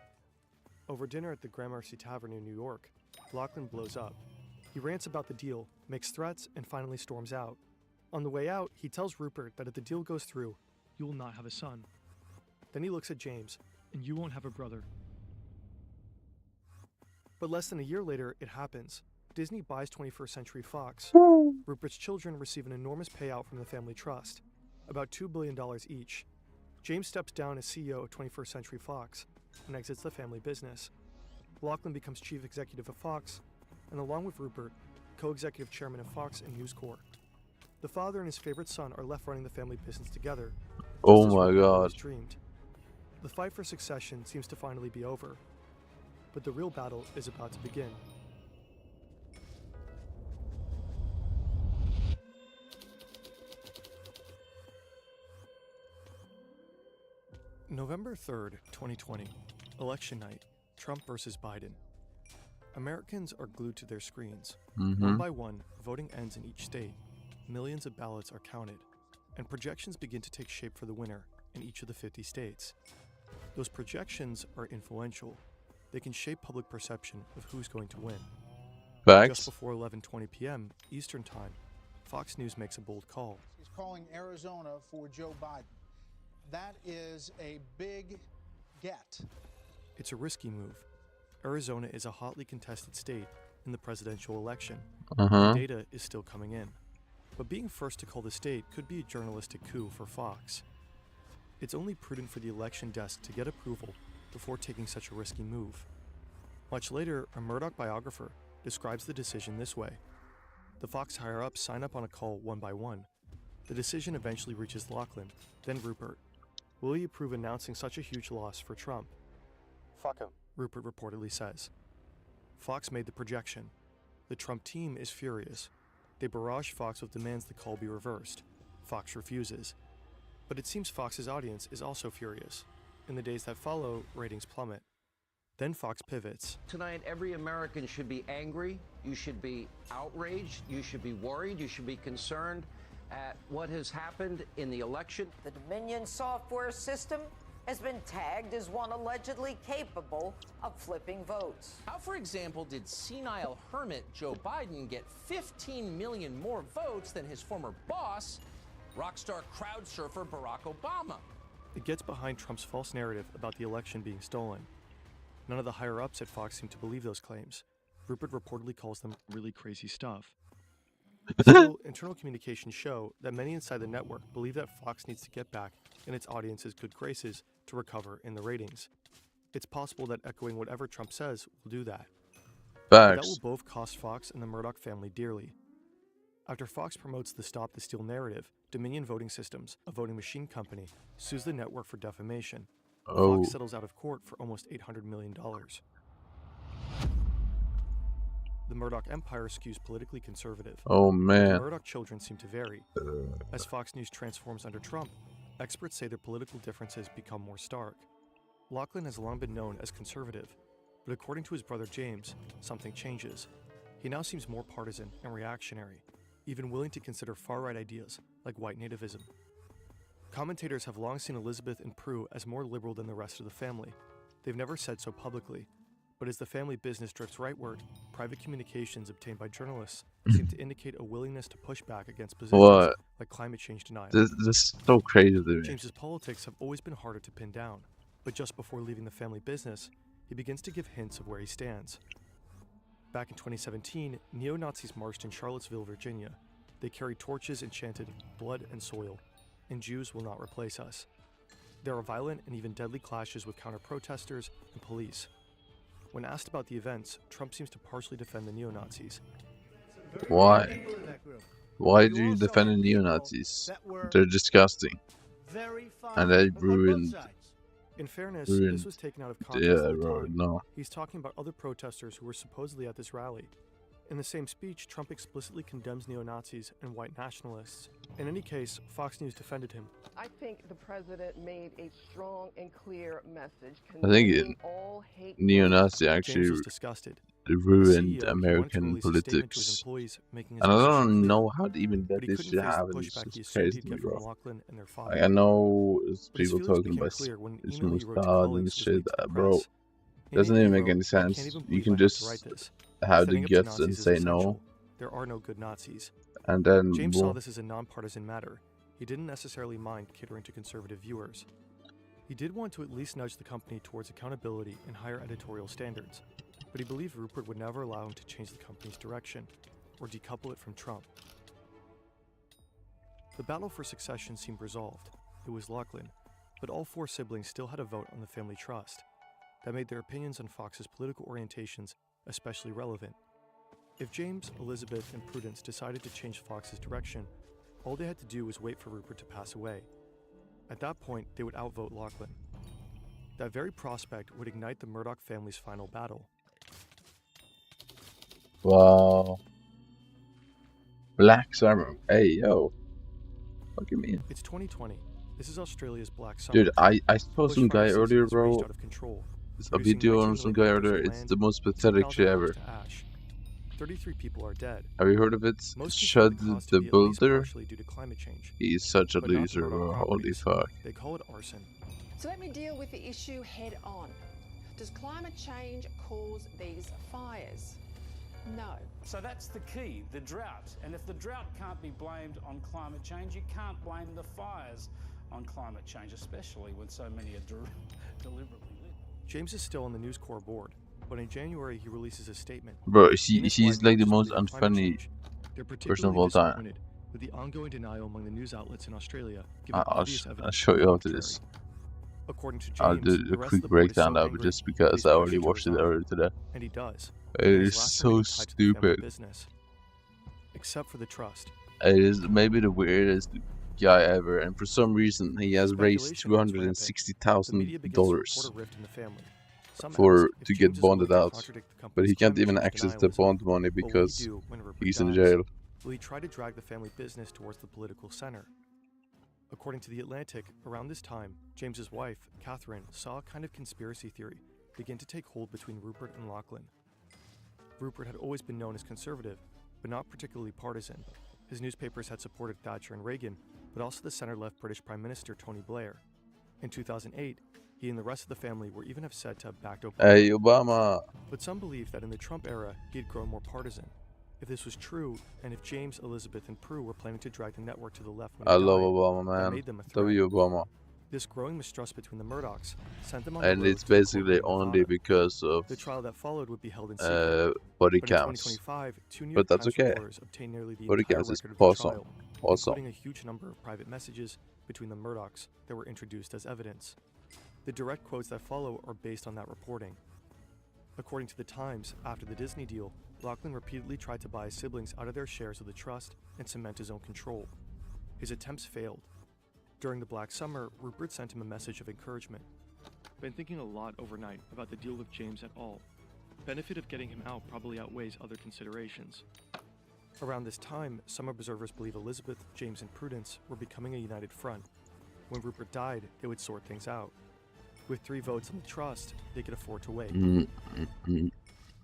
S9: Over dinner at the Gramercy Tavern in New York, Lachlan blows up. He rants about the deal, makes threats, and finally storms out. On the way out, he tells Rupert that if the deal goes through, you will not have a son. Then he looks at James, and you won't have a brother. But less than a year later, it happens. Disney buys 21st Century Fox. Rupert's children receive an enormous payout from the family trust, about $2 billion each. James steps down as CEO of 21st Century Fox and exits the family business. Lachlan becomes chief executive of Fox, and along with Rupert, co-executive chairman of Fox and News Corp. The father and his favorite son are left running the family business together.
S2: Oh
S9: just as
S2: my
S9: Rupert
S2: God.
S9: always dreamed. The fight for succession seems to finally be over, but the real battle is about to begin. November 3rd, 2020, election night, Trump versus Biden. Americans are glued to their screens. One by one, voting ends in each state. Millions of ballots are counted, and projections begin to take shape for the winner in each of the 50 states. Those projections are influential. They can shape public perception of who's going to win.
S2: Facts.
S9: Just before 11:20 p.m. Eastern Time, Fox News makes a bold call.
S3: He's calling Arizona for Joe Biden. That is a big get.
S9: It's a risky move. Arizona is a hotly contested state in the presidential election. The data is still coming in. But being first to call the state could be a journalistic coup for Fox. It's only prudent for the election desk to get approval before taking such a risky move. Much later, a Murdoch biographer describes the decision this way. The Fox higher-ups sign up on a call one by one. The decision eventually reaches Lachlan, then Rupert. Will he approve announcing such a huge loss for Trump?
S14: Fuck him.
S9: Rupert reportedly says. Fox made the projection. The Trump team is furious. They barrage Fox with demands the call be reversed. Fox refuses. But it seems Fox's audience is also furious. In the days that follow, ratings plummet. Then Fox pivots.
S12: Tonight, every American should be angry, you should be outraged, you should be worried, you should be concerned at what has happened in the election.
S17: The Dominion software system has been tagged as one allegedly capable of flipping votes.
S20: How, for example, did senile hermit Joe Biden get 15 million more votes than his former boss, rock star crowd surfer Barack Obama?
S9: It gets behind Trump's false narrative about the election being stolen. None of the higher-ups at Fox seem to believe those claims. Rupert reportedly calls them really crazy stuff. Still, internal communications show that many inside the network believe that Fox needs to get back in its audience's good graces to recover in the ratings. It's possible that echoing whatever Trump says will do that. But that will both cost Fox and the Murdoch family dearly. After Fox promotes the Stop the Steal narrative, Dominion Voting Systems, a voting machine company, sues the network for defamation.
S2: Oh.
S9: Fox settles out of court for almost $800 million. The Murdoch empire skews politically conservative.
S2: Oh, man.
S9: The Murdoch children seem to vary. As Fox News transforms under Trump, experts say their political differences become more stark. Lachlan has long been known as conservative, but according to his brother James, something changes. He now seems more partisan and reactionary, even willing to consider far-right ideas like white nativism. Commentators have long seen Elizabeth and Prue as more liberal than the rest of the family. They've never said so publicly, but as the family business drifts rightward, private communications obtained by journalists seem to indicate a willingness to push back against positions like climate change denial.
S2: This is so crazy to me.
S9: James's politics have always been harder to pin down, but just before leaving the family business, he begins to give hints of where he stands. Back in 2017, neo-Nazis marched in Charlottesville, Virginia. They carried torches and chanted, "Blood and soil," and Jews will not replace us. There are violent and even deadly clashes with counter-protesters and police. When asked about the events, Trump seems to partially defend the neo-Nazis.
S2: Why? Why do you defend the neo-Nazis? They're disgusting. And they ruined...
S9: In fairness, this was taken out of context at the time.
S2: No.
S9: He's talking about other protesters who were supposedly at this rally. In the same speech, Trump explicitly condemns neo-Nazis and white nationalists. In any case, Fox News defended him.
S4: I think the president made a strong and clear message.
S2: I think neo-Nazi actually ruined American politics. And I don't know how to even that this should happen. It's just crazy to me, bro. Like, I know it's people talking about it's Mustad and shit, bro. Doesn't even make any sense. You can just have the guts and say no.
S9: There are no good Nazis.
S2: And then
S9: James saw this as a nonpartisan matter. He didn't necessarily mind catering to conservative viewers. He did want to at least nudge the company towards accountability and higher editorial standards, but he believed Rupert would never allow him to change the company's direction or decouple it from Trump. The battle for succession seemed resolved. It was Lachlan, but all four siblings still had a vote on the family trust. That made their opinions on Fox's political orientations especially relevant. If James, Elizabeth, and Prudence decided to change Fox's direction, all they had to do was wait for Rupert to pass away. At that point, they would outvote Lachlan. That very prospect would ignite the Murdoch family's final battle.
S2: Wow. Black Summer. Hey, yo. Fuck me.
S9: It's 2020. This is Australia's Black Summer.
S2: Dude, I saw some guy earlier, bro. It's a video on some guy earlier. It's the most pathetic shit ever.
S9: 33 people are dead.
S2: Have you heard of it? Shud the Builder? He's such a loser, bro. Holy fuck.
S9: They call it arson.
S11: So let me deal with the issue head on. Does climate change cause these fires? No.
S13: So that's the key, the drought. And if the drought can't be blamed on climate change, you can't blame the fires on climate change, especially when so many are deliberately lit.
S9: James is still on the News Corps board, but in January he releases a statement.
S2: Bro, he's like the most unfunny person of all time.
S9: With the ongoing denial among the news outlets in Australia,
S2: I'll show you after this.
S9: According to James,
S2: I'll do a quick breakdown of it just because I already watched it earlier today.
S9: And he does.
S2: It is so stupid.
S9: Except for the trust.
S2: It is maybe the weirdest guy ever, and for some reason he has raised $260,000 to get bonded out, but he can't even access the bond money because he's in jail.
S9: Will he try to drag the family business towards the political center? According to The Atlantic, around this time, James's wife, Catherine, saw a kind of conspiracy theory begin to take hold between Rupert and Lachlan. Rupert had always been known as conservative, but not particularly partisan. His newspapers had supported Thatcher and Reagan, but also the center-left British Prime Minister Tony Blair. In 2008, he and the rest of the family were even said to have backed Obama.
S2: Hey, Obama!
S9: But some believe that in the Trump era, he had grown more partisan. If this was true, and if James, Elizabeth, and Prue were planning to drag the network to the left when
S2: I love Obama, man. W Obama.
S9: This growing mistrust between the Murdochs sent them on
S2: and it's basically only because of
S9: the trial that followed would be held in secret.
S2: Body cams. But that's okay. Body cams is awesome.
S9: Including a huge number of private messages between the Murdochs that were introduced as evidence. The direct quotes that follow are based on that reporting. According to The Times, after the Disney deal, Lachlan repeatedly tried to buy his siblings out of their shares of the trust and cement his own control. His attempts failed. During the Black Summer, Rupert sent him a message of encouragement. Been thinking a lot overnight about the deal with James et al. Benefit of getting him out probably outweighs other considerations. Around this time, some observers believe Elizabeth, James, and Prudence were becoming a united front. When Rupert died, they would sort things out. With 3 votes in the trust, they could afford to wait.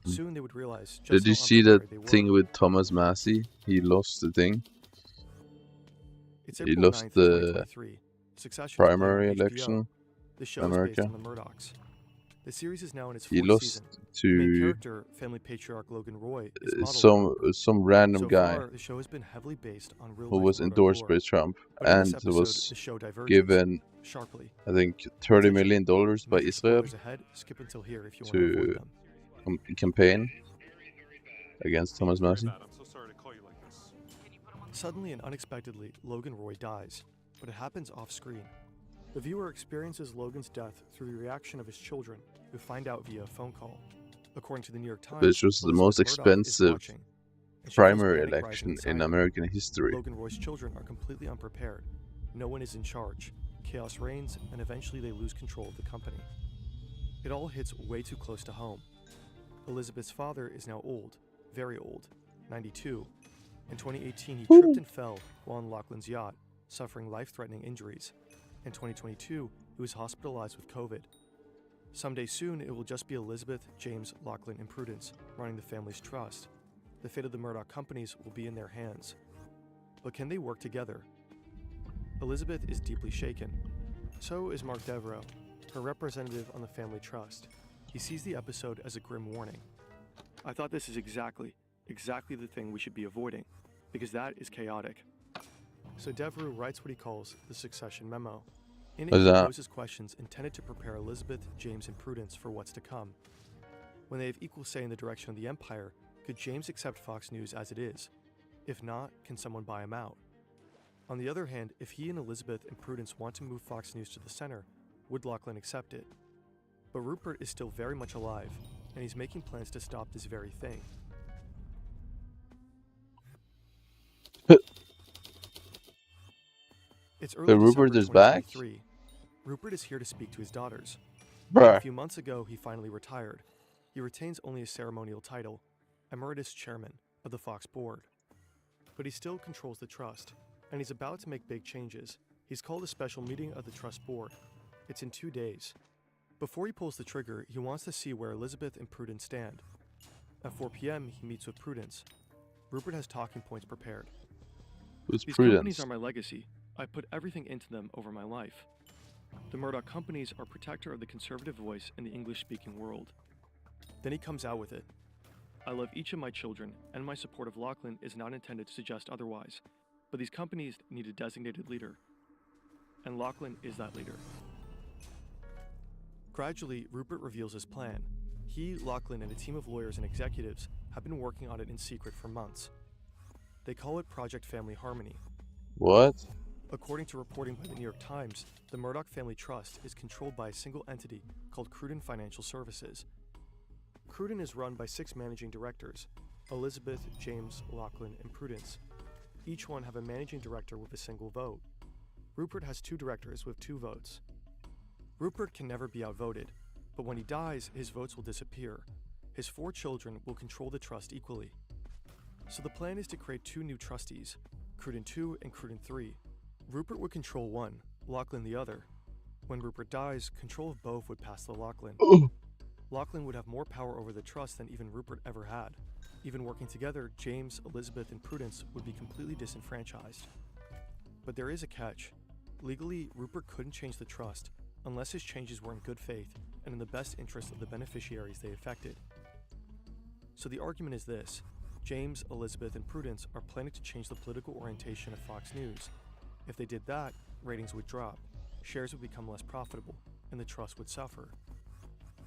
S9: Soon they would realize just
S2: Did you
S9: how
S2: see that
S9: unprepared they were.
S2: thing with Thomas Massey? He lost the thing.
S9: It's
S2: He
S9: April
S2: lost
S9: 9th,
S2: the
S9: 2023. Succession is playing
S2: primary
S9: on HBO.
S2: election
S9: The show
S2: in
S9: is
S2: America.
S9: based on the Murdochs. The series is now in its
S2: He
S9: 4th
S2: lost
S9: season. The main
S2: to
S9: character, family patriarch Logan Roy, is modeled on
S2: some random
S9: so
S2: guy
S9: far, the show has been heavily based on
S2: who
S9: real-life
S2: was
S9: Murdoch
S2: endorsed
S9: lore.
S2: by Trump
S9: But in this
S2: and
S9: episode,
S2: was
S9: the show diverges
S2: given,
S9: sharply.
S2: I think, $30 million by
S9: Major
S2: Israel
S9: spoilers ahead. Skip until here if you want to avoid
S2: to
S9: them.
S2: campaign against Thomas Massey.
S9: Suddenly and unexpectedly, Logan Roy dies, but it happens off-screen. The viewer experiences Logan's death through the reaction of his children, who find out via a phone call. According to the New York Times,
S2: Which was the
S9: Elizabeth
S2: most
S9: Murdoch is
S2: expensive
S9: watching, and she feels
S2: primary
S9: panic rise
S2: election in
S9: inside her.
S2: American history.
S9: Logan Roy's children are completely unprepared. No one is in charge. Chaos reigns, and eventually they lose control of the company. It all hits way too close to home. Elizabeth's father is now old, very old, 92. In 2018, he tripped and fell while on Lachlan's yacht, suffering life-threatening injuries. In 2022, he was hospitalized with COVID. Someday soon, it will just be Elizabeth, James, Lachlan, and Prudence running the family's trust. The fate of the Murdoch companies will be in their hands. But can they work together? Elizabeth is deeply shaken. So is Mark Devereaux, her representative on the family trust. He sees the episode as a grim warning. I thought this is exactly the thing we should be avoiding, because that is chaotic. So Devereaux writes what he calls the succession memo. In it,
S2: What's
S9: he
S2: that?
S9: poses questions intended to prepare Elizabeth, James, and Prudence for what's to come. When they have equal say in the direction of the empire, could James accept Fox News as it is? If not, can someone buy him out? On the other hand, if he and Elizabeth and Prudence want to move Fox News to the center, would Lachlan accept it? But Rupert is still very much alive, and he's making plans to stop this very thing. It's early
S2: The Rupert
S9: December
S2: is back?
S9: 2023. Rupert is here to speak to his daughters.
S2: Bruh.
S9: A few months ago, he finally retired. He retains only a ceremonial title, Emeritus Chairman of the Fox Board. But he still controls the trust, and he's about to make big changes. He's called a special meeting of the Trust Board. It's in 2 days. Before he pulls the trigger, he wants to see where Elizabeth and Prudence stand. At 4 p.m., he meets with Prudence. Rupert has talking points prepared.
S2: Who's
S9: These
S2: Prudence?
S9: companies are my legacy. I put everything into them over my life. The Murdoch companies are protector of the conservative voice in the English-speaking world. Then he comes out with it. I love each of my children, and my support of Lachlan is not intended to suggest otherwise, but these companies need a designated leader. And Lachlan is that leader. Gradually, Rupert reveals his plan. He, Lachlan, and a team of lawyers and executives have been working on it in secret for months. They call it Project Family Harmony.
S2: What?
S9: According to reporting by the New York Times, the Murdoch Family Trust is controlled by a single entity called Cruden Financial Services. Cruden is run by 6 managing directors, Elizabeth, James, Lachlan, and Prudence. Each one have a managing director with a single vote. Rupert has 2 directors with 2 votes. Rupert can never be outvoted, but when he dies, his votes will disappear. His 4 children will control the trust equally. So the plan is to create 2 new trustees, Cruden 2 and Cruden 3. Rupert would control one, Lachlan the other. When Rupert dies, control of both would pass to Lachlan. Lachlan would have more power over the trust than even Rupert ever had. Even working together, James, Elizabeth, and Prudence would be completely disenfranchised. But there is a catch. Legally, Rupert couldn't change the trust unless his changes were in good faith and in the best interest of the beneficiaries they affected. So the argument is this. James, Elizabeth, and Prudence are planning to change the political orientation of Fox News. If they did that, ratings would drop, shares would become less profitable, and the trust would suffer.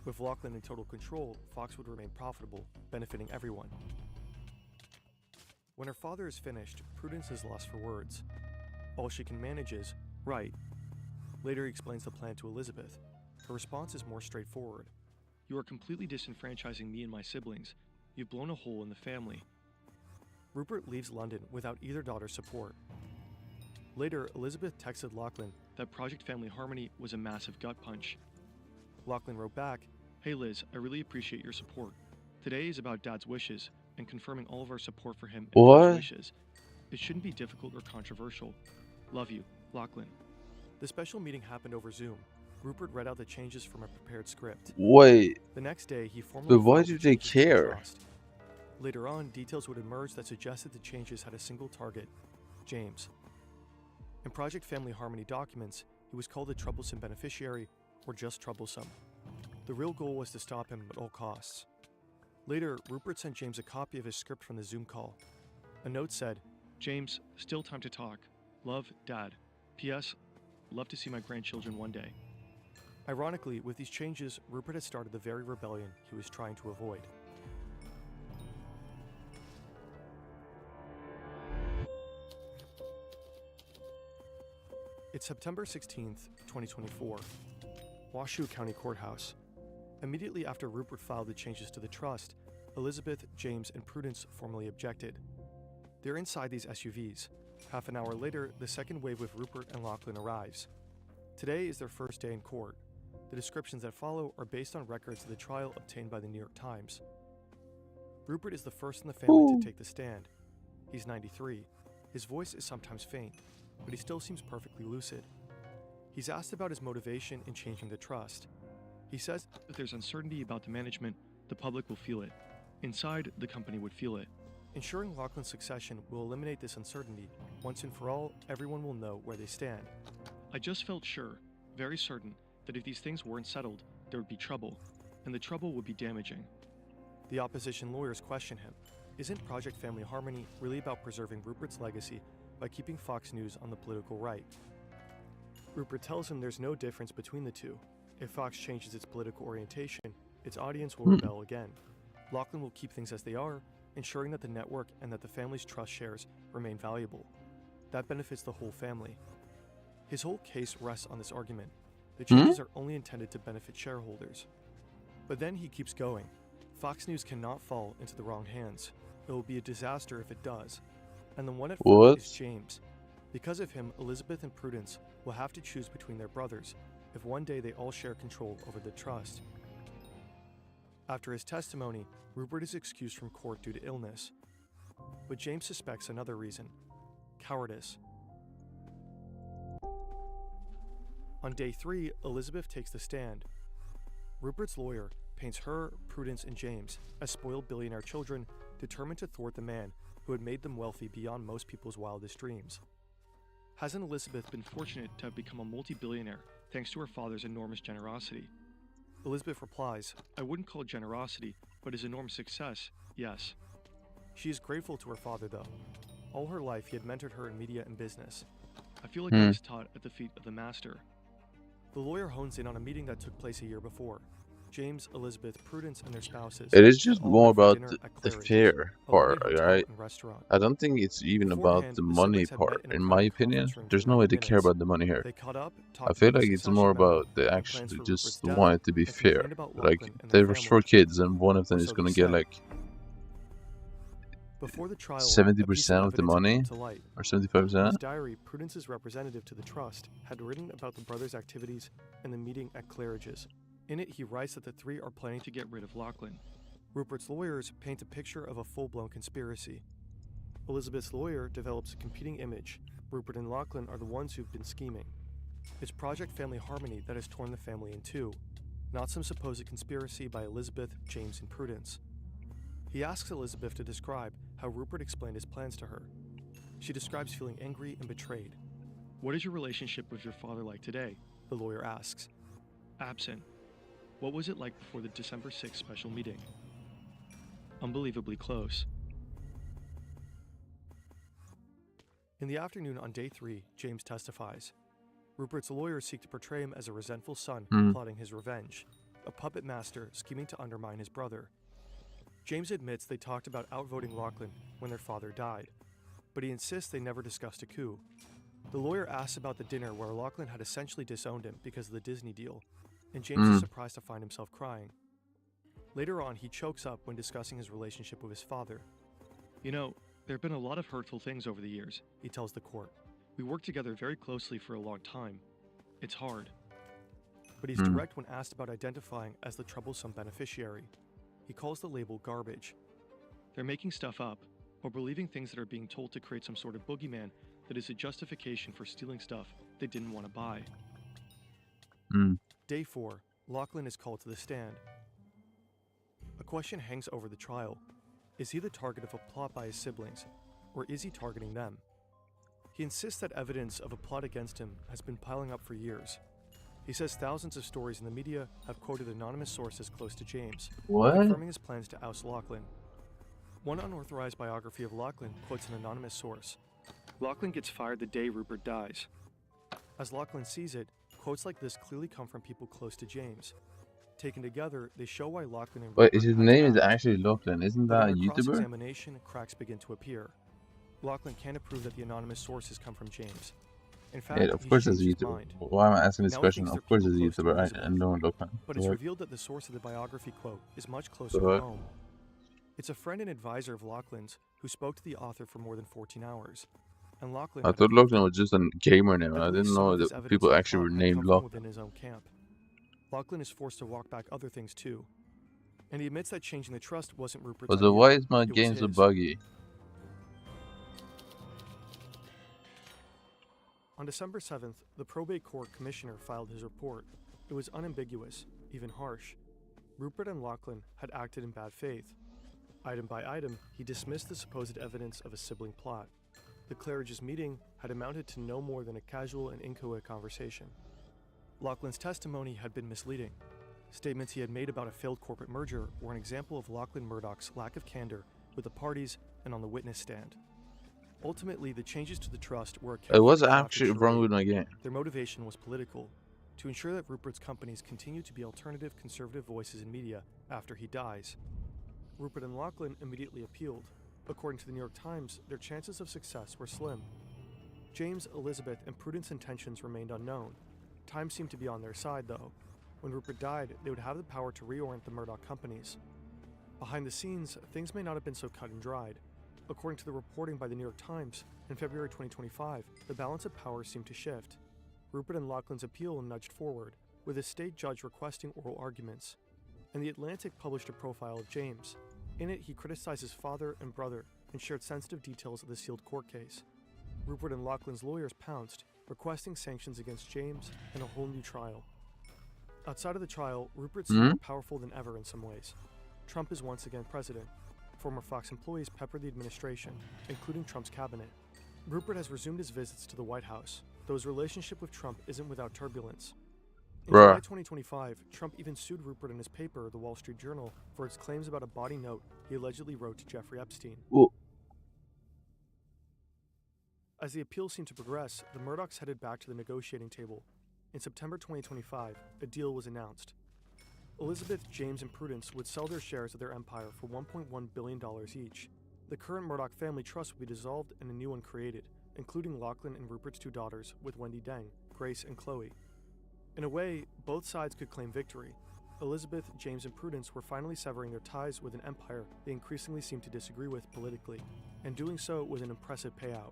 S9: With Lachlan in total control, Fox would remain profitable, benefiting everyone. When her father is finished, Prudence is lost for words. All she can manage is, right. Later he explains the plan to Elizabeth. Her response is more straightforward. You are completely disenfranchising me and my siblings. you've blown a hole in the family. Rupert leaves London without either daughter's support. Later, Elizabeth texted Lachlan that Project Family Harmony was a massive gut punch. Lachlan wrote back, "Hey Liz, I really appreciate your support. Today is about Dad's wishes and confirming all of our support for him and for his wishes. It shouldn't be difficult or controversial. Love you, Lachlan." The special meeting happened over Zoom. Rupert read out the changes from a prepared script.
S2: Wait.
S9: The next day, he formally
S2: But why
S9: filed
S2: do
S9: the
S2: they
S9: changes to the
S2: care?
S9: trust. Later on, details would emerge that suggested the changes had a single target, James. In Project Family Harmony documents, he was called a troublesome beneficiary or just troublesome. The real goal was to stop him at all costs. Later, Rupert sent James a copy of his script from the Zoom call. A note said, "James, still time to talk. Love, Dad. P.S. Love to see my grandchildren one day." Ironically, with these changes, Rupert had started the very rebellion he was trying to avoid. It's September 16th, 2024. Washoe County Courthouse. Immediately after Rupert filed the changes to the trust, Elizabeth, James, and Prudence formally objected. They're inside these SUVs. Half an hour later, the second wave with Rupert and Lachlan arrives. Today is their first day in court. The descriptions that follow are based on records of the trial obtained by the New York Times. Rupert is the first in the family to take the stand. He's 93. His voice is sometimes faint, but he still seems perfectly lucid. He's asked about his motivation in changing the trust. He says if there's uncertainty about the management, the public will feel it. Inside, the company would feel it. Ensuring Lachlan's succession will eliminate this uncertainty. Once and for all, everyone will know where they stand. "I just felt sure, very certain, that if these things weren't settled, there would be trouble, and the trouble would be damaging." The opposition lawyers question him. Isn't Project Family Harmony really about preserving Rupert's legacy by keeping Fox News on the political right? Rupert tells him there's no difference between the two. If Fox changes its political orientation, its audience will rebel again. Lachlan will keep things as they are, ensuring that the network and that the family's trust shares remain valuable. That benefits the whole family. His whole case rests on this argument. The changes are only intended to benefit shareholders. But then he keeps going. Fox News cannot fall into the wrong hands. It will be a disaster if it does. And the one at fault is James. Because of him, Elizabeth and Prudence will have to choose between their brothers if one day they all share control over the trust. After his testimony, Rupert is excused from court due to illness. But James suspects another reason: cowardice. On day 3, Elizabeth takes the stand. Rupert's lawyer paints her, Prudence, and James as spoiled billionaire children determined to thwart the man who had made them wealthy beyond most people's wildest dreams. Hasn't Elizabeth been fortunate to have become a multi-billionaire thanks to her father's enormous generosity? Elizabeth replies, "I wouldn't call it generosity, but his enormous success, yes." She is grateful to her father, though. All her life, he had mentored her in media and business. "I feel like I was taught at the feet of the master." The lawyer hones in on a meeting that took place a year before. James, Elizabeth, Prudence, and their spouses.
S2: It is just
S9: all
S2: more
S9: went for
S2: about
S9: dinner at
S2: the
S9: Claridge's,
S2: fair
S9: a
S2: part,
S9: lovely hotel
S2: right?
S9: and restaurant.
S2: I don't think it's even about
S9: Beforehand,
S2: the
S9: the
S2: money
S9: siblings had met
S2: part,
S9: in a
S2: in my
S9: private
S2: opinion.
S9: conference room for
S2: There's no
S9: 90
S2: way they care
S9: minutes.
S2: about the money here.
S9: They caught up,
S2: I
S9: talked
S2: feel
S9: about the
S2: like it's
S9: succession
S2: more
S9: memo,
S2: about they
S9: the
S2: actually
S9: plans for
S2: just
S9: Rupert's death,
S2: want it to be
S9: and
S2: fair.
S9: complained about
S2: Like,
S9: Lachlan and
S2: there
S9: their
S2: was
S9: family.
S2: 4 kids and one of them
S9: Or
S2: is
S9: so
S2: gonna
S9: they
S2: get
S9: said.
S2: like
S9: Before the trial, a piece
S2: 70% of the
S9: evidence had
S2: money,
S9: come to light.
S2: or
S9: In
S2: 75%.
S9: his diary, Prudence's representative to the trust had written about the brothers' activities and the meeting at Claridge's. In it, he writes that the three are planning to get rid of Lachlan. Rupert's lawyers paint a picture of a full-blown conspiracy. Elizabeth's lawyer develops a competing image. Rupert and Lachlan are the ones who've been scheming. It's Project Family Harmony that has torn the family in two, not some supposed conspiracy by Elizabeth, James, and Prudence. He asks Elizabeth to describe how Rupert explained his plans to her. She describes feeling angry and betrayed. "What is your relationship with your father like today?" the lawyer asks. "Absent. What was it like before the December 6th special meeting?" "Unbelievably close." In the afternoon on day 3, James testifies. Rupert's lawyers seek to portray him as a resentful son plotting his revenge, a puppet master scheming to undermine his brother. James admits they talked about outvoting Lachlan when their father died, but he insists they never discussed a coup. The lawyer asks about the dinner where Lachlan had essentially disowned him because of the Disney deal, and James is surprised to find himself crying. Later on, he chokes up when discussing his relationship with his father. "You know, there have been a lot of hurtful things over the years," he tells the court. "We worked together very closely for a long time. It's hard." But he's direct when asked about identifying as the troublesome beneficiary. He calls the label garbage. They're making stuff up, or believing things that are being told to create some sort of boogeyman that is a justification for stealing stuff they didn't want to buy. Day 4, Lachlan is called to the stand. A question hangs over the trial. Is he the target of a plot by his siblings, or is he targeting them? He insists that evidence of a plot against him has been piling up for years. He says thousands of stories in the media have quoted anonymous sources close to James, confirming his plans to oust Lachlan. One unauthorized biography of Lachlan quotes an anonymous source. Lachlan gets fired the day Rupert dies. As Lachlan sees it, quotes like this clearly come from people close to James. Taken together, they show why Lachlan and Rupert
S2: Wait, his
S9: had
S2: name
S9: to
S2: is
S9: act.
S2: actually Lachlan, isn't
S9: But
S2: that a
S9: under
S2: YouTuber?
S9: cross-examination, cracks begin to appear. Lachlan can't prove that the anonymous sources come from James. In fact,
S2: Yeah, of
S9: he's
S2: course it's a
S9: changed his
S2: YouTuber.
S9: mind.
S2: Why am I asking this
S9: Now he
S2: question?
S9: thinks
S2: Of
S9: they're
S2: course it's a
S9: people close to
S2: YouTuber, right?
S9: Elizabeth.
S2: And no Lachlan.
S9: But it's revealed that the source of the biography quote is much closer
S2: So what?
S9: to home. It's a friend and advisor of Lachlan's who spoke to the author for more than 14 hours. And Lachlan
S2: I
S9: had
S2: thought
S9: approved
S2: Lachlan
S9: it.
S2: was just a gamer name.
S9: I
S2: I
S9: believe
S2: didn't
S9: some
S2: know
S9: of this
S2: that
S9: evidence
S2: people
S9: of the
S2: actually were
S9: plot had
S2: named
S9: come from
S2: Lachlan.
S9: within his own camp. Lachlan is forced to walk back other things too. And he admits that changing the trust wasn't Rupert's
S2: So
S9: idea.
S2: why is my
S9: It was
S2: game so
S9: his.
S2: buggy?
S9: On December 7th, the probate court commissioner filed his report. It was unambiguous, even harsh. Rupert and Lachlan had acted in bad faith. Item by item, he dismissed the supposed evidence of a sibling plot. The Claridge's meeting had amounted to no more than a casual and inchoate conversation. Lachlan's testimony had been misleading. Statements he had made about a failed corporate merger were an example of Lachlan Murdoch's lack of candor with the parties and on the witness stand. Ultimately, the changes to the trust were a
S2: It
S9: carefully
S2: was
S9: crafted
S2: actually wrong
S9: charade.
S2: with my game.
S9: Their motivation was political, to ensure that Rupert's companies continue to be alternative conservative voices in media after he dies. Rupert and Lachlan immediately appealed. According to the New York Times, their chances of success were slim. James, Elizabeth, and Prudence' intentions remained unknown. Time seemed to be on their side, though. When Rupert died, they would have the power to reorient the Murdoch companies. Behind the scenes, things may not have been so cut and dried. According to the reporting by the New York Times, in February 2025, the balance of power seemed to shift. Rupert and Lachlan's appeal nudged forward, with a state judge requesting oral arguments. And The Atlantic published a profile of James. In it, he criticized his father and brother and shared sensitive details of the sealed court case. Rupert and Lachlan's lawyers pounced, requesting sanctions against James and a whole new trial. Outside of the trial, Rupert seemed more powerful than ever in some ways. Trump is once again president. Former Fox employees pepper the administration, including Trump's cabinet. Rupert has resumed his visits to the White House, though his relationship with Trump isn't without turbulence. In July 2025, Trump even sued Rupert and his paper, The Wall Street Journal, for its claims about a bawdy note he allegedly wrote to Jeffrey Epstein.
S2: Ooh.
S9: As the appeals seemed to progress, the Murdochs headed back to the negotiating table. In September 2025, a deal was announced. Elizabeth, James, and Prudence would sell their shares of their empire for $1.1 billion each. The current Murdoch family trust would be dissolved and a new one created, including Lachlan and Rupert's two daughters, with Wendy Deng, Grace, and Chloe. In a way, both sides could claim victory. Elizabeth, James, and Prudence were finally severing their ties with an empire they increasingly seemed to disagree with politically, and doing so with an impressive payout.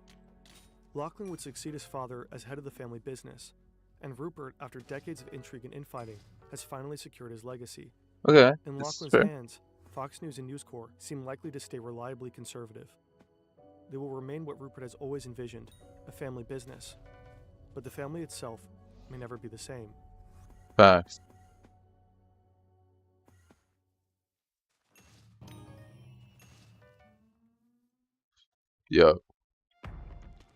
S9: Lachlan would succeed his father as head of the family business, and Rupert, after decades of intrigue and infighting, has finally secured his legacy.
S2: Okay,
S9: In
S2: this is
S9: Lachlan's
S2: fair.
S9: hands, Fox News and News Corp seem likely to stay reliably conservative. They will remain what Rupert has always envisioned, a family business. But the family itself may never be the same.
S2: Facts. Yo.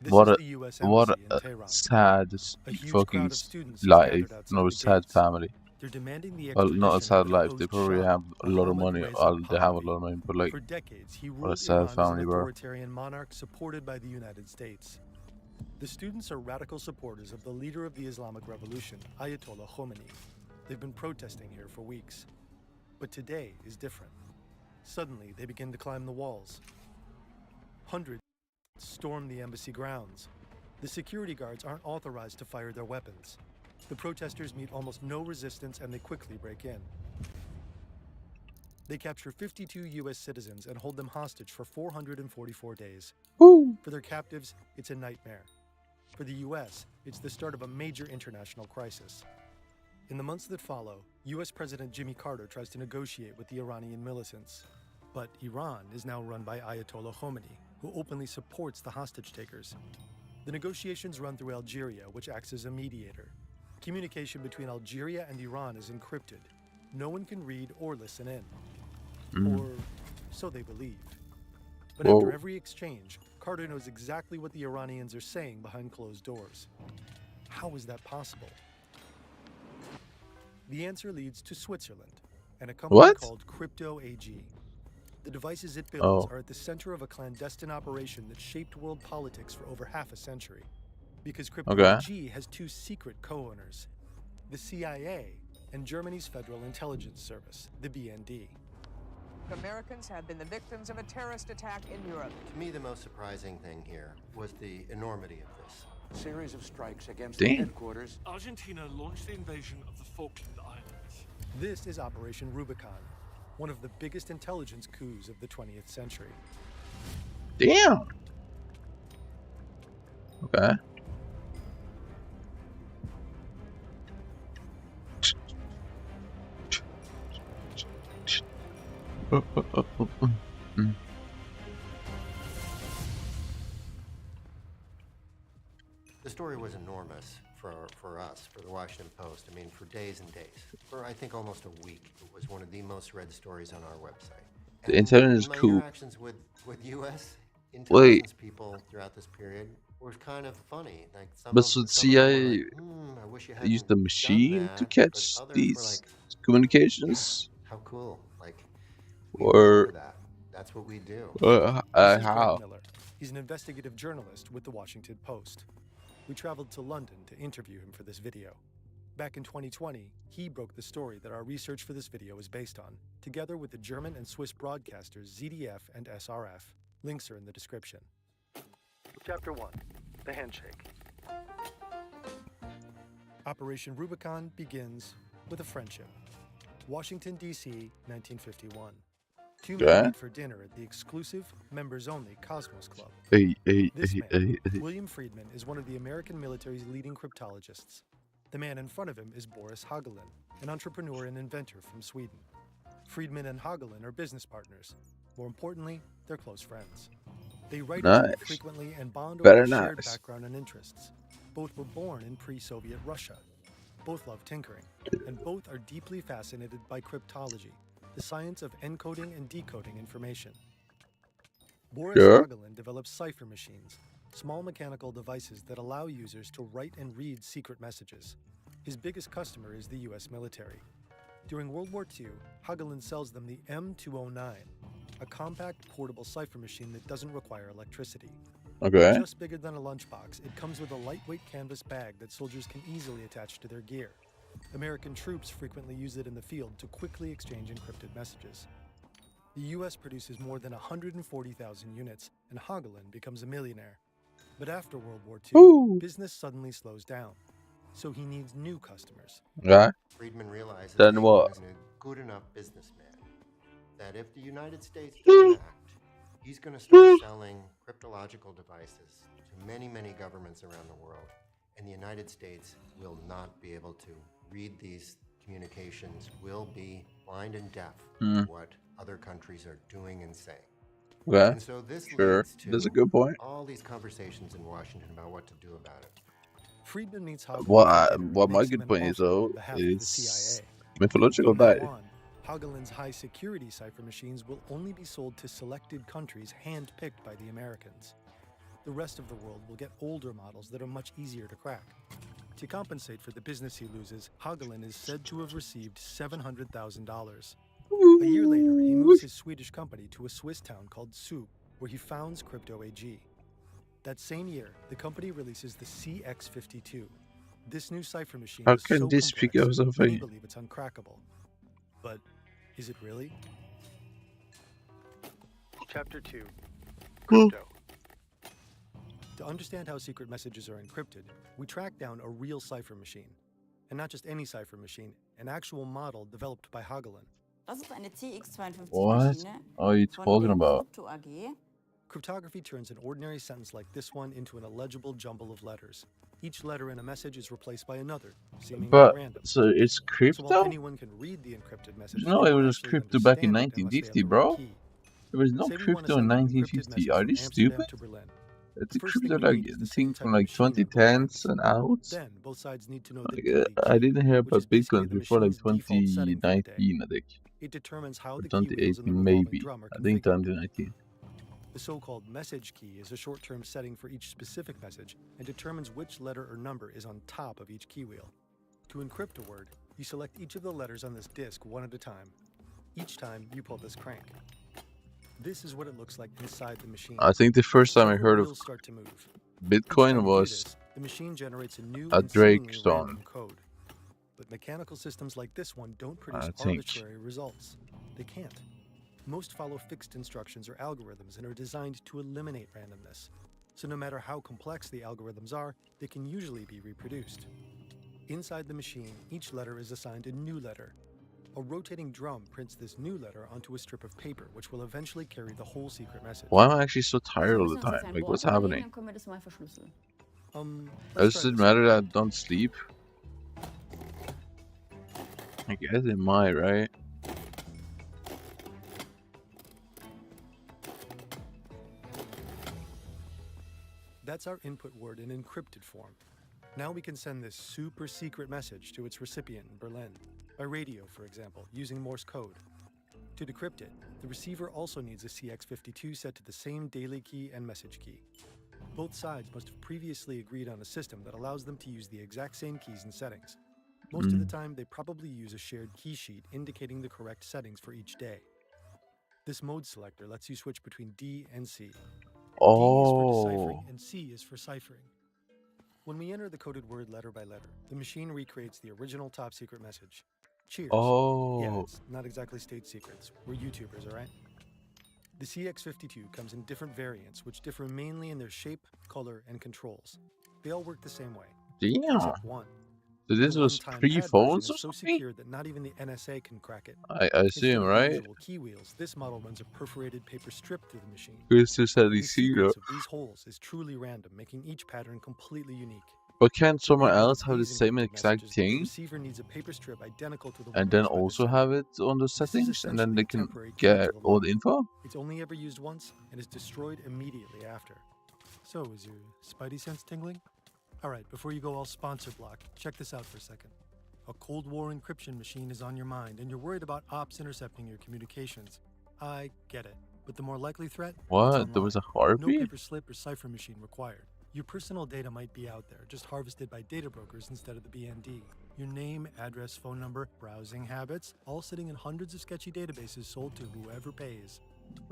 S6: This
S2: What
S6: is
S2: a
S6: the US
S2: what
S6: Embassy in
S2: a
S6: Tehran.
S2: sad
S6: A huge
S2: fucking
S6: crowd of students is
S2: life.
S6: gathered outside
S2: No,
S6: the
S2: sad
S6: gates.
S2: family.
S6: They're demanding the
S2: Well, not a
S6: extradition
S2: sad
S6: of their
S2: life. They
S6: host
S2: probably
S6: Shah,
S2: have a lot of
S6: Mohammad
S2: money.
S6: Reza
S2: They have a
S6: Pahlavi.
S2: lot of money, but like,
S6: For decades, he
S2: what a
S6: ruled
S2: sad
S6: Iran as an
S2: family, bro.
S6: authoritarian monarch supported by the United States. The students are radical supporters of the leader of the Islamic Revolution, Ayatollah Khomeini. They've been protesting here for weeks. But today is different. Suddenly, they begin to climb the walls. Hundreds storm the embassy grounds. The security guards aren't authorized to fire their weapons. The protesters meet almost no resistance and they quickly break in. They capture 52 U.S. citizens and hold them hostage for 444 days.
S2: Woo.
S6: For their captives, it's a nightmare. For the U.S., it's the start of a major international crisis. In the months that follow, U.S. President Jimmy Carter tries to negotiate with the Iranian militants. But Iran is now run by Ayatollah Khomeini, who openly supports the hostage takers. The negotiations run through Algeria, which acts as a mediator. Communication between Algeria and Iran is encrypted. No one can read or listen in. Or so they believe. But
S2: Whoa.
S6: after every exchange, Carter knows exactly what the Iranians are saying behind closed doors. How is that possible? The answer leads to Switzerland and a company called Crypto AG. The devices it builds are at the center of a clandestine operation that shaped world politics for over half a century. Because Crypto AG has two secret co-owners, the CIA and Germany's Federal Intelligence Service, the BND.
S10: Americans have been the victims of a terrorist attack in Europe.
S15: To me, the most surprising thing here was the enormity of this.
S10: A series of strikes against the headquarters.
S9: Argentina launched the invasion of the Falkland Islands.
S6: This is Operation Rubicon, one of the biggest intelligence coups of the 20th century.
S2: Damn. Okay.
S15: The story was enormous for us, for the Washington Post. I mean, for days and days. For, I think, almost a week. It was one of the most read stories on our website.
S2: The intelligence
S15: my
S2: coup.
S15: interactions with U.S. intelligence people throughout this period were kind of funny. Like
S2: But so the CIA
S15: I wish you
S2: used the machine to catch these communications?
S15: How cool. Like,
S2: or
S15: that's what we do.
S2: How?
S6: Miller. He's an investigative journalist with the Washington Post. We traveled to London to interview him for this video. Back in 2020, he broke the story that our research for this video is based on, together with the German and Swiss broadcasters ZDF and SRF. Links are in the description.
S9: Chapter 1. The Handshake.
S6: Operation Rubicon begins with a friendship. Washington, D.C., 1951. Two men meet for dinner at the exclusive, members-only Cosmos Club. This man, William Friedman, is one of the American military's leading cryptologists. The man in front of him is Boris Hagelin, an entrepreneur and inventor from Sweden. Friedman and Hagelin are business partners. More importantly, they're close friends. They write each other frequently and bond over shared background and interests. Both were born in pre-Soviet Russia. Both love tinkering, and both are deeply fascinated by cryptology, the science of encoding and decoding information. Boris Hagelin develops cipher machines, small mechanical devices that allow users to write and read secret messages. His biggest customer is the U.S. military. During World War II, Hagelin sells them the M209, a compact, portable cipher machine that doesn't require electricity. Just bigger than a lunchbox, it comes with a lightweight canvas bag that soldiers can easily attach to their gear. American troops frequently use it in the field to quickly exchange encrypted messages. The U.S. produces more than 140,000 units, and Hagelin becomes a millionaire. But after World War II, business suddenly slows down, so he needs new customers.
S15: Friedman realizes
S2: Then
S15: that
S2: what?
S15: he wasn't a good enough businessman, that if the United States doesn't act, he's going to start selling cryptological devices to many, many governments around the world, and the United States will not be able to read these communications, will be blind and deaf to what other countries are doing and saying. And so this leads to
S2: That's a good point.
S15: all these conversations in Washington about what to do about it.
S6: Friedman meets Hagelin
S2: What my good point is, though, is mythological
S6: From now
S2: die.
S6: on, Hagelin's high-security cipher machines will only be sold to selected countries hand-picked by the Americans. The rest of the world will get older models that are much easier to crack. To compensate for the business he loses, Hagelin is said to have received $700,000. A year later, he moves his Swedish company to a Swiss town called Zug, where he founds Crypto AG. That same year, the company releases the CX52. This new cipher machine
S2: How
S6: is
S2: can
S6: so
S2: this
S6: complex,
S2: figure so
S6: many
S2: fake?
S6: believe it's uncrackable. But is it really?
S9: Chapter 2.
S2: Cool.
S9: Crypto.
S6: To understand how secret messages are encrypted, we track down a real cipher machine. And not just any cipher machine, an actual model developed by Hagelin.
S2: What are you talking about?
S6: Cryptography turns an ordinary sentence like this one into an illegible jumble of letters. Each letter in a message is replaced by another, seemingly
S2: But
S6: random.
S2: so it's
S6: So while
S2: crypto?
S6: anyone can read the encrypted message,
S2: No,
S6: they
S2: it
S6: won't
S2: was
S6: actually
S2: crypto back in
S6: understand it unless they have
S2: 1950,
S6: the right
S2: bro.
S6: key.
S2: There was no
S6: Say we want to
S2: crypto in
S6: send an encrypted
S2: 1950.
S6: message
S2: Are
S6: from
S2: they
S6: Amsterdam
S2: stupid?
S6: to Berlin.
S2: It's
S6: The
S2: a
S6: first thing
S2: crypto
S6: we
S2: like
S6: need is the
S2: the
S6: same
S2: thing
S6: type
S2: from
S6: of
S2: like
S6: machine that programs
S2: 2010s and out.
S6: Then both sides need to know the
S2: Like,
S6: daily
S2: I
S6: key,
S2: didn't hear
S6: which
S2: about
S6: is basically
S2: bitcoins
S6: the
S2: before like
S6: machine's default setting for the day.
S2: 2019, I think.
S6: It determines how
S2: Or
S6: the key wheels in the
S2: 2018
S6: revolving
S2: maybe.
S6: drum are
S2: I think
S6: configured.
S2: 2019.
S6: The so-called message key is a short-term setting for each specific message and determines which letter or number is on top of each key wheel. To encrypt a word, you select each of the letters on this disk one at a time. Each time, you pull this crank. This is what it looks like inside the machine.
S2: I think the first time I
S6: Several
S2: heard of
S6: wheels start to move. Each
S2: Bitcoin
S6: time you do
S2: was
S6: this, the machine generates a new
S2: a
S6: and
S2: Drake
S6: seemingly
S2: song.
S6: random code. But mechanical systems like this one don't produce
S2: I think.
S6: arbitrary results. They can't. Most follow fixed instructions or algorithms and are designed to eliminate randomness. So no matter how complex the algorithms are, they can usually be reproduced. Inside the machine, each letter is assigned a new letter. A rotating drum prints this new letter onto a strip of paper, which will eventually carry the whole secret message.
S2: Why am I actually so tired all the time? Like, what's happening? Does it matter that I don't sleep? I guess it might, right?
S6: That's our input word in encrypted form. Now we can send this super secret message to its recipient in Berlin, by radio, for example, using Morse code. To decrypt it, the receiver also needs a CX52 set to the same daily key and message key. Both sides must have previously agreed on a system that allows them to use the exact same keys and settings. Most of the time, they probably use a shared key sheet indicating the correct settings for each day. This mode selector lets you switch between D and C. D is for deciphering and C is for ciphering. When we enter the coded word letter by letter, the machine recreates the original top secret message. Cheers. Yeah, it's not exactly state secrets. We're YouTubers, all right? The CX52 comes in different variants, which differ mainly in their shape, color, and controls. They all work the same way.
S2: Damn.
S6: Except one.
S2: So this was pre-phones or
S6: so
S2: something?
S6: secure that not even the NSA can crack it.
S2: I assume, right?
S6: Instead of the usual key wheels, this model runs a perforated paper strip through the machine.
S2: Who's to say
S6: The
S2: they see
S6: sequence
S2: that?
S6: of these holes is truly random, making each pattern completely unique.
S2: But can't someone
S6: To encrypt
S2: else have the
S6: these
S2: same
S6: encrypted
S2: exact
S6: messages, the
S2: thing
S6: receiver needs a paper strip identical to the one
S2: and then
S6: used by the
S2: also
S6: sender.
S2: have it on the
S6: This is
S2: settings and then
S6: essentially
S2: they
S6: a
S2: can
S6: temporary key to
S2: get
S6: the
S2: all
S6: lock.
S2: the info?
S6: It's only ever used once and is destroyed immediately after. So, is your spidey sense tingling? Alright, before you go all sponsor block, check this out for a second. A Cold War encryption machine is on your mind and you're worried about ops intercepting your communications. I get it, but the more likely threat, it's
S2: What? There was a
S6: online. No
S2: harpy?
S6: paper slip or cipher machine required. Your personal data might be out there, just harvested by data brokers instead of the BND. Your name, address, phone number, browsing habits, all sitting in hundreds of sketchy databases sold to whoever pays.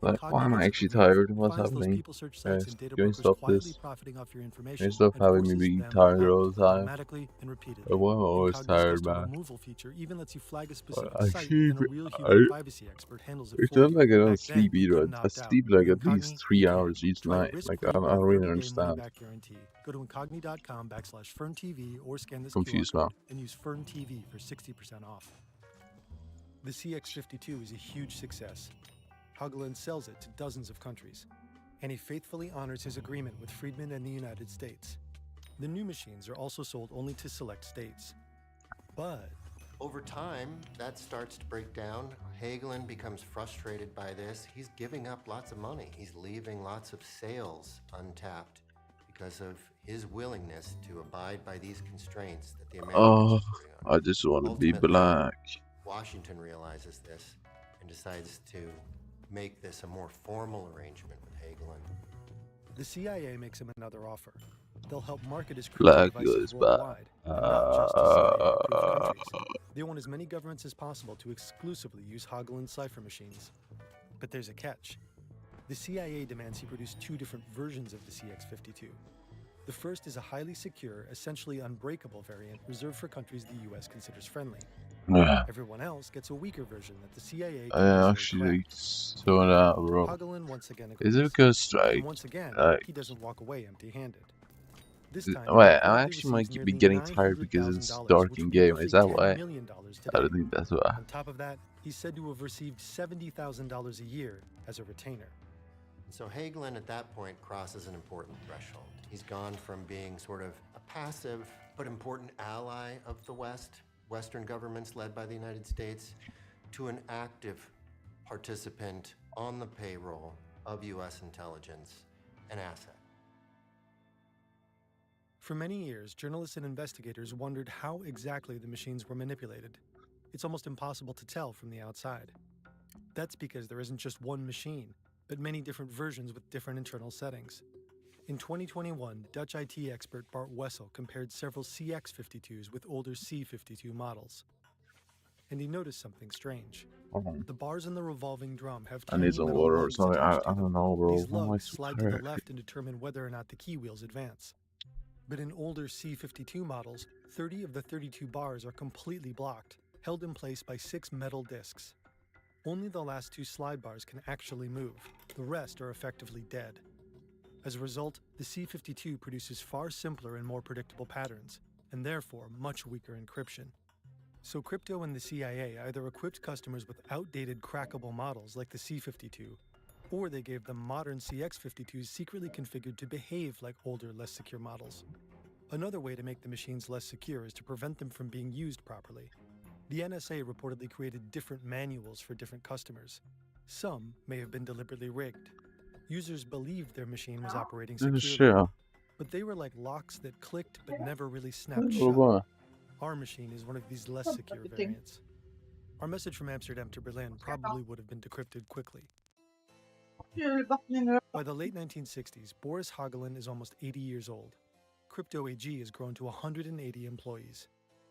S2: Like, why am I
S6: Incognito
S2: actually
S6: gets the proof.
S2: tired?
S6: It
S2: What's
S6: finds those
S2: happening?
S6: people search sites
S2: Guys,
S6: and data
S2: can you
S6: brokers
S2: stop
S6: quietly
S2: this?
S6: profiting off your
S2: Can
S6: information
S2: you stop
S6: and
S2: having me
S6: forces
S2: being
S6: them
S2: tired
S6: out
S2: all the time?
S6: automatically and repeatedly.
S2: I'm always
S6: Incognito's
S2: tired,
S6: custom
S2: man.
S6: removal feature even lets you flag a specific
S2: I
S6: site,
S2: sleep.
S6: and a real human privacy expert handles it
S2: It's
S6: for
S2: not
S6: you.
S2: like I don't
S6: Back then,
S2: sleep
S6: you
S2: either.
S6: couldn't
S2: I
S6: opt out.
S2: sleep like
S6: With
S2: at least
S6: Incogni,
S2: 3
S6: you can.
S2: hours each
S6: Try
S2: night.
S6: risk-free
S2: Like, I
S6: with
S2: don't
S6: our
S2: really
S6: 30-day
S2: understand.
S6: money-back guarantee. Go to incogni.com/FernTV or scan this QR
S2: Confused
S6: code
S2: now.
S6: and use FernTV for 60% off. The CX52 is a huge success. Hagelin sells it to dozens of countries, and he faithfully honors his agreement with Friedman and the United States. The new machines are also sold only to select states. But
S15: over time, that starts to break down. Hagelin becomes frustrated by this. He's giving up lots of money. He's leaving lots of sales untapped because of his willingness to abide by these constraints that the Americans
S2: Oh,
S15: are putting on.
S2: I just want to be
S15: Ultimately,
S2: black.
S15: Washington realizes this and decides to make this a more formal arrangement with Hagelin.
S6: the CIA makes him another offer. They'll help market his
S2: Black
S6: crypto devices
S2: goes back.
S6: worldwide, and not just to CIA-approved countries. They want as many governments as possible to exclusively use Hagelin's cipher machines. But there's a catch. The CIA demands he produce 2 different versions of the CX52. The first is a highly secure, essentially unbreakable variant reserved for countries the US considers friendly.
S2: Yeah.
S6: Everyone else gets a weaker version that the CIA
S2: I
S6: can
S2: actually saw that, bro.
S6: Hagelin once again agrees.
S2: Is it because, like,
S6: And once again, he doesn't walk away empty-handed. This time,
S2: wait,
S6: he
S2: I actually might be getting tired because it's dark in game. Is that why? I don't think that's why.
S6: On top of that, He's said to have received $70,000 a year as a retainer.
S15: So Hagelin at that point crosses an important threshold. He's gone from being sort of a passive but important ally of the West, Western governments led by the United States, to an active participant on the payroll of U.S. intelligence, an asset.
S6: For many years, journalists and investigators wondered how exactly the machines were manipulated. It's almost impossible to tell from the outside. That's because there isn't just one machine, but many different versions with different internal settings. In 2021, Dutch IT expert Bart Wessel compared several CX52s with older C52 models. And he noticed something strange. The bars in the revolving drum have
S2: I need
S6: tiny
S2: some
S6: metal
S2: water or
S6: lugs
S2: something.
S6: attached to
S2: I
S6: them.
S2: don't know, bro.
S6: These
S2: Why am I
S6: lugs
S2: so
S6: slide to the
S2: tired?
S6: left and determine whether or not the key wheels advance. But in older C52 models, 30 of the 32 bars are completely blocked, held in place by 6 metal discs. Only the last 2 slide bars can actually move. The rest are effectively dead. As a result, the C52 produces far simpler and more predictable patterns, and therefore much weaker encryption. So crypto and the CIA either equipped customers with outdated crackable models like the C52, or they gave them modern CX52s secretly configured to behave like older, less secure models. Another way to make the machines less secure is to prevent them from being used properly. The NSA reportedly created different manuals for different customers. Some may have been deliberately rigged. Users believed their machine was operating securely, but they were like locks that clicked but never really snapped shut. Our machine is one of these less secure variants. Our message from Amsterdam to Berlin probably would have been decrypted quickly. By the late 1960s, Boris Hagelin is almost 80 years old. Crypto AG has grown to 180 employees.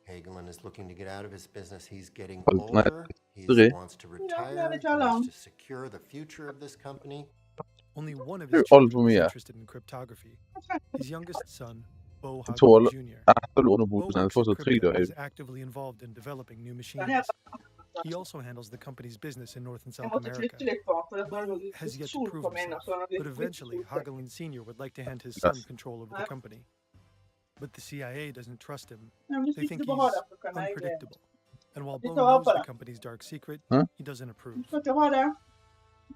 S15: Hagelin is looking to get out of his business. He's getting
S2: Allt med
S15: older. He
S2: tre.
S15: wants to retire. He wants to secure the future of this company.
S6: Only one of
S2: Hur
S6: his
S2: old
S6: children
S2: for
S6: is
S2: me?
S6: interested in cryptography. His youngest son, Bo
S2: Det tål
S6: Hagelin Jr.
S2: äta lånebok
S6: Bo
S2: sen
S6: works
S2: får
S6: at
S2: så 3
S6: Crypto and
S2: dagar.
S6: is actively involved in developing new machines. He also handles the company's business in North and South America. Has yet to prove himself, but eventually Hagelin Sr. would like to hand his son control over the company. But the CIA doesn't trust him. They think he's unpredictable. And while Bo knows the company's dark secret, he doesn't approve.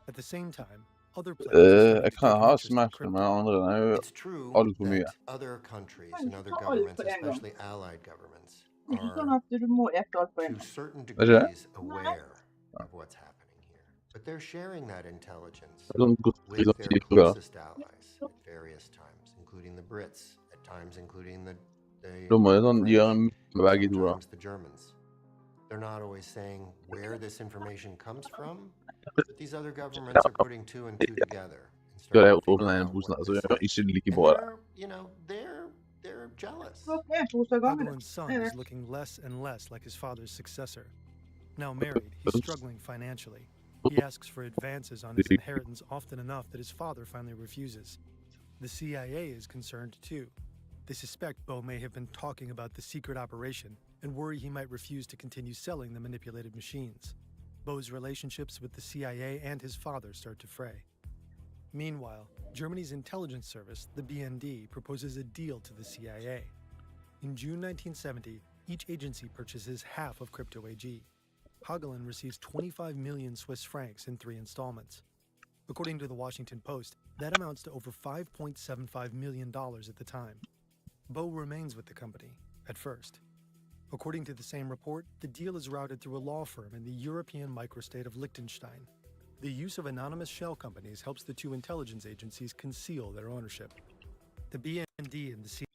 S6: At the same time, other players are starting
S2: Jag
S6: to
S2: kan
S6: take an
S2: ha
S6: interest in
S2: Smash, men andra är ju
S15: It's true
S2: alldeles för mycket.
S15: that other countries and other governments, especially allied governments, are to certain
S2: Vad är det?
S15: degrees aware of what's happening here. But they're sharing that intelligence
S2: De går till
S15: with their
S2: de
S15: closest allies at various times, including the Brits, at times including the
S2: De har sån, gör en väg i
S15: sometimes the Germans. They're not always saying where this information comes from, but these other governments are putting 2 and 2 together and
S2: Jag
S15: starting
S2: är
S15: to figure
S2: ordnad
S15: out
S2: en bostad,
S15: what
S2: så
S15: this
S2: jag
S15: is.
S2: är inte lika
S15: And
S2: bra.
S15: they're jealous.
S6: Hagelin's son is looking less and less like his father's successor. Now married, he's struggling financially. He asks for advances on his inheritance often enough that his father finally refuses. The CIA is concerned too. They suspect Bo may have been talking about the secret operation and worry he might refuse to continue selling the manipulated machines. Bo's relationships with the CIA and his father start to fray. Meanwhile, Germany's intelligence service, the BND, proposes a deal to the CIA. In June 1970, each agency purchases half of Crypto AG. Hagelin receives 25 million Swiss francs in 3 installments. According to the Washington Post, that amounts to over $5.75 million at the time. Bo remains with the company, at first. According to the same report, the deal is routed through a law firm in the European microstate of Liechtenstein. The use of anonymous shell companies helps the 2 intelligence agencies conceal their ownership. The BND and the CIA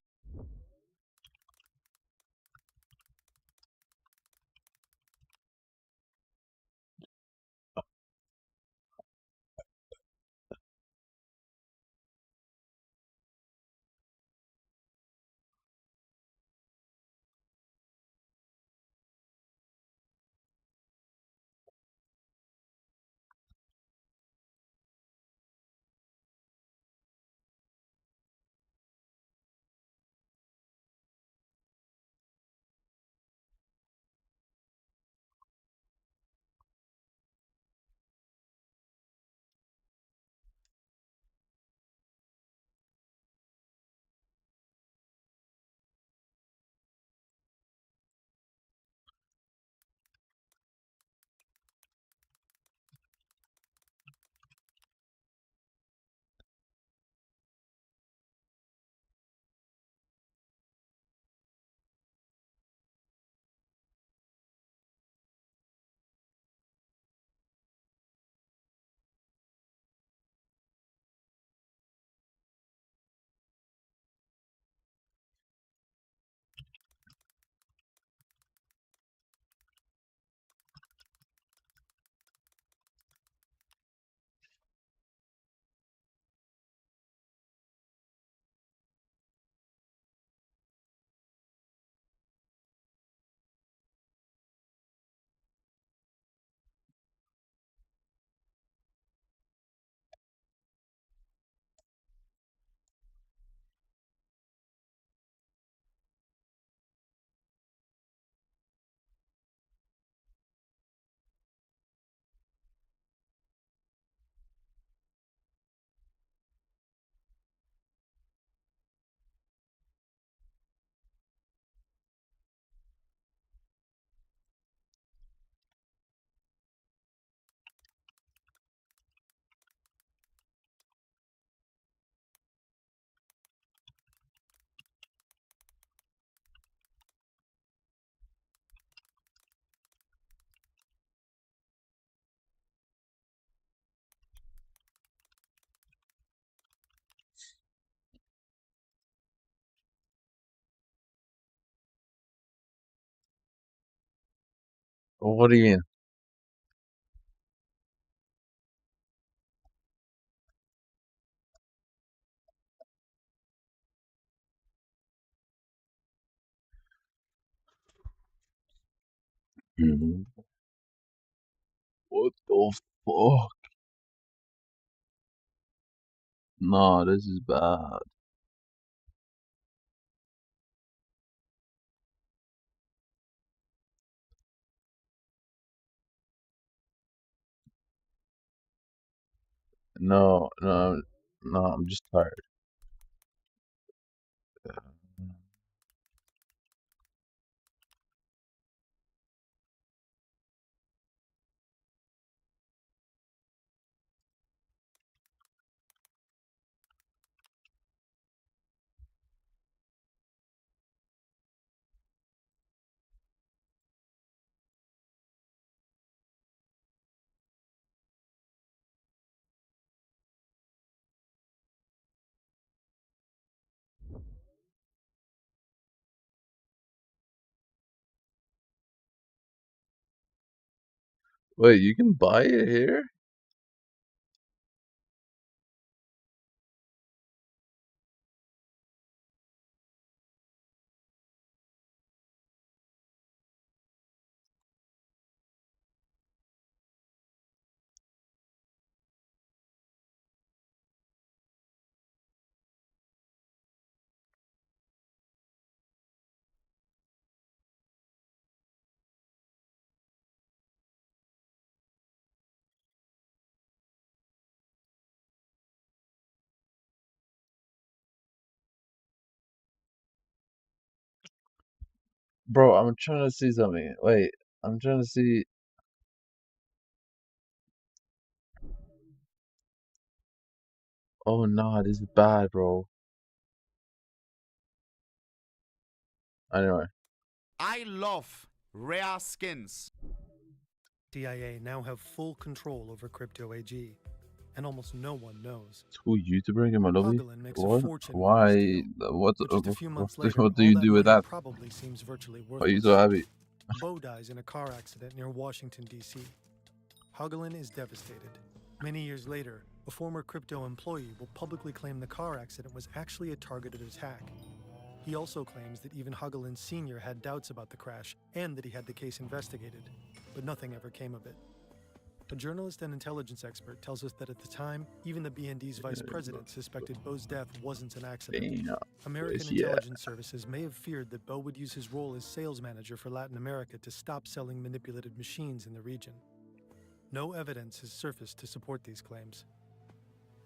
S2: What do you mean? What the fuck? Nah, this is bad. No, I'm just tired. Wait, you can buy it here? Bro, I'm trying to see something. Wait, I'm trying to see. Oh nah, this is bad, bro. Anyway.
S16: I love rare skins.
S6: CIA now have full control over Crypto AG, and almost no one knows.
S2: Two YouTuber in my lobby?
S6: Hoggelin makes a
S2: What?
S6: fortune with
S2: Why?
S6: this deal,
S2: What?
S6: but just a few months later,
S2: What do
S6: all
S2: you
S6: that
S2: do with
S6: money
S2: that?
S6: probably seems virtually
S2: Why are you
S6: worthless.
S2: so happy?
S6: Bo dies in a car accident near Washington, D.C. Hoggelin is devastated. Many years later, a former crypto employee will publicly claim the car accident was actually a targeted attack. He also claims that even Hoggelin Sr. had doubts about the crash and that he had the case investigated, but nothing ever came of it. A journalist and intelligence expert tells us that at the time, even the BND's vice president suspected Bo's death wasn't an accident.
S2: Damn.
S6: American
S2: Yeah.
S6: intelligence services may have feared that Bo would use his role as sales manager for Latin America to stop selling manipulated machines in the region. No evidence has surfaced to support these claims.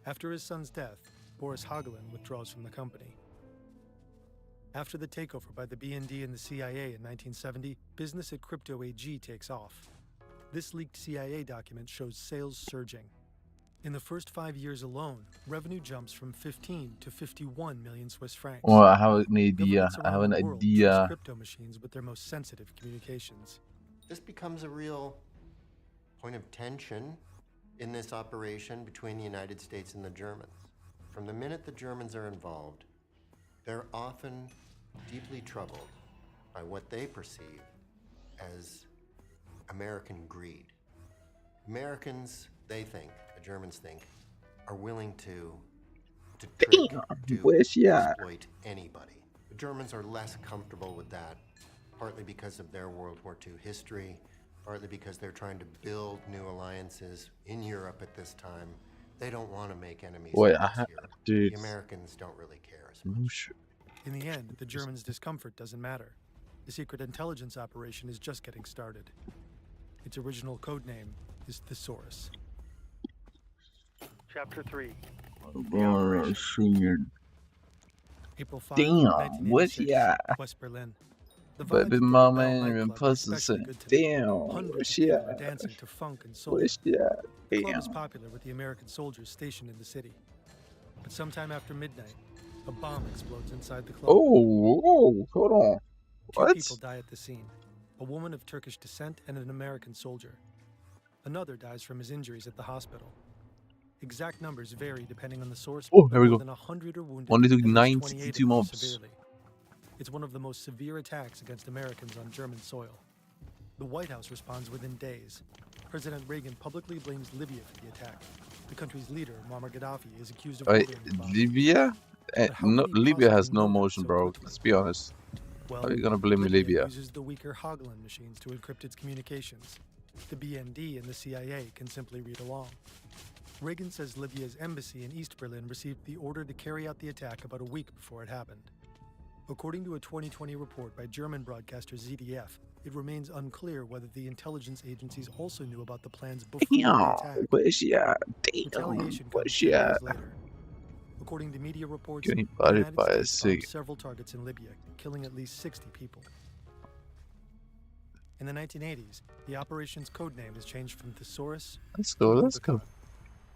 S6: After his son's death, Boris Hoggelin withdraws from the company. After the takeover by the BND and the CIA in 1970, business at Crypto AG takes off. This leaked CIA document shows sales surging. In the first 5 years alone, revenue jumps from 15 to 51 million Swiss francs.
S2: Well, I have an idea.
S6: Governments
S2: I have
S6: around
S2: an
S6: the world trust
S2: idea.
S6: crypto machines with their most sensitive communications.
S15: This becomes a real point of tension in this operation between the United States and the Germans. From the minute the Germans are involved, they're often deeply troubled by what they perceive as American greed. Americans, they think, the Germans think, are willing to trick, exploit anybody. The Germans are less comfortable with that, partly because of their World War II history, partly because they're trying to build new alliances in Europe at this time. They don't want to make enemies
S2: Wait,
S15: across Europe.
S2: dude.
S15: The Americans don't really care as
S2: No shit.
S6: In the end, the Germans' discomfort doesn't matter. The secret intelligence operation is just getting started. Its original code name is Thesaurus.
S9: Chapter 3.
S6: April 5,
S2: Damn, what's
S6: 1986,
S2: yeah?
S6: West Berlin. The vibes
S2: Baby
S6: at the
S2: mama
S6: Bell
S2: and
S6: nightclub are
S2: pussy
S6: especially
S2: said,
S6: good tonight.
S2: damn,
S6: Hundreds
S2: what's
S6: of people
S2: yeah?
S6: are dancing to funk and soul.
S2: What's yeah?
S6: The club is
S2: Damn.
S6: popular with the American soldiers stationed in the city. But sometime after midnight, a bomb explodes inside the club.
S2: Oh, hold on.
S6: Two
S2: What?
S6: people die at the scene. A woman of Turkish descent and an American soldier. Another dies from his injuries at the hospital. Exact numbers vary depending on the source,
S2: Oh,
S6: but
S2: there we
S6: more
S2: go.
S6: than 100 are wounded,
S2: Only took
S6: at least 28 of
S2: 92
S6: them
S2: mobs.
S6: severely. It's one of the most severe attacks against Americans on German soil. The White House responds within days. President Reagan publicly blames Libya for the attack. The country's leader, Muammar Gaddafi, is accused of ordering the bombing.
S2: Libya? No,
S6: can you
S2: Libya has
S6: possibly
S2: no
S6: know that
S2: motion,
S6: so
S2: bro.
S6: quickly?
S2: Let's be honest.
S6: Well,
S2: How are you gonna blame Libya?
S6: uses the weaker Hagelin machines to encrypt its communications. The BND and the CIA can simply read along. Reagan says Libya's embassy in East Berlin received the order to carry out the attack about a week before it happened. According to a 2020 report by German broadcaster ZDF, it remains unclear whether the intelligence agencies also knew about the plans before the attack.
S2: Where's she at? Damn,
S6: Retaliation
S2: where's
S6: comes
S2: she
S6: 10
S2: at?
S6: days later. According to media reports,
S2: Getting
S6: the
S2: bodied
S6: United
S2: by a
S6: States bombed
S2: cig.
S6: several targets in Libya, killing at least 60 people. In the 1980s, the operation's codename is changed from Thesaurus
S2: Let's
S6: to
S2: go, let's
S6: Rubicon.
S2: go.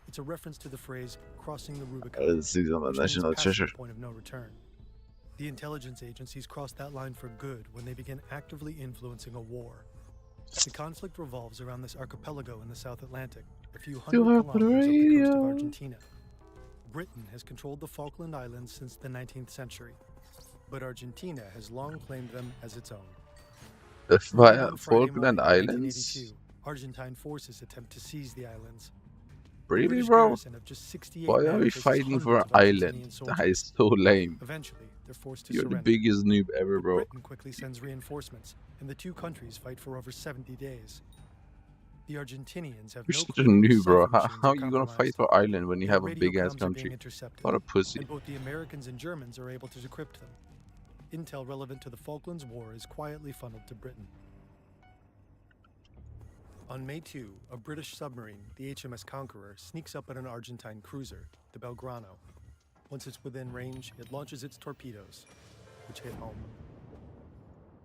S6: It's a reference to the phrase "crossing the Rubicon,"
S2: This is on the
S6: which means
S2: national
S6: passing
S2: treasure.
S6: the point of no return. The intelligence agencies crossed that line for good when they began actively influencing a war. The conflict revolves around this archipelago in the South Atlantic, a few hundred
S2: Still have
S6: kilometers up the coast of
S2: radio.
S6: Argentina. Britain has controlled the Falkland Islands since the 19th century, but Argentina has long claimed them as its own.
S2: The
S6: Early one Friday
S2: Falkland
S6: morning,
S2: Islands?
S6: 1982, Argentine forces attempt to seize the islands.
S2: Really,
S6: British
S2: bro?
S6: garrison of just 68
S2: Why are
S6: men
S2: we
S6: faces
S2: fighting for an
S6: hundreds of Argentinian
S2: island? That
S6: soldiers.
S2: is so lame.
S6: Eventually, they're forced to
S2: You're
S6: surrender.
S2: the biggest noob ever, bro.
S6: Britain quickly sends reinforcements, and the two countries fight for over 70 days. The Argentinians have
S2: You're
S6: no
S2: such a
S6: clue
S2: noob, bro.
S6: cell
S2: How
S6: machines
S2: are
S6: are
S2: you gonna
S6: compromised.
S2: fight for Ireland when you
S6: Their
S2: have a
S6: radio
S2: big ass
S6: comms are being
S2: country?
S6: intercepted,
S2: What a pussy.
S6: and both the Americans and Germans are able to decrypt them. Intel relevant to the Falklands War is quietly funneled to Britain. On May 2, a British submarine, the HMS Conqueror, sneaks up at an Argentine cruiser, the Belgrano. Once it's within range, it launches its torpedoes, which hit home.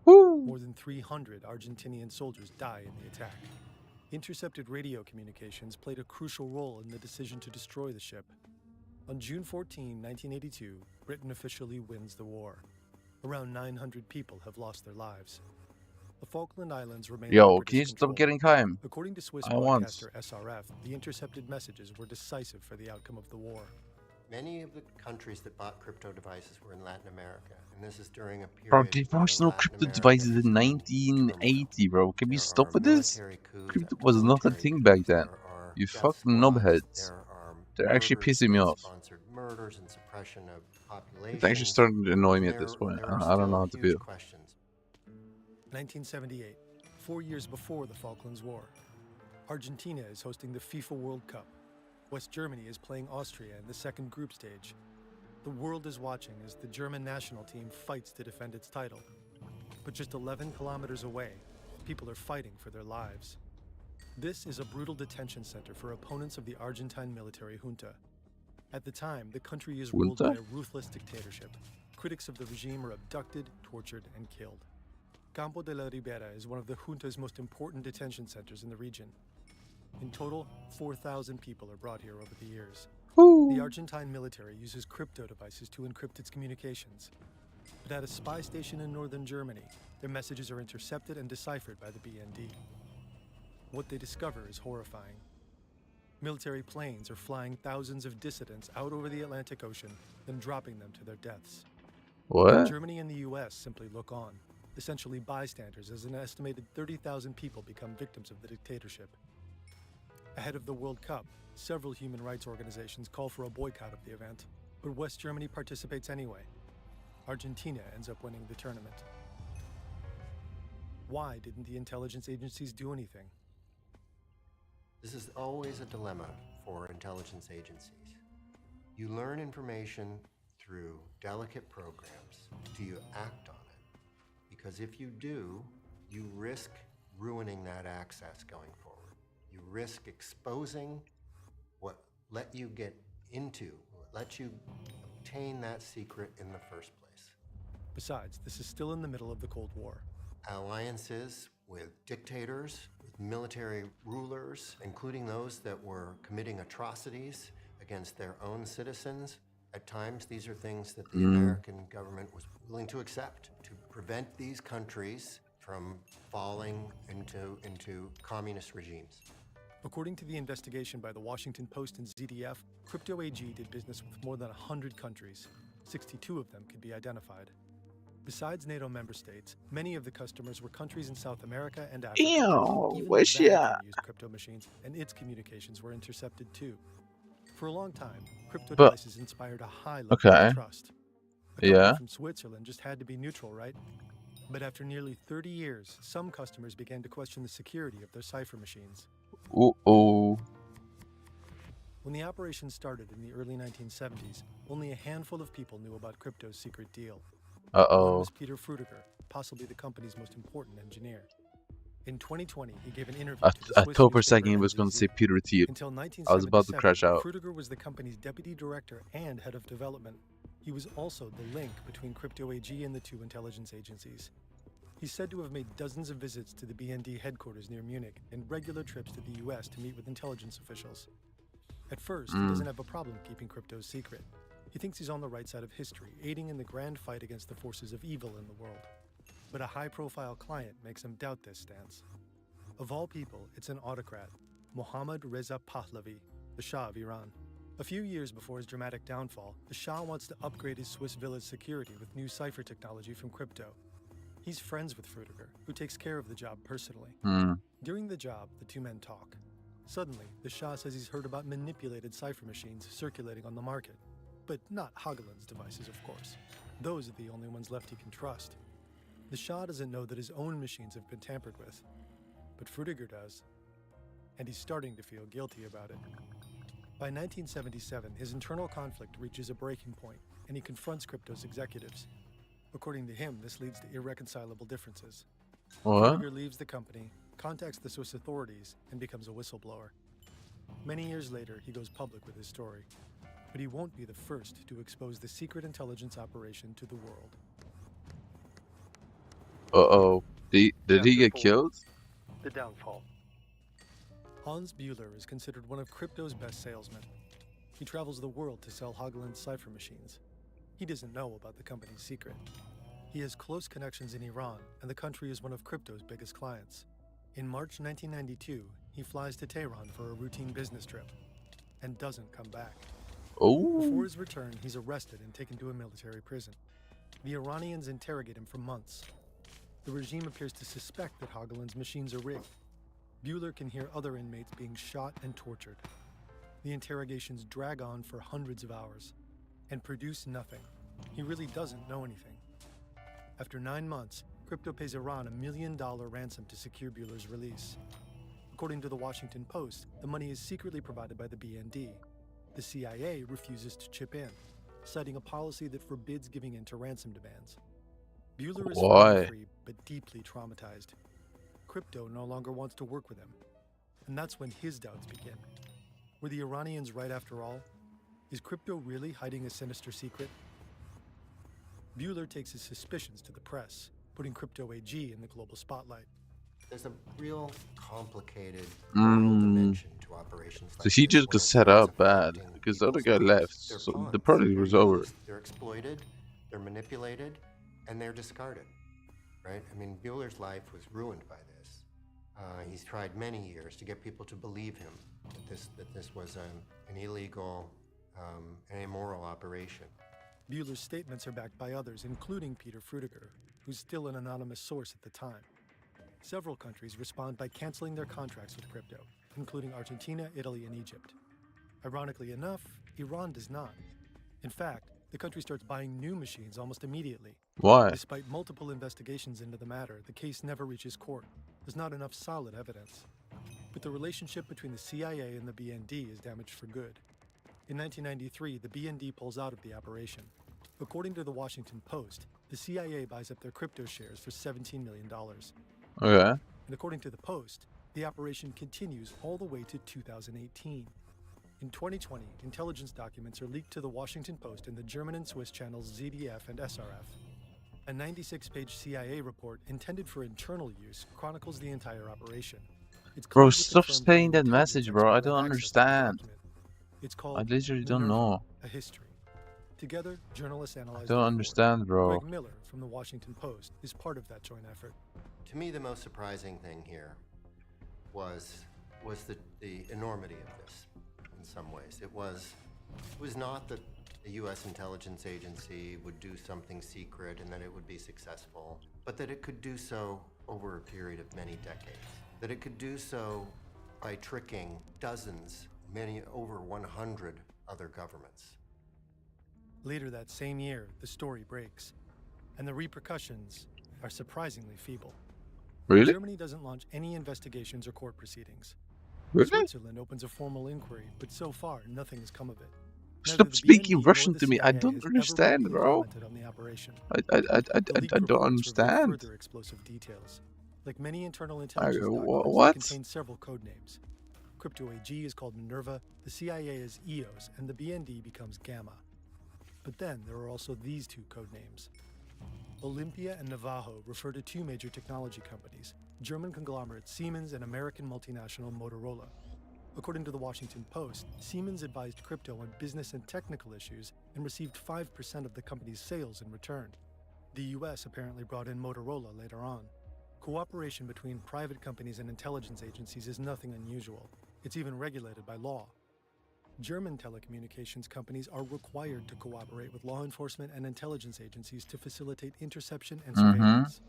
S6: More than 300 Argentinian soldiers die in the attack. Intercepted radio communications played a crucial role in the decision to destroy the ship. On June 14, 1982, Britain officially wins the war. Around 900 people have lost their lives. The Falkland Islands remain
S2: Yo,
S6: under
S2: can you
S6: British
S2: stop
S6: control.
S2: getting time?
S6: According to Swiss
S2: I want.
S6: broadcaster SRF, the intercepted messages were decisive for the outcome of the war.
S15: Many of the countries that bought crypto devices were in Latin America, and this is during a period.
S2: Bro, there
S15: where
S2: was no
S15: Latin
S2: crypto
S15: America
S2: devices
S15: is
S2: in
S15: in
S2: 1980, bro. Can we
S15: There
S2: stop
S15: are
S2: with this?
S15: military coups
S2: Crypto
S15: after
S2: was not a
S15: military
S2: thing
S15: coups.
S2: back then.
S15: There are
S2: You
S15: death
S2: fucking
S15: squads.
S2: knobheads.
S15: There are
S2: They're actually
S15: murders,
S2: pissing me off.
S15: state-sponsored murders and suppression of populations.
S2: It's actually starting to annoy me at
S15: There-
S2: this point.
S15: there are
S2: I don't know how
S15: still
S2: to
S15: huge
S2: feel.
S15: questions.
S6: 1978, 4 years before the Falklands War. Argentina is hosting the FIFA World Cup. West Germany is playing Austria in the second group stage. The world is watching as the German national team fights to defend its title. But just 11 kilometers away, people are fighting for their lives. This is a brutal detention center for opponents of the Argentine military junta. At the time, the country is ruled by
S2: Junta?
S6: a ruthless dictatorship. Critics of the regime are abducted, tortured, and killed. Campo de la Ribera is one of the junta's most important detention centers in the region. In total, 4,000 people are brought here over the years. The Argentine military uses crypto devices to encrypt its communications. But at a spy station in northern Germany, their messages are intercepted and deciphered by the BND. What they discover is horrifying. Military planes are flying thousands of dissidents out over the Atlantic Ocean, then dropping them to their deaths.
S2: What?
S6: Germany and the US simply look on, essentially bystanders as an estimated 30,000 people become victims of the dictatorship. Ahead of the World Cup, several human rights organizations call for a boycott of the event, but West Germany participates anyway. Argentina ends up winning the tournament. Why didn't the intelligence agencies do anything?
S15: This is always a dilemma for intelligence agencies. You learn information through delicate programs. Do you act on it? Because if you do, you risk ruining that access going forward. You risk exposing what let you get into, what let you obtain that secret in the first place.
S6: Besides, this is still in the middle of the Cold War.
S15: Alliances with dictators, with military rulers, including those that were committing atrocities against their own citizens. At times, these are things that the American government was willing to accept to prevent these countries from falling into communist regimes.
S6: According to the investigation by the Washington Post and ZDF, Crypto AG did business with more than 100 countries. 62 of them could be identified. Besides NATO member states, many of the customers were countries in South America and Africa.
S2: Ew,
S6: Even
S2: where's
S6: the
S2: she
S6: Vatican
S2: at?
S6: used crypto machines, and its communications were intercepted too. For a long time, crypto
S2: But-
S6: devices inspired a high level
S2: Okay.
S6: of trust. A company
S2: Yeah.
S6: from Switzerland just had to be neutral, right? But after nearly 30 years, some customers began to question the security of their cipher machines.
S2: Uh-oh.
S6: When the operation started in the early 1970s, only a handful of people knew about crypto's secret deal. One
S2: Uh-oh.
S6: was Peter Frutiger, possibly the company's most important engineer. In 2020, he gave an interview
S2: I
S6: to the Swiss
S2: thought for a second he
S6: newspaper
S2: was going to
S6: NZZ.
S2: say Peter Thiel.
S6: Until
S2: I was about to
S6: 1977,
S2: crash out.
S6: Frutiger was the company's deputy director and head of development. He was also the link between Crypto AG and the two intelligence agencies. He's said to have made dozens of visits to the BND headquarters near Munich and regular trips to the US to meet with intelligence officials. At first, he doesn't have a problem keeping crypto's secret. He thinks he's on the right side of history, aiding in the grand fight against the forces of evil in the world. But a high-profile client makes him doubt this stance. Of all people, it's an autocrat, Mohammad Reza Pahlavi, the Shah of Iran. A few years before his dramatic downfall, the Shah wants to upgrade his Swiss village security with new cipher technology from crypto. He's friends with Frutiger, who takes care of the job personally. During the job, the two men talk. Suddenly, the Shah says he's heard about manipulated cipher machines circulating on the market. But not Hageland's devices, of course. Those are the only ones left he can trust. The Shah doesn't know that his own machines have been tampered with. But Frutiger does. And he's starting to feel guilty about it. By 1977, his internal conflict reaches a breaking point, and he confronts crypto's executives. According to him, this leads to irreconcilable differences.
S2: What?
S6: Frutiger leaves the company, contacts the Swiss authorities, and becomes a whistleblower. Many years later, he goes public with his story. But he won't be the first to expose the secret intelligence operation to the world.
S2: Uh-oh. Did he get killed?
S6: The downfall. Hans Buehler is considered one of crypto's best salesmen. He travels the world to sell Hageland's cipher machines. He doesn't know about the company's secret. He has close connections in Iran, and the country is one of crypto's biggest clients. In March 1992, he flies to Tehran for a routine business trip and doesn't come back.
S2: Oh.
S6: Before his return, he's arrested and taken to a military prison. The Iranians interrogate him for months. The regime appears to suspect that Hageland's machines are rigged. Buehler can hear other inmates being shot and tortured. The interrogations drag on for hundreds of hours and produce nothing. He really doesn't know anything. After 9 months, crypto pays Iran $1 million ransom to secure Buehler's release. According to the Washington Post, the money is secretly provided by the BND. The CIA refuses to chip in, citing a policy that forbids giving in to ransom demands. Buehler is
S2: Why?
S6: finally free, but deeply traumatized. Crypto no longer wants to work with him. And that's when his doubts begin. Were the Iranians right after all? Is crypto really hiding a sinister secret? Buehler takes his suspicions to the press, putting Crypto AG in the global spotlight.
S15: There's a real complicated dimension to operations
S2: So
S15: like
S2: he
S15: this
S2: just
S15: when
S2: got
S15: it's
S2: set up
S15: affecting
S2: bad because the other guy
S15: people's
S2: left,
S15: lives. They're
S2: so the
S15: pawns.
S2: project
S15: They're
S2: was over.
S15: used, they're exploited, they're manipulated, and they're discarded. Right? I mean, Buehler's life was ruined by this. He's tried many years to get people to believe him that this was an illegal, and immoral operation.
S6: Buehler's statements are backed by others, including Peter Frutiger, who's still an anonymous source at the time. Several countries respond by canceling their contracts with crypto, including Argentina, Italy, and Egypt. Ironically enough, Iran does not. In fact, the country starts buying new machines almost immediately.
S2: Why?
S6: Despite multiple investigations into the matter, the case never reaches court. There's not enough solid evidence. But the relationship between the CIA and the BND is damaged for good. In 1993, the BND pulls out of the operation. According to the Washington Post, the CIA buys up their crypto shares for $17 million.
S2: Okay.
S6: And according to the Post, the operation continues all the way to 2018. In 2020, intelligence documents are leaked to the Washington Post and the German and Swiss channels ZDF and SRF. A 96-page CIA report intended for internal use chronicles the entire operation. It's
S2: Bro,
S6: clear that the
S2: stop
S6: firm
S2: saying that
S6: claimed
S2: message,
S6: intelligence
S2: bro. I
S6: experts
S2: don't
S6: had access to the
S2: understand.
S6: document. It's called
S2: I literally don't
S6: Minerva,
S2: know.
S6: A history. Together, journalists
S2: I
S6: analyzed
S2: don't
S6: the report.
S2: understand, bro.
S6: Greg Miller from the Washington Post is part of that joint effort.
S15: To me, the most surprising thing here was the enormity of this. In some ways, it was not the the US intelligence agency would do something secret and that it would be successful, but that it could do so over a period of many decades. That it could do so by tricking dozens, many over 100 other governments.
S6: Later that same year, the story breaks, and the repercussions are surprisingly feeble.
S2: Really?
S6: Germany doesn't launch any investigations or court proceedings.
S2: Really?
S6: Switzerland opens a formal inquiry, but so far, nothing has come of it.
S2: Stop speaking Russian to me. I don't understand, bro. I don't understand.
S6: Further explosive details. Like many internal intelligence documents,
S2: what?
S6: They contain several code names. Crypto AG is called Minerva, the CIA is EOS, and the BND becomes Gamma. But then there are also these two code names. Olympia and Navajo refer to two major technology companies, German conglomerate Siemens and American multinational Motorola. According to the Washington Post, Siemens advised crypto on business and technical issues and received 5% of the company's sales in return. The US apparently brought in Motorola later on. Cooperation between private companies and intelligence agencies is nothing unusual. It's even regulated by law. German telecommunications companies are required to cooperate with law enforcement and intelligence agencies to facilitate interception and surveillance.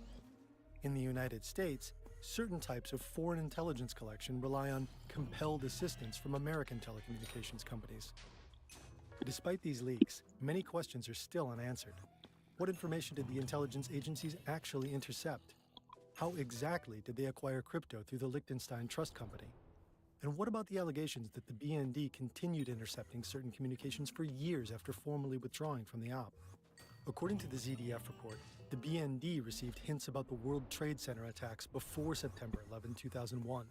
S6: In the United States, certain types of foreign intelligence collection rely on compelled assistance from American telecommunications companies. Despite these leaks, many questions are still unanswered. What information did the intelligence agencies actually intercept? How exactly did they acquire crypto through the Liechtenstein Trust Company? And what about the allegations that the BND continued intercepting certain communications for years after formally withdrawing from the op? According to the ZDF report, the BND received hints about the World Trade Center attacks before September 11, 2001.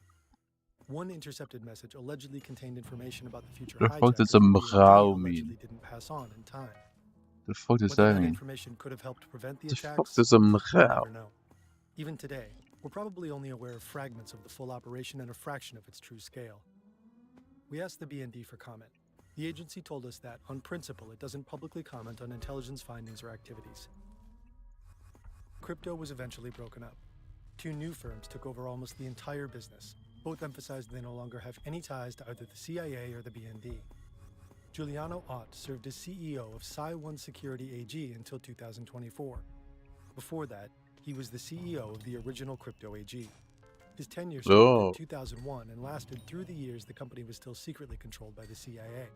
S6: One intercepted message allegedly contained information about the future hijackers the BND allegedly didn't pass on in time.
S2: The fuck does
S6: Whether
S2: that
S6: that
S2: mean?
S6: information could have helped prevent the
S2: The
S6: attacks,
S2: fuck does a
S6: we'll
S2: mgao?
S6: never know. Even today, we're probably only aware of fragments of the full operation and a fraction of its true scale. We asked the BND for comment. The agency told us that, on principle, it doesn't publicly comment on intelligence findings or activities. Crypto was eventually broken up. Two new firms took over almost the entire business. Both emphasized they no longer have any ties to either the CIA or the BND. Giuliano Ott served as CEO of Psi-One Security AG until 2024. Before that, he was the CEO of the original Crypto AG. His tenure started in 2001 and lasted through the years the company was still secretly controlled by the CIA.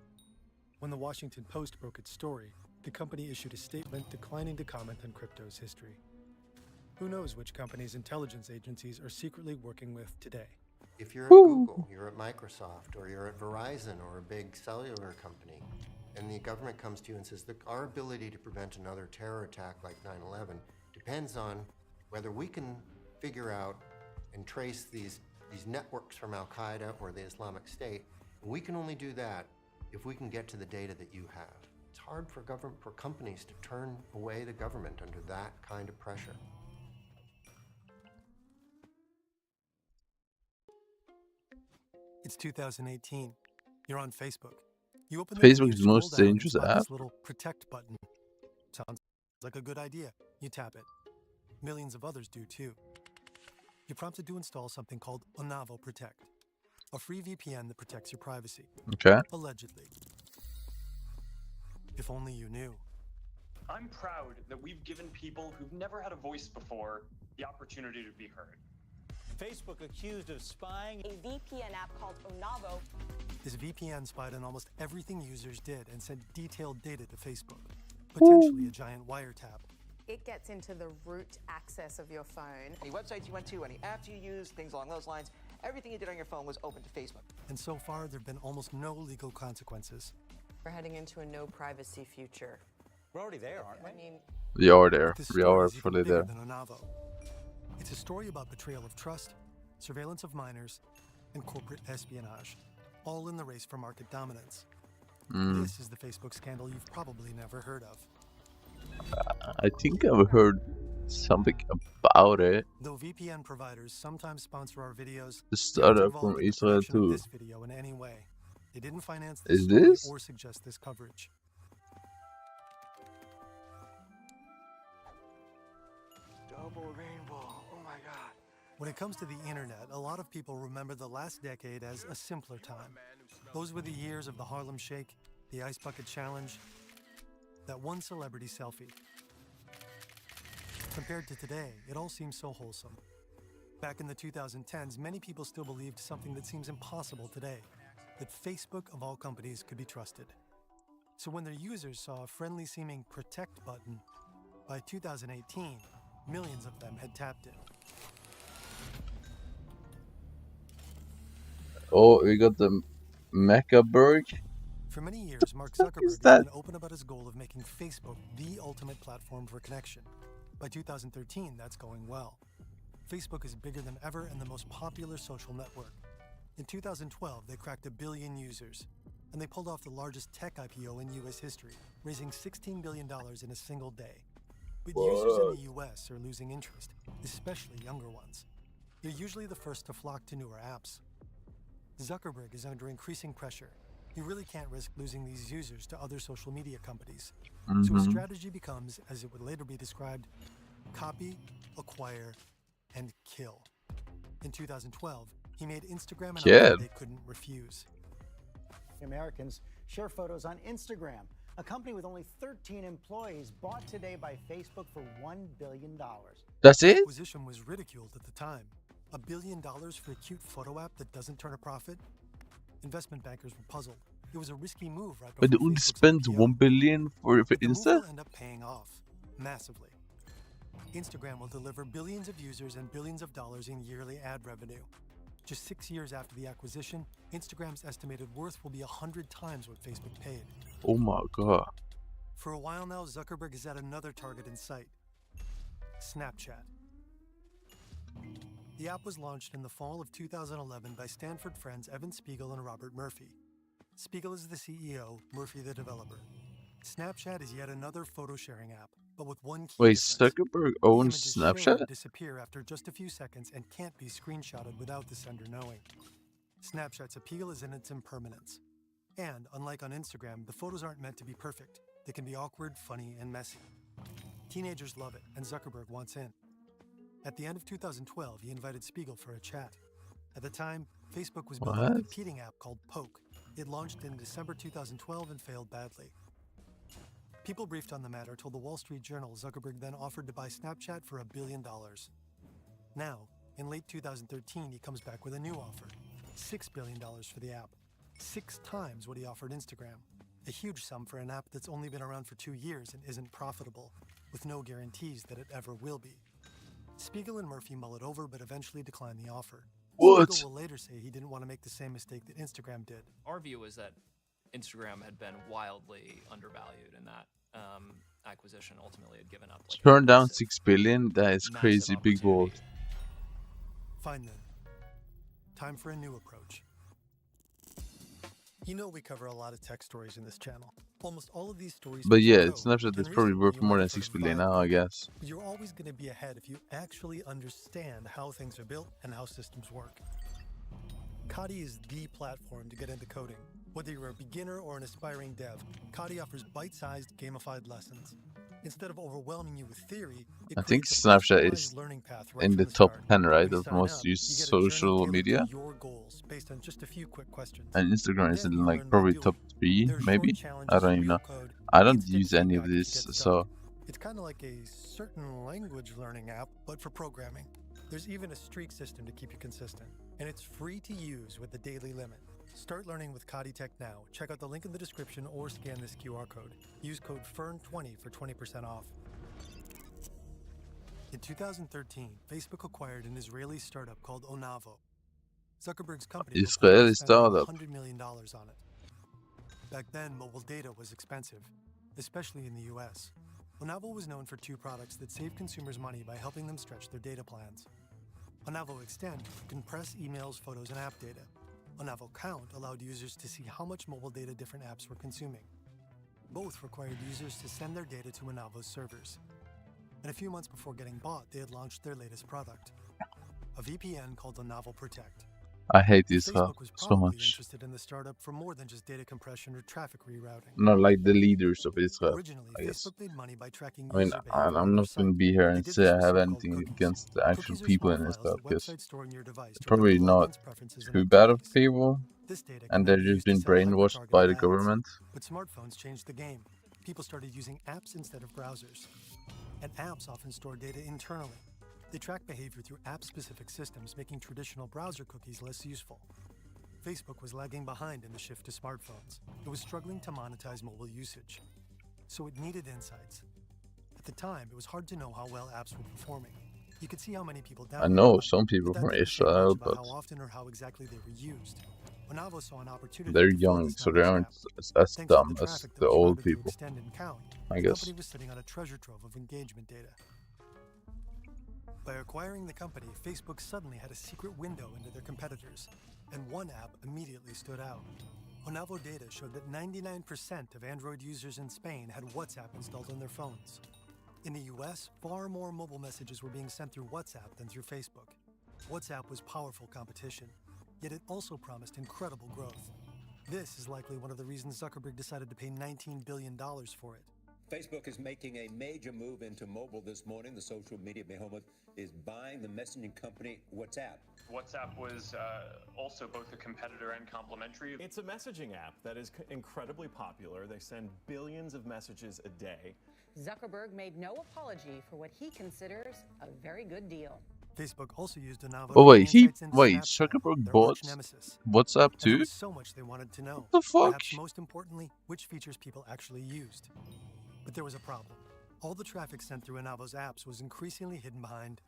S6: When the Washington Post broke its story, the company issued a statement declining to comment on crypto's history. Who knows which companies intelligence agencies are secretly working with today?
S15: If you're at Google, you're at Microsoft, or you're at Verizon or a big cellular company, and the government comes to you and says, look, our ability to prevent another terror attack like 9/11 depends on whether we can figure out and trace these networks from Al-Qaeda or the Islamic State. And we can only do that if we can get to the data that you have. It's hard for companies to turn away the government under that kind of pressure.
S6: It's 2018. You're on Facebook. You open
S2: Facebook is the most dangerous app.
S6: This little protect button. Sounds like a good idea. You tap it. Millions of others do too. You're prompted to install something called Onavo Protect, a free VPN that protects your privacy.
S2: Okay.
S6: Allegedly. If only you knew.
S21: I'm proud that we've given people who've never had a voice before the opportunity to be heard.
S22: Facebook accused of spying
S23: a VPN app called Onavo.
S6: This VPN spied on almost everything users did and sent detailed data to Facebook, potentially a giant wiretap.
S11: It gets into the root access of your phone.
S24: Any websites you went to, any apps you used, things along those lines, everything you did on your phone was open to Facebook.
S6: And so far, there have been almost no legal consequences.
S11: We're heading into a no privacy future.
S22: We're already there, aren't we?
S11: I mean,
S2: We are there. We are fully there.
S6: It's a story about betrayal of trust, surveillance of minors, and corporate espionage, all in the race for market dominance. This is the Facebook scandal you've probably never heard of.
S2: I think I've heard something about it.
S6: Though VPN providers sometimes sponsor our videos,
S2: The startup from Israel too.
S6: This video in any way. They didn't finance
S2: Is
S6: story
S2: this?
S6: or suggest this coverage.
S22: Double rainbow. Oh my God.
S6: When it comes to the internet, a lot of people remember the last decade as a simpler time. Those were the years of the Harlem Shake, the Ice Bucket Challenge, that one celebrity selfie. Compared to today, it all seems so wholesome. Back in the 2010s, many people still believed something that seems impossible today, that Facebook of all companies could be trusted. So when their users saw a friendly-seeming protect button, by 2018, millions of them had tapped it.
S2: Oh, we got the Mechaberg.
S6: For many years, Mark Zuckerberg has been open about his goal of making Facebook the ultimate platform for connection. By 2013, that's going well. Facebook is bigger than ever and the most popular social network. In 2012, they cracked 1 billion users, and they pulled off the largest tech IPO in U.S. history, raising $16 billion in a single day. But users in the U.S. are losing interest, especially younger ones. They're usually the first to flock to newer apps. Zuckerberg is under increasing pressure. He really can't risk losing these users to other social media companies. So his strategy becomes, as it would later be described, copy, acquire, and kill. In 2012, he made Instagram an offer they couldn't refuse.
S7: Americans share photos on Instagram. A company with only 13 employees bought today by Facebook for $1 billion.
S2: That's it?
S6: The acquisition was ridiculed at the time. $1 billion for a cute photo app that doesn't turn a profit? Investment bankers were puzzled. It was a risky move right before
S2: But they only spent $1 billion for
S6: the move
S2: Insta?
S6: will end up paying off massively. Instagram will deliver billions of users and billions of dollars in yearly ad revenue. Just 6 years after the acquisition, Instagram's estimated worth will be 100 times what Facebook paid.
S2: Oh my god.
S6: For a while now, Zuckerberg has had another target in sight: Snapchat. The app was launched in the fall of 2011 by Stanford friends Evan Spiegel and Robert Murphy. Spiegel is the CEO, Murphy the developer. Snapchat is yet another photo-sharing app, but with one key
S2: Wait,
S6: difference.
S2: Zuckerberg owns
S6: The images shared
S2: Snapchat?
S6: disappear after just a few seconds and can't be screenshotted without the sender knowing. Snapchat's appeal is in its impermanence. And, unlike on Instagram, the photos aren't meant to be perfect. They can be awkward, funny, and messy. Teenagers love it, and Zuckerberg wants in. At the end of 2012, he invited Spiegel for a chat. At the time, Facebook was building a
S2: What?
S6: competing app called Poke. It launched in December 2012 and failed badly. People briefed on the matter told the Wall Street Journal Zuckerberg then offered to buy Snapchat for $1 billion. Now, in late 2013, he comes back with a new offer: $6 billion for the app. 6 times what he offered Instagram. A huge sum for an app that's only been around for 2 years and isn't profitable, with no guarantees that it ever will be. Spiegel and Murphy mull it over, but eventually decline the offer.
S2: What?
S6: Spiegel will later say he didn't want to make the same mistake that Instagram did.
S8: Our view is that Instagram had been wildly undervalued, and that acquisition ultimately had given up. Like,
S2: Turn down $6 billion? That is crazy big balls.
S6: Fine then. Time for a new approach. You know we cover a lot of tech stories in this channel. Almost all of these stories.
S2: But yeah,
S6: grow,
S2: Snapchat is
S6: and
S2: probably
S6: recently
S2: worth
S6: you
S2: more
S6: might
S2: than
S6: have
S2: $6
S6: heard of
S2: billion
S6: Vibe.
S2: now, I guess.
S6: But you're always going to be ahead if you actually understand how things are built and how systems work. Kodi is the platform to get into coding. Whether you're a beginner or an aspiring dev, Kodi offers bite-sized, gamified lessons. Instead of overwhelming you with theory, it
S2: I think
S6: creates a
S2: Snapchat
S6: personalized
S2: is
S6: learning path right
S2: in
S6: from
S2: the
S6: the
S2: top
S6: start.
S2: 10, right,
S6: When you
S2: of
S6: sign
S2: most
S6: up,
S2: used
S6: you get a journey
S2: social
S6: tailored to
S2: media.
S6: your goals based on just a few quick questions.
S2: And Instagram is
S6: Then
S2: in
S6: you
S2: like
S6: learn by
S2: probably
S6: doing.
S2: top 3,
S6: There are
S2: maybe?
S6: short challenges,
S2: I don't even
S6: real
S2: know.
S6: code,
S2: I don't
S6: instant
S2: use any of
S6: feedback to
S2: this,
S6: get
S2: so
S6: stuck. It's kind of like a certain language learning app, but for programming. There's even a streak system to keep you consistent, and it's free to use with a daily limit. Start learning with Kodi Tech now. Check out the link in the description or scan this QR code. Use code FERN20 for 20% off. In 2013, Facebook acquired an Israeli startup called Onavo. Zuckerberg's company
S2: Israeli
S6: reportedly spent about
S2: startup.
S6: $100 million on it. Back then, mobile data was expensive, especially in the US. Onavo was known for 2 products that saved consumers money by helping them stretch their data plans. Onavo Extend could compress emails, photos, and app data. Onavo Count allowed users to see how much mobile data different apps were consuming. Both required users to send their data to Onavo's servers. And a few months before getting bought, they had launched their latest product, a VPN called Onavo Protect.
S2: I hate Israel
S6: Facebook was
S2: so
S6: probably
S2: much.
S6: interested in the startup for more than just data compression or traffic rerouting.
S2: Not like the leaders of Israel,
S6: Originally,
S2: I guess.
S6: Facebook made money by tracking
S2: I mean,
S6: user behavior
S2: I'm
S6: on their
S2: not gonna
S6: site.
S2: be here
S6: They
S2: and
S6: did
S2: say
S6: this
S2: I
S6: with
S2: have
S6: something called
S2: anything
S6: cookies.
S2: against the actual
S6: Cookies are
S2: people
S6: small
S2: in
S6: files
S2: Israel,
S6: that
S2: because
S6: websites store in your device to
S2: probably
S6: remember
S2: not
S6: logins, preferences, and
S2: too bad of
S6: activities.
S2: people,
S6: This data can
S2: and
S6: then
S2: they're
S6: be
S2: just
S6: used to
S2: been
S6: sell
S2: brainwashed by
S6: hyper-targeted
S2: the
S6: ads.
S2: government.
S6: But smartphones changed the game. people started using apps instead of browsers. And apps often store data internally. They track behavior through app-specific systems, making traditional browser cookies less useful. Facebook was lagging behind in the shift to smartphones. It was struggling to monetize mobile usage. So it needed insights. At the time, it was hard to know how well apps were performing. You could see how many people downloaded
S2: I know
S6: them,
S2: some people
S6: but that
S2: from
S6: didn't say much
S2: Israel,
S6: about
S2: but
S6: how often or how exactly they were used. Onavo saw an opportunity
S2: they're
S6: to fill
S2: young,
S6: this
S2: so they
S6: knowledge
S2: aren't
S6: gap.
S2: as
S6: Thanks to
S2: dumb
S6: the
S2: as
S6: traffic that
S2: the
S6: was
S2: old
S6: routed through
S2: people,
S6: Extend and Count,
S2: I
S6: the
S2: guess.
S6: company was sitting on a treasure trove of engagement data. By acquiring the company, Facebook suddenly had a secret window into their competitors, and one app immediately stood out. Onavo data showed that 99% of Android users in Spain had WhatsApp installed on their phones. In the US, far more mobile messages were being sent through WhatsApp than through Facebook. WhatsApp was powerful competition, yet it also promised incredible growth. This is likely one of the reasons Zuckerberg decided to pay $19 billion for it.
S1: Facebook is making a major move into mobile this morning. The social media behemoth is buying the messaging company WhatsApp.
S21: WhatsApp was also both a competitor and complementary.
S5: It's a messaging app that is incredibly popular. They send billions of messages a day.
S18: Zuckerberg made no apology for what he considers a very good deal.
S6: Facebook also used Onavo
S2: Oh
S6: to
S2: wait,
S6: gain insights into Snapchat,
S2: Zuckerberg
S6: their
S2: bought
S6: arch nemesis.
S2: WhatsApp
S6: And there
S2: too?
S6: was so much they wanted to know.
S2: What the fuck?
S6: Perhaps most importantly, which features people actually used. But there was a problem. All the traffic sent through Onavo's apps was increasingly hidden behind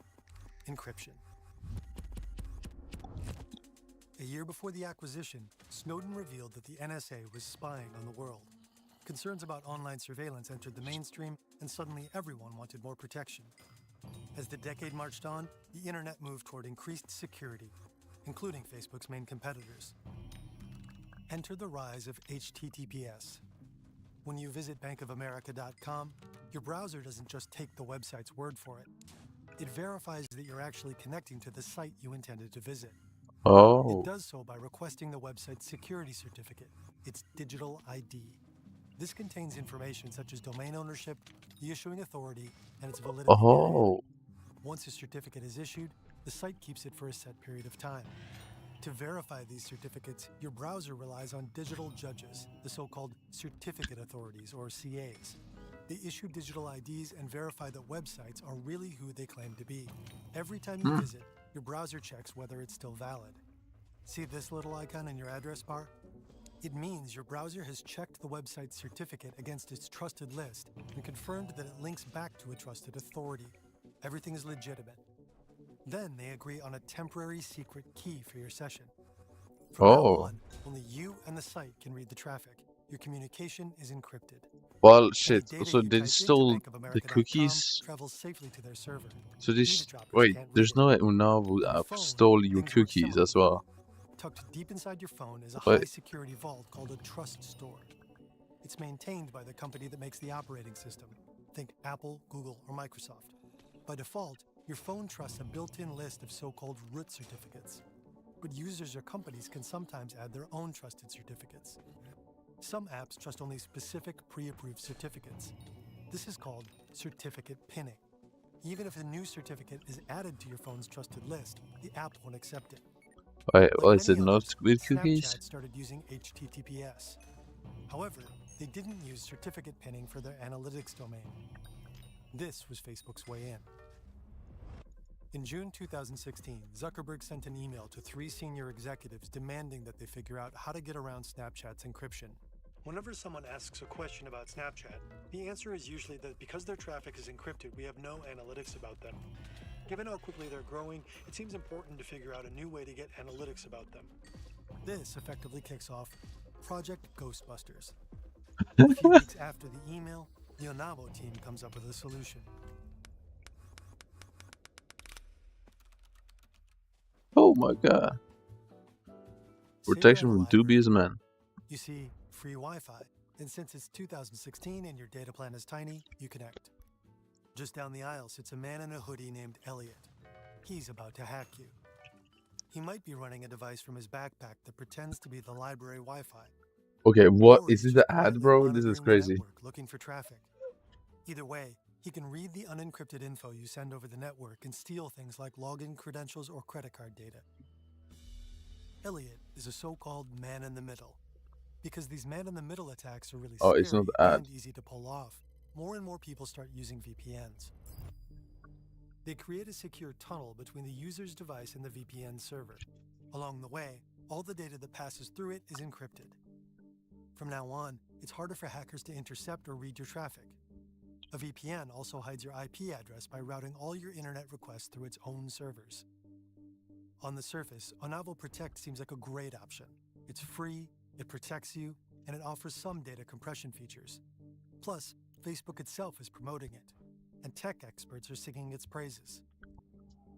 S6: encryption. A year before the acquisition, Snowden revealed that the NSA was spying on the world. Concerns about online surveillance entered the mainstream, and suddenly everyone wanted more protection. As the decade marched on, the internet moved toward increased security, including Facebook's main competitors. Enter the rise of HTTPS. When you visit bankofamerica.com, your browser doesn't just take the website's word for it. It verifies that you're actually connecting to the site you intended to visit.
S2: Oh.
S6: It does so by requesting the website's security certificate, its digital ID. This contains information such as domain ownership, the issuing authority, and its validity period.
S2: Oh.
S6: Once a certificate is issued, the site keeps it for a set period of time. To verify these certificates, your browser relies on digital judges, the so-called certificate authorities, or CAs. They issue digital IDs and verify that websites are really who they claim to be. Every time you visit, your browser checks whether it's still valid. See this little icon in your address bar? It means your browser has checked the website's certificate against its trusted list and confirmed that it links back to a trusted authority. Everything is legitimate. Then they agree on a temporary secret key for your session. From now on, only you and the site can read the traffic. Your communication is encrypted.
S2: Well, shit.
S6: Any data
S2: So
S6: you
S2: they
S6: type
S2: stole
S6: into
S2: the
S6: bankofamerica.com
S2: cookies.
S6: travels safely to their server.
S2: So they
S6: Eavesdroppers
S2: wait.
S6: can't read
S2: There's
S6: it.
S2: no way Unavo
S6: On the
S2: app
S6: phone,
S2: stole your
S6: things work
S2: cookies as well.
S6: Tucked deep inside your phone is a
S2: Wait.
S6: high-security vault called a trust store. It's maintained by the company that makes the operating system. Think Apple, Google, or Microsoft. By default, your phone trusts a built-in list of so-called root certificates. But users or companies can sometimes add their own trusted certificates. Some apps trust only specific pre-approved certificates. This is called certificate pinning. Even if a new certificate is added to your phone's trusted list, the app won't accept it.
S2: Wait,
S6: Like
S2: what is it
S6: many
S2: not
S6: others,
S2: with cookies?
S6: Snapchat started using HTTPS. However, they didn't use certificate pinning for their analytics domain. This was Facebook's way in. In June 2016, Zuckerberg sent an email to 3 senior executives demanding that they figure out how to get around Snapchat's encryption. Whenever someone asks a question about Snapchat, the answer is usually that because their traffic is encrypted, we have no analytics about them. Given how quickly they're growing, it seems important to figure out a new way to get analytics about them. This effectively kicks off Project Ghostbusters. A few weeks after the email, the Onavo team comes up with a solution.
S2: Oh my god. Protection from dubious men.
S6: You see, free Wi-Fi, and since it's 2016 and your data plan is tiny, you connect. Just down the aisle sits a man in a hoodie named Elliot. He's about to hack you. He might be running a device from his backpack that pretends to be the library Wi-Fi.
S2: Okay, what
S6: Or
S2: is
S6: he's
S2: it? The
S6: just
S2: ad,
S6: quietly
S2: bro? This is
S6: monitoring the
S2: crazy.
S6: network, looking for traffic. Either way, he can read the unencrypted info you send over the network and steal things like login credentials or credit card data. Elliot is a so-called man in the middle. Because these man-in-the-middle attacks are really
S2: Oh,
S6: scary
S2: it's not the ad.
S6: and easy to pull off, more and more people start using VPNs. They create a secure tunnel between the user's device and the VPN server. Along the way, all the data that passes through it is encrypted. From now on, it's harder for hackers to intercept or read your traffic. A VPN also hides your IP address by routing all your internet requests through its own servers. On the surface, Onavo Protect seems like a great option. It's free, it protects you, and it offers some data compression features. Plus, Facebook itself is promoting it, and tech experts are singing its praises.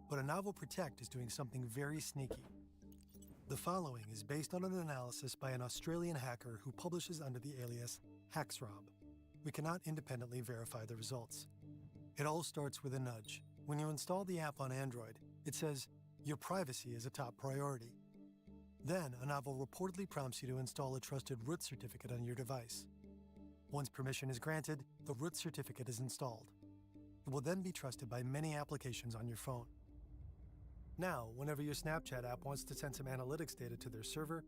S6: But Onavo Protect is doing something very sneaky. The following is based on an analysis by an Australian hacker who publishes under the alias Hypixel. We cannot independently verify the results. It all starts with a nudge. When you install the app on Android, it says, "Your privacy is a top priority." Then, Onavo reportedly prompts you to install a trusted root certificate on your device. Once permission is granted, the root certificate is installed. It will then be trusted by many applications on your phone. Now, whenever your Snapchat app wants to send some analytics data to their server,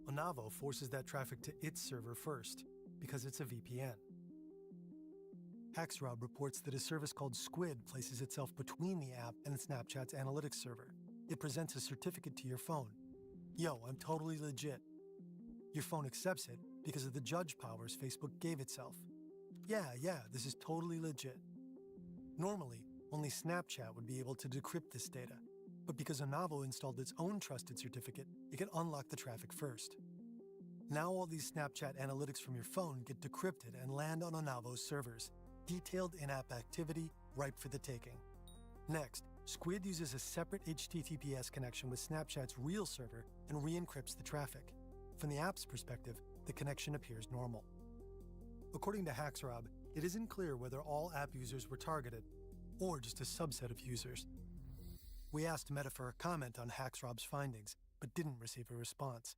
S6: Onavo forces that traffic to its server first, because it's a VPN. Hypixel reports that a service called Squid places itself between the app and Snapchat's analytics server. It presents a certificate to your phone. "Yo, I'm totally legit." Your phone accepts it because of the judge powers Facebook gave itself. Yeah, this is totally legit. Normally, only Snapchat would be able to decrypt this data, but because Onavo installed its own trusted certificate, it can unlock the traffic first. Now all these Snapchat analytics from your phone get decrypted and land on Onavo's servers. Detailed in-app activity, ripe for the taking. Next, Squid uses a separate HTTPS connection with Snapchat's real server and re-encrypts the traffic. From the app's perspective, the connection appears normal. According to Hypixel, it isn't clear whether all app users were targeted, or just a subset of users. We asked Meta for a comment on Hypixel's findings, but didn't receive a response.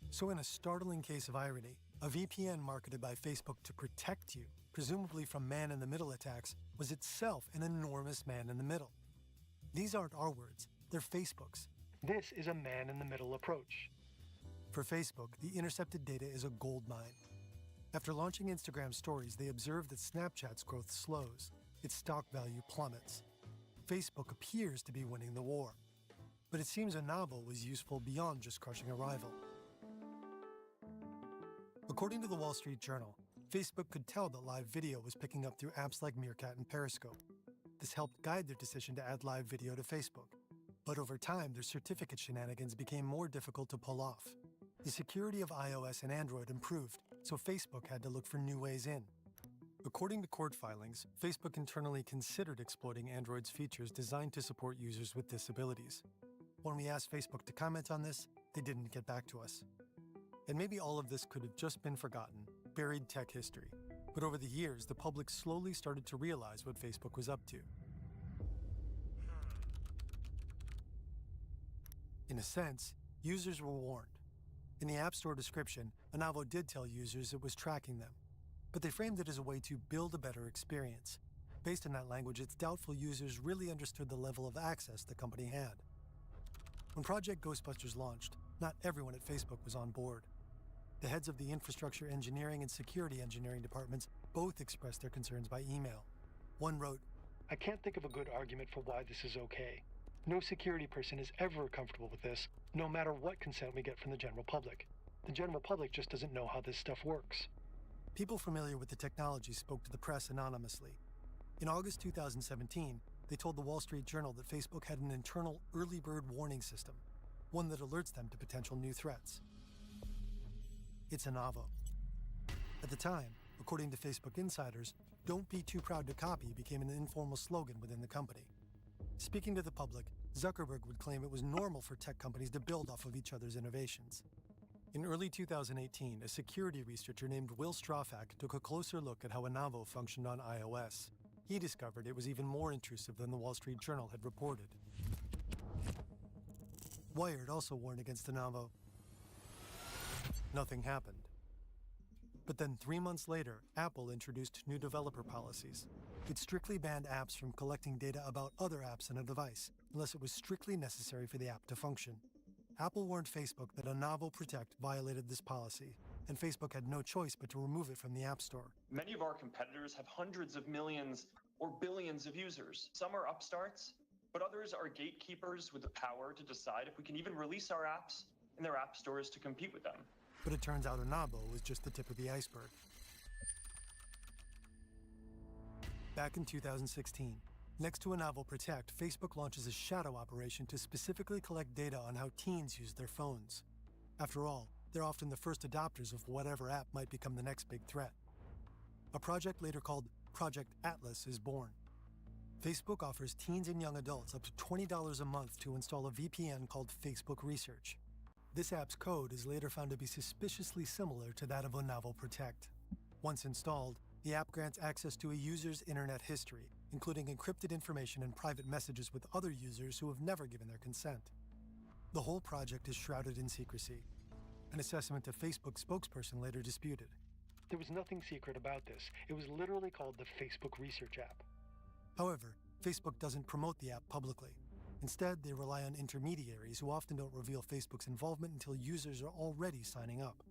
S6: So in a startling case of irony, a VPN marketed by Facebook to protect you, presumably from man-in-the-middle attacks, was itself an enormous man-in-the-middle. These aren't our words, they're Facebook's. This is a man-in-the-middle approach. For Facebook, the intercepted data is a goldmine. After launching Instagram stories, they observed that Snapchat's growth slows, its stock value plummets. Facebook appears to be winning the war. But it seems Onavo was useful beyond just crushing a rival. According to the Wall Street Journal, Facebook could tell that live video was picking up through apps like Meerkat and Periscope. This helped guide their decision to add live video to Facebook. But over time, their certificate shenanigans became more difficult to pull off. The security of iOS and Android improved, so Facebook had to look for new ways in. According to court filings, Facebook internally considered exploiting Android's features designed to support users with disabilities. When we asked Facebook to comment on this, they didn't get back to us. And maybe all of this could have just been forgotten, buried tech history. But over the years, the public slowly started to realize what Facebook was up to. In a sense, users were warned. In the App Store description, Onavo did tell users it was tracking them, but they framed it as a way to build a better experience. Based on that language, it's doubtful users really understood the level of access the company had. When Project Ghostbusters launched, not everyone at Facebook was on board. The heads of the infrastructure engineering and security engineering departments both expressed their concerns by email. One wrote, "I can't think of a good argument for why this is okay. No security person is ever comfortable with this, no matter what consent we get from the general public. The general public just doesn't know how this stuff works." People familiar with the technology spoke to the press anonymously. In August 2017, they told the Wall Street Journal that Facebook had an internal early bird warning system, one that alerts them to potential new threats. It's Onavo. At the time, according to Facebook insiders, "Don't be too proud to copy" became an informal slogan within the company. Speaking to the public, Zuckerberg would claim it was normal for tech companies to build off of each other's innovations. In early 2018, a security researcher named Will Strofak took a closer look at how Onavo functioned on iOS. He discovered it was even more intrusive than the Wall Street Journal had reported. Wired also warned against Onavo. Nothing happened. But then 3 months later, Apple introduced new developer policies. It strictly banned apps from collecting data about other apps on a device, unless it was strictly necessary for the app to function. Apple warned Facebook that Onavo Protect violated this policy, and Facebook had no choice but to remove it from the App Store.
S21: Many of our competitors have hundreds of millions or billions of users. Some are upstarts, but others are gatekeepers with the power to decide if we can even release our apps in their app stores to compete with them.
S6: But it turns out Onavo was just the tip of the iceberg. Back in 2016, next to Onavo Protect, Facebook launches a shadow operation to specifically collect data on how teens use their phones. After all, they're often the first adopters of whatever app might become the next big threat. A project later called Project Atlas is born. Facebook offers teens and young adults up to $20 a month to install a VPN called Facebook Research. This app's code is later found to be suspiciously similar to that of Onavo Protect. Once installed, the app grants access to a user's internet history, including encrypted information and private messages with other users who have never given their consent. The whole project is shrouded in secrecy. An assessment a Facebook spokesperson later disputed. There was nothing secret about this. It was literally called the Facebook Research app. However, Facebook doesn't promote the app publicly. Instead, they rely on intermediaries who often don't reveal Facebook's involvement until users are already signing up.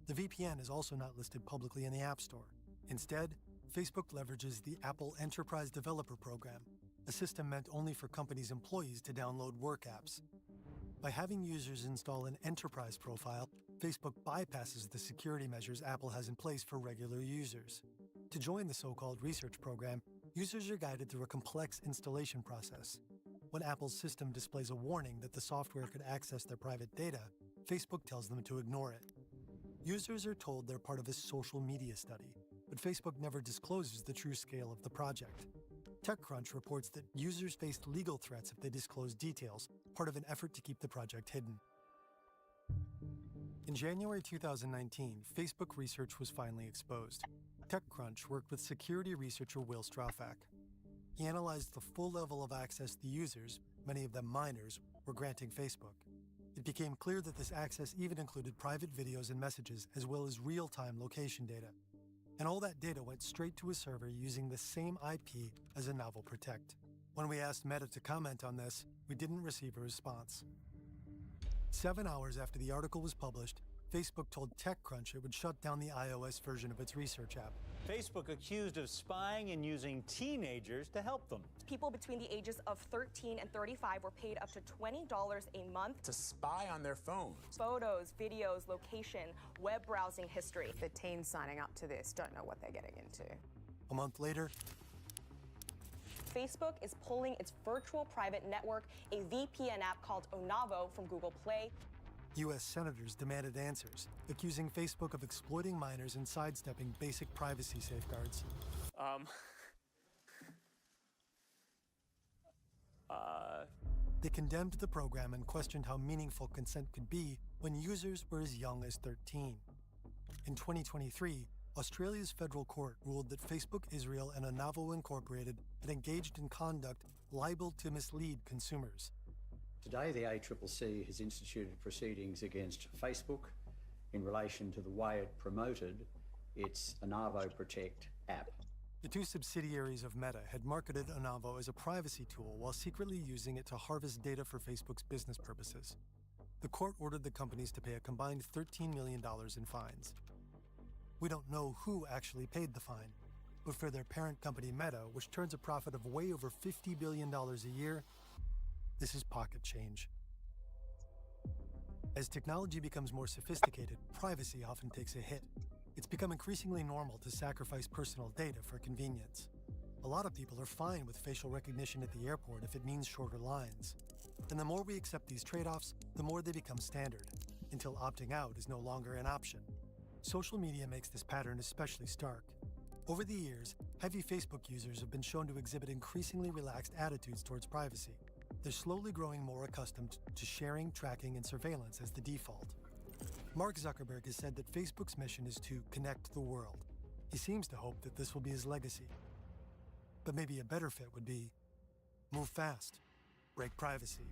S6: The VPN is also not listed publicly in the App Store. Instead, Facebook leverages the Apple Enterprise Developer Program, a system meant only for companies' employees to download work apps. By having users install an enterprise profile, Facebook bypasses the security measures Apple has in place for regular users. To join the so-called research program, users are guided through a complex installation process. When Apple's system displays a warning that the software could access their private data, Facebook tells them to ignore it. Users are told they're part of a social media study, but Facebook never discloses the true scale of the project. TechCrunch reports that users faced legal threats if they disclosed details, part of an effort to keep the project hidden. In January 2019, Facebook Research was finally exposed. TechCrunch worked with security researcher Will Strafak. He analyzed the full level of access the users, many of them minors, were granting Facebook. It became clear that this access even included private videos and messages, as well as real-time location data. And all that data went straight to a server using the same IP as Onavo Protect. When we asked Meta to comment on this, we didn't receive a response. 7 hours after the article was published, Facebook told TechCrunch it would shut down the iOS version of its research app.
S3: Facebook accused of spying and using teenagers to help them.
S23: People between the ages of 13 and 35 were paid up to $20 a month
S12: to spy on their phones.
S23: Photos, videos, location, web browsing history.
S18: The teens signing up to this don't know what they're getting into.
S6: A month later,
S23: Facebook is pulling its virtual private network, a VPN app called Onavo, from Google Play.
S6: U.S. senators demanded answers, accusing Facebook of exploiting minors and sidestepping basic privacy safeguards. They condemned the program and questioned how meaningful consent could be when users were as young as 13. In 2023, Australia's federal court ruled that Facebook Israel and Onavo Incorporated had engaged in conduct liable to mislead consumers.
S14: Today, the ACCC has instituted proceedings against Facebook in relation to the way it promoted its Onavo Protect app.
S6: The two subsidiaries of Meta had marketed Onavo as a privacy tool while secretly using it to harvest data for Facebook's business purposes. The court ordered the companies to pay a combined $13 million in fines. We don't know who actually paid the fine, but for their parent company Meta, which turns a profit of way over $50 billion a year, this is pocket change. As technology becomes more sophisticated, privacy often takes a hit. It's become increasingly normal to sacrifice personal data for convenience. A lot of people are fine with facial recognition at the airport if it means shorter lines. And the more we accept these trade-offs, the more they become standard, until opting out is no longer an option. Social media makes this pattern especially stark. Over the years, heavy Facebook users have been shown to exhibit increasingly relaxed attitudes towards privacy. They're slowly growing more accustomed to sharing, tracking, and surveillance as the default. Mark Zuckerberg has said that Facebook's mission is to connect the world. He seems to hope that this will be his legacy. But maybe a better fit would be move fast, break privacy.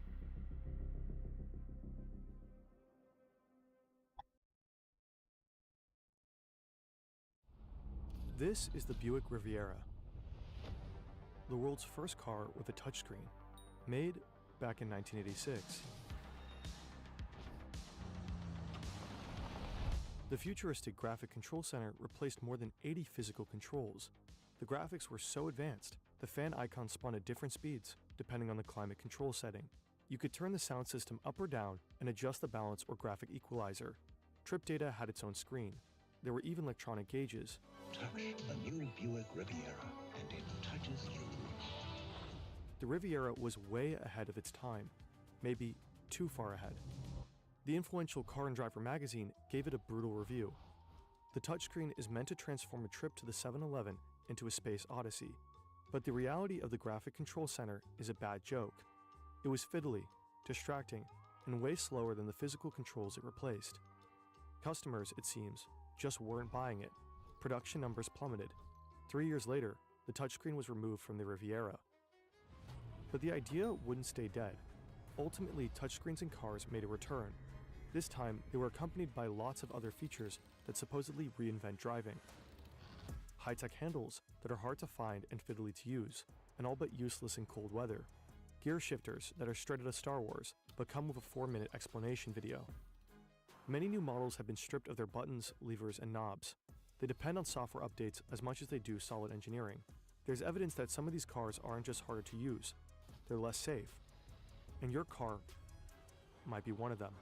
S9: This is the Buick Riviera, the world's first car with a touchscreen, made back in 1986. The futuristic graphic control center replaced more than 80 physical controls. The graphics were so advanced, the fan icons spun at different speeds, depending on the climate control setting. You could turn the sound system up or down and adjust the balance or graphic equalizer. Trip data had its own screen. There were even electronic gauges.
S12: Touch a new Buick Riviera, and it touches you.
S9: The Riviera was way ahead of its time, maybe too far ahead. The influential Car and Driver magazine gave it a brutal review. The touchscreen is meant to transform a trip to the 7-Eleven into a space odyssey, but the reality of the graphic control center is a bad joke. It was fiddly, distracting, and way slower than the physical controls it replaced. Customers, it seems, just weren't buying it. Production numbers plummeted. 3 years later, the touchscreen was removed from the Riviera. But the idea wouldn't stay dead. Ultimately, touchscreens in cars made a return. This time, they were accompanied by lots of other features that supposedly reinvent driving. High-tech handles that are hard to find and fiddly to use, and all but useless in cold weather. Gear shifters that are straight out of Star Wars, but come with a 4-minute explanation video. Many new models have been stripped of their buttons, levers, and knobs. They depend on software updates as much as they do solid engineering. There's evidence that some of these cars aren't just harder to use, they're less safe. And your car might be one of them.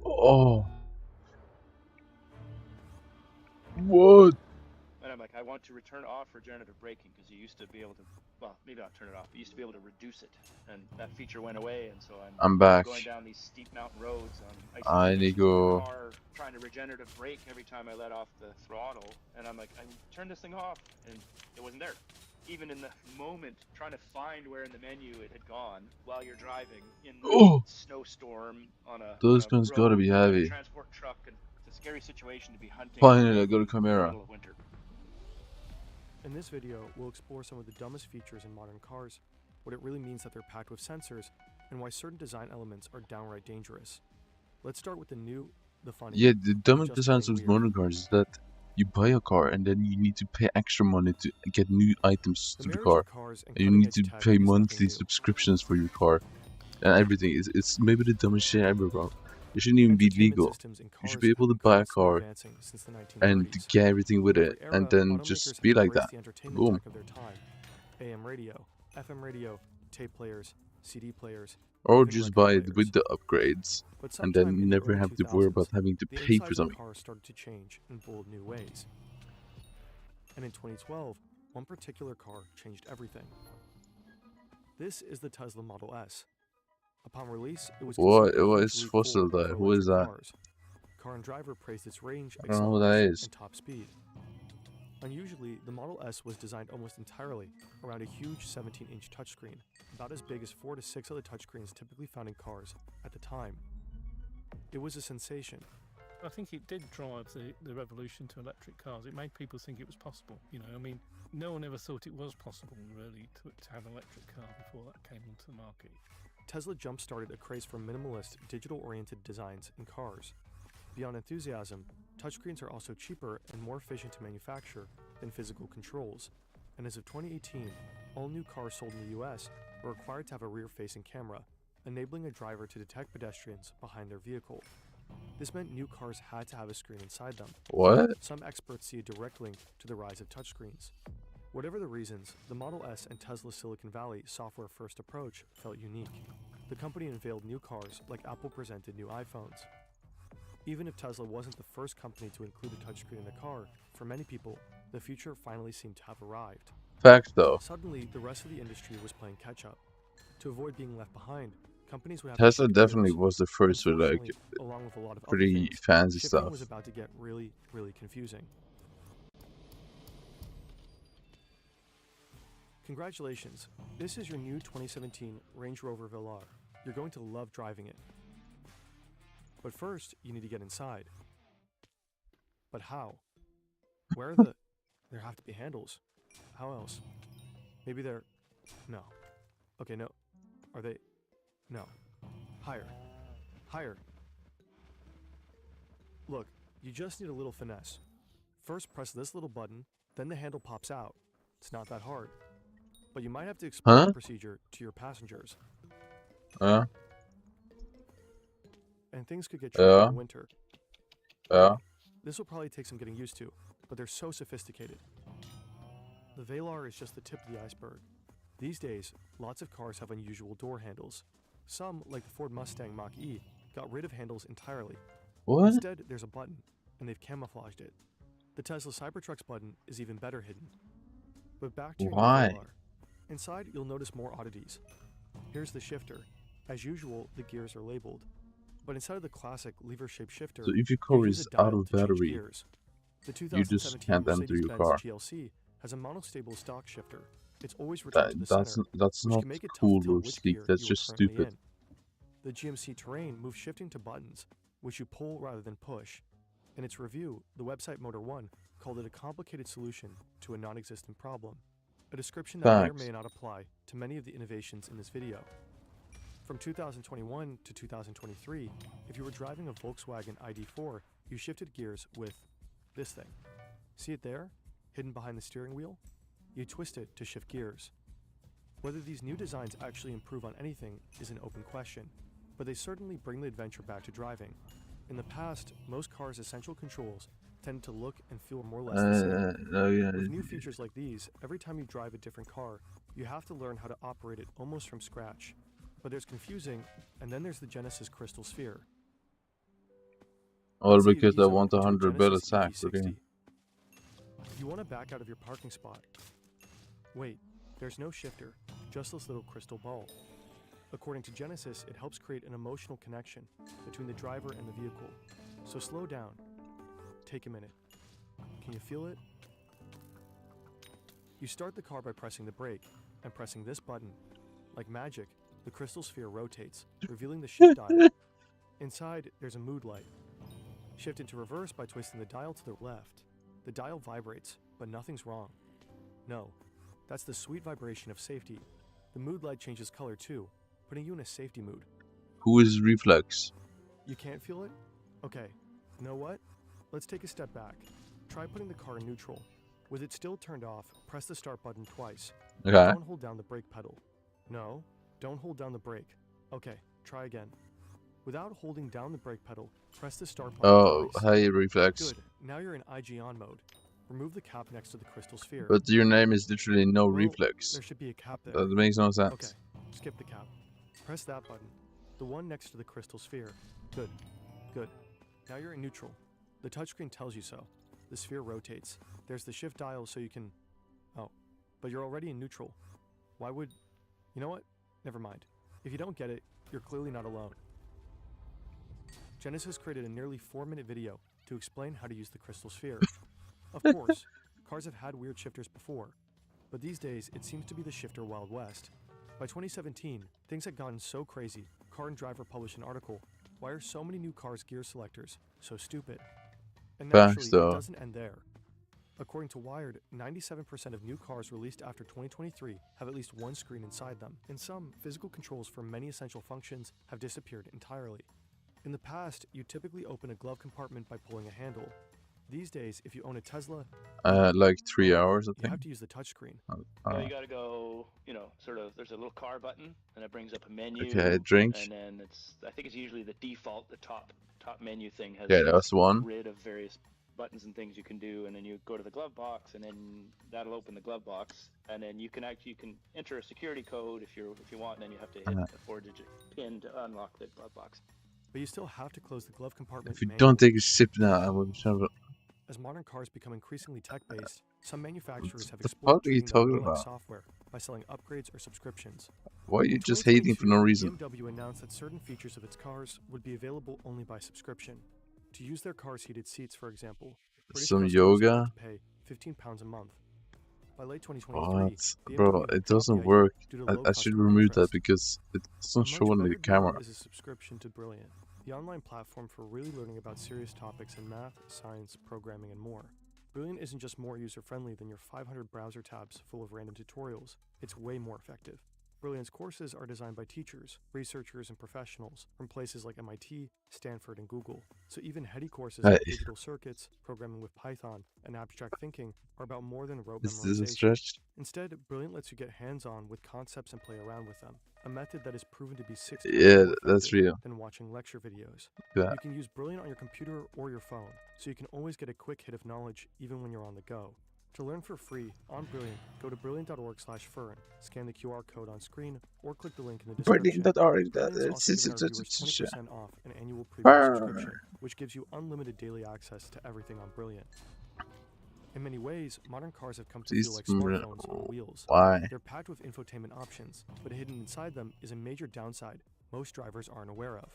S2: Oh. What?
S17: And I'm like, I want to return off regenerative braking because you used to be able to, well, maybe not turn it off. You used to be able to reduce it, and that feature went away. And so
S2: I'm back.
S17: going down these steep mountain roads on
S2: I need to go.
S17: car, trying to regenerative brake every time I let off the throttle, and I'm like, I turned this thing off, and it wasn't there. Even in the moment, trying to find where in the menu it had gone while you're driving in the snowstorm on a
S2: Those
S17: on a
S2: guns
S17: road,
S2: gotta be
S17: with a
S2: heavy.
S17: transport truck, and it's a scary situation to be hunting.
S2: Finally, I got a
S17: in the
S2: camera.
S17: middle of winter.
S9: In this video, we'll explore some of the dumbest features in modern cars, what it really means that they're packed with sensors, and why certain design elements are downright dangerous. Let's start with the funny.
S2: Yeah, the dumbest
S9: just
S2: designs
S9: plain
S2: of
S9: weird.
S2: modern cars is that you buy a car and then you need to pay extra money to get new items
S9: The
S2: to the
S9: marriage
S2: car.
S9: of cars and
S2: And you need
S9: cutting-edge
S2: to
S9: tech
S2: pay
S9: is nothing
S2: monthly
S9: new.
S2: subscriptions for your car. And everything. It's maybe the dumbest shit ever, bro. It shouldn't even be
S9: Entertainment
S2: legal.
S9: systems in
S2: You should
S9: cars
S2: be able
S9: have
S2: to
S9: been
S2: buy a
S9: constantly
S2: car
S9: advancing since the
S2: and
S9: 1930s.
S2: get everything with
S9: In
S2: it,
S9: every
S2: and
S9: era,
S2: then
S9: automakers
S2: just
S9: have
S2: be like
S9: embraced
S2: that.
S9: the entertainment
S2: Boom.
S9: tech of their time. AM radio, FM radio, tape players, CD players,
S2: Or
S9: even
S2: just
S9: record
S2: buy it
S9: players.
S2: with the upgrades,
S9: But
S2: and
S9: sometime
S2: then
S9: in the
S2: never
S9: early
S2: have to worry
S9: 2000s,
S2: about having to
S9: the
S2: pay for
S9: insides of
S2: something.
S9: cars started to change in bold new ways. And in 2012, one particular car changed everything. This is the Tesla Model S. Upon release, it was
S2: What?
S9: considered a
S2: What
S9: huge
S2: is
S9: leap
S2: fossil
S9: forward
S2: there?
S9: for
S2: Who is
S9: electric
S2: that?
S9: cars. Car and Driver praised its range,
S2: I don't know who that
S9: acceleration,
S2: is.
S9: and top speed. Unusually, the Model S was designed almost entirely around a huge 17-inch touchscreen, about as big as 4 to 6 other touchscreens typically found in cars at the time. It was a sensation.
S19: I think it did drive the revolution to electric cars. It made people think it was possible. You know, I mean, no one ever thought it was possible, really, to have an electric car before that came onto the market.
S9: Tesla jump-started a craze for minimalist, digital-oriented designs in cars. Beyond enthusiasm, touchscreens are also cheaper and more efficient to manufacture than physical controls. And as of 2018, all new cars sold in the US were required to have a rear-facing camera, enabling a driver to detect pedestrians behind their vehicle. This meant new cars had to have a screen inside them.
S2: What?
S9: Some experts see a direct link to the rise of touchscreens. Whatever the reasons, the Model S and Tesla's Silicon Valley software-first approach felt unique. The company unveiled new cars like Apple presented new iPhones. Even if Tesla wasn't the first company to include a touchscreen in a car, for many people, the future finally seemed to have arrived.
S2: Fact though.
S9: Suddenly, the rest of the industry was playing catch-up. To avoid being left behind, companies would have
S2: Tesla
S9: to shift
S2: definitely
S9: gears.
S2: was the first with like
S9: Unfortunately, along with a lot of other
S2: pretty
S9: things,
S2: fancy
S9: shifting
S2: stuff.
S9: was about to get really, really confusing. Congratulations, this is your new 2017 Range Rover Velar. You're going to love driving it. But first, you need to get inside. But how? Where are the... There have to be handles. How else? Maybe they're... No. Okay, no. Are they... No. Higher. Higher. Look, you just need a little finesse. First press this little button, then the handle pops out. It's not that hard. But you might have to explain the procedure to your passengers. and things could get tricky in the winter.
S2: Yeah.
S9: This will probably take some getting used to, but they're so sophisticated. The Velar is just the tip of the iceberg. These days, lots of cars have unusual door handles. Some, like the Ford Mustang Mach-E, got rid of handles entirely.
S2: What?
S9: Instead, there's a button, and they've camouflaged it. The Tesla Cybertruck's button is even better hidden. But back to your
S2: Why?
S9: Velar. Inside, you'll notice more oddities. Here's the shifter. As usual, the gears are labeled. But inside of the classic lever-shaped shifter,
S2: So if your
S9: you
S2: car
S9: use
S2: is
S9: a dial
S2: out of
S9: to change
S2: battery,
S9: gears. The
S2: you just
S9: 2017
S2: can't enter your
S9: Mercedes-Benz
S2: car.
S9: GLC has a monostable stock shifter. It's always returned to the center,
S2: That's
S9: which
S2: not
S9: can make it tough
S2: cool
S9: to tell
S2: or
S9: which
S2: sleek.
S9: gear
S2: That's
S9: you are
S2: just
S9: currently
S2: stupid.
S9: in. The GMC Terrain moves shifting to buttons, which you pull rather than push. In its review, the website Motor One called it a complicated solution to a non-existent problem, a description that may or
S2: Facts.
S9: may not apply to many of the innovations in this video. From 2021 to 2023, if you were driving a Volkswagen ID4, you shifted gears with this thing. See it there, hidden behind the steering wheel? You twist it to shift gears. Whether these new designs actually improve on anything is an open question, but they certainly bring the adventure back to driving. In the past, most cars' essential controls tended to look and feel more or less the same. With new features like these, every time you drive a different car, you have to learn how to operate it almost from scratch. But there's confusing, and then there's the Genesis Crystal Sphere.
S2: All
S9: Let's say you
S2: because
S9: ease
S2: I
S9: up
S2: want
S9: into a
S2: 100 better
S9: Genesis
S2: sacks,
S9: EV60.
S2: okay?
S9: You want to back out of your parking spot. Wait, there's no shifter, just this little crystal ball. According to Genesis, it helps create an emotional connection between the driver and the vehicle. So slow down. Take a minute. Can you feel it? You start the car by pressing the brake and pressing this button. Like magic, the crystal sphere rotates, revealing the shift dial. Inside, there's a mood light. Shift into reverse by twisting the dial to the left. The dial vibrates, but nothing's wrong. No, that's the sweet vibration of safety. The mood light changes color too, putting you in a safety mood.
S2: Who is Reflex?
S9: You can't feel it? Okay, you know what? Let's take a step back. Try putting the car in neutral. With it still turned off, press the start button twice.
S2: Okay.
S9: Don't hold down the brake pedal. No, don't hold down the brake. Okay, try again. Without holding down the brake pedal, press the start button
S2: Oh,
S9: twice.
S2: hey, Reflex.
S9: Good, now you're in IG on mode. Remove the cap next to the crystal sphere.
S2: But your name is literally no
S9: Well,
S2: Reflex.
S9: there should be a cap there.
S2: That makes no sense.
S9: Okay, skip the cap. Press that button. The one next to the crystal sphere. Good, good. Now you're in neutral. The touchscreen tells you so. The sphere rotates. There's the shift dial so you can... Oh, but you're already in neutral. Why would... You know what? Never mind. If you don't get it, you're clearly not alone. Genesis created a nearly 4-minute video to explain how to use the crystal sphere. Of course, cars have had weird shifters before, but these days it seems to be the shifter Wild West. By 2017, things had gotten so crazy, Car and Driver published an article, "Why are so many new cars' gear selectors so stupid?" And naturally, it doesn't end there. According to Wired, 97% of new cars released after 2023 have at least one screen inside them, and some physical controls for many essential functions have disappeared entirely. In the past, you typically open a glove compartment by pulling a handle. These days, if you own a Tesla,
S2: like 3 hours, I
S9: you
S2: think.
S9: have to use the touchscreen.
S17: So you gotta go, you know, sort of, there's a little car button, and it brings up a menu.
S2: Okay, drink.
S17: And then I think it's usually the default, the top menu thing has
S2: Yeah, that's one.
S17: a grid of various buttons and things you can do, and then you go to the glove box, and then that'll open the glove box, and then you can enter a security code if you want, and then you have to hit a 4-digit pin to unlock the glove box.
S9: But you still have to close the glove compartment
S2: If you
S9: manually.
S2: don't take a sip now, I will shove it.
S9: As modern cars become increasingly tech-based, some manufacturers have
S2: The
S9: explored
S2: fuck are you
S9: treating them
S2: talking
S9: more like
S2: about?
S9: software by selling upgrades or subscriptions.
S2: Why are you
S9: In
S2: just hating for no
S9: 2022,
S2: reason?
S9: BMW announced that certain features of its cars would be available only by subscription. To use their cars' heated seats, for example, British
S2: Some
S9: customers would
S2: yoga?
S9: have to pay £15 a month. By late 2023,
S2: What? Bro,
S9: BMW
S2: it
S9: dropped the
S2: doesn't
S9: idea
S2: work.
S9: due to
S2: I
S9: low
S2: should
S9: customer
S2: remove that
S9: interest.
S2: because it doesn't
S9: A
S2: show
S9: much
S2: on the
S9: better deal
S2: camera.
S9: is a subscription to Brilliant, the online platform for really learning about serious topics in math, science, programming, and more. Brilliant isn't just more user-friendly than your 500 browser tabs full of random tutorials. It's way more effective. Brilliant's courses are designed by teachers, researchers, and professionals from places like MIT, Stanford, and Google. So even heady courses like digital circuits, programming with Python, and abstract thinking are about more than rote
S2: Is this a
S9: memorization.
S2: stretch?
S9: Instead, Brilliant lets you get hands-on with concepts and play around with them, a method that is proven to be 6 times
S2: Yeah,
S9: more
S2: that's
S9: effective
S2: real.
S9: than watching lecture videos.
S2: Yeah.
S9: You can use Brilliant on your computer or your phone, so you can always get a quick hit of knowledge even when you're on the go. To learn for free on Brilliant, go to brilliant.org/Fern, scan the QR code on screen, or click the link in the description.
S2: Brilliant.org.
S9: Brilliant's also giving our viewers 20% off an annual premium subscription, which gives you unlimited daily access to everything on Brilliant. In many ways, modern cars have come to feel like smartphones on wheels.
S2: Why?
S9: They're packed with infotainment options, but hidden inside them is a major downside most drivers aren't aware of.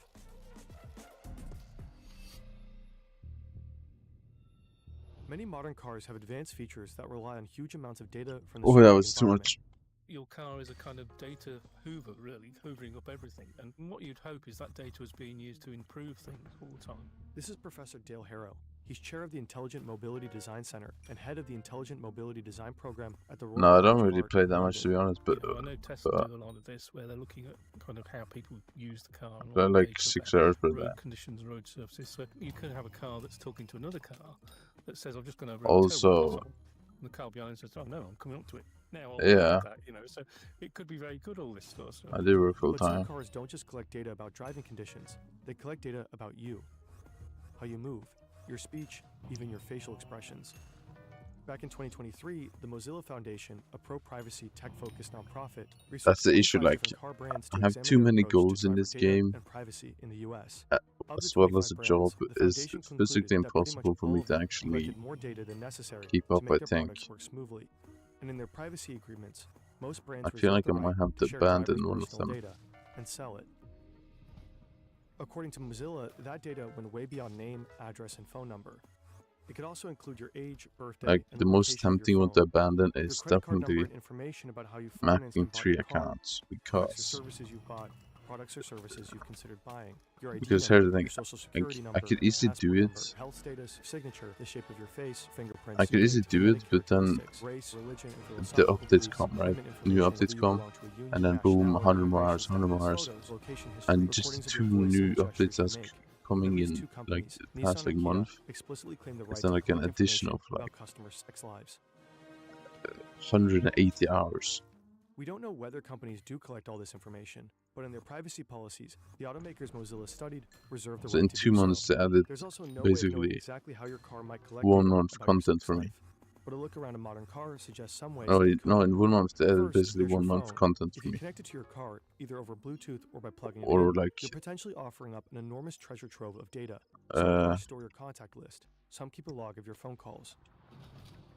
S9: Many modern cars have advanced features that rely on huge amounts of data from the
S2: Oh, that
S9: surrounding
S2: was too
S9: environment.
S2: much.
S19: Your car is a kind of data hoover, really, hoovering up everything. And what you'd hope is that data is being used to improve things all the time.
S9: This is Professor Dale Harrow. He's chair of the Intelligent Mobility Design Center and head of the Intelligent Mobility Design program at the Royal
S2: No, I
S9: College
S2: don't
S9: of
S2: really
S9: Art
S2: play
S9: in
S2: that much, to be honest, but
S19: I know Tesla do a lot of this, where they're looking at kind of how people use the car. And
S2: I
S19: what
S2: like
S19: data
S2: 6
S19: about
S2: hours per
S19: road
S2: day.
S19: conditions, road surfaces. So you could have a car that's talking to another car that says, "I've just gone over
S2: Also-
S19: and the car behind says, "Oh no, I'm coming up to it now." I'll
S2: Yeah.
S19: look at that, you know, so it could be very good. All this stuff. So.
S2: I do work full
S9: But some
S2: time.
S9: cars don't just collect data about driving conditions. They collect data about you, how you move, your speech, even your facial expressions. Back in 2023, the Mozilla Foundation, a pro-privacy, tech-focused nonprofit, researched
S2: That's the issue,
S9: 25
S2: like,
S9: different car brands
S2: I
S9: to
S2: have
S9: examine
S2: too
S9: their
S2: many
S9: approach to
S2: goals in
S9: driver
S2: this
S9: data
S2: game,
S9: and privacy in the US. Of
S2: as
S9: the
S2: well
S9: 25
S2: as a job.
S9: brands, the
S2: It's
S9: foundation concluded
S2: physically
S9: that pretty much
S2: impossible for
S9: all
S2: me
S9: of
S2: to
S9: them
S2: actually
S9: collected more data than necessary
S2: keep
S9: to
S2: up,
S9: make
S2: I
S9: their
S2: think.
S9: products work smoothly. And in their privacy agreements, most brands
S2: I feel
S9: reserve
S2: like
S9: the
S2: I might
S9: right
S2: have
S9: to
S2: to
S9: share
S2: abandon
S9: drivers'
S2: one of
S9: personal
S2: them.
S9: data and sell it. According to Mozilla, that data went way beyond name, address, and phone number. It could also include your age, birthday,
S2: Like,
S9: and
S2: the most
S9: location of your
S2: tempting one to
S9: phone,
S2: abandon
S9: your
S2: is
S9: credit card number
S2: definitely
S9: and information about how you financed
S2: making
S9: and bought
S2: 3
S9: your car,
S2: accounts,
S9: products or
S2: because
S9: services you've bought, products or services you've considered buying, your ID
S2: Because
S9: number,
S2: here's the thing,
S9: your social
S2: like,
S9: security number,
S2: I could easily do
S9: passport number,
S2: it.
S9: health status, signature, the shape of your face, fingerprints,
S2: I could easily
S9: and
S2: do it,
S9: genetic
S2: but then
S9: characteristics, race, religion, and
S2: the
S9: philosophical
S2: updates
S9: beliefs,
S2: come, right?
S9: employment
S2: New
S9: information,
S2: updates
S9: whether you
S2: come,
S9: belong to a union,
S2: and then boom,
S9: nationality,
S2: 100
S9: immigration
S2: hours, 100
S9: status,
S2: hours,
S9: photos, location history,
S2: and just
S9: recordings of
S2: 2
S9: your voice,
S2: new
S9: and the
S2: updates
S9: gestures you
S2: that's
S9: make.
S2: coming
S9: At least
S2: in,
S9: 2
S2: like,
S9: companies,
S2: the past,
S9: Nissan
S2: like,
S9: and Kia,
S2: month.
S9: explicitly claim the
S2: It's
S9: right
S2: then
S9: to
S2: like an
S9: collect
S2: addition
S9: information
S2: of, like,
S9: about customers' sex lives.
S2: 180 hours.
S9: We don't know whether companies do collect all this information, but in their privacy policies, the automakers Mozilla studied reserve the
S2: So
S9: right
S2: in
S9: to
S2: 2
S9: do
S2: months,
S9: so.
S2: they added
S9: There's also no way of knowing
S2: basically
S9: exactly how your car might collect
S2: 1
S9: data
S2: month
S9: about your
S2: content
S9: sex
S2: for
S9: life,
S2: me.
S9: but a look around a modern car suggests some ways
S2: No,
S9: they
S2: no,
S9: could.
S2: in 1 month, they added
S9: First,
S2: basically
S9: there's your
S2: 1 month
S9: phone.
S2: content
S9: If
S2: for
S9: you
S2: me.
S9: connect it to your car, either over Bluetooth or by plugging it
S2: Or
S9: in,
S2: like,
S9: you're potentially offering up an enormous treasure trove of data. Some cars store your contact list. Some keep a log of your phone calls.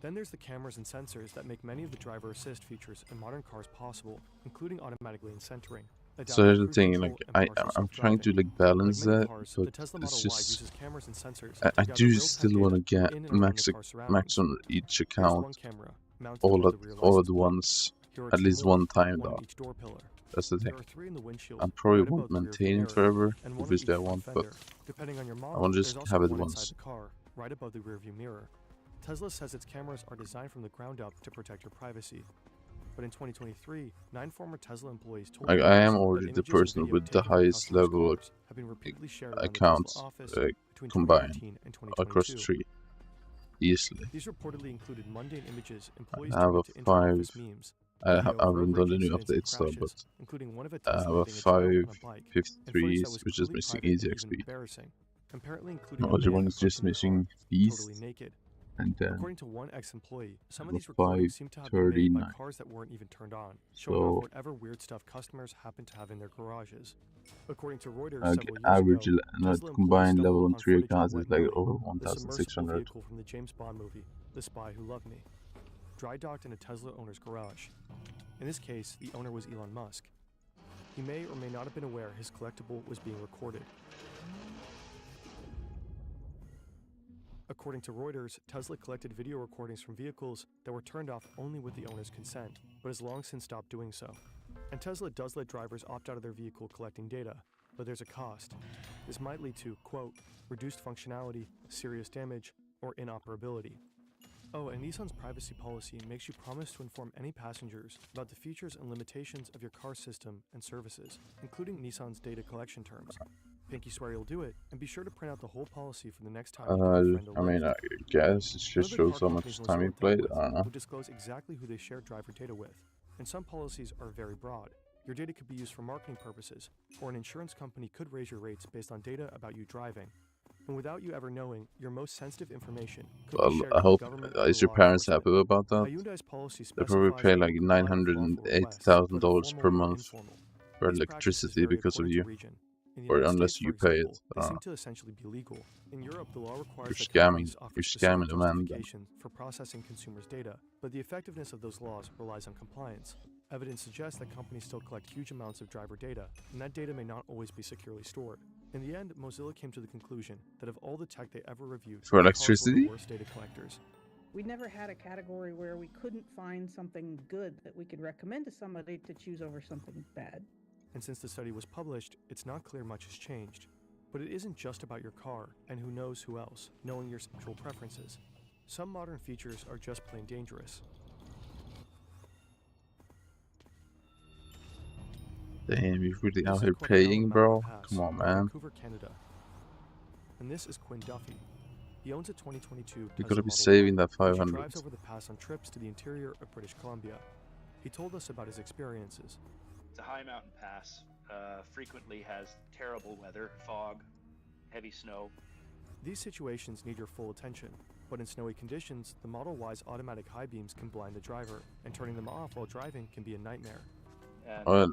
S9: Then there's the cameras and sensors that make many of the driver assist features in modern cars possible, including automatic lane centering.
S2: so here's the thing, like, I'm trying to, like, balance that, but
S9: The Tesla
S2: it's
S9: Model Y
S2: just,
S9: uses cameras and sensors
S2: I
S9: to gather
S2: do
S9: real-time
S2: still
S9: data
S2: want to get
S9: in and around
S2: max
S9: the car's surroundings.
S2: on each
S9: Here's
S2: account
S9: one camera mounted
S2: all
S9: above
S2: at
S9: the rear
S2: all
S9: license
S2: at
S9: plate.
S2: once,
S9: Here are
S2: at
S9: 2
S2: least
S9: more,
S2: 1 time
S9: one
S2: though.
S9: on each door pillar.
S2: That's the thing.
S9: There are 3 in the windshield,
S2: I probably
S9: right
S2: won't
S9: above the rearview
S2: maintain it
S9: mirror,
S2: forever.
S9: and 1 on
S2: Obviously,
S9: each
S2: I
S9: front
S2: won't, but
S9: fender. Depending on your
S2: I
S9: model,
S2: want to
S9: there's
S2: just
S9: also
S2: have it
S9: one
S2: once.
S9: inside the car, right above the rearview mirror. Tesla says its cameras are designed from the ground up to protect your privacy. But in 2023, 9 former Tesla employees told
S2: Like, I
S9: reporters
S2: am
S9: that
S2: already the
S9: images and
S2: person
S9: video
S2: with the
S9: taken from
S2: highest
S9: customers'
S2: level of
S9: cars have been repeatedly shared around the
S2: accounts
S9: Tesla office between
S2: combined
S9: 2019 and
S2: across the
S9: 2022.
S2: street easily.
S9: These reportedly included mundane images employees
S2: I have
S9: turned
S2: a
S9: into
S2: 5.
S9: inter-office memes,
S2: I
S9: video of
S2: haven't done the
S9: road
S2: new
S9: rage incidents
S2: updates
S9: and
S2: though, but
S9: crashes, including one of a
S2: I
S9: Tesla
S2: have a
S9: hitting a trail on a bike, and footage that
S2: 553,
S9: was
S2: which is
S9: clearly
S2: missing
S9: private
S2: easy
S9: and even
S2: XP.
S9: embarrassing, apparently including
S2: No,
S9: a
S2: other
S9: man
S2: one is just
S9: approaching the
S2: missing
S9: car,
S2: Beast,
S9: totally naked.
S2: and then
S9: According to one ex-employee, some of
S2: I have
S9: these
S2: a
S9: recordings seem to have been made by
S2: 539.
S9: cars that weren't even turned on, showing off
S2: So,
S9: whatever weird stuff customers happen to have in their garages. According to Reuters
S2: like,
S9: several years
S2: average
S9: ago,
S2: not
S9: Tesla employees
S2: combined
S9: stumbled
S2: level on
S9: upon
S2: 3
S9: footage of
S2: accounts
S9: Wet
S2: is like
S9: Willie,
S2: over
S9: the submersible
S2: 1,600.
S9: vehicle from the James Bond movie, The Spy Who Loved Me, dry docked in a Tesla owner's garage. In this case, the owner was Elon Musk. He may or may not have been aware his collectible was being recorded. According to Reuters, Tesla collected video recordings from vehicles that were turned off only with the owner's consent, but has long since stopped doing so. And Tesla does let drivers opt out of their vehicle collecting data, but there's a cost. This might lead to, quote, reduced functionality, serious damage, or inoperability. Oh, and Nissan's privacy policy makes you promise to inform any passengers about the features and limitations of your car system and services, including Nissan's data collection terms. Pinky swear you'll do it, and be sure to print out the whole policy for the next time you give a friend a
S2: I mean, I guess it just shows how much time you played. I don't know.
S9: Who disclose exactly who they share driver data with. And some policies are very broad. Your data could be used for marketing purposes, or an insurance company could raise your rates based on data about you driving. And without you ever knowing, your most sensitive information could be shared
S2: I
S9: with
S2: hope,
S9: government
S2: is
S9: or
S2: your
S9: law
S2: parents
S9: enforcement.
S2: happy about that?
S9: Hyundai's policy
S2: They probably
S9: specifies
S2: pay
S9: that
S2: like
S9: you can comply with lawful requests,
S2: $980,000
S9: whether
S2: per
S9: formal or
S2: month
S9: informal.
S2: for
S9: These practices
S2: electricity
S9: vary
S2: because of
S9: according to
S2: you.
S9: region. In the
S2: Or
S9: United
S2: unless
S9: States,
S2: you
S9: for
S2: pay
S9: example,
S2: it.
S9: they seem to essentially be legal. In Europe, the law requires
S2: You're
S9: that
S2: scamming.
S9: companies offer
S2: You're
S9: specific
S2: scamming the man.
S9: justification for processing consumers' data, but the effectiveness of those laws relies on compliance. Evidence suggests that companies still collect huge amounts of driver data, and that data may not always be securely stored. In the end, Mozilla came to the conclusion that of all the tech they ever reviewed,
S2: For
S9: cars were
S2: electricity?
S9: the worst data collectors.
S4: We never had a category where we couldn't find something good that we could recommend to somebody to choose over something bad.
S9: And since the study was published, it's not clear much has changed. But it isn't just about your car, and who knows who else, knowing your sexual preferences. Some modern features are just plain dangerous.
S2: Damn, you're really out
S9: This is
S2: here
S9: Quentin
S2: paying,
S9: Mountain
S2: bro?
S9: Pass
S2: Come on,
S9: in
S2: man.
S9: Vancouver, Canada. And this is Quinn Duffy. He owns a 2022
S2: You
S9: Tesla
S2: gotta be
S9: Model
S2: saving
S9: Y,
S2: that
S9: which
S2: 500.
S9: he drives over the pass on trips to the interior of British Columbia. He told us about his experiences.
S17: It's a high mountain pass. Frequently has terrible weather, fog, heavy snow.
S9: These situations need your full attention, but in snowy conditions, the Model Y's automatic high beams can blind the driver, and turning them off while driving can be a nightmare.
S17: And
S2: Well,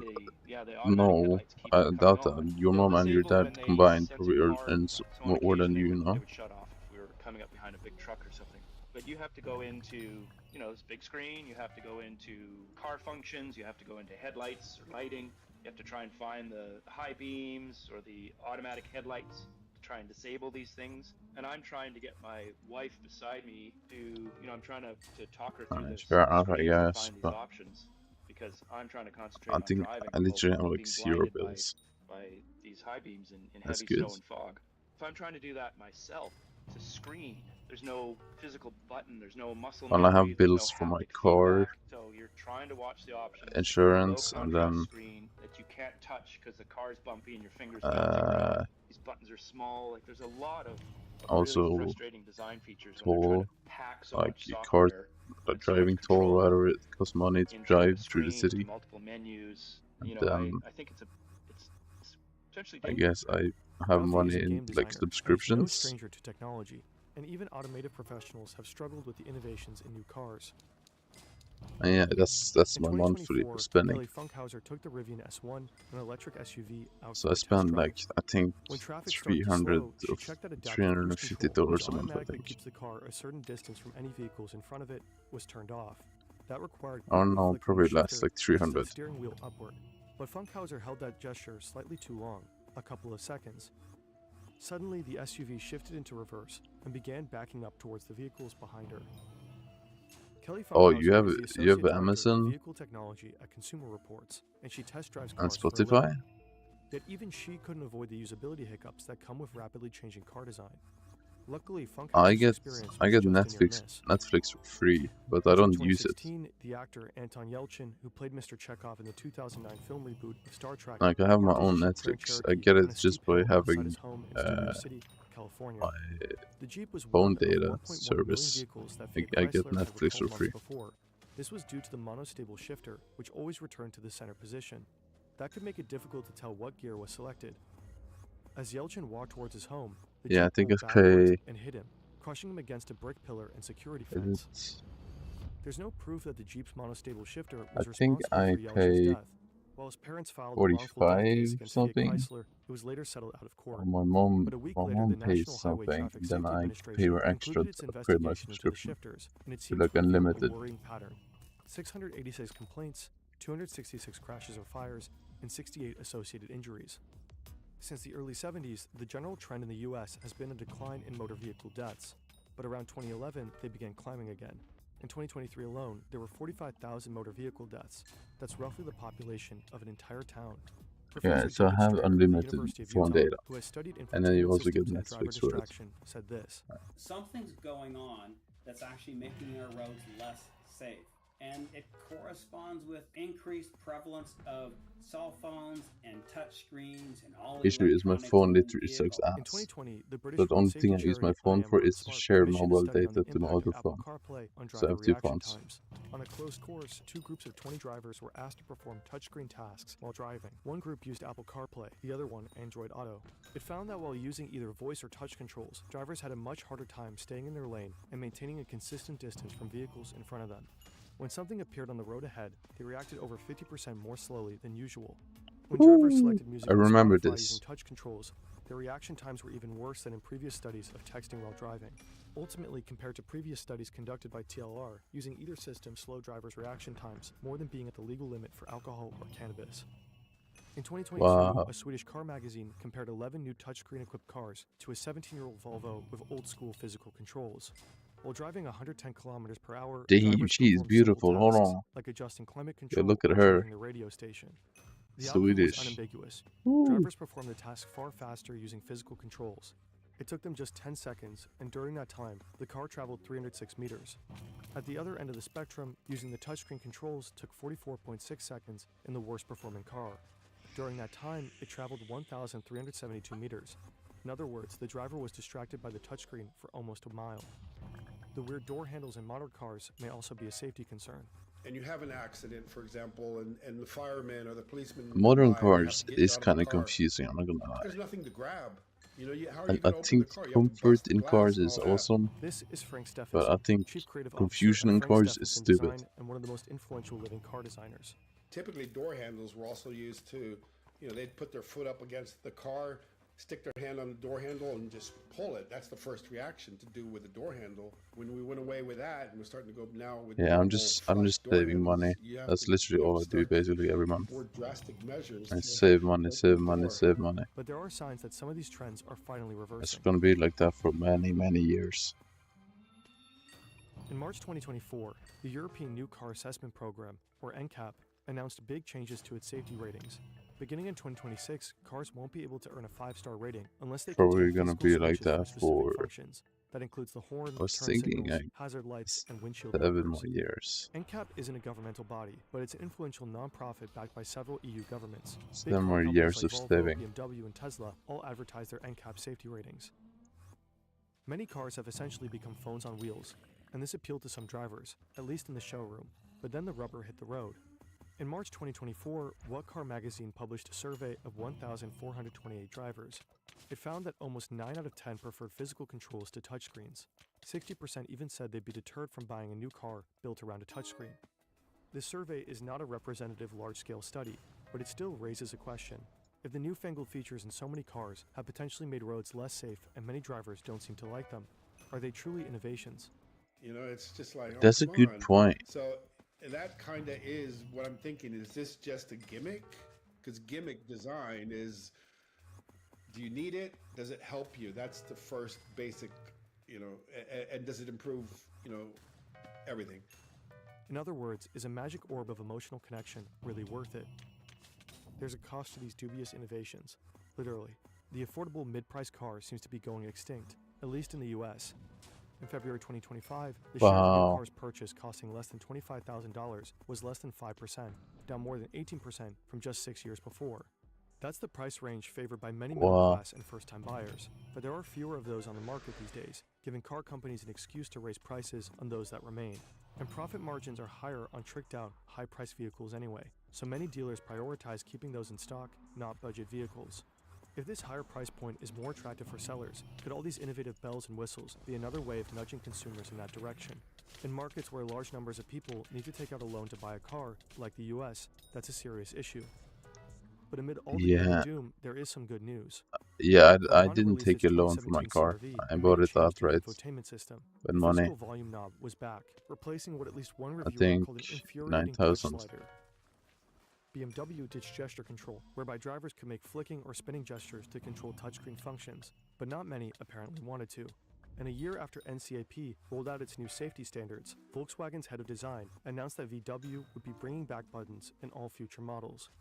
S17: the automatic
S2: no,
S17: headlights keep
S2: I
S17: on
S2: doubt
S17: coming
S2: that.
S17: on.
S2: Your
S17: They'll
S2: mom and your
S17: disable
S2: dad
S17: when they
S2: combined
S17: sense
S2: probably
S17: a car,
S2: earns
S17: so on
S2: more than
S17: occasion
S2: you,
S17: they
S2: know?
S17: would shut off if we were coming up behind a big truck or something. But you have to go into, this big screen, you have to go into car functions, you have to go into headlights or lighting, you have to try and find the high beams or the automatic headlights to try and disable these things. And I'm trying to get my wife beside me to, I'm trying to talk her through this
S2: Fair enough, I
S17: screen and
S2: guess,
S17: find these
S2: but
S17: options. Because I'm trying to concentrate
S2: I
S17: on
S2: think
S17: driving.
S2: I literally have
S17: while
S2: like
S17: being
S2: 0
S17: blinded
S2: bills.
S17: by these high beams in
S2: That's
S17: heavy
S2: good.
S17: snow and fog. If I'm trying to do that myself, it's a screen. There's no physical button. There's no muscle
S2: Well, I
S17: memory.
S2: have
S17: There's
S2: bills
S17: no
S2: for my
S17: haptic
S2: car,
S17: feedback. So you're trying to watch the options.
S2: insurance,
S17: Low
S2: and
S17: contrast
S2: then
S17: screen that you can't touch because the car's bumpy and your fingers bounce around. These buttons are small. Like there's a lot of
S2: also
S17: really frustrating design features when they're
S2: toll,
S17: trying to pack so
S2: like
S17: much
S2: your
S17: software.
S2: car, driving toll, whatever, it costs money to drive through the
S17: Screens,
S2: city.
S17: multiple menus.
S2: And then
S17: I think it's potentially
S2: I
S17: dangerous.
S2: guess I have
S9: Duffy is
S2: money
S9: a
S2: in
S9: game
S2: like
S9: designer, and he's no
S2: subscriptions.
S9: stranger to technology, and even automotive professionals have struggled with the innovations in new cars.
S2: And yeah, that's
S9: In
S2: my monthly
S9: 2024,
S2: spending.
S9: Kelly Funkhauser took the Rivian S1, an electric SUV, out
S2: So
S9: for
S2: I
S9: a test
S2: spend
S9: drive.
S2: like I think
S9: When traffic started to
S2: 300
S9: slow, she
S2: of
S9: checked that adaptive cruise control,
S2: $350
S9: which
S2: a month. I
S9: automatically
S2: think.
S9: keeps the car a certain distance from any vehicles in front of it, was turned off. That required
S2: Oh
S9: quickly
S2: no,
S9: flicking the
S2: probably lasts
S9: shifter
S2: like
S9: to tilt
S2: 300.
S9: the steering wheel upward. But Funkhauser held that gesture slightly too long, a couple of seconds. Suddenly, the SUV shifted into reverse and began backing up towards the vehicles behind her. Kelly
S2: Oh,
S9: Funkhauser
S2: you have
S9: is the Associate
S2: you have
S9: Director of
S2: Amazon
S9: Vehicle Technology at Consumer Reports, and she test drives
S2: and
S9: cars for a
S2: Spotify?
S9: living. Yet even she couldn't avoid the usability hiccups that come with rapidly changing car design. Luckily, Funkhauser's experience
S2: I
S9: was
S2: get
S9: just a near miss.
S2: Netflix for free, but I
S9: Until
S2: don't use it.
S9: 2016, the actor Anton Yelchin, who played Mr. Chekhov in the 2009 film reboot of Star Trek,
S2: Like I have my
S9: parked his
S2: own
S9: Jeep Grand
S2: Netflix. I
S9: Cherokee
S2: get
S9: on
S2: it
S9: a
S2: just
S9: steep
S2: by
S9: hill outside
S2: having
S9: his home in Studio City, California.
S2: my
S9: The Jeep was
S2: phone
S9: one of
S2: data
S9: 1.1 million
S2: service.
S9: vehicles that
S2: I
S9: Fiat
S2: get
S9: Chrysler had
S2: Netflix
S9: recalled
S2: for free.
S9: months before. This was due to the monostable shifter, which always returned to the center position. That could make it difficult to tell what gear was selected. As Yelchin walked towards his home, the
S2: Yeah, I
S9: Jeep
S2: think
S9: rolled
S2: I
S9: backwards
S2: pay.
S9: and hit him, crushing him against a brick pillar and security
S2: Is
S9: fence.
S2: it?
S9: There's no proof that the Jeep's monostable shifter
S2: I
S9: was
S2: think
S9: responsible
S2: I
S9: for Yelchin's
S2: pay
S9: death. While his parents filed a wrongful death
S2: 45
S9: case against Fiat
S2: something.
S9: Chrysler, it was later settled out of court.
S2: Or my mom
S9: But a week later, the
S2: pays
S9: National Highway
S2: something,
S9: Traffic
S2: then
S9: Safety
S2: I pay
S9: Administration
S2: her extra
S9: concluded its
S2: to upgrade my
S9: investigation into the
S2: subscription
S9: shifters, and it
S2: to
S9: seemed
S2: like
S9: to reveal a
S2: unlimited.
S9: worrying pattern. 686 complaints, 266 crashes or fires, and 68 associated injuries. Since the early 70s, the general trend in the US has been a decline in motor vehicle deaths, but around 2011, they began climbing again. In 2023 alone, there were 45,000 motor vehicle deaths. That's roughly the population of an entire town.
S2: Yeah,
S9: Professor
S2: so I
S9: David
S2: have
S9: Strayer of the
S2: unlimited
S9: University of
S2: phone
S9: Utah,
S2: data,
S9: who has studied
S2: and then you
S9: infotainment
S2: also get
S9: systems and driver
S2: Netflix for it.
S9: distraction, said this.
S10: Something's going on that's actually making our roads less safe. And it corresponds with increased prevalence of cell phones and touch screens and all
S2: Issue is my
S10: electronics
S2: phone
S10: in
S2: literally sucks
S10: vehicles.
S9: In
S2: ass.
S9: 2020, the British
S2: The
S9: road
S2: only
S9: safety
S2: thing I use my
S9: charity
S2: phone for
S9: IAM
S2: is to
S9: Spark
S2: share
S9: commissioned a
S2: mobile
S9: study on
S2: data
S9: the
S2: to my
S9: impact
S2: other
S9: of Apple
S2: phones.
S9: CarPlay on driver
S2: Safety
S9: reaction
S2: phones.
S9: times. On a closed course, 2 groups of 20 drivers were asked to perform touchscreen tasks while driving. One group used Apple CarPlay, the other one Android Auto. It found that while using either voice or touch controls, drivers had a much harder time staying in their lane and maintaining a consistent distance from vehicles in front of them. When something appeared on the road ahead, they reacted over 50% more slowly than usual. When drivers selected music
S2: I
S9: on
S2: remember
S9: Spotify
S2: this.
S9: using touch controls, their reaction times were even worse than in previous studies of texting while driving. Ultimately, compared to previous studies conducted by TLR, using either system slowed drivers' reaction times more than being at the legal limit for alcohol or cannabis. In 2022,
S2: Wow.
S9: a Swedish car magazine compared 11 new touchscreen-equipped cars to a 17-year-old Volvo with old-school physical controls. While driving 110 kilometers per hour,
S2: Damn,
S9: drivers
S2: she is
S9: performed simple
S2: beautiful. Hold
S9: tasks,
S2: on.
S9: like adjusting climate
S2: Yeah,
S9: control
S2: look at
S9: or
S2: her.
S9: changing the radio station. The outcome was
S2: Swedish.
S9: unambiguous.
S2: Ooh.
S9: Drivers performed the task far faster using physical controls. It took them just 10 seconds, and during that time, the car traveled 306 meters. At the other end of the spectrum, using the touchscreen controls took 44.6 seconds in the worst performing car. During that time, it traveled 1,372 meters. In other words, the driver was distracted by the touchscreen for almost a mile. The weird door handles in modern cars may also be a safety concern.
S13: And you have an accident, for example, and the fireman or the policeman
S2: Modern
S13: arrive, they have
S2: cars
S13: to get you
S2: is
S13: out of
S2: kind
S13: the
S2: of
S13: car.
S2: confusing, I'm not gonna lie.
S13: There's nothing to grab. You know, how are
S2: I
S13: you going to open
S2: think
S13: the car? You have to
S2: comfort
S13: bust the
S2: in
S13: glass
S2: cars
S13: and
S2: is
S13: all that.
S2: awesome,
S9: This is Frank Steffensen,
S2: but I think
S9: Chief Creative
S2: confusion
S9: Officer
S2: in
S9: at Frank
S2: cars is
S9: Steffensen
S2: stupid.
S9: Design and one of the most influential living car designers.
S13: Typically, door handles were also used to, they'd put their foot up against the car, stick their hand on the door handle and just pull it. That's the first reaction to do with the door handle. When we went away with that and we're starting to go now with
S2: Yeah, I'm just saving money. That's literally all I do basically every month.
S13: more drastic measures.
S2: I
S13: to
S2: save money,
S13: open
S2: save
S13: the
S2: money,
S13: door.
S2: save money.
S9: But there are signs that some of these trends are finally
S2: It's
S9: reversing.
S2: gonna be like that for many, many years.
S9: In March 2024, the European New Car Assessment Program, or NCAP, announced big changes to its safety ratings. Beginning in 2026, cars won't be able to earn a 5-star rating unless they
S2: Probably
S9: contain
S2: gonna
S9: physical
S2: be like
S9: switches
S2: that
S9: specific
S2: for,
S9: functions. That includes the horn,
S2: I was
S9: turn
S2: thinking
S9: signals,
S2: like
S9: hazard lights, and windshield
S2: 7
S9: wipers.
S2: more years.
S9: NCAP isn't a governmental body, but it's an influential non-profit backed by several EU governments.
S2: 7
S9: car
S2: more
S9: companies
S2: years
S9: like
S2: of
S9: Volvo,
S2: saving.
S9: BMW, and Tesla all advertise their NCAP safety ratings. Many cars have essentially become phones on wheels, and this appealed to some drivers, at least in the showroom, but then the rubber hit the road. In March 2024, What Car magazine published a survey of 1,428 drivers. It found that almost 9 out of 10 preferred physical controls to touchscreens. 60% even said they'd be deterred from buying a new car built around a touchscreen. This survey is not a representative large-scale study, but it still raises a question. If the newfangled features in so many cars have potentially made roads less safe and many drivers don't seem to like them, are they truly innovations?
S13: It's just like, oh,
S2: That's a
S13: come
S2: good
S13: on.
S2: point.
S13: So that kind of is what I'm thinking. Is this just a gimmick? Because gimmick design is, do you need it? Does it help you? That's the first basic, and does it improve, everything?
S9: In other words, is a magic orb of emotional connection really worth it? There's a cost to these dubious innovations. Literally, the affordable mid-price car seems to be going extinct, at least in the US. In February 2025, the share of new cars purchased costing less than $25,000 was less than 5%, down more than 18% from just 6 years before. That's the price range favored by many middle-class and first-time buyers, but there are fewer of those on the market these days, giving car companies an excuse to raise prices on those that remain. And profit margins are higher on tricked-out, high-priced vehicles anyway, so many dealers prioritize keeping those in stock, not budget vehicles. If this higher price point is more attractive for sellers, could all these innovative bells and whistles be another way of nudging consumers in that direction? In markets where large numbers of people need to take out a loan to buy a car, like the US, that's a serious issue. But amid all the gloom and doom, there is some good news.
S2: Yeah, I
S9: Honda
S2: didn't
S9: released
S2: take a
S9: its
S2: loan for my
S9: 2017
S2: car.
S9: CR-V
S2: I
S9: and
S2: bought
S9: made a
S2: it
S9: change to the
S2: outright
S9: infotainment system.
S2: with
S9: The
S2: money.
S9: physical volume knob was back, replacing what at least one
S2: I
S9: reviewer
S2: think
S9: called an infuriating touch
S2: 9,000.
S9: slider. BMW ditched gesture control, whereby drivers could make flicking or spinning gestures to control touchscreen functions, but not many apparently wanted to. And a year after NCAP rolled out its new safety standards, Volkswagen's head of design announced that VW would be bringing back buttons in all future models.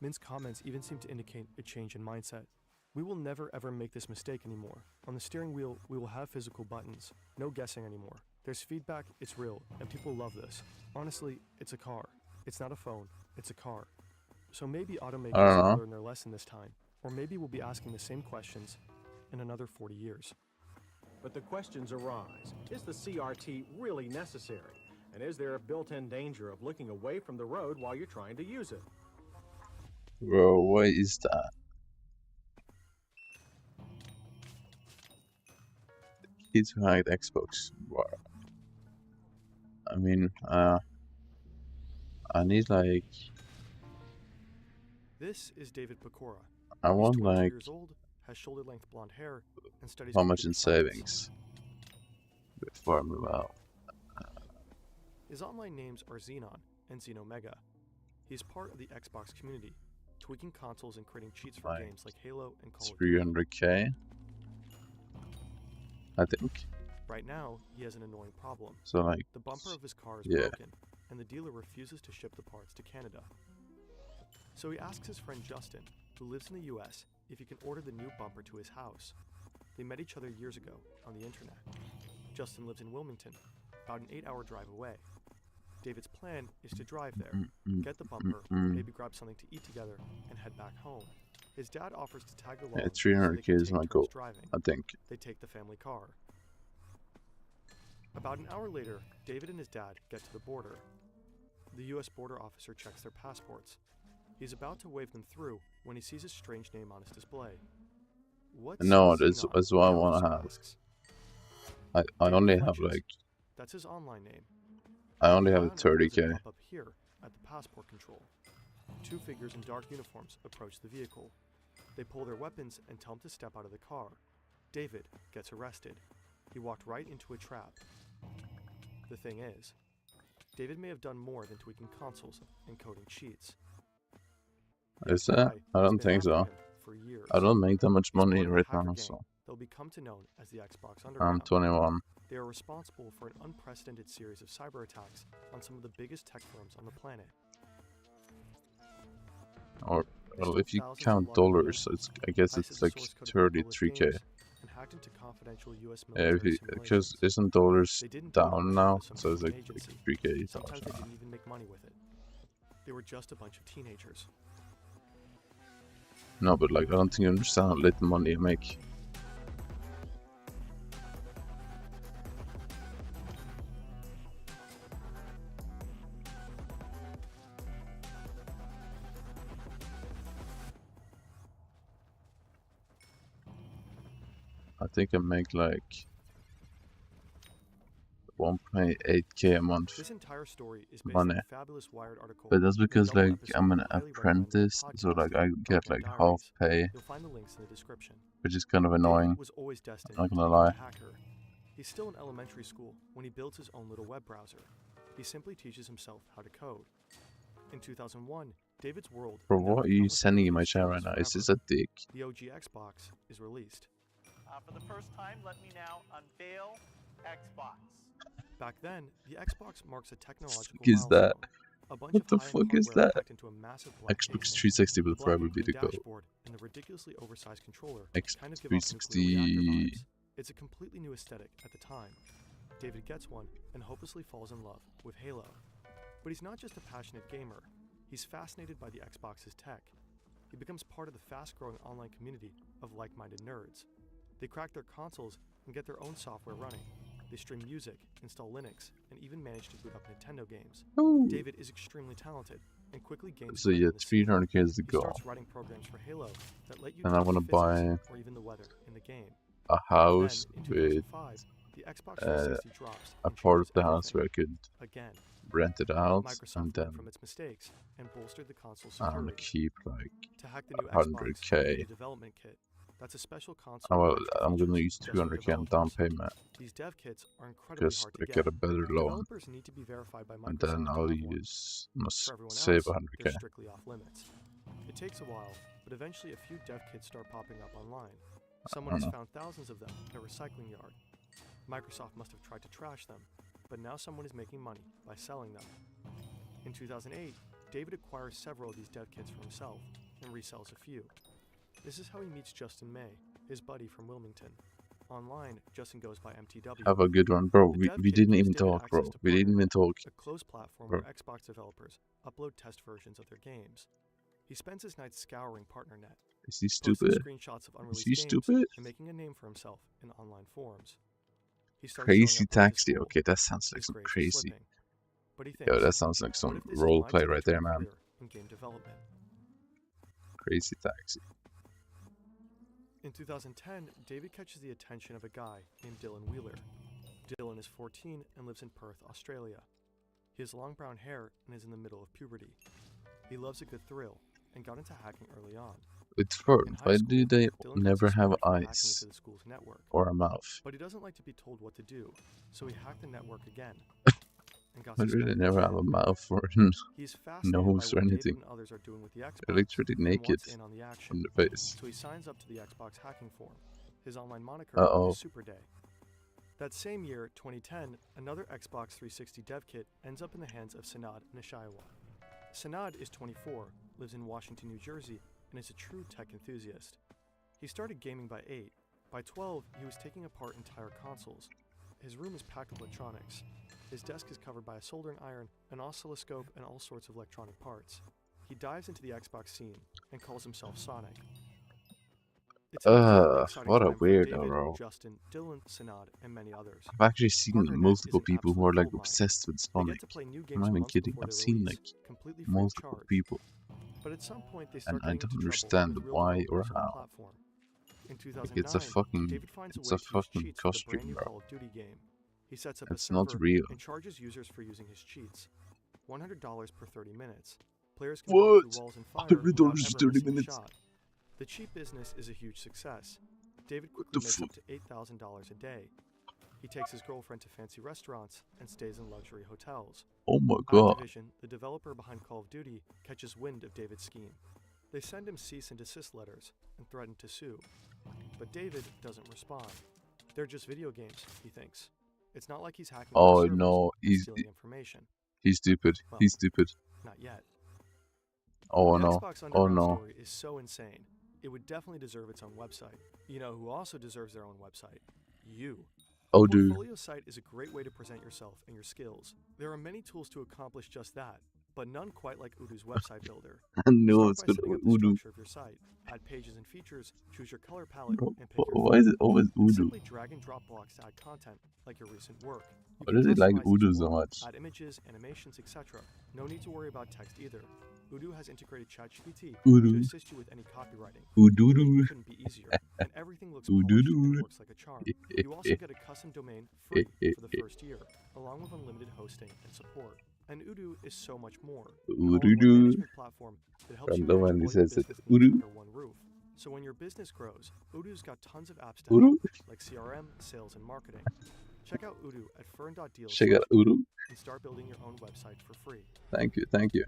S9: Mint's comments even seem to indicate a change in mindset. We will never ever make this mistake anymore. On the steering wheel, we will have physical buttons. No guessing anymore. There's feedback, it's real, and people love this. Honestly, it's a car. It's not a phone, it's a car. So maybe automakers will learn their lesson this time, or maybe we'll be asking the same questions in another 40 years.
S15: But the questions arise. Is the CRT really necessary? And is there a built-in danger of looking away from the road while you're trying to use it?
S2: Bro, what is that? Kids who hacked Xbox. Wow. I mean, I need like.
S9: This is David Pecora.
S2: I want
S9: He's 22
S2: like.
S9: years old, has shoulder-length blonde hair, and studies
S2: How much in
S9: computer science.
S2: savings before I move out?
S9: His online names are Xenon and Xenomega. He's part of the Xbox community, tweaking consoles and creating cheats for games like Halo and Call of Duty.
S2: 300k, I think.
S9: Right now, he has an annoying problem.
S2: So like,
S9: the bumper of his car is
S2: yeah.
S9: broken, and the dealer refuses to ship the parts to Canada. So he asks his friend Justin, who lives in the US, if he can order the new bumper to his house. They met each other years ago on the internet. Justin lives in Wilmington, about an 8-hour drive away. David's plan is to drive there, get the bumper, maybe grab something to eat together, and head back home. His dad offers to tag along.
S2: Yeah, 300k is my goal, I think.
S9: They take the family car. About an hour later, David and his dad get to the border. The US border officer checks their passports. He's about to wave them through when he sees a strange name on his display. What's
S2: No,
S9: Xenon?
S2: that's what I want to have. I only have like.
S9: That's his online name.
S2: I only have a
S9: Found it
S2: 30k.
S9: Up here at the passport control. Two figures in dark uniforms approach the vehicle. They pull their weapons and tell him to step out of the car. David gets arrested. He walked right into a trap. The thing is, David may have done more than tweaking consoles and coding cheats.
S2: Is that? I don't think so. I don't make that much money right now, so.
S9: They'll become known as the Xbox
S2: I'm
S9: Underground.
S2: 21.
S9: They are responsible for an unprecedented series of cyber attacks on some of the biggest tech firms on the planet.
S2: Or, well, if you count dollars, I guess it's like 33k.
S9: And hacked into confidential US
S2: Yeah, because isn't dollars down now? So it's like 3k.
S9: Sometimes they didn't even make money with it. They were just a bunch of teenagers.
S2: No, but like, I don't think you understand how little money you make. I think I make like 1.8k a month
S9: This entire story is based
S2: money,
S9: on a fabulous Wired article.
S2: but that's because
S9: Double
S2: like
S9: episode
S2: I'm an
S9: of highly recommended
S2: apprentice, so like I get like half pay,
S9: You'll find the links in the description.
S2: which is kind of annoying.
S9: Was always destined
S2: Not
S9: to
S2: gonna
S9: become
S2: lie.
S9: a hacker. He's still in elementary school when he builds his own little web browser. He simply teaches himself how to code. In 2001, David's World.
S2: Bro, what are you sending in my chat right now? Is this a dick?
S9: The OG Xbox is released.
S16: For the first time, let me now unveil Xbox.
S9: Back then, the Xbox marks a technological
S2: Is that?
S9: milestone. A bunch
S2: What
S9: of
S2: the
S9: high-end
S2: fuck is
S9: hardware
S2: that?
S9: packed into a massive black
S2: Xbox
S9: case.
S2: 360 will
S9: The black
S2: forever
S9: and
S2: be the
S9: green
S2: goal.
S9: dashboard and the ridiculously oversized controller
S2: Xbox
S9: kind of give off nuclear
S2: 360.
S9: reactor vibes. It's a completely new aesthetic at the time. David gets one and hopelessly falls in love with Halo. But he's not just a passionate gamer. He's fascinated by the Xbox's tech. He becomes part of the fast-growing online community of like-minded nerds. They crack their consoles and get their own software running. They stream music, install Linux, and even manage to boot up Nintendo games.
S2: Ooh.
S9: David is extremely talented and quickly gains
S2: So yeah, 300k is the
S9: he
S2: goal.
S9: starts writing programs for Halo that let you
S2: And I
S9: tell
S2: want to
S9: the physics
S2: buy
S9: or even the weather in the game.
S2: a house
S9: Then, in
S2: with
S9: 2005, the Xbox 360 drops
S2: a
S9: and
S2: part of
S9: changes
S2: the house
S9: everything.
S2: where I could
S9: Again,
S2: rent it out,
S9: Microsoft
S2: and then
S9: learned from its mistakes and bolstered the console's
S2: I'm gonna
S9: security.
S2: keep like
S9: To hack the new Xbox, you need
S2: 100k.
S9: a development kit. That's a special console.
S2: Oh, well,
S9: with extra
S2: I'm gonna
S9: features
S2: use
S9: just for
S2: 200k on down
S9: developers.
S2: payment
S9: These dev kits are incredibly
S2: because
S9: hard
S2: I
S9: to
S2: get a better loan,
S9: Developers need to be verified by Microsoft.
S2: and then
S9: to
S2: I'll
S9: have one.
S2: use must
S9: For everyone
S2: save
S9: else,
S2: 100k.
S9: they're strictly off limits. It takes a while, but eventually a few dev kits start popping up online. Someone has
S2: know.
S9: found thousands of them in a recycling yard. Microsoft must have tried to trash them, but now someone is making money by selling them. In 2008, David acquires several of these dev kits for himself and resells a few. This is how he meets Justin May, his buddy from Wilmington. Online, Justin goes by MTW.
S2: Have a good one, bro.
S9: The
S2: We
S9: dev kit
S2: didn't
S9: gives
S2: even
S9: David
S2: talk, bro.
S9: access to
S2: We didn't even talk.
S9: a closed platform
S2: Bro.
S9: where Xbox developers upload test versions of their games. He spends his nights scouring PartnerNet,
S2: Is he
S9: posting
S2: stupid?
S9: screenshots of
S2: Is
S9: unreleased
S2: he
S9: games,
S2: stupid?
S9: and making a name for himself in online forums. He starts
S2: Crazy
S9: showing up late to
S2: Taxi.
S9: school.
S2: Okay, that sounds like
S9: His
S2: some
S9: grades are
S2: crazy.
S9: slipping. But he
S2: Yo,
S9: thinks,
S2: that sounds like
S9: what
S2: some
S9: if this is
S2: role
S9: my
S2: play
S9: ticket
S2: right
S9: to a
S2: there, man.
S9: career in game development?
S2: Crazy Taxi.
S9: In 2010, David catches the attention of a guy named Dylan Wheeler. Dylan is 14 and lives in Perth, Australia. He has long brown hair and is in the middle of puberty. He loves a good thrill and got into hacking early on.
S2: It's fun.
S9: In high
S2: Why
S9: school,
S2: do they
S9: Dylan
S2: never
S9: gets
S2: have
S9: suspended for hacking
S2: eyes
S9: into the school's network.
S2: or a mouth?
S9: But he doesn't like to be told what to do, so he hacked the network again and got
S2: Why do they
S9: suspended
S2: never
S9: again.
S2: have a mouth or
S9: He's fascinated
S2: nose
S9: by
S2: or
S9: what David
S2: anything?
S9: and others are doing with the Xbox
S2: They're literally
S9: and
S2: naked
S9: wants in on the action.
S2: on their face.
S9: So he signs up to the Xbox hacking forum. His online moniker
S2: Uh-oh.
S9: is Super Day. That same year, 2010, another Xbox 360 dev kit ends up in the hands of Sanad Nishiawa. Sanad is 24, lives in Washington, New Jersey, and is a true tech enthusiast. He started gaming by 8. By 12, he was taking apart entire consoles. His room is packed with electronics. His desk is covered by a soldering iron, an oscilloscope, and all sorts of electronic parts. He dives into the Xbox scene and calls himself Sonic. It's an incredibly exciting
S2: what a
S9: time for
S2: weirdo,
S9: David,
S2: bro.
S9: Justin, Dylan, Sanad, and many others.
S2: I've actually seen
S9: PartnerNet
S2: multiple
S9: is an
S2: people who are
S9: absolute
S2: like
S9: goldmine.
S2: obsessed with
S9: They
S2: Sonic.
S9: get to play new
S2: I'm
S9: games
S2: not even
S9: months
S2: kidding.
S9: before
S2: I've
S9: they're
S2: seen
S9: released,
S2: like
S9: completely free of
S2: multiple
S9: charge.
S2: people,
S9: But at some point, they
S2: and
S9: start
S2: I
S9: getting
S2: don't
S9: into trouble
S2: understand
S9: with real
S2: why or
S9: developers on the
S2: how.
S9: platform. In
S2: Like, it's a
S9: 2009,
S2: fucking,
S9: David finds a
S2: it's
S9: way
S2: a
S9: to use
S2: fucking
S9: cheats for the brand
S2: costume,
S9: new
S2: bro.
S9: Call of Duty game. He sets up a
S2: It's not
S9: server
S2: real.
S9: and charges users for using his cheats. $100 per 30 minutes. Players can walk
S2: What?
S9: through walls and fire
S2: $100
S9: without
S2: for
S9: ever
S2: 30
S9: missing a
S2: minutes?
S9: shot. The cheat business is a huge success. David
S2: What
S9: quickly
S2: the
S9: makes
S2: fuck?
S9: up to $8,000 a day. He takes his girlfriend to fancy restaurants and stays in luxury hotels.
S2: Oh my god.
S9: Activision, the developer behind Call of Duty, catches wind of David's scheme. They send him cease and desist letters and threaten to sue. But David doesn't respond. They're just video games, he thinks. It's not like he's hacking into
S2: Oh
S9: servers
S2: no,
S9: and stealing information.
S2: he's stupid.
S9: Well,
S2: He's stupid.
S9: Not yet.
S2: Oh
S9: The
S2: no.
S9: Xbox
S2: Oh
S9: Underground
S2: no.
S9: story is so insane. It would definitely deserve its own website. You know who also deserves their own website? You.
S2: Oh
S9: A
S2: dude.
S9: portfolio site is a great way to present yourself and your skills. There are many tools to accomplish just that, but none quite like Udu's website builder.
S2: I know
S9: Start
S2: it's
S9: by
S2: good
S9: setting
S2: with
S9: up the
S2: Udu.
S9: structure of your site. Add pages and features, choose your color palette,
S2: Bro,
S9: and pick your
S2: why is
S9: theme.
S2: it always
S9: And
S2: Udu?
S9: simply drag and drop blocks to add content, like your recent work. You
S2: Why
S9: can
S2: does he like
S9: customize each
S2: Udu so
S9: block,
S2: much?
S9: add images, animations, etc. No need to worry about text either. Udu has integrated ChatGPT
S2: Udu.
S9: to assist you with any copywriting.
S2: Udu.
S9: Literally couldn't be easier, and everything looks polished and works like a charm. You also get a custom domain free for the first year, along with unlimited hosting and support. And Udu is so much more. An all-in-one
S2: Udu.
S9: management platform that helps
S2: I
S9: you
S2: love
S9: manage
S2: when he
S9: all your
S2: says it.
S9: business needs
S2: Udu.
S9: under one roof. So when your business grows, Udu's got tons of apps to
S2: Udu.
S9: help, like CRM, sales, and marketing. Check out Udu at fern.deal
S2: Check out Udu.
S9: and start building your own website for free.
S2: Thank you, thank you.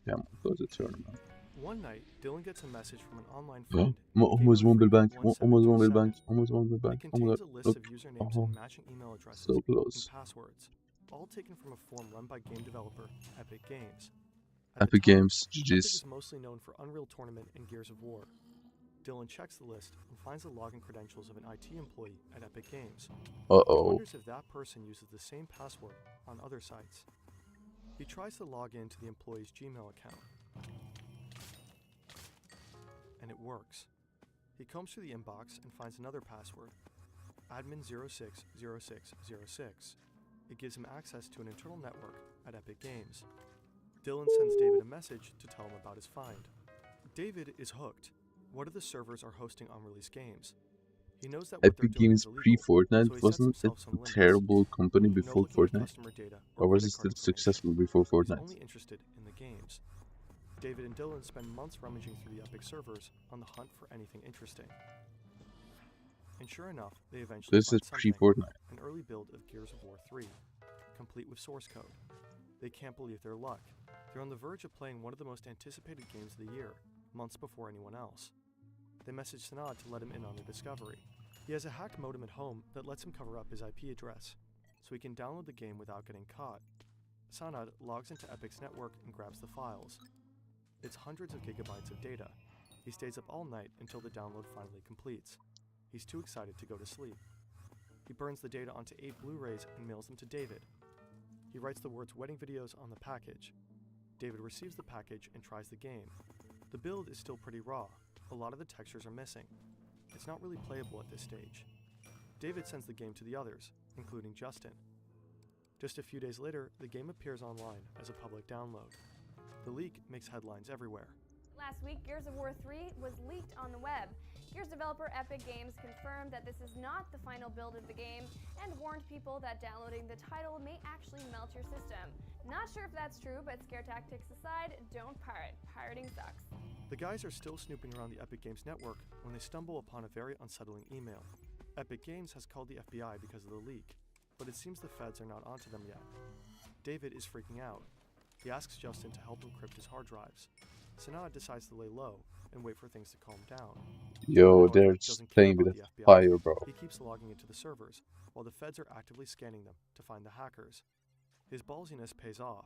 S2: Yeah, I'm gonna close the tournament.
S9: One night, Dylan gets a message from an online
S2: Oh,
S9: friend.
S2: almost won Bill Bank. Almost won Bill
S9: 1727.
S2: Bank. Almost won Bill
S9: It
S2: Bank. Oh my
S9: contains
S2: god.
S9: a list
S2: Look.
S9: of usernames
S2: Oh,
S9: and matching email addresses
S2: so
S9: and
S2: close.
S9: passwords, all taken from a forum run by game developer Epic Games. At the
S2: Epic
S9: time,
S2: Games.
S9: Epic
S2: GG's.
S9: is mostly known for Unreal Tournament and Gears of War. Dylan checks the list and finds the login credentials of an IT employee at Epic Games. He
S2: Uh-oh.
S9: wonders if that person uses the same password on other sites. He tries to log in to the employee's Gmail account, and it works. He combs through the inbox and finds another password, admin060606. It gives him access to an internal network at Epic Games. Dylan sends David a message to tell him about his find. David is hooked. One of the servers are hosting unreleased games. He knows that what they're
S2: Epic
S9: doing
S2: Games
S9: is illegal,
S2: pre-Fortnite,
S9: so he sets
S2: wasn't it
S9: himself some
S2: a
S9: limits.
S2: terrible company
S9: No
S2: before
S9: looking at
S2: Fortnite?
S9: customer data
S2: Or was it
S9: credit
S2: still
S9: card
S2: successful before
S9: He's
S2: Fortnite?
S9: only interested in the games. David and Dylan spend months rummaging through the Epic servers on the hunt for anything interesting. And sure enough, they eventually
S2: This
S9: find
S2: is
S9: something,
S2: pre-Fortnite.
S9: an early build of Gears of War 3, complete with source code. They can't believe their luck. They're on the verge of playing one of the most anticipated games of the year, months before anyone else. They message Sanad to let him in on their discovery. He has a hacked modem at home that lets him cover up his IP address, so he can download the game without getting caught. Sanad logs into Epic's network and grabs the files. It's hundreds of gigabytes of data. He stays up all night until the download finally completes. He's too excited to go to sleep. He burns the data onto 8 Blu-rays and mails them to David. He writes the words wedding videos on the package. David receives the package and tries the game. The build is still pretty raw. A lot of the textures are missing. It's not really playable at this stage. David sends the game to the others, including Justin. Just a few days later, the game appears online as a public download. The leak makes headlines everywhere.
S11: Last week, Gears of War 3 was leaked on the web. Gears developer Epic Games confirmed that this is not the final build of the game and warned people that downloading the title may actually melt your system. Not sure if that's true, but scare tactics aside, don't pirate. Pirating sucks.
S9: The guys are still snooping around the Epic Games network when they stumble upon a very unsettling email. Epic Games has called the FBI because of the leak, but it seems the feds are not onto them yet. David is freaking out. He asks Justin to help encrypt his hard drives. Sanad decides to lay low and wait for things to calm down.
S2: Yo, they're just playing with fire, bro.
S9: He keeps logging into the servers, while the feds are actively scanning them to find the hackers. His ballsiness pays off.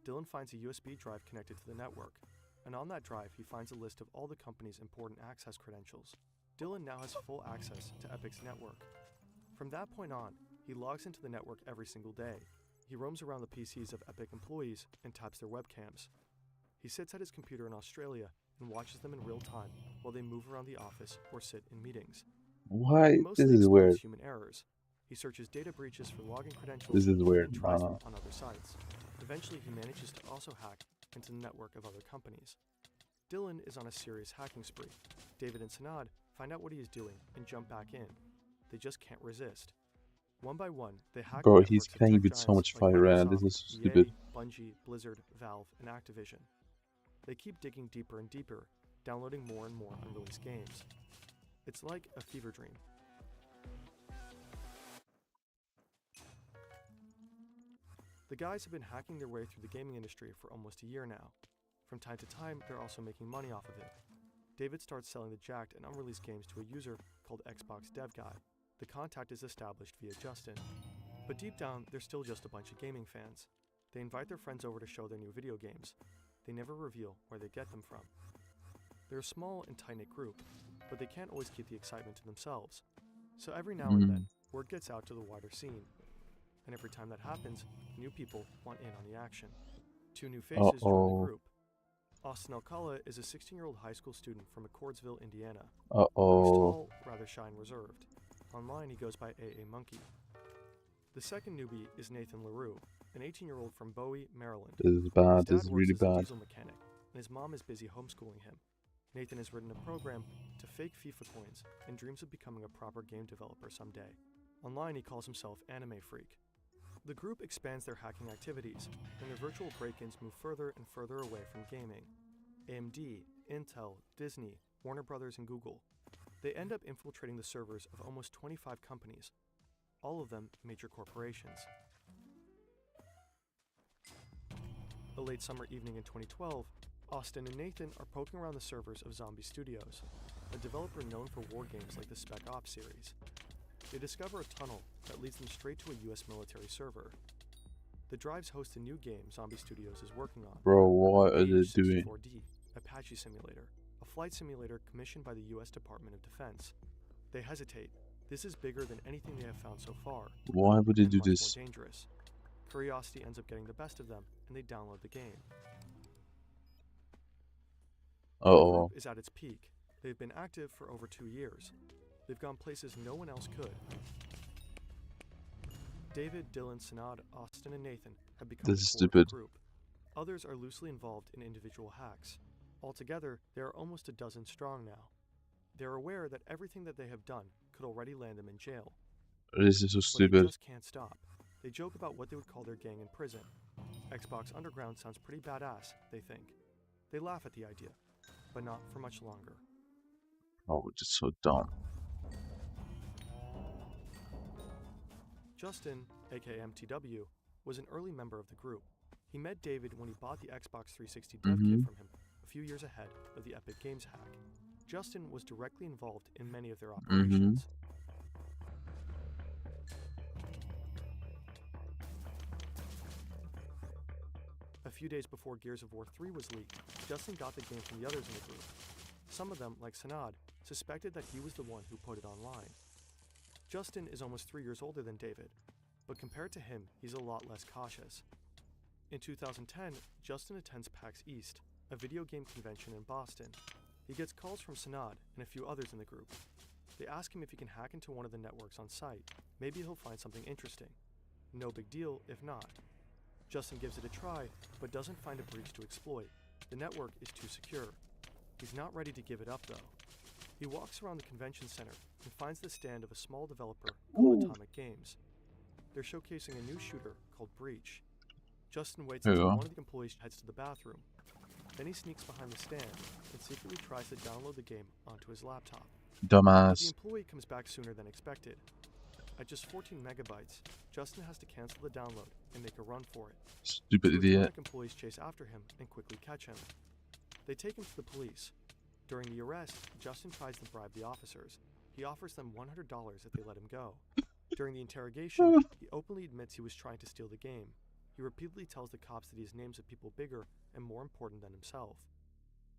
S9: Dylan finds a USB drive connected to the network, and on that drive he finds a list of all the company's important access credentials. Dylan now has full access to Epic's network. From that point on, he logs into the network every single day. He roams around the PCs of Epic employees and taps their webcams. He sits at his computer in Australia and watches them in real time while they move around the office or sit in meetings.
S2: Why? This is weird.
S9: Human errors. He searches data breaches for login credentials
S2: This is weird.
S9: and tries them on other sites. Eventually, he manages to also hack into the network of other companies. Dylan is on a serious hacking spree. David and Sanad find out what he is doing and jump back in. They just can't resist. One by one, they hack
S2: Bro,
S9: the
S2: he's
S9: networks of
S2: playing
S9: tech
S2: with so
S9: giants
S2: much
S9: like
S2: fire, and
S9: Microsoft,
S2: this is
S9: EA,
S2: stupid.
S9: Bungie, Blizzard, Valve, and Activision. They keep digging deeper and deeper, downloading more and more unreleased games. It's like a fever dream. The guys have been hacking their way through the gaming industry for almost a year now. From time to time, they're also making money off of it. David starts selling the jacked and unreleased games to a user called Xbox Dev Guy. The contact is established via Justin. But deep down, they're still just a bunch of gaming fans. They invite their friends over to show their new video games. They never reveal where they get them from. They're a small and tight-knit group, but they can't always keep the excitement to themselves. So every now and then, word gets out to the wider scene. And every time that happens, new people want in on the action. 2 new faces join the group. Austin Alcala is a 16-year-old high school student from McCordsville, Indiana. He's tall, rather shy and reserved. Online, he goes by AA Monkey. The second newbie is Nathan LaRue, an 18-year-old from Bowie, Maryland.
S2: This is bad.
S9: His dad
S2: This is really
S9: works as a
S2: bad.
S9: diesel mechanic, and his mom is busy homeschooling him. Nathan has written a program to fake FIFA coins and dreams of becoming a proper game developer someday. Online, he calls himself Anime Freak. The group expands their hacking activities, and their virtual break-ins move further and further away from gaming. AMD, Intel, Disney, Warner Brothers, and Google. They end up infiltrating the servers of almost 25 companies, all of them major corporations. A late summer evening in 2012, Austin and Nathan are poking around the servers of Zombie Studios, a developer known for war games like the Spec Ops series. They discover a tunnel that leads them straight to a US military server. The drives host a new game Zombie Studios is working on.
S2: Bro, what are they doing?
S9: AH-64D, Apache Simulator, a flight simulator commissioned by the US Department of Defense. They hesitate. This is bigger than anything they have found so far.
S2: Why would they
S9: and
S2: do
S9: much
S2: this?
S9: More dangerous. Curiosity ends up getting the best of them, and they download the game. The group is at its peak. They've been active for over 2 years. They've gone places no one else could. David, Dylan, Sanad, Austin, and Nathan have become
S2: This is
S9: the core of
S2: stupid.
S9: the group. Others are loosely involved in individual hacks. Altogether, there are almost a dozen strong now. They're aware that everything that they have done could already land them in jail.
S2: This is so
S9: But they
S2: stupid.
S9: just can't stop. They joke about what they would call their gang in prison. Xbox Underground sounds pretty badass, they think. They laugh at the idea, but not for much longer.
S2: Oh, just so dumb.
S9: Justin, aka MTW, was an early member of the group. He met David when he bought the Xbox 360 dev kit from him a few years ahead of the Epic Games hack. Justin was directly involved in many of their operations. A few days before Gears of War 3 was leaked, Justin got the game from the others in the group. Some of them, like Sanad, suspected that he was the one who put it online. Justin is almost 3 years older than David, but compared to him, he's a lot less cautious. In 2010, Justin attends PAX East, a video game convention in Boston. He gets calls from Sanad and a few others in the group. They ask him if he can hack into one of the networks on site. Maybe he'll find something interesting. No big deal if not. Justin gives it a try, but doesn't find a breach to exploit. The network is too secure. He's not ready to give it up though. He walks around the convention center and finds the stand of a small developer called Atomic Games. They're showcasing a new shooter called Breach. Justin waits until one of the employees heads to the bathroom. Then he sneaks behind the stand and secretly tries to download the game onto his laptop.
S2: Dumbass.
S9: But the employee comes back sooner than expected. At just 14 megabytes, Justin has to cancel the download and make a run for it.
S2: Stupid idiot.
S9: Employees chase after him and quickly catch him. They take him to the police. During the arrest, Justin tries to bribe the officers. He offers them $100 if they let him go. During the interrogation, he openly admits he was trying to steal the game. He repeatedly tells the cops that he has names of people bigger and more important than himself.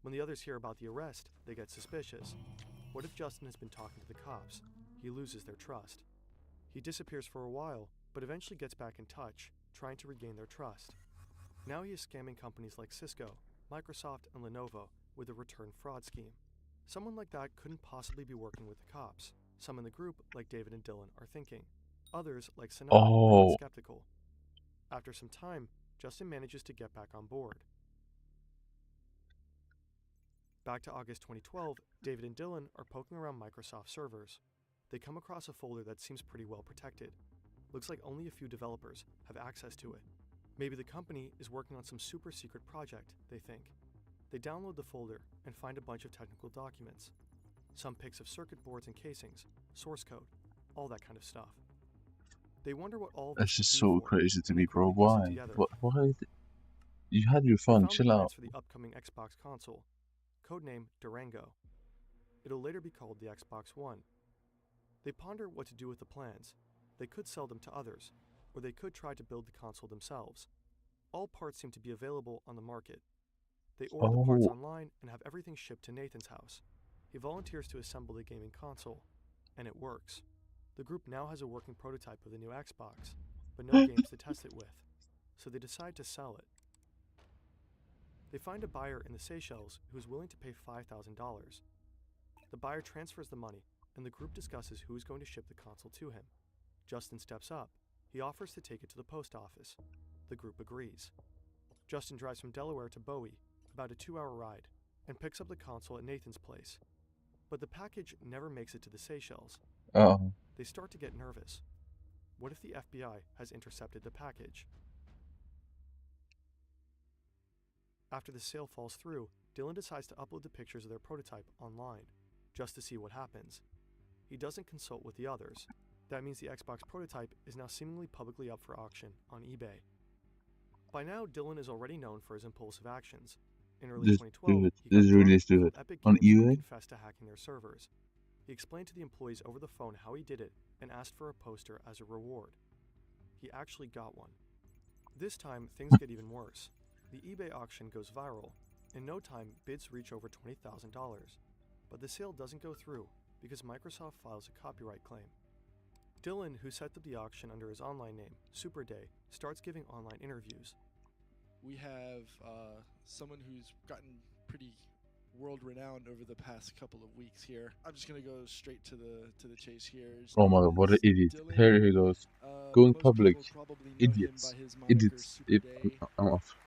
S9: When the others hear about the arrest, they get suspicious. What if Justin has been talking to the cops? He loses their trust. He disappears for a while, but eventually gets back in touch, trying to regain their trust. Now he is scamming companies like Cisco, Microsoft, and Lenovo with a return fraud scheme. Someone like that couldn't possibly be working with the cops. Some in the group, like David and Dylan, are thinking. Others, like Sanad, are skeptical. After some time, Justin manages to get back on board. Back to August 2012, David and Dylan are poking around Microsoft servers. They come across a folder that seems pretty well protected. Looks like only a few developers have access to it. Maybe the company is working on some super secret project, they think. They download the folder and find a bunch of technical documents. Some pics of circuit boards and casings, source code, all that kind of stuff. They wonder what all
S2: That's just so crazy to me, bro. Why? Why? You had your fun. Chill out.
S9: For the upcoming Xbox console, codename Durango. It'll later be called the Xbox One. They ponder what to do with the plans. They could sell them to others, or they could try to build the console themselves. All parts seem to be available on the market. They order the parts online and have everything shipped to Nathan's house. He volunteers to assemble the gaming console, and it works. The group now has a working prototype of the new Xbox, but no games to test it with, so they decide to sell it. They find a buyer in the Seychelles who is willing to pay $5,000. The buyer transfers the money, and the group discusses who is going to ship the console to him. Justin steps up. He offers to take it to the post office. The group agrees. Justin drives from Delaware to Bowie, about a 2-hour ride, and picks up the console at Nathan's place. But the package never makes it to the Seychelles. They start to get nervous. What if the FBI has intercepted the package? After the sale falls through, Dylan decides to upload the pictures of their prototype online, just to see what happens. He doesn't consult with the others. That means the Xbox prototype is now seemingly publicly up for auction on eBay. By now, Dylan is already known for his impulsive actions. In early 2012, he Epic
S2: on
S9: Games
S2: eBay.
S9: confessed to hacking their servers. He explained to the employees over the phone how he did it and asked for a poster as a reward. He actually got one. This time, things get even worse. The eBay auction goes viral. In no time, bids reach over $20,000. But the sale doesn't go through because Microsoft files a copyright claim. Dylan, who set up the auction under his online name, Superday, starts giving online interviews.
S7: We have someone who's gotten pretty world-renowned over the past couple of weeks here. I'm just gonna go straight to the chase here.
S2: Oh my god, what an idiot. Here he goes. Going public. Idiots. Idiots. I'm off.